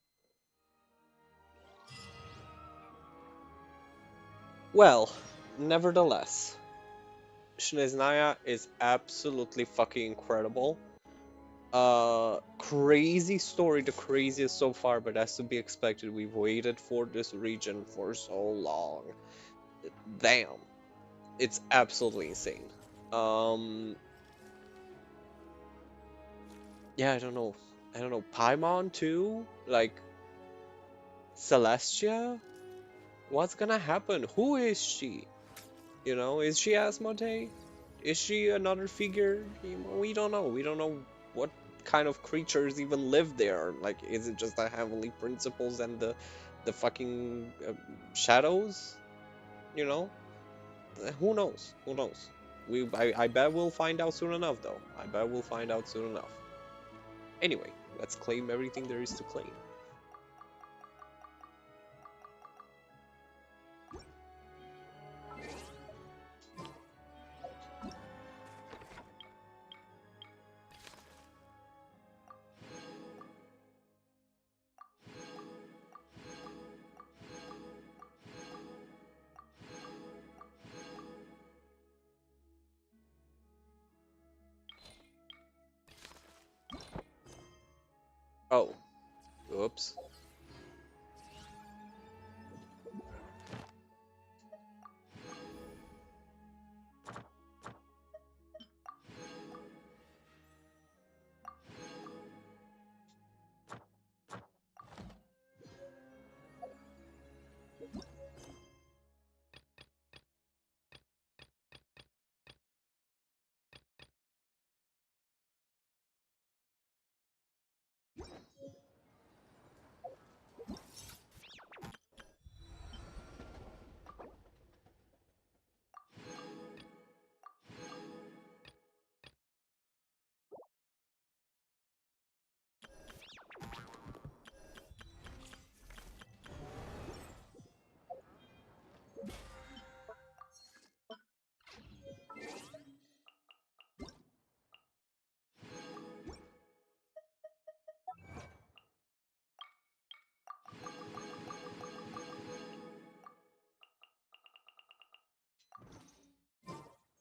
Well, nevertheless, Snezhnaya is absolutely fucking incredible. Crazy story, the craziest so far, but as to be expected. We've waited for this region for so long. Damn. It's absolutely insane. Um, yeah, I don't know. I don't know. Paimon too? Like, Celestia? What's gonna happen? Who is she? You know, is she Asmodee? Is she another figure? We don't know. We don't know what kind of creatures even live there. Like, is it just the Heavenly Principles and the fucking shadows? You know? Who knows? Who knows? I bet we'll find out soon enough, though. I bet we'll find out soon enough. Anyway, let's claim everything there is to claim. Oh, oops.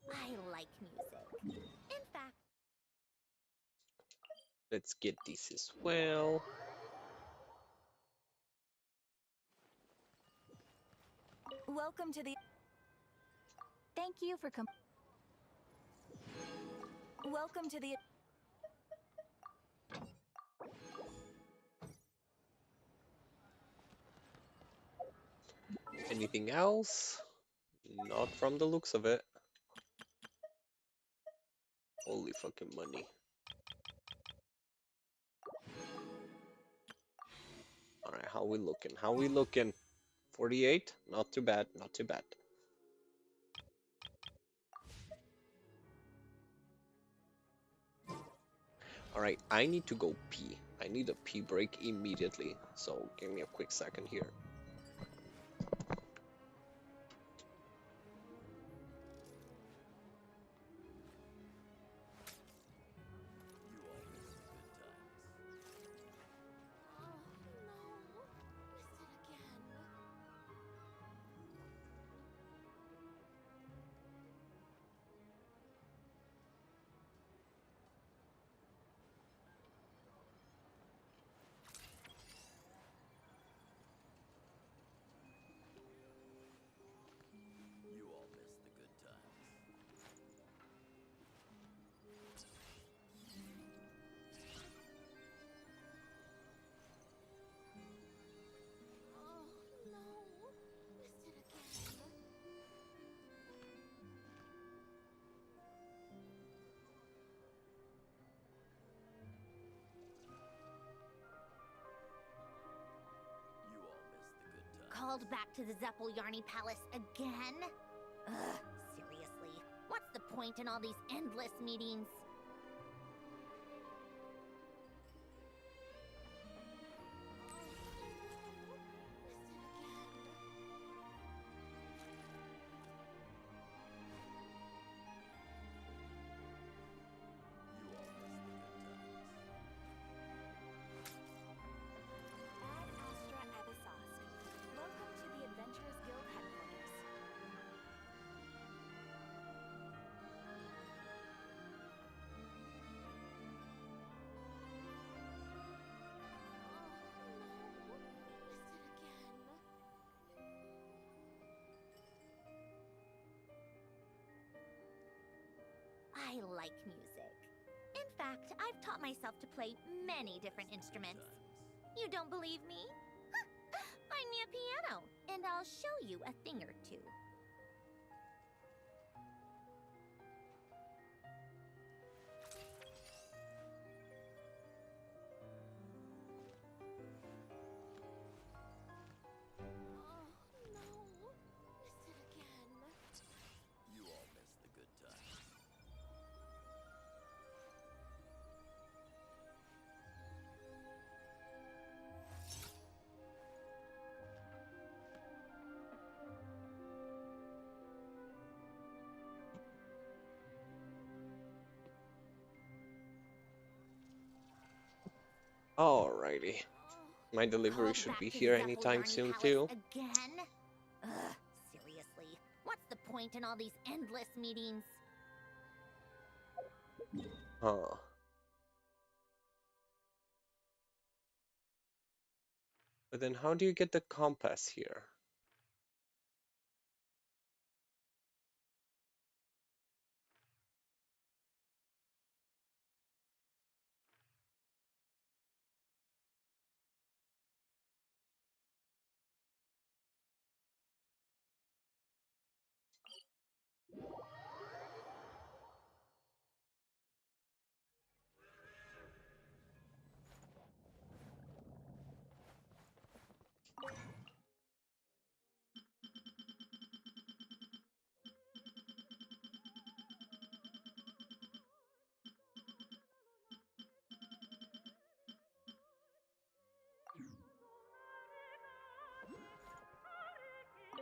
I like music. In fact, Let's get this as well. Welcome to the. Thank you for Welcome to the. Anything else? Not from the looks of it. Holy fucking money. Alright, how we looking? How we looking? 48? Not too bad, not too bad. Alright, I need to go pee. I need a pee break immediately, so give me a quick second here. hailed back to the Zeppeljärni Palace again? Ugh, seriously. What's the point in all these endless meetings? Ad Astra Abyssosque. Welcome to the Adventurers Guild headquarters. I like music. In fact, I've taught myself to play many different instruments. You don't believe me? Find me a piano, and I'll show you a thing or two. You all missed the good times. Alrighty. My delivery Called should back be to here the anytime Zeppeljärni soon Palace too. again? Ugh, seriously. What's the point in all these endless meetings? Huh. But then how do you get the compass here?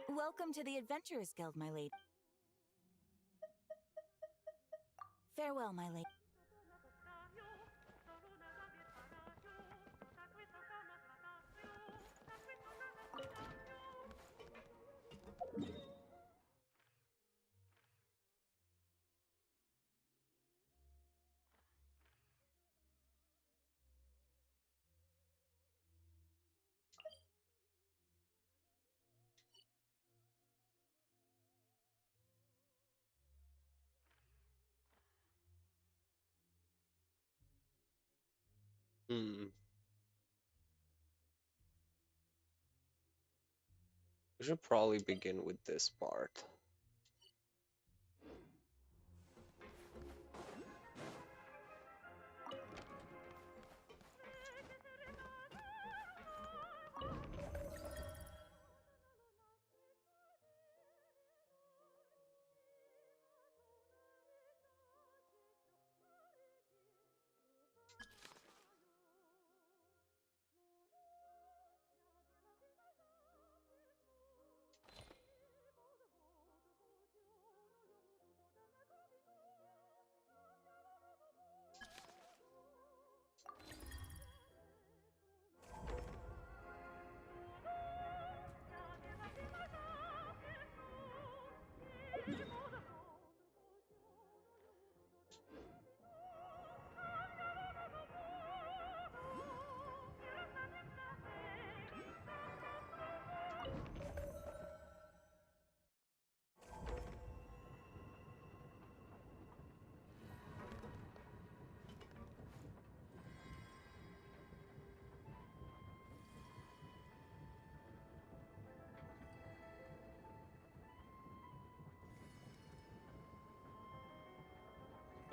Welcome to the Adventurers Guild, my lady. Farewell, my lady. Hmm. We should probably begin with this part.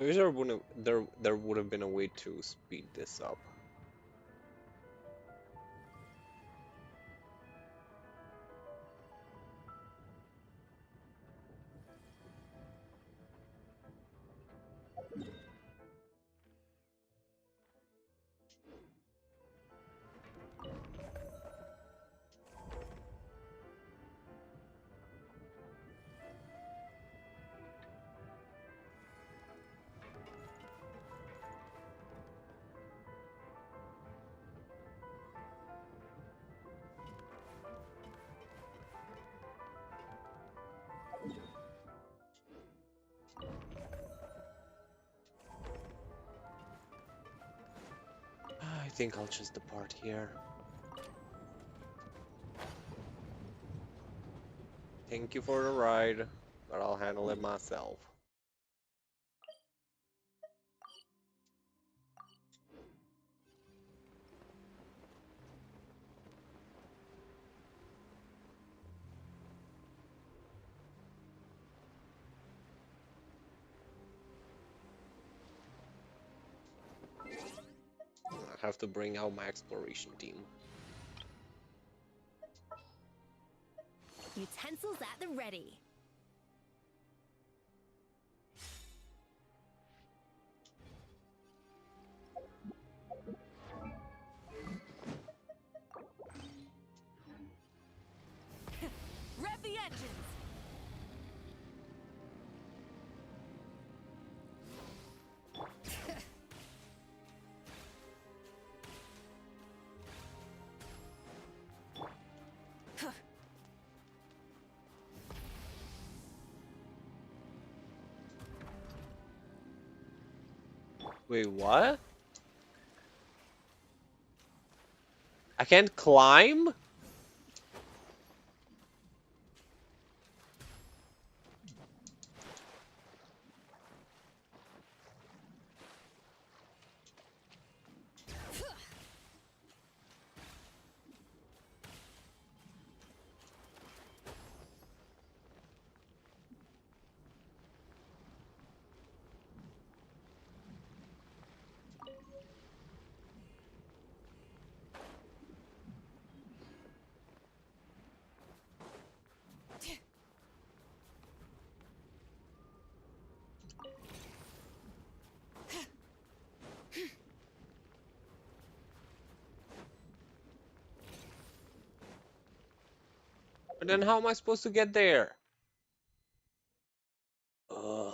I wish there would have been a way to speed this up. I think I'll just depart here. Thank you for the ride, but I'll handle it myself. I have to bring out my exploration team. Utensils at the ready. Rev the engines! Wait, what? I can't climb? But then how am I supposed to get there? Ugh.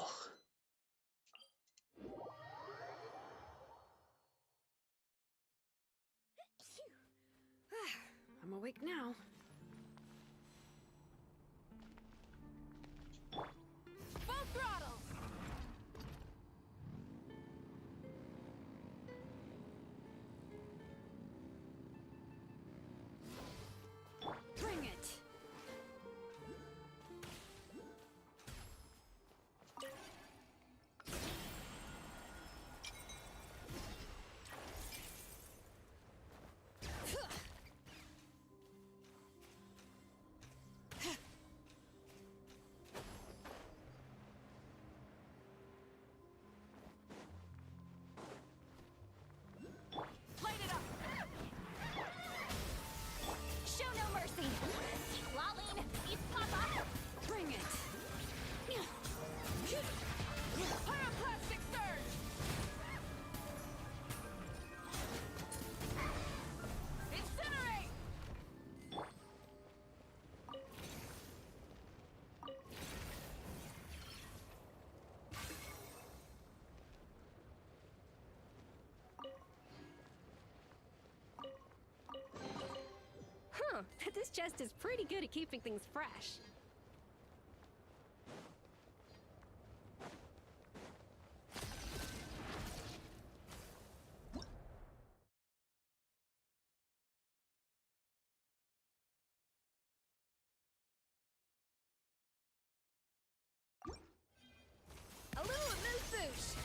I'm awake now. Full throttle! Bring it! Light it up! Show no mercy! Lolling! East Papa! Bring it! Pyroclastic surge! Incinerate! Huh, this chest is pretty good at keeping things fresh. A little amuse-bouche!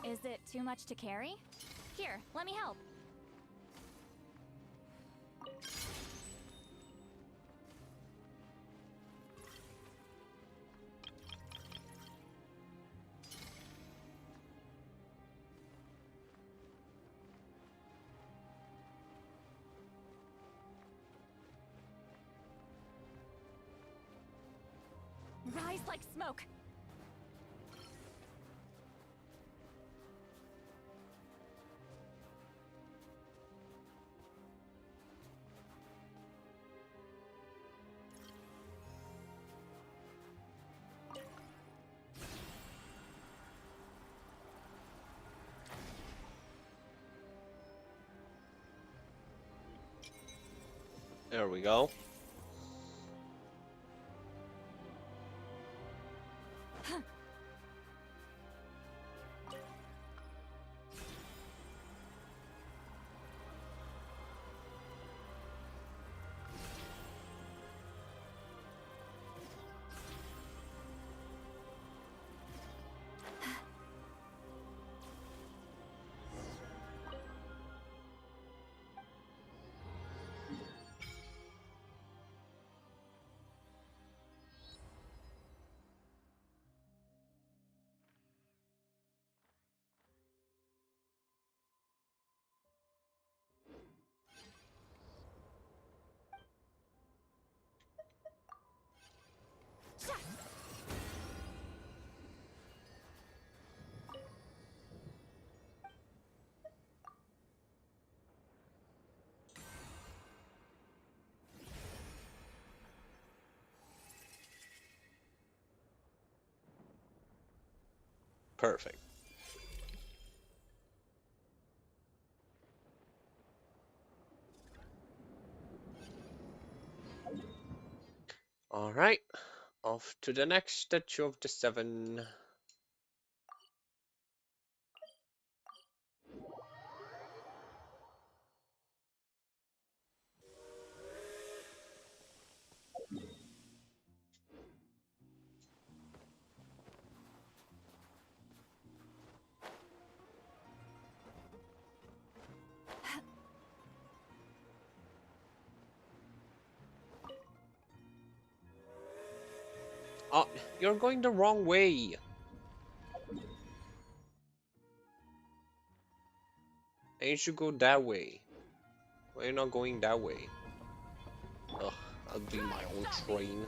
Is it too much to carry? Here, let me help. like smoke. There we go. Perfect. All right, off to the next statue of the seven. Oh, you're going the wrong way. And you should go that way. Why are you not going that way? Ugh, I'll be my own train.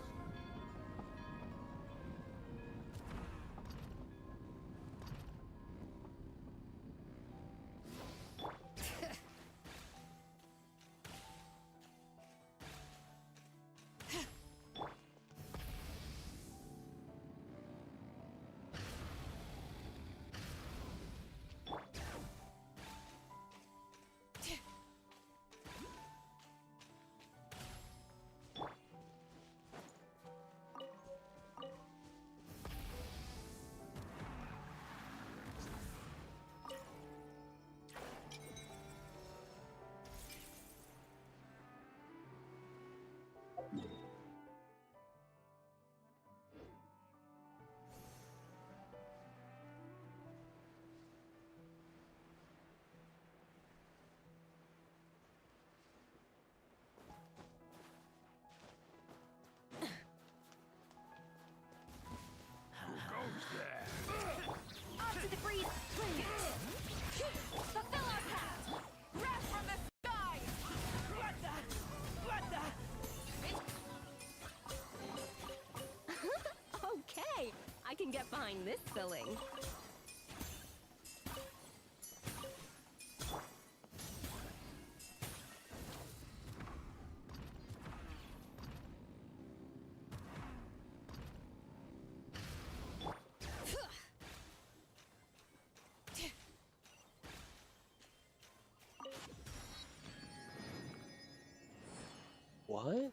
Onto the breeze, swing it! Fulfill our path! Wrath from the sky! What the? Okay, I can get behind this filling. What?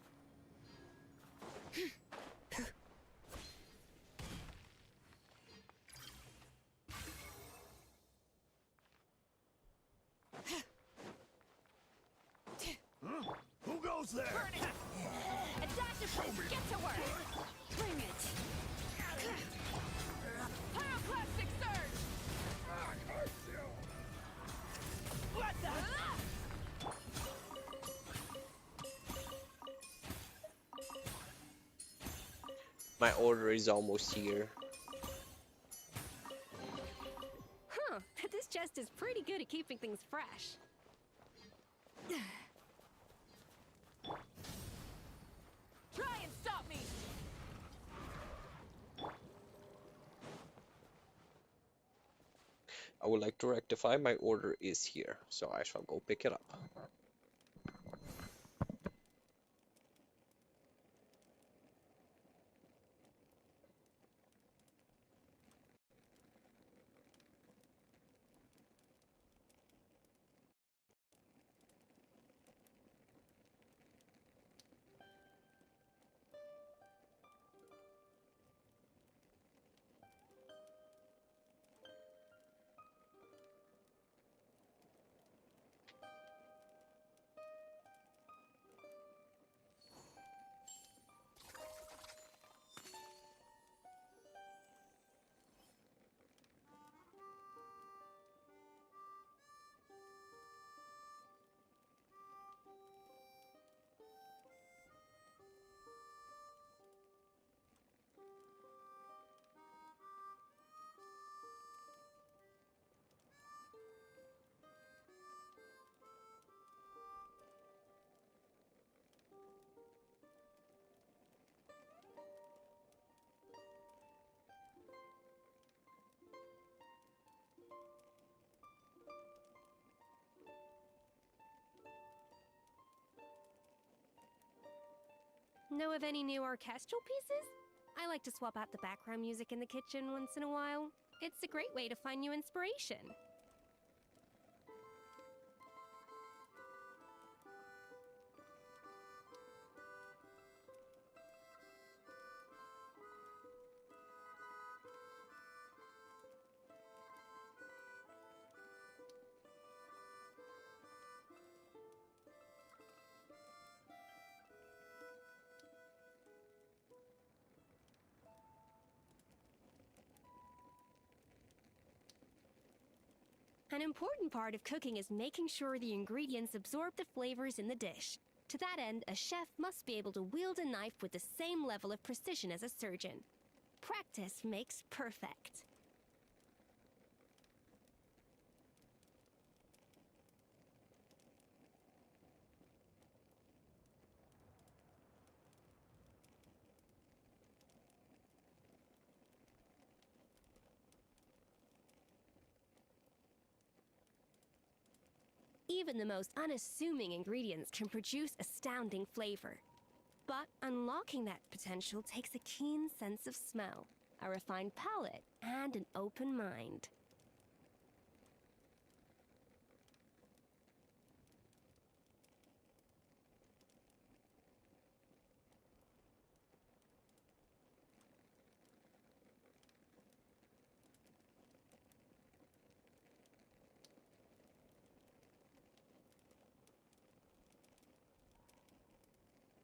Who goes there? A dash of get to work! Bring it! Pyroclastic surge! What the? My order is almost here. Huh, this chest is pretty good at keeping things fresh. Try and stop me! I would like to rectify. My order is here, so I shall go pick it up. Know of any new orchestral pieces? I like to swap out the background music in the kitchen once in a while. It's a great way to find new inspiration. An important part of cooking is making sure the ingredients absorb the flavors in the dish. To that end, a chef must be able to wield a knife with the same level of precision as a surgeon. Practice makes perfect. Even the most unassuming ingredients can produce astounding flavor. But unlocking that potential takes a keen sense of smell, a refined palate, and an open mind.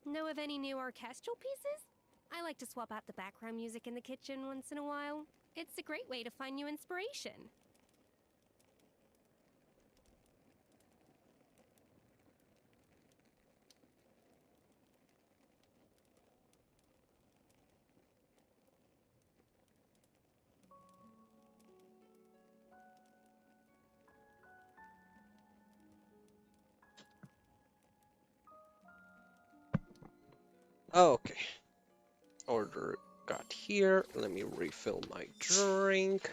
Know of any new orchestral pieces? I like to swap out the background music in the kitchen once in a while. It's a great way to find new inspiration. Okay. Order got here. Let me refill my drink.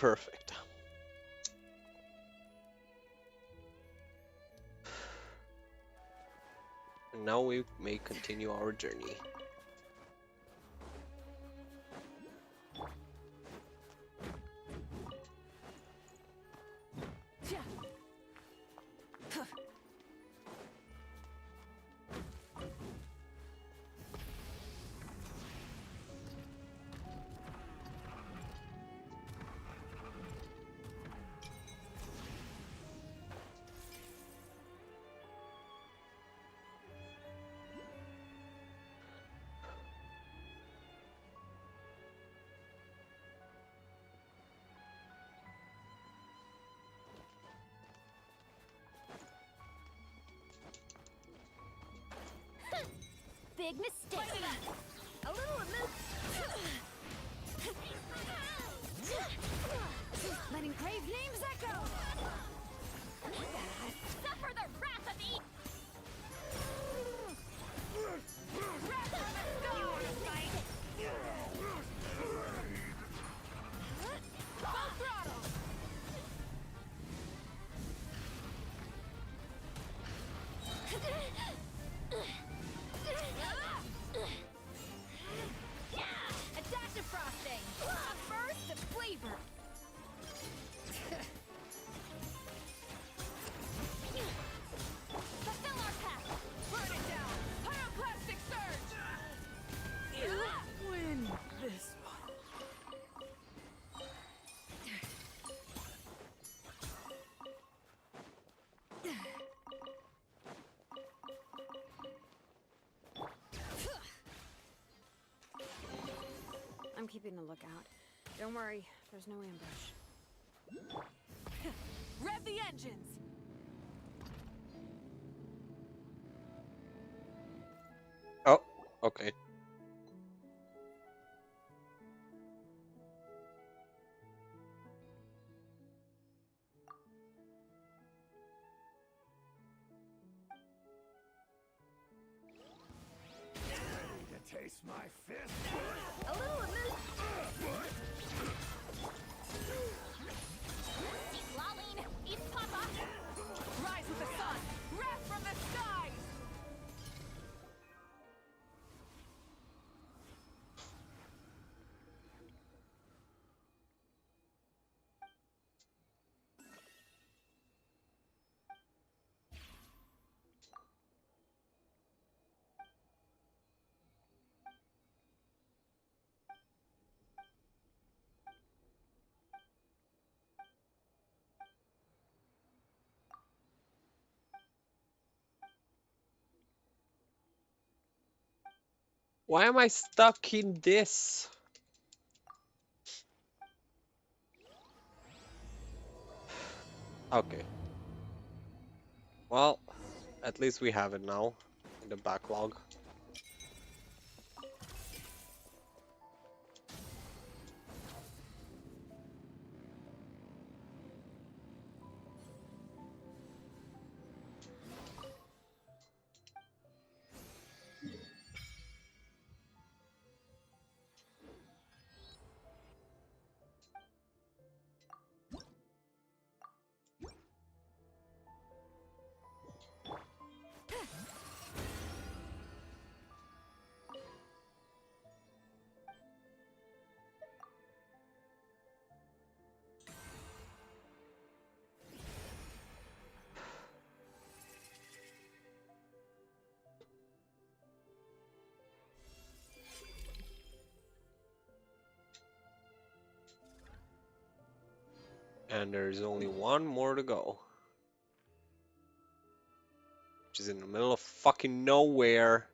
Perfect. And now we may continue our journey. big mistake. A little letting grave names echo. Suffer the wrath of E. Wrath of the sky. Full throttle. A dash of frosting. A burst of flavor. Fulfill our path. Burn it down. Pyroclastic surge. Win this one. I'm keeping a lookout. Don't worry, there's no ambush. Rev the engines. Oh, okay. Taste my fist. A little Keep lolling. Eat Papa. Rise with the sun. Wrath from the skies. Why am I stuck in this? Okay. Well, at least we have it now in the backlog. And there's only one more to go. Which is in the middle of fucking nowhere.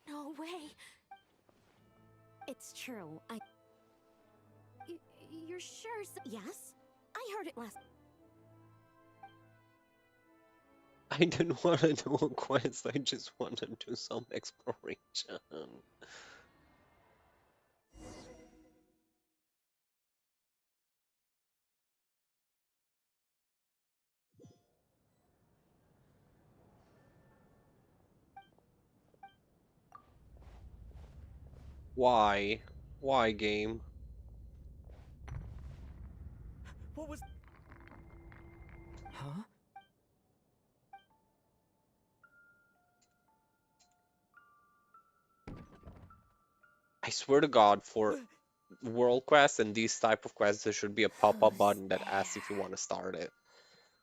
No way. It's true. You're sure? Yes? I heard it last. I didn't want to do a quest, I just want to do some exploration. Why? Why, game? What was... Huh? I swear to God, for world quests and these type of quests, there should be a pop-up button that asks if you want to start it.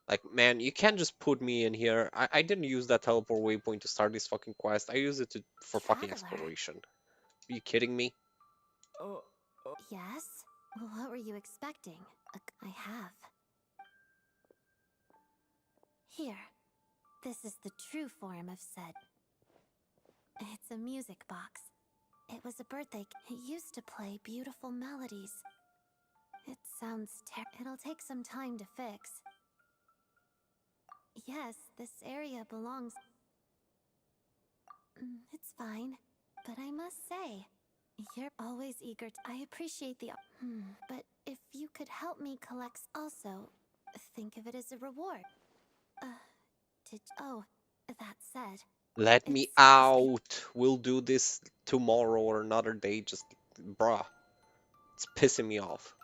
Like, man, you can't just put me in here. I didn't use that teleport waypoint to start this fucking quest. I use it for fucking exploration. Are you kidding me? Yes? Well, what were you expecting? I have. Here. This is the true form of said. It's a music box. It was a birthday. It used to play beautiful melodies. It sounds It'll take some time to fix. Yes, this area belongs. It's fine. But I must say, you're always eager to. I appreciate the. But if you could help me collect. Also, think of it as a reward. Oh, that said. Let me out. We'll do this tomorrow or another day. Just, bruh. It's pissing me off.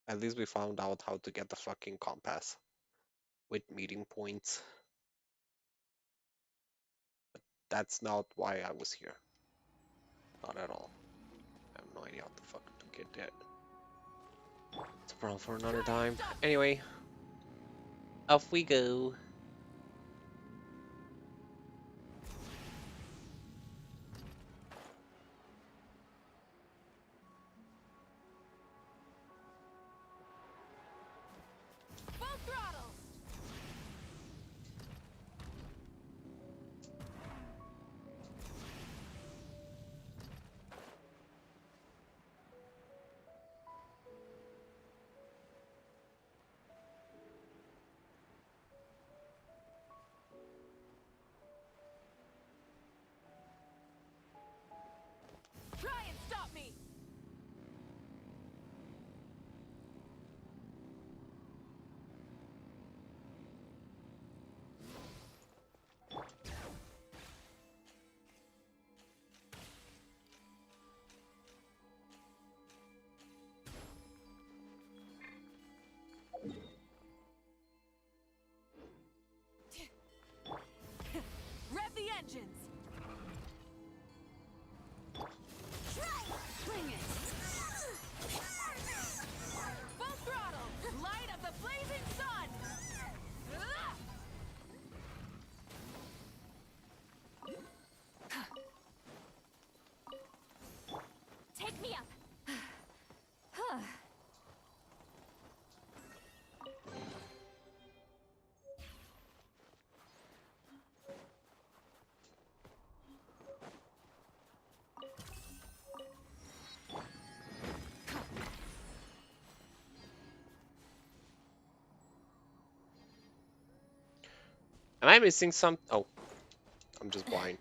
At least we found out how to get the fucking compass with meeting points. But that's not why I was here. Not at all. I have no idea how the fuck to get that. It's a problem for another time. Anyway, off we go. Full throttle! Try and stop me! Rev the engines! Bring it! Full throttle! Light of the blazing sun! Take me up! Am I missing some? Oh, I'm just blind.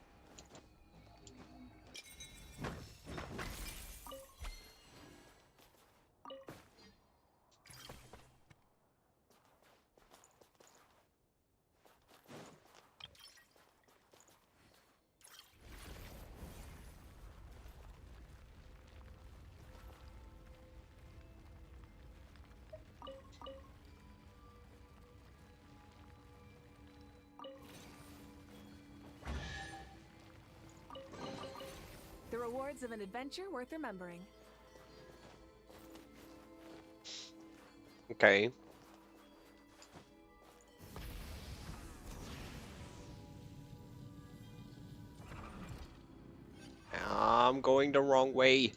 The rewards of an adventure worth remembering. Okay. I'm going the wrong way.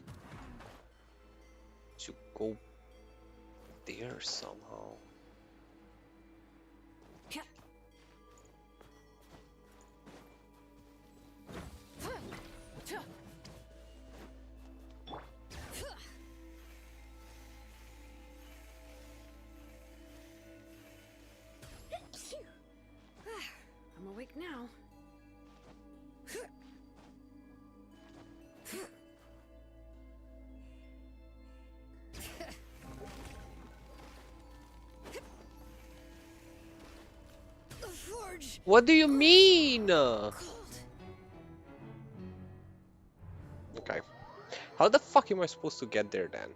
To go there somehow. I'm awake now. The forge. What do you mean? Okay. How the fuck am I supposed to get there then?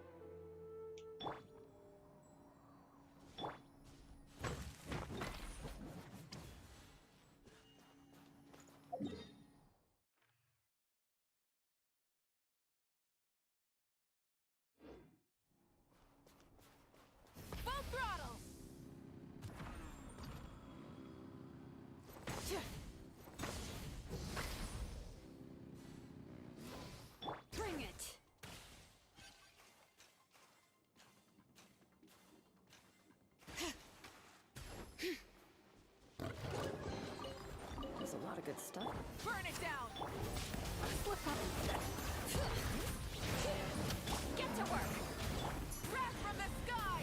Full throttle! good stuff. Burn it down! Slip up. Get to work! Wrath from the sky!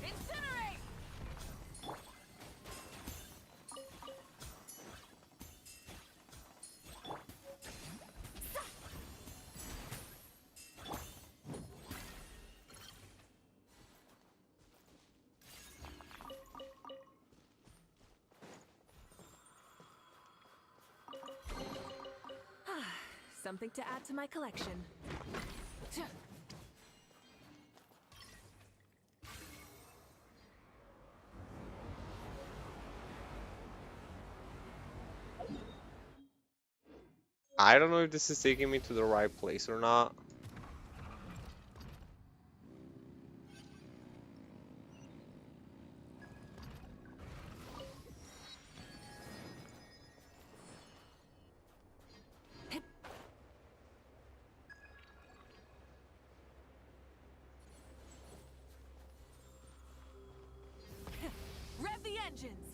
Incinerate! Something to add to my collection. I don't know if this is taking me to the right place or not. Rev the engines!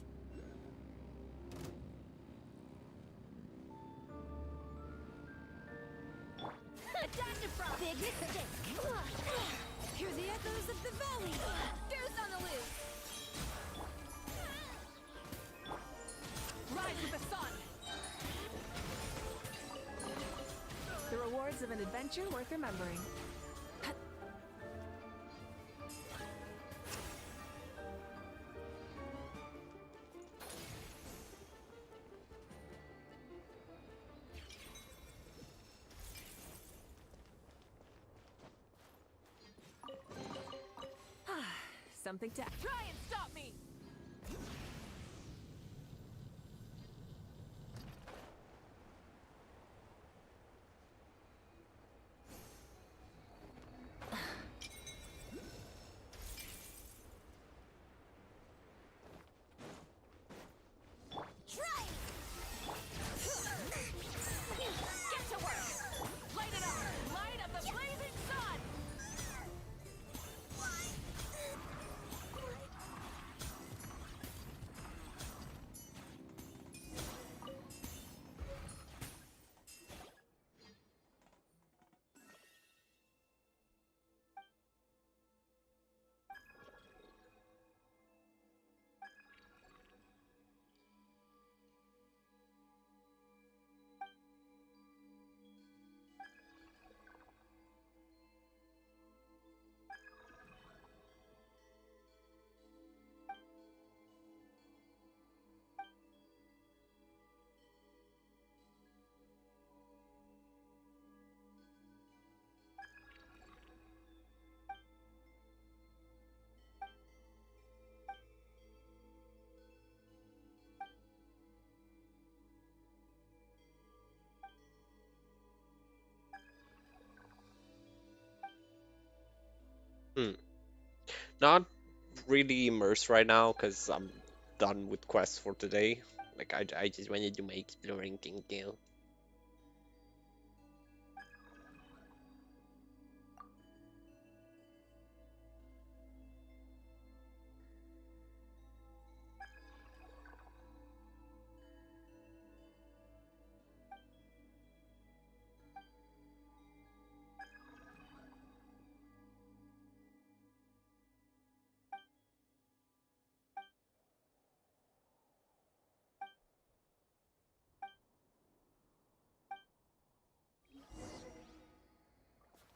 Adaptive Frost! Big mistake! Hear the echoes of the valley! Goose on the loose! Rise with the sun! The rewards of an adventure worth remembering. Something to Try and stop me! Try! Get to work! Light it up! Light of the blazing sun! Not really immersed right now because I'm done with quests for today. Like I just wanted to make exploring thing deal.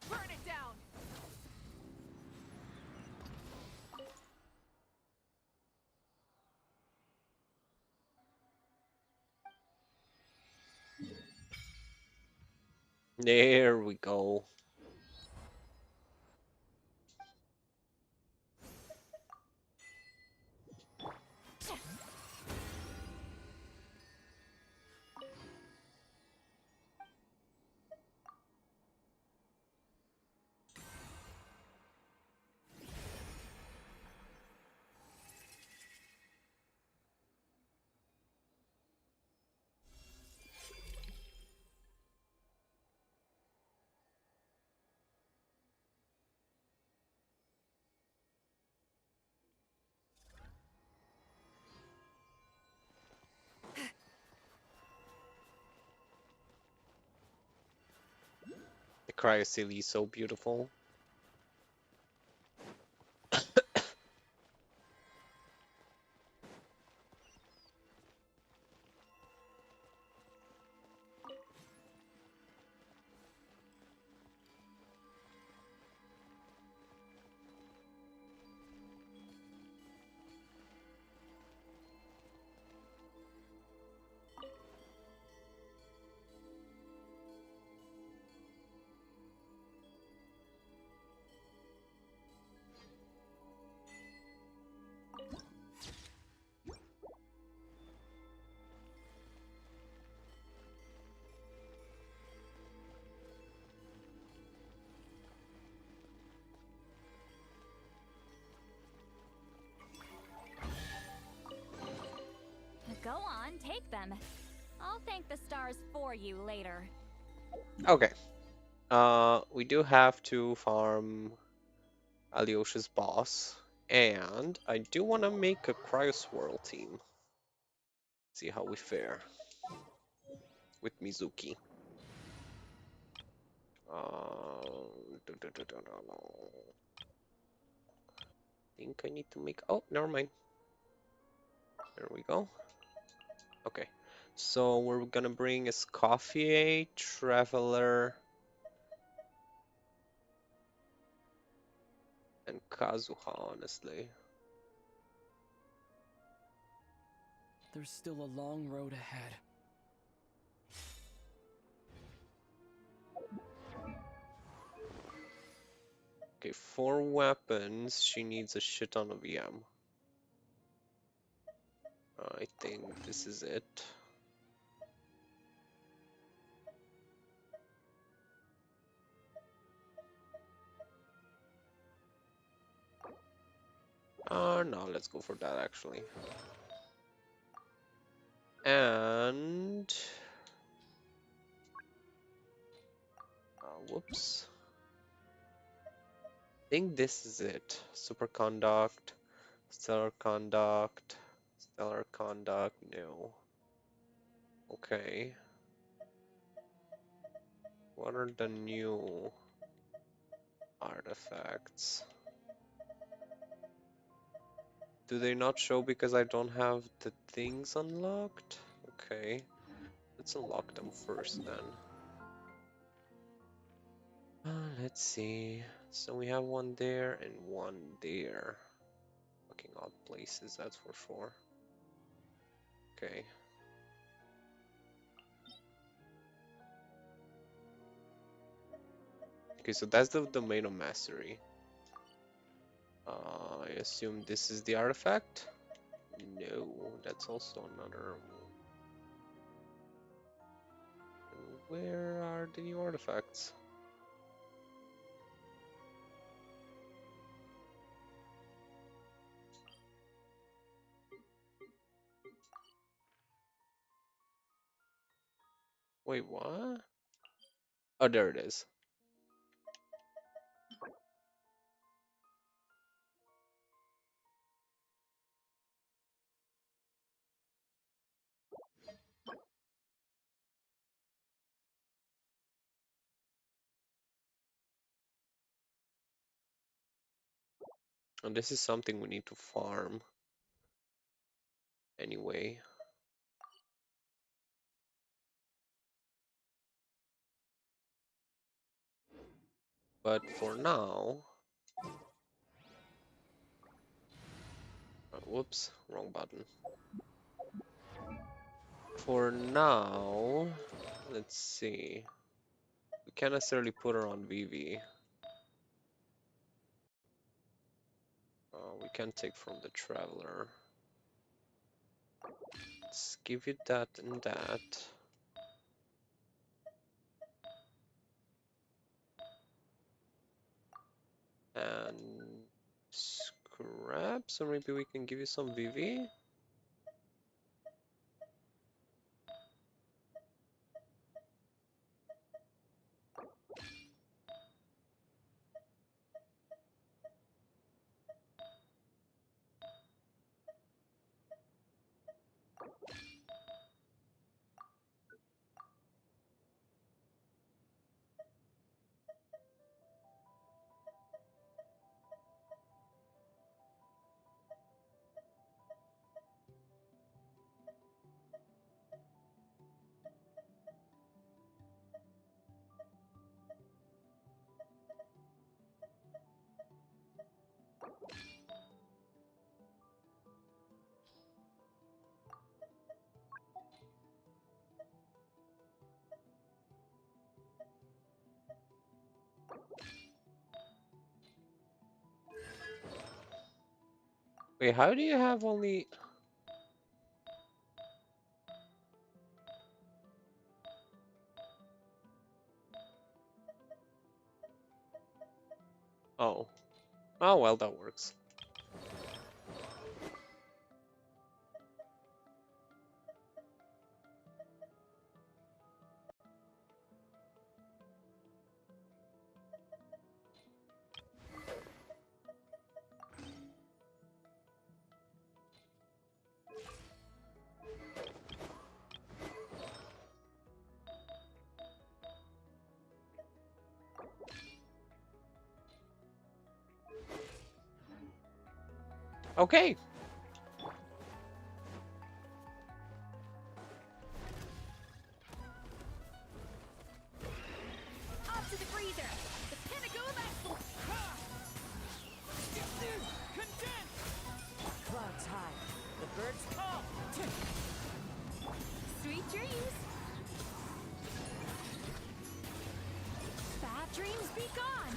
Burn it down! There we go. Cryocily is so beautiful. Go on, take them. I'll thank the stars for you later. Okay. We do have to farm Alyosha's boss, and I do want to make a Cryoswirl team. See how we fare with Mizuki. Think I need to make. Oh, never mind. There we go. Okay, so we're gonna bring Escoffier, Traveler, and Kazuha, honestly. There's still a long road ahead. Okay, for weapons, she needs a shit ton of EM. I think this is it. No, let's go for that actually. And whoops. I think this is it. Superconduct, Stellar Conduct, Stellar Conduct, no. Okay. What are the new artifacts? Do they not show because I don't have the things unlocked? Okay. Let's unlock them first then. Let's see. So we have one there and one there. Fucking odd places, that's for sure. Okay. Okay, so that's the domain of mastery. I assume this is the artifact? No, that's also another. Where are the new artifacts? Wait, what? Oh, there it is. And this is something we need to farm anyway. But for now, whoops, wrong button. For now, let's see. We can't necessarily put her on Vivi. We can take from the Traveler. Let's give you that and that. And scrap, so maybe we can give you some Vivi. Wait, how do you have only... Oh. Oh, well, that works. Okay. Up to the freezer! The pinnacle of excellence! Condense! Clouds high. The birds call. Sweet dreams! Bad dreams be gone!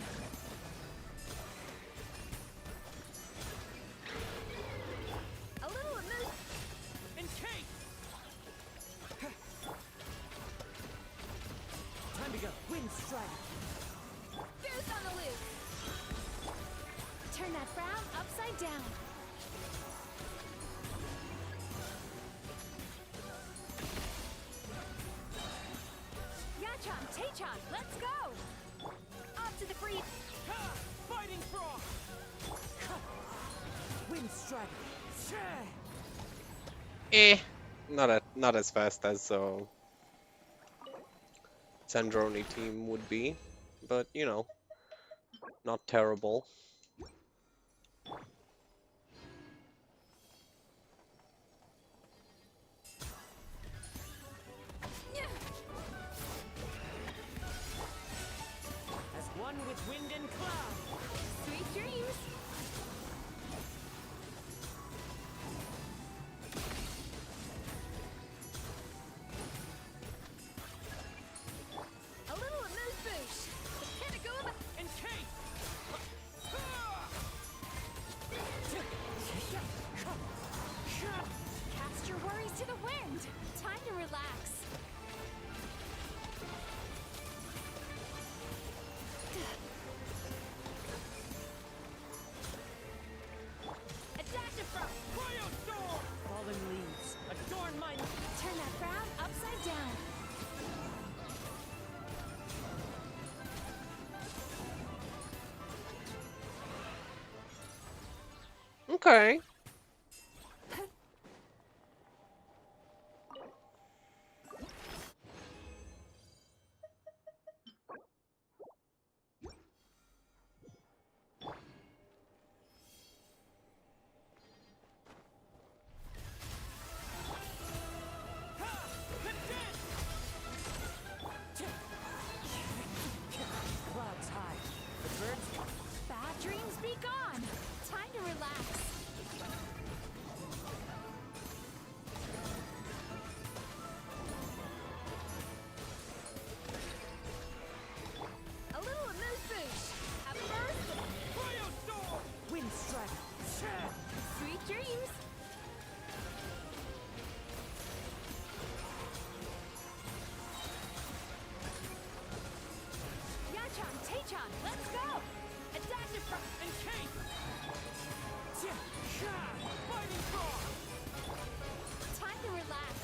A little amuse... Encase! Time to go. Wind strike. Goose on the loose! Turn that frown upside down! Yachon, Tachon, let's go! Off to the free... Ha! Fighting frog! Wind strike. Not as fast as Sandroni team would be, but you know, not terrible. As one with wind and cloud. Sweet dreams! A little amuse bouche! The pinnacle of... Encase! Cast your worries to the wind! Time to relax! Adaptive from... Cryostorm! Fallen leaves. Adorn my... Turn that frown upside down! Okay. Clouds high. The birds... Bad dreams be gone! Time to relax! A little amuse bouche! Have a burst! Cryostorm! Wind strike. Sweet dreams! Yachon, Tachon, let's go! Adaptive from... Encase! Fighting frog! Time to relax!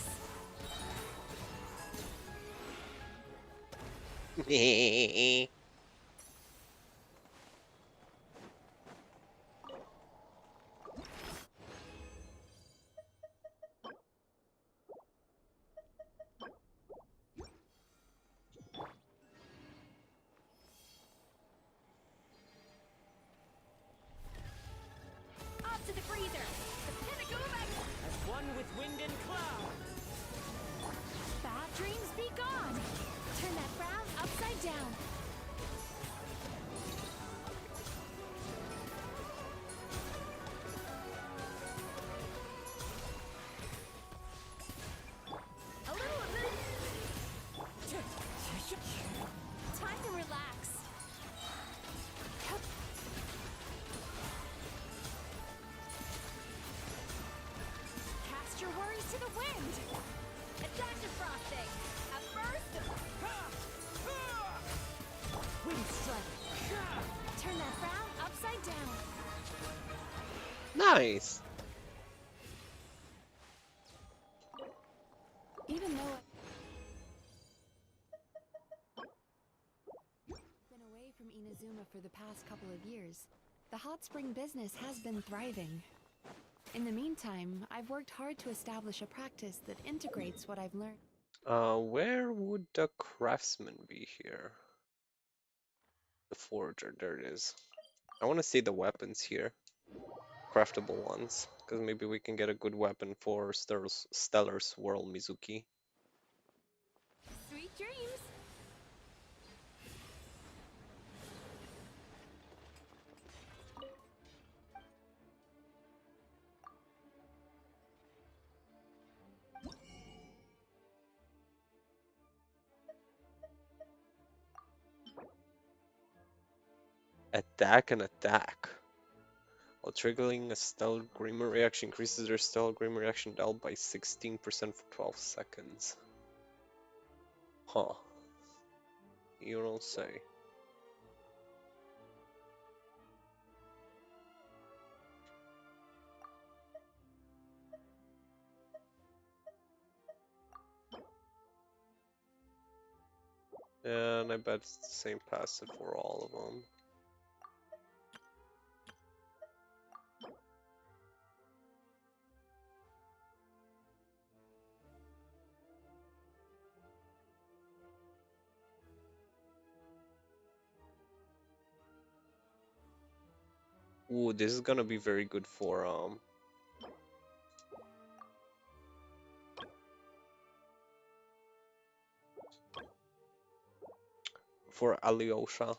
Up to the freezer! The pinnacle of excellence! As one with wind and cloud. Bad dreams be gone! Turn that frown upside down! A little amuse... Time to relax! Nice. Even though I've been away from Inazuma for the past couple of years, the hot spring business has been thriving. In the meantime, I've worked hard to establish a practice that integrates what I've learned. Where would the craftsman be here? The forger, there it is. I want to see the weapons here. Craftable ones, because maybe we can get a good weapon for Stellar Swirl Mizuki. Sweet dreams. Attack and attack. While triggering a Stellar Grimmer reaction increases their Stellar Grimmer reaction dealt by 16% for 12 seconds. Huh. You don't say. And I bet it's the same passive for all of them. Ooh, this is gonna be very good for Alyosha.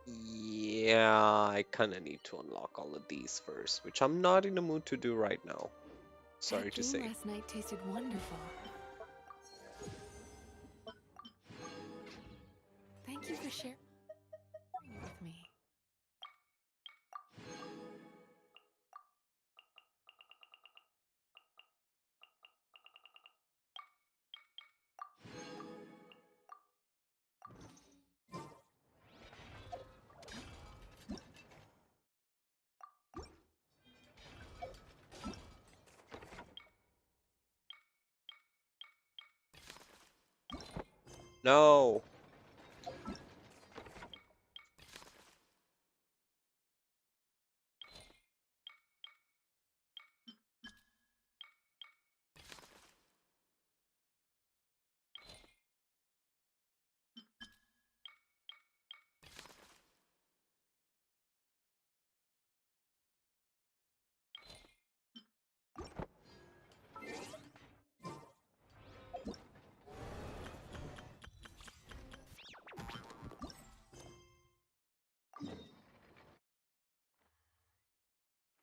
Yeah, I kinda need to unlock all of these first, which I'm not in the mood to do right now. Sorry That to game say. last night tasted wonderful. Thank you for sharing it with me. No!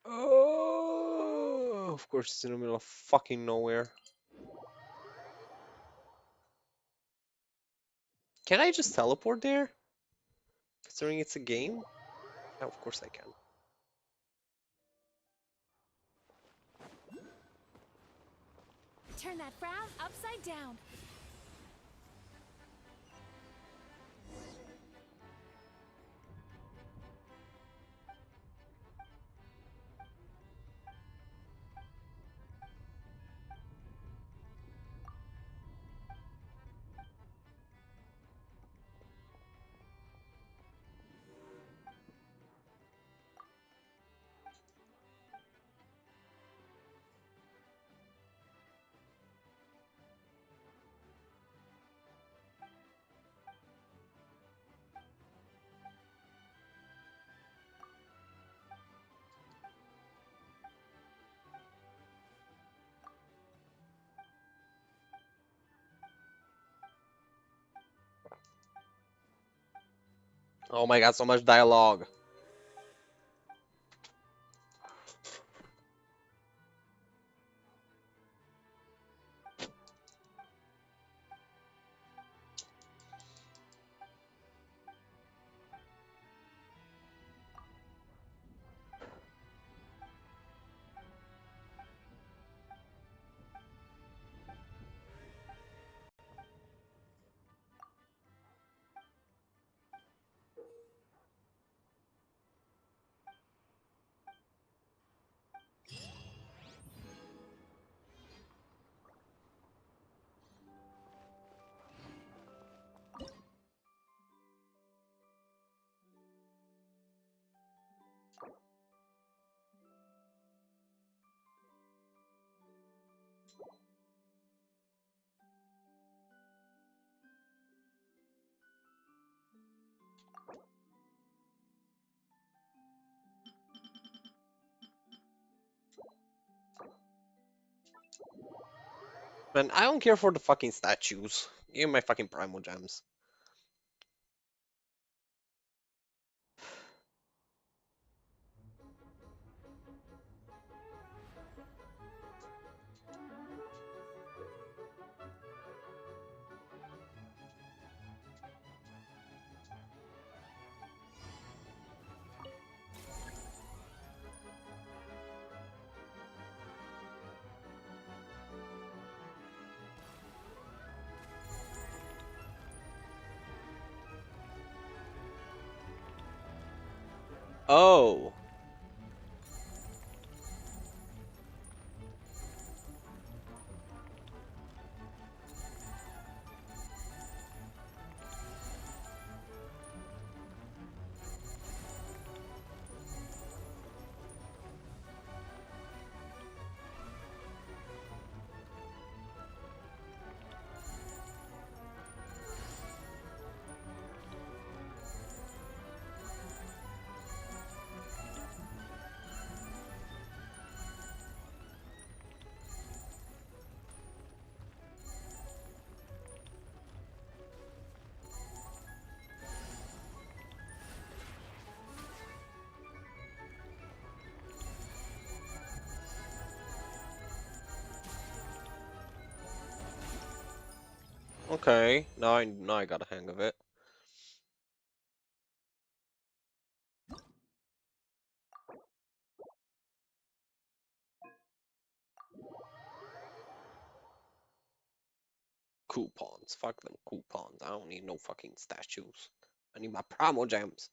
Oh, of course it's in the middle of fucking nowhere. Can I just teleport there? Considering it's a game? Yeah, of course I can. Turn that frown upside down. Oh my god, so much dialogue. Man, I don't care for the fucking statues. Give me my fucking primal gems. Oh. Okay, now I got a hang of it. Coupons. Fuck them coupons. I don't need no fucking statues. I need my primal gems.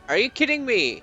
Are you kidding me?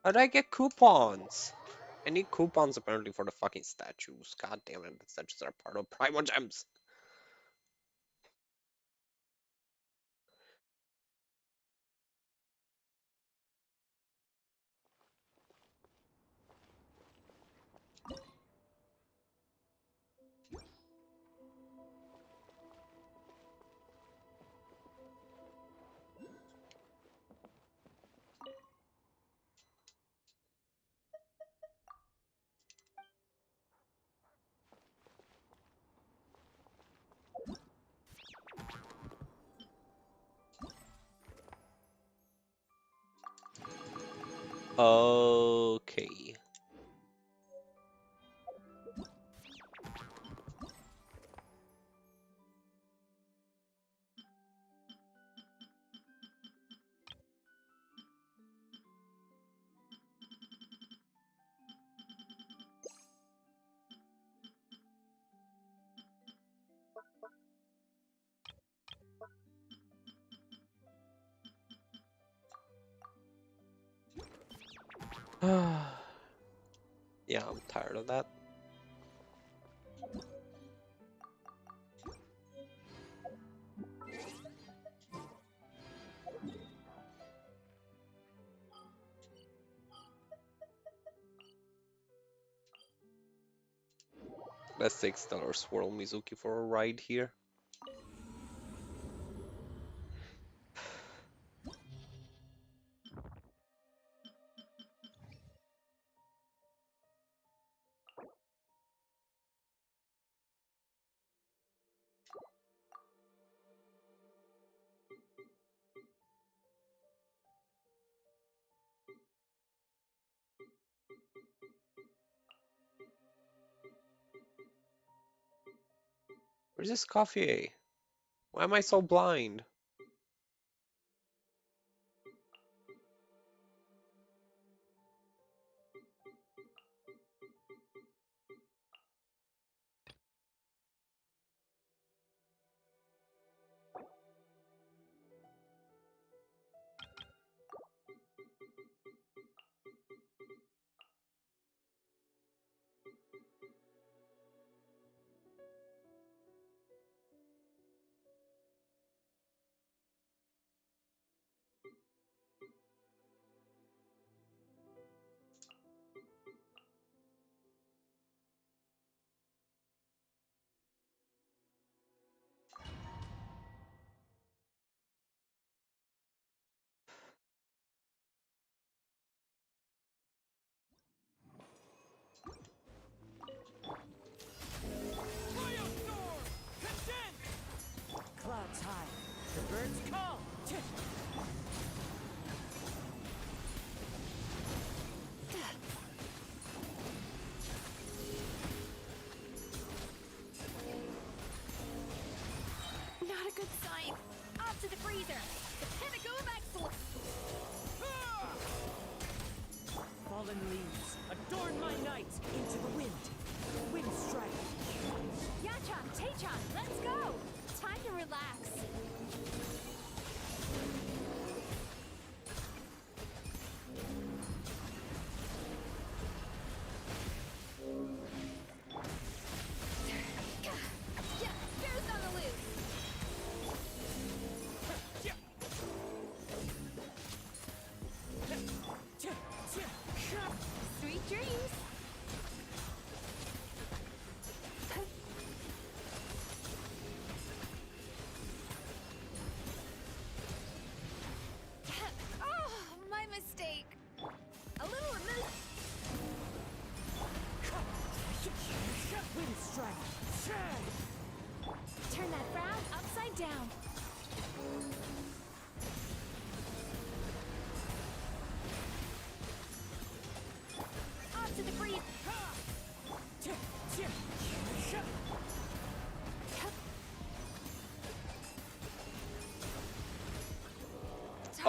How'd I get coupons? I need coupons apparently for the fucking statues. God damn it, the statues are part of primal gems. Okay. Yeah, I'm tired of that. Let's take Stellar Swirl Mizuki for a ride here. Where's this coffee? Why am I so blind? Clouds high, the birds call. Not a good sign. Off to the freezer. The pinnacle of excellence. Fallen leaves, adorn my night into the wind. Wind strike. Yachan, Taechan, let's go. Time to relax. Yeah, goose on the loose. Sweet dreams. Oh, my mistake. A little remove. Wind strike. Turn that frown upside down. Off to the breeze.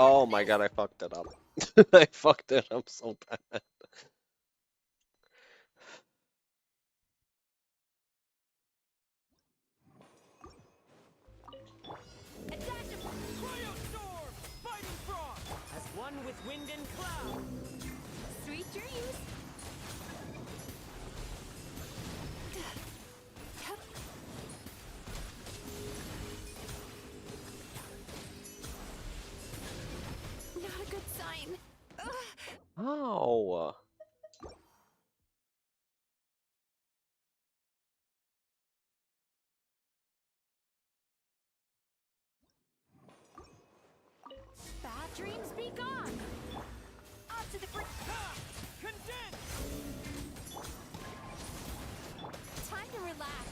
Oh my god, I fucked it up. I fucked it up so bad. As one with wind and cloud. Sweet dreams. Not a good sign. Oh. Bad dreams be gone. Off to the free. Condense. Time to relax.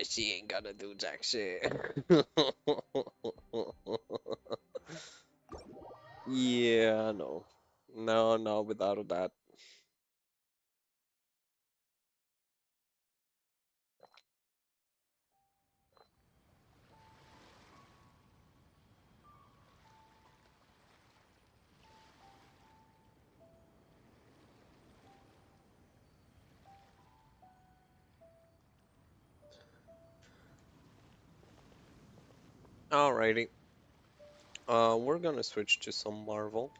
she ain't gonna do jack shit. Yeah, no. No, no, without a doubt. Alrighty. We're gonna switch to some Marvel.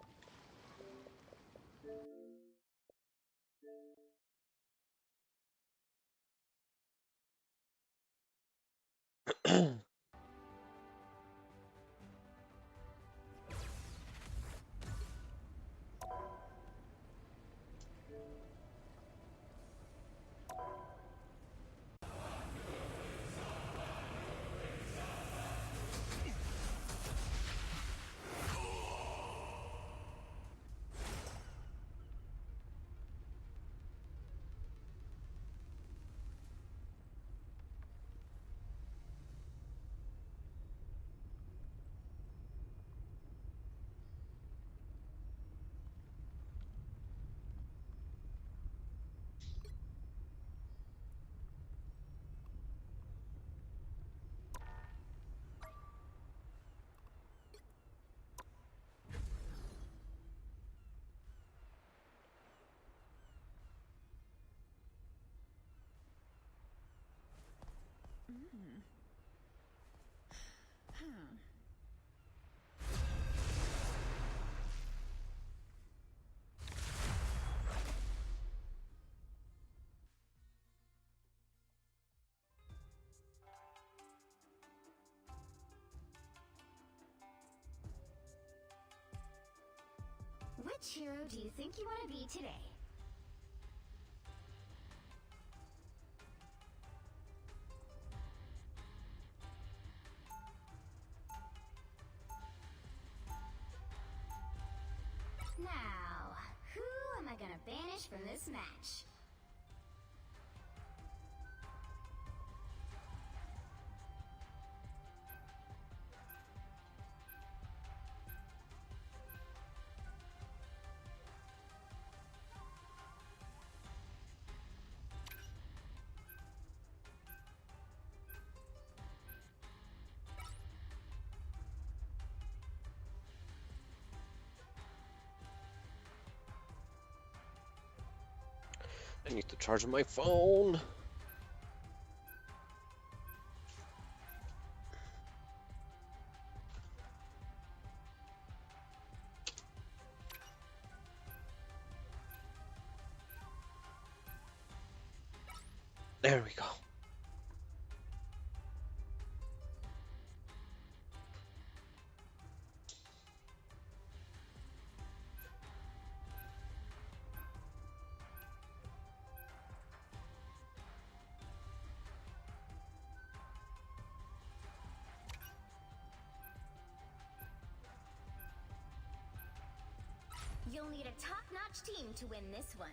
Which hero do you think you want to be today? Now, who am I gonna banish from this match? I need to charge my phone. There we go. You'll need a top-notch team to win this one.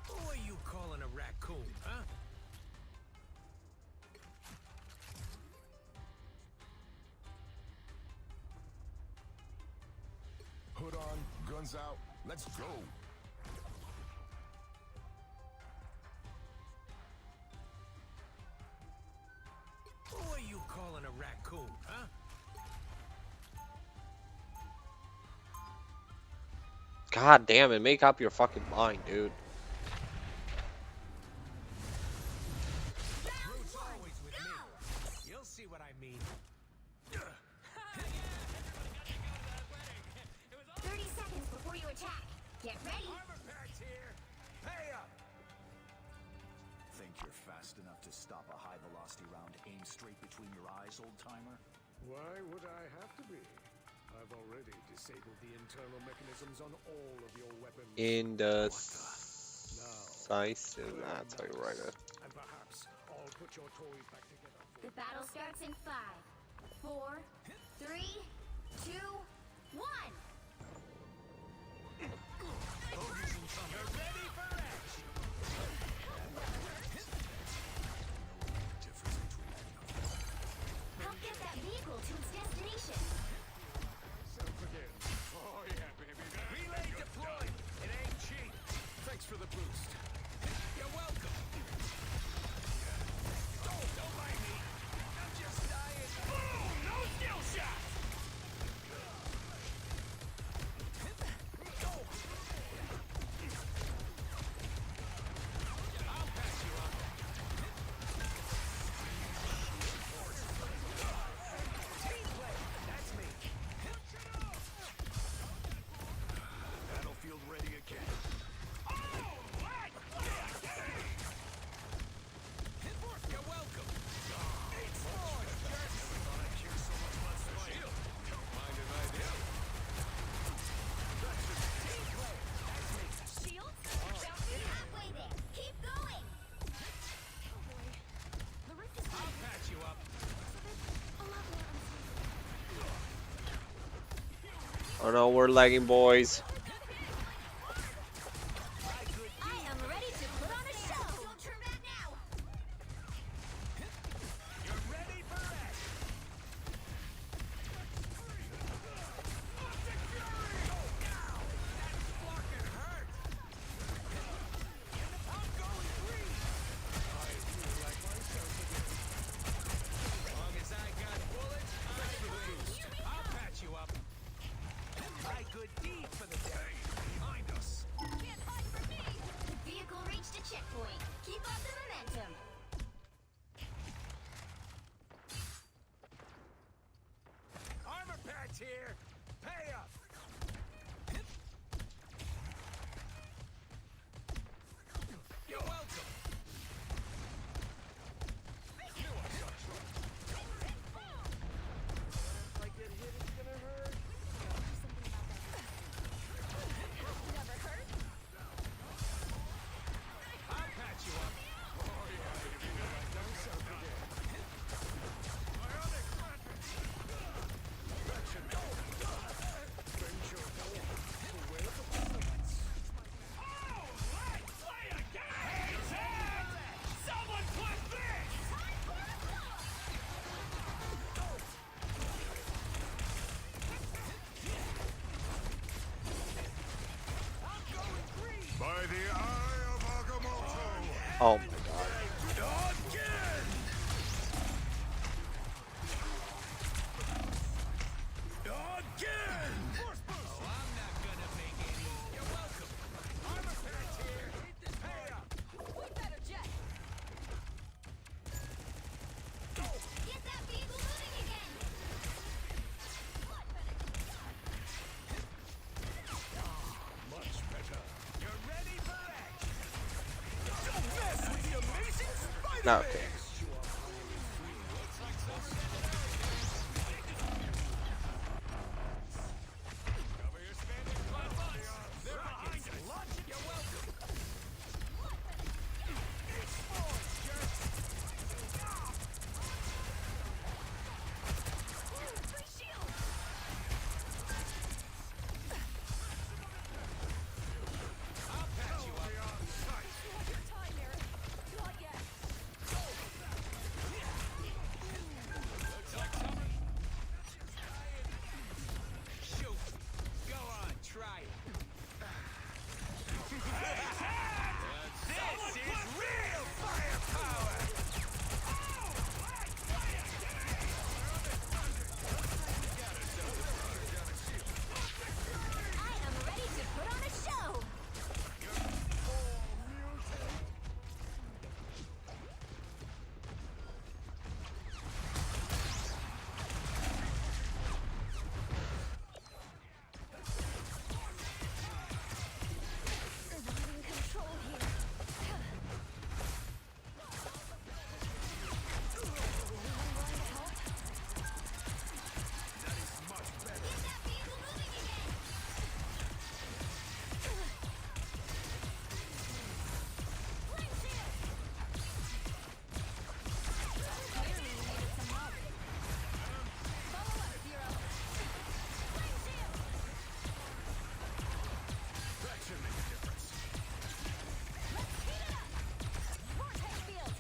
Who are you calling a raccoon, huh? Hood on, guns out, let's go. Who are you calling a raccoon, huh? God damn it, make up your fucking mind, dude. Root's always with me. You'll see what I mean. 30 seconds before you attack. Get ready. Armor packs here. Pay up. Think you're fast enough to stop a high-velocity round aimed straight between your eyes, old-timer? Why would I have to be? I've already disabled the internal mechanisms on all of your weapons. In the Now, size, that's how you write it. and perhaps I'll put your toys back together. The battle starts in 5, 4, 3, 2, 1. You're ready for action. Oh no, we're lagging, boys. I am ready to put on a show. Don't turn back now. You're ready for action. That's fucking hurt. I'm going green. I feel like myself again. As long as I got bullets, I will. I'll patch you up. My good deed for the day. Behind us. Can't hide from me. Vehicle reached a checkpoint. Keep up the momentum. Armor patch here. Pay up. You're welcome. If I get hit, it's gonna hurt. Never hurt. I'll patch you up. Oh yeah, if you know I don't sound again. Bionic weapons. That should go. Bend your bow. Away the bullets. Oh, let's play again. Hey, Ted! Someone put this. I'm going green. By the eye of Agamotto. Oh my god. Again! Again! Oh, I'm not gonna make any. You're welcome. Armor patch here. Pay up. We better jet. Get that vehicle moving again. Much better. You're ready for action. Don't mess with the amazing Spider-Man! Okay. Cover your standing front butts. They're behind us. Launch it. You're welcome. It's yours, jerk. Free shield. I'll patch you up. Your time, Eric. Not yet. Looks like summer. Shoot. Go on, try it. This is real firepower! I am ready to put on a show. I'm in control here. Get that vehicle moving again. Flame shield. Clearly you needed some help. Follow up, Zero. Flame shield. That should make a difference. Let's heat it up. Vortex field.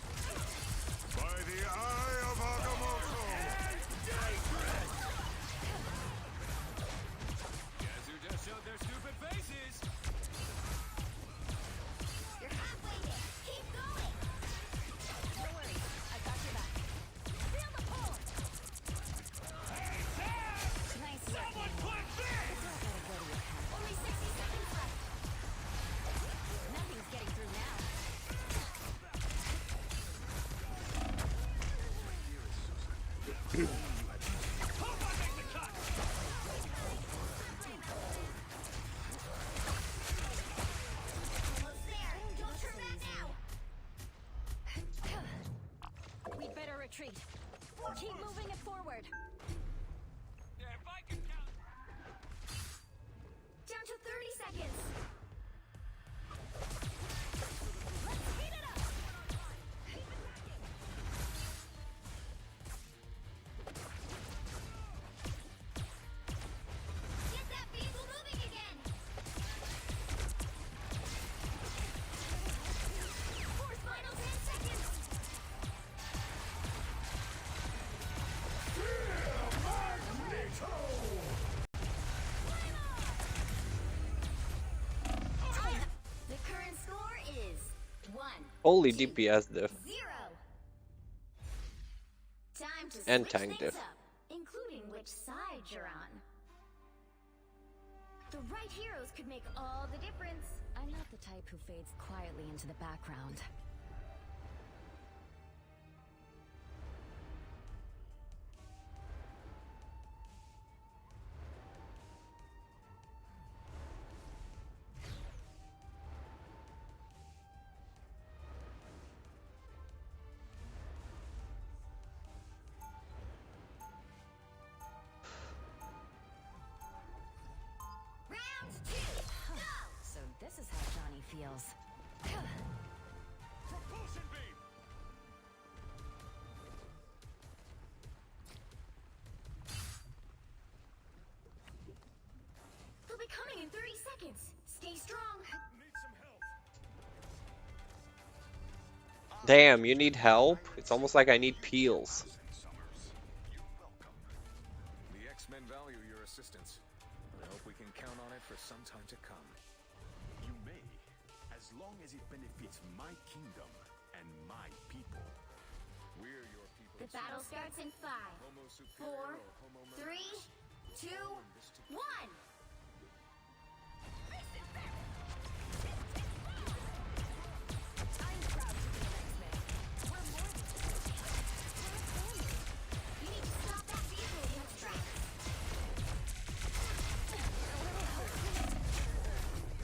By the eye of Agamotto. Guess who just showed their stupid faces? You're halfway there. Keep going. No worries. I got your back. Feel the pull. Nice work. Someone put this! Only 60 seconds left. Nothing's getting through now. Hope I make the cut! Almost there. Don't turn back now. We'd better retreat. Keep moving it forward. If I can count... Down to 30 seconds. Let's heat it up. Only DPS diff 0. Time to and switch tank things diff. up, including which side you're on. The right heroes could make all the difference. I'm not the type who fades quietly into the background. Round 2, go! So this is how Johnny feels. Propulsion beam! They'll be coming in 30 seconds. Stay strong. Need some help. Damn, you need help? It's almost like I need peels. The X-Men value your assistance. I hope we can count on it for some time to come. You may, as long as it benefits my kingdom and my people. We're your people. The battle starts in 5, Homo superior 4, or Homo 3, 2, 1. I'm proud to be an X-Men. We're more than just a team. We're a family. You need to stop that vehicle against strike.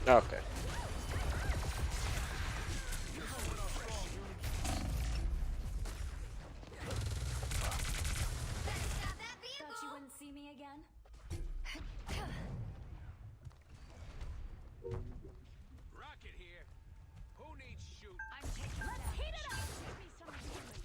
Okay. Thought you wouldn't see me again? Rocket here. Who needs shoot? I'm taking Let's heat it up! Give me some healing.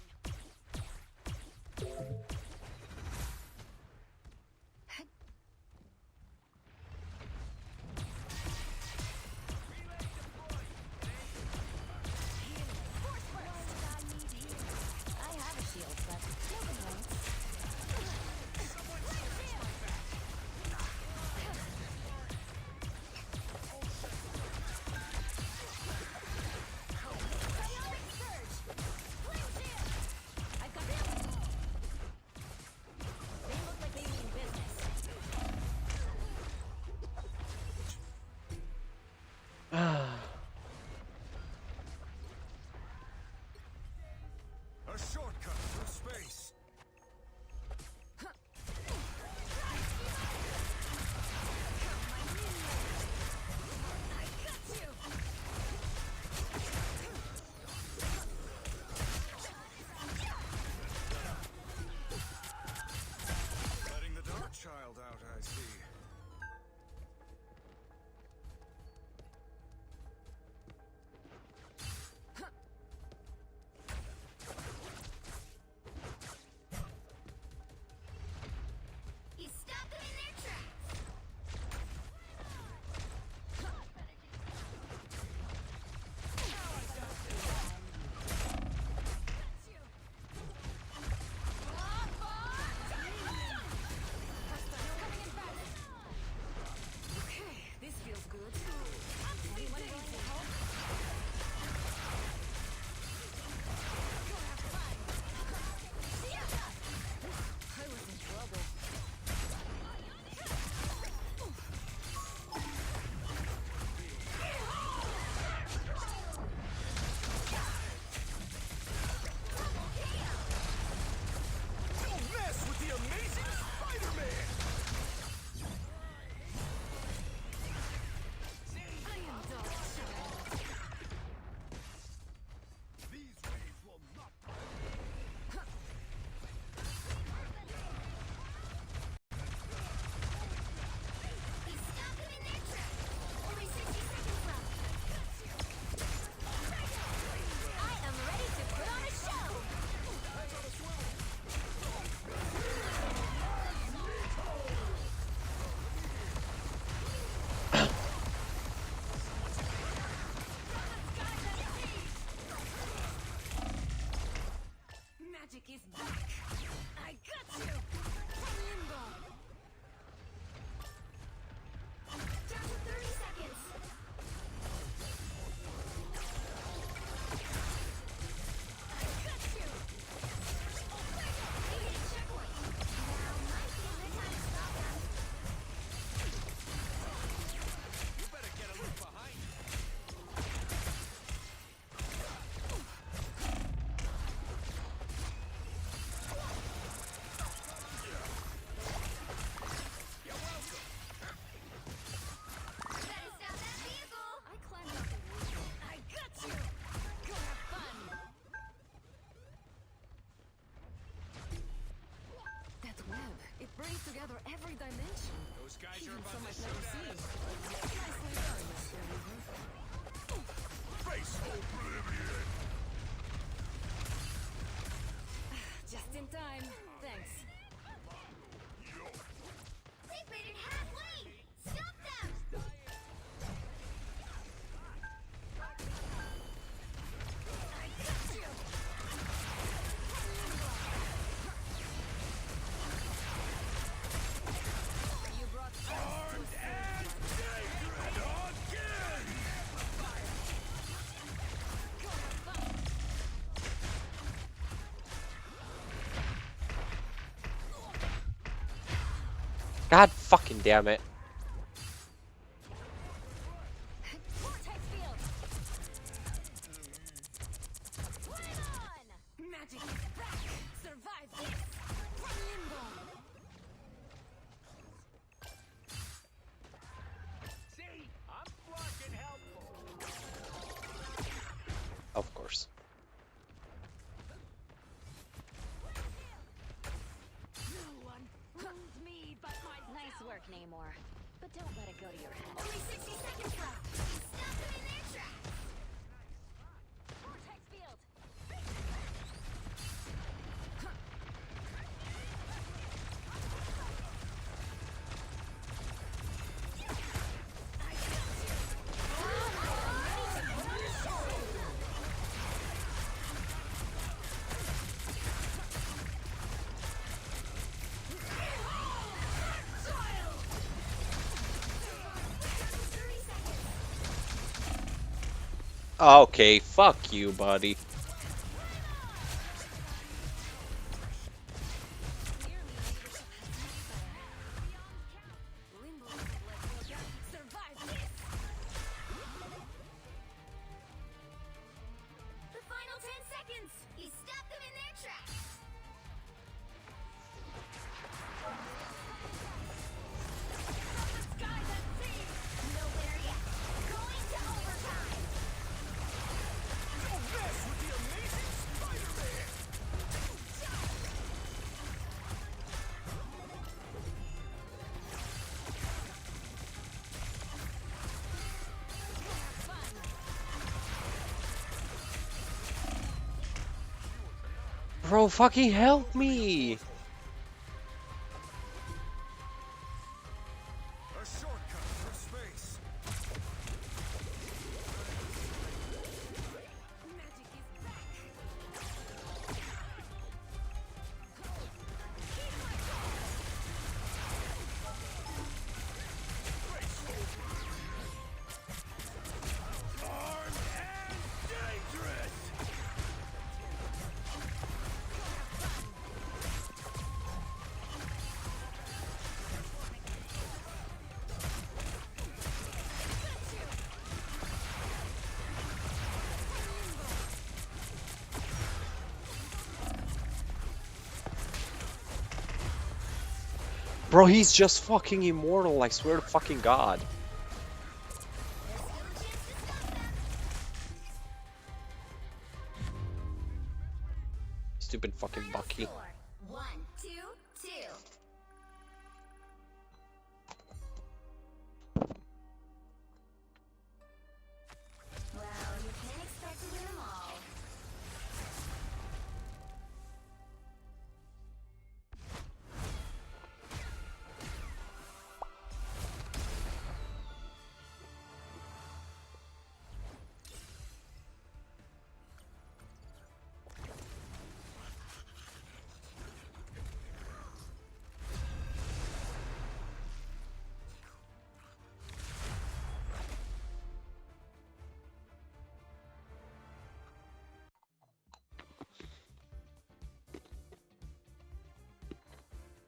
God fucking damn it. Vortex field. Flame on. Magic is back. Survive this. From limbo. See, I'm fucking helpful. Of course. No one rules me but myself. Nice work, Namor. But don't let it go to your head. Only 60 seconds left. Stop them in their tracks. Vortex field. Okay, fuck you, buddy. Survive this. The final 10 seconds. He stopped them in their tracks. Skies unseen. No winner yet. Going to overtime. Don't mess with the amazing Spider-Man! Bro, fucking help me! A shortcut for space. Magic is back. Armed and dangerous! Bro, he's just fucking immortal, I swear to fucking God. Stupid fucking Bucky. 1, 2, 2. Well, you can't expect to win them all.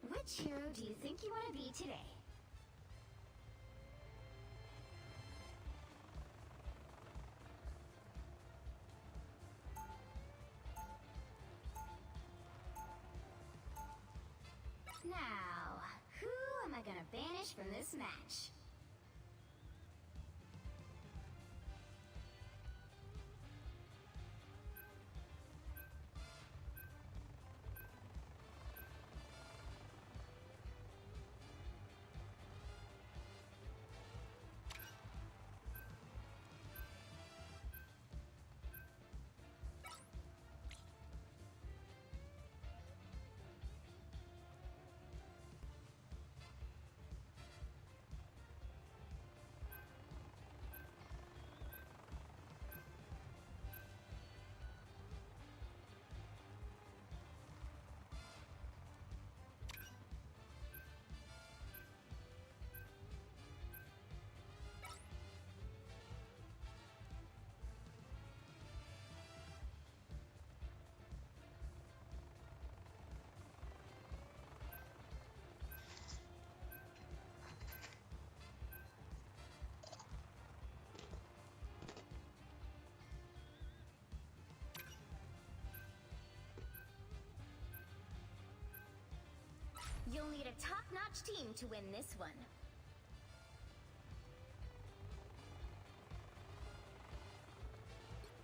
Which hero do you think you want to be today? Now, who am I gonna banish from this match? a top-notch team to win this one.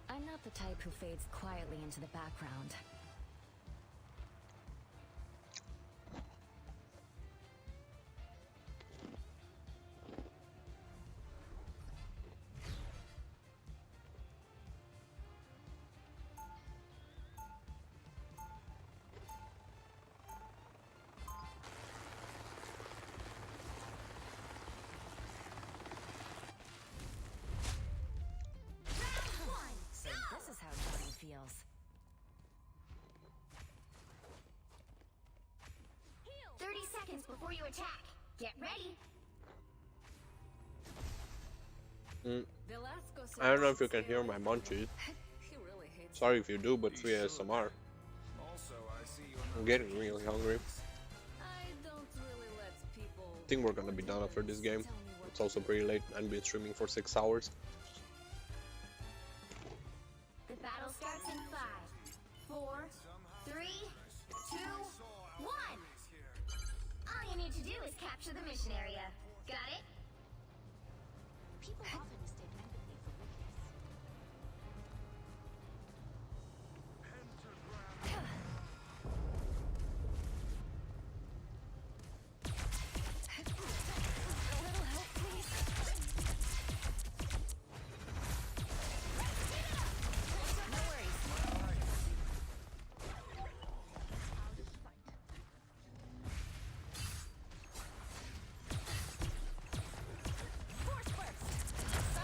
I'm not the type who fades quietly into the background. So this is how Johnny feels. 30 seconds before you attack. Get ready. I don't know if you can hear my munchies. Sorry if you do, but free ASMR. I'm getting really hungry. I think we're gonna be done after this game. It's also pretty late and been streaming for 6 hours. The battle starts in 5, 4, 3, 2, 1. All you need to do is capture the mission area. Got it? People often mistake empathy for weakness. A little help, please. No worries. Force burst.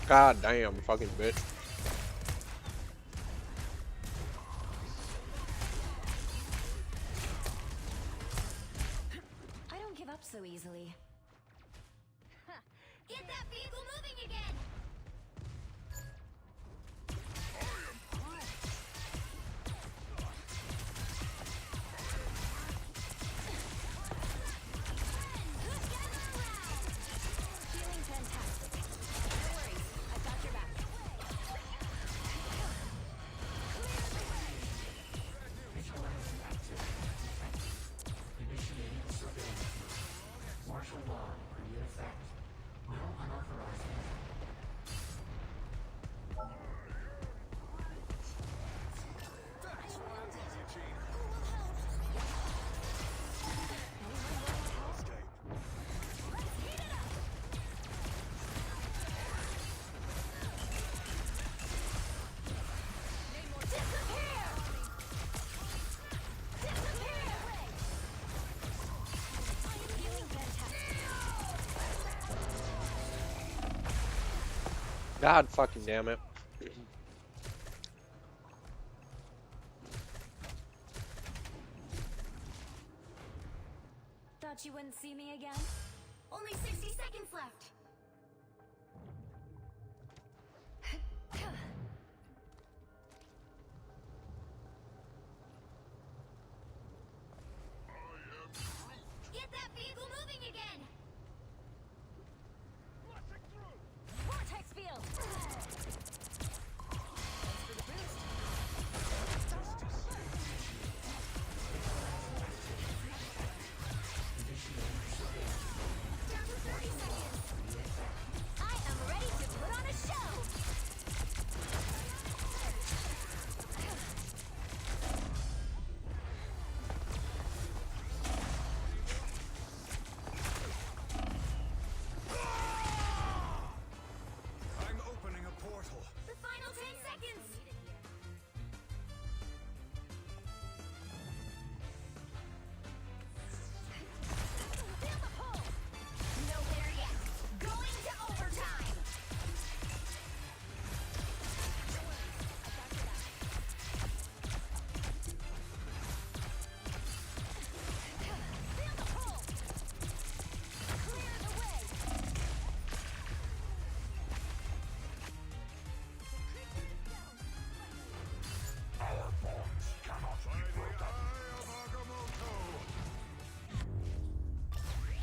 God damn, fucking bitch. I don't give up so easily. Get that vehicle moving again! Feeling fantastic. No worries, I've got your back. Martial law in effect. No unauthorized God fucking damn it. Thought you wouldn't see me again? Only 60 seconds left. Get that vehicle moving again! Vortex field! Thanks for the boost. Down to 30 seconds. I am ready to put on a show! I'm opening a portal. The final 10 seconds! Feel the pull! Nowhere yet. Going to overtime! Feel the pull! Clear the way! Our bonds cannot be broken.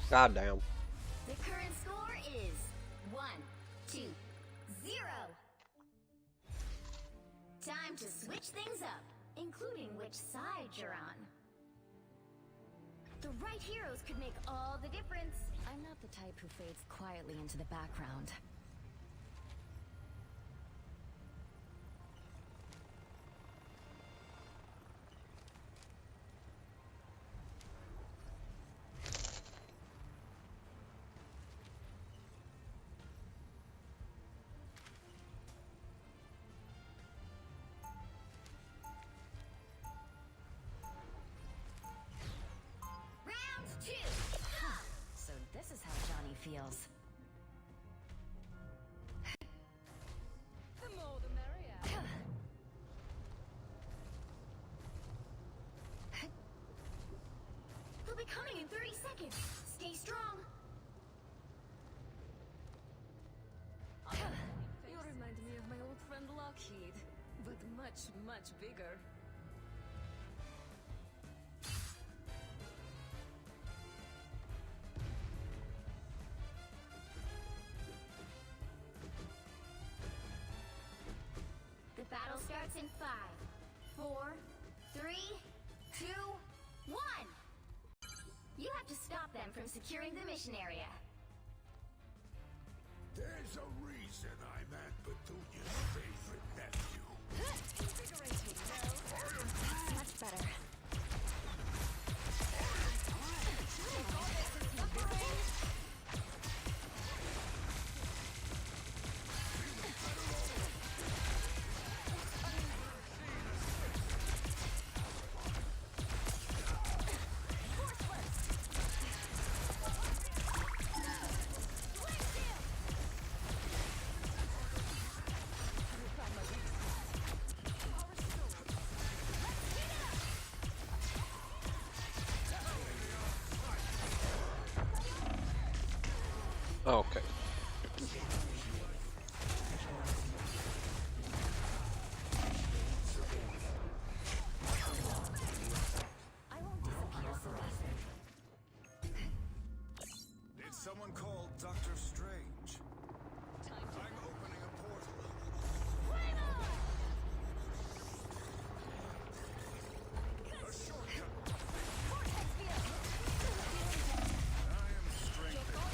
God damn. The current score is 1-2-0. Time to switch things up, including which side you're on. The right heroes could make all the difference. I'm not the type who fades quietly into the background. Round 2! So this is how Johnny feels. The more the merrier. They'll be coming in 30 seconds. Stay strong. You remind me of my old friend Lockheed, but much, much bigger. The battle starts in 5, 4, 3, 2, 1. You have to stop them from securing the mission area. There's a reason I'm Aunt Petunia's favorite nephew. Invigorating, no? Much better. Okay. Did someone call Doctor Strange? I'm opening a portal. A shortcut. I am strengthened.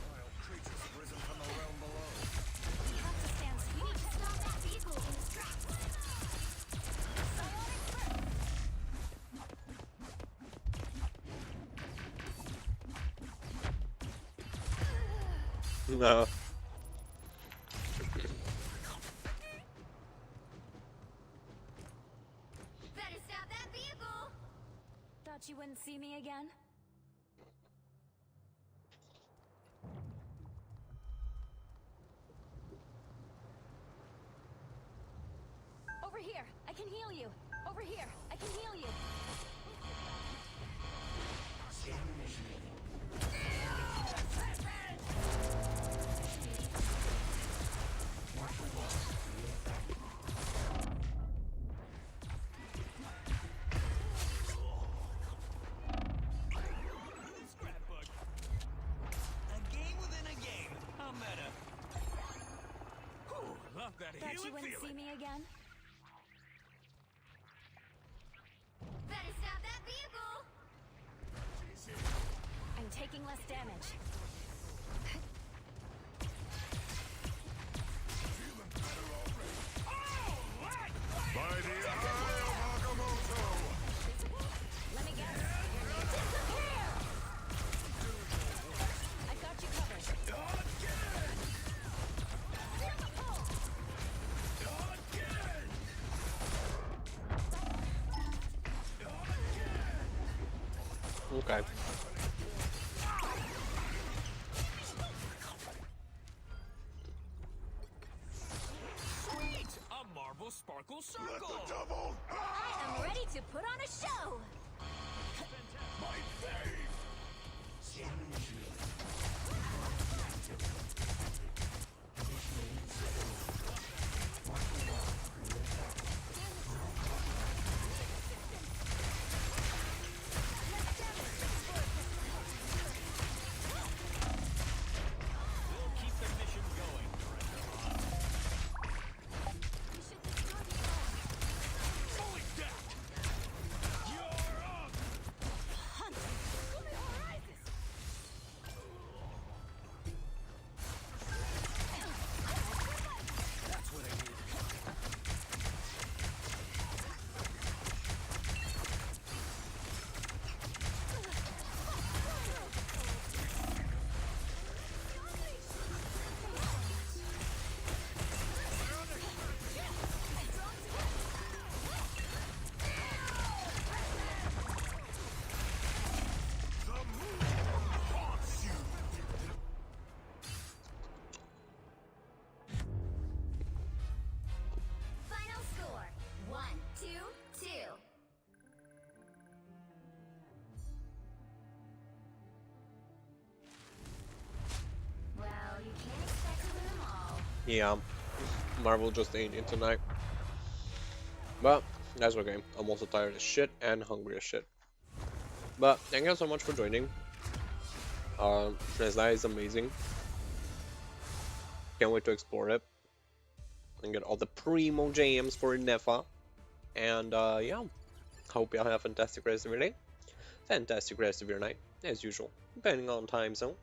Wild creatures have risen from the realm below. We have to stand still. We need to stop that vehicle in its tracks. Psionic Burst! No. Better stop that vehicle! Thought you wouldn't see me again? Over here! I can heal you! Over here! I can heal you! Scan initiated. Scrapbook. A game within a game. How meta. Whew, love that Thought you healing wouldn't feeling. see me again? Better stop that vehicle! I'm taking less damage. By the eye of Agamotto! Let me guess. Disappear! I got you covered. Feel the pull! Okay. Sweet! A marble sparkle circle! Let the devil I am ready to put on a show! my fave! Scan initiated. We'll keep the mission going, Holy death! You're up! That's what I need. The moon haunts you! Final score 1-2-2. Well, you can't expect to win them all. Yeah. Marvel just ain't in tonight. But that's okay. I'm also tired as shit and hungry as shit. But thank you so much for joining. Snezhnaya is amazing. Can't wait to explore it and get all the primo jams for Nefa. And yeah, hope y'all have a fantastic rest of your day. Fantastic rest of your night, as usual, depending on time zone.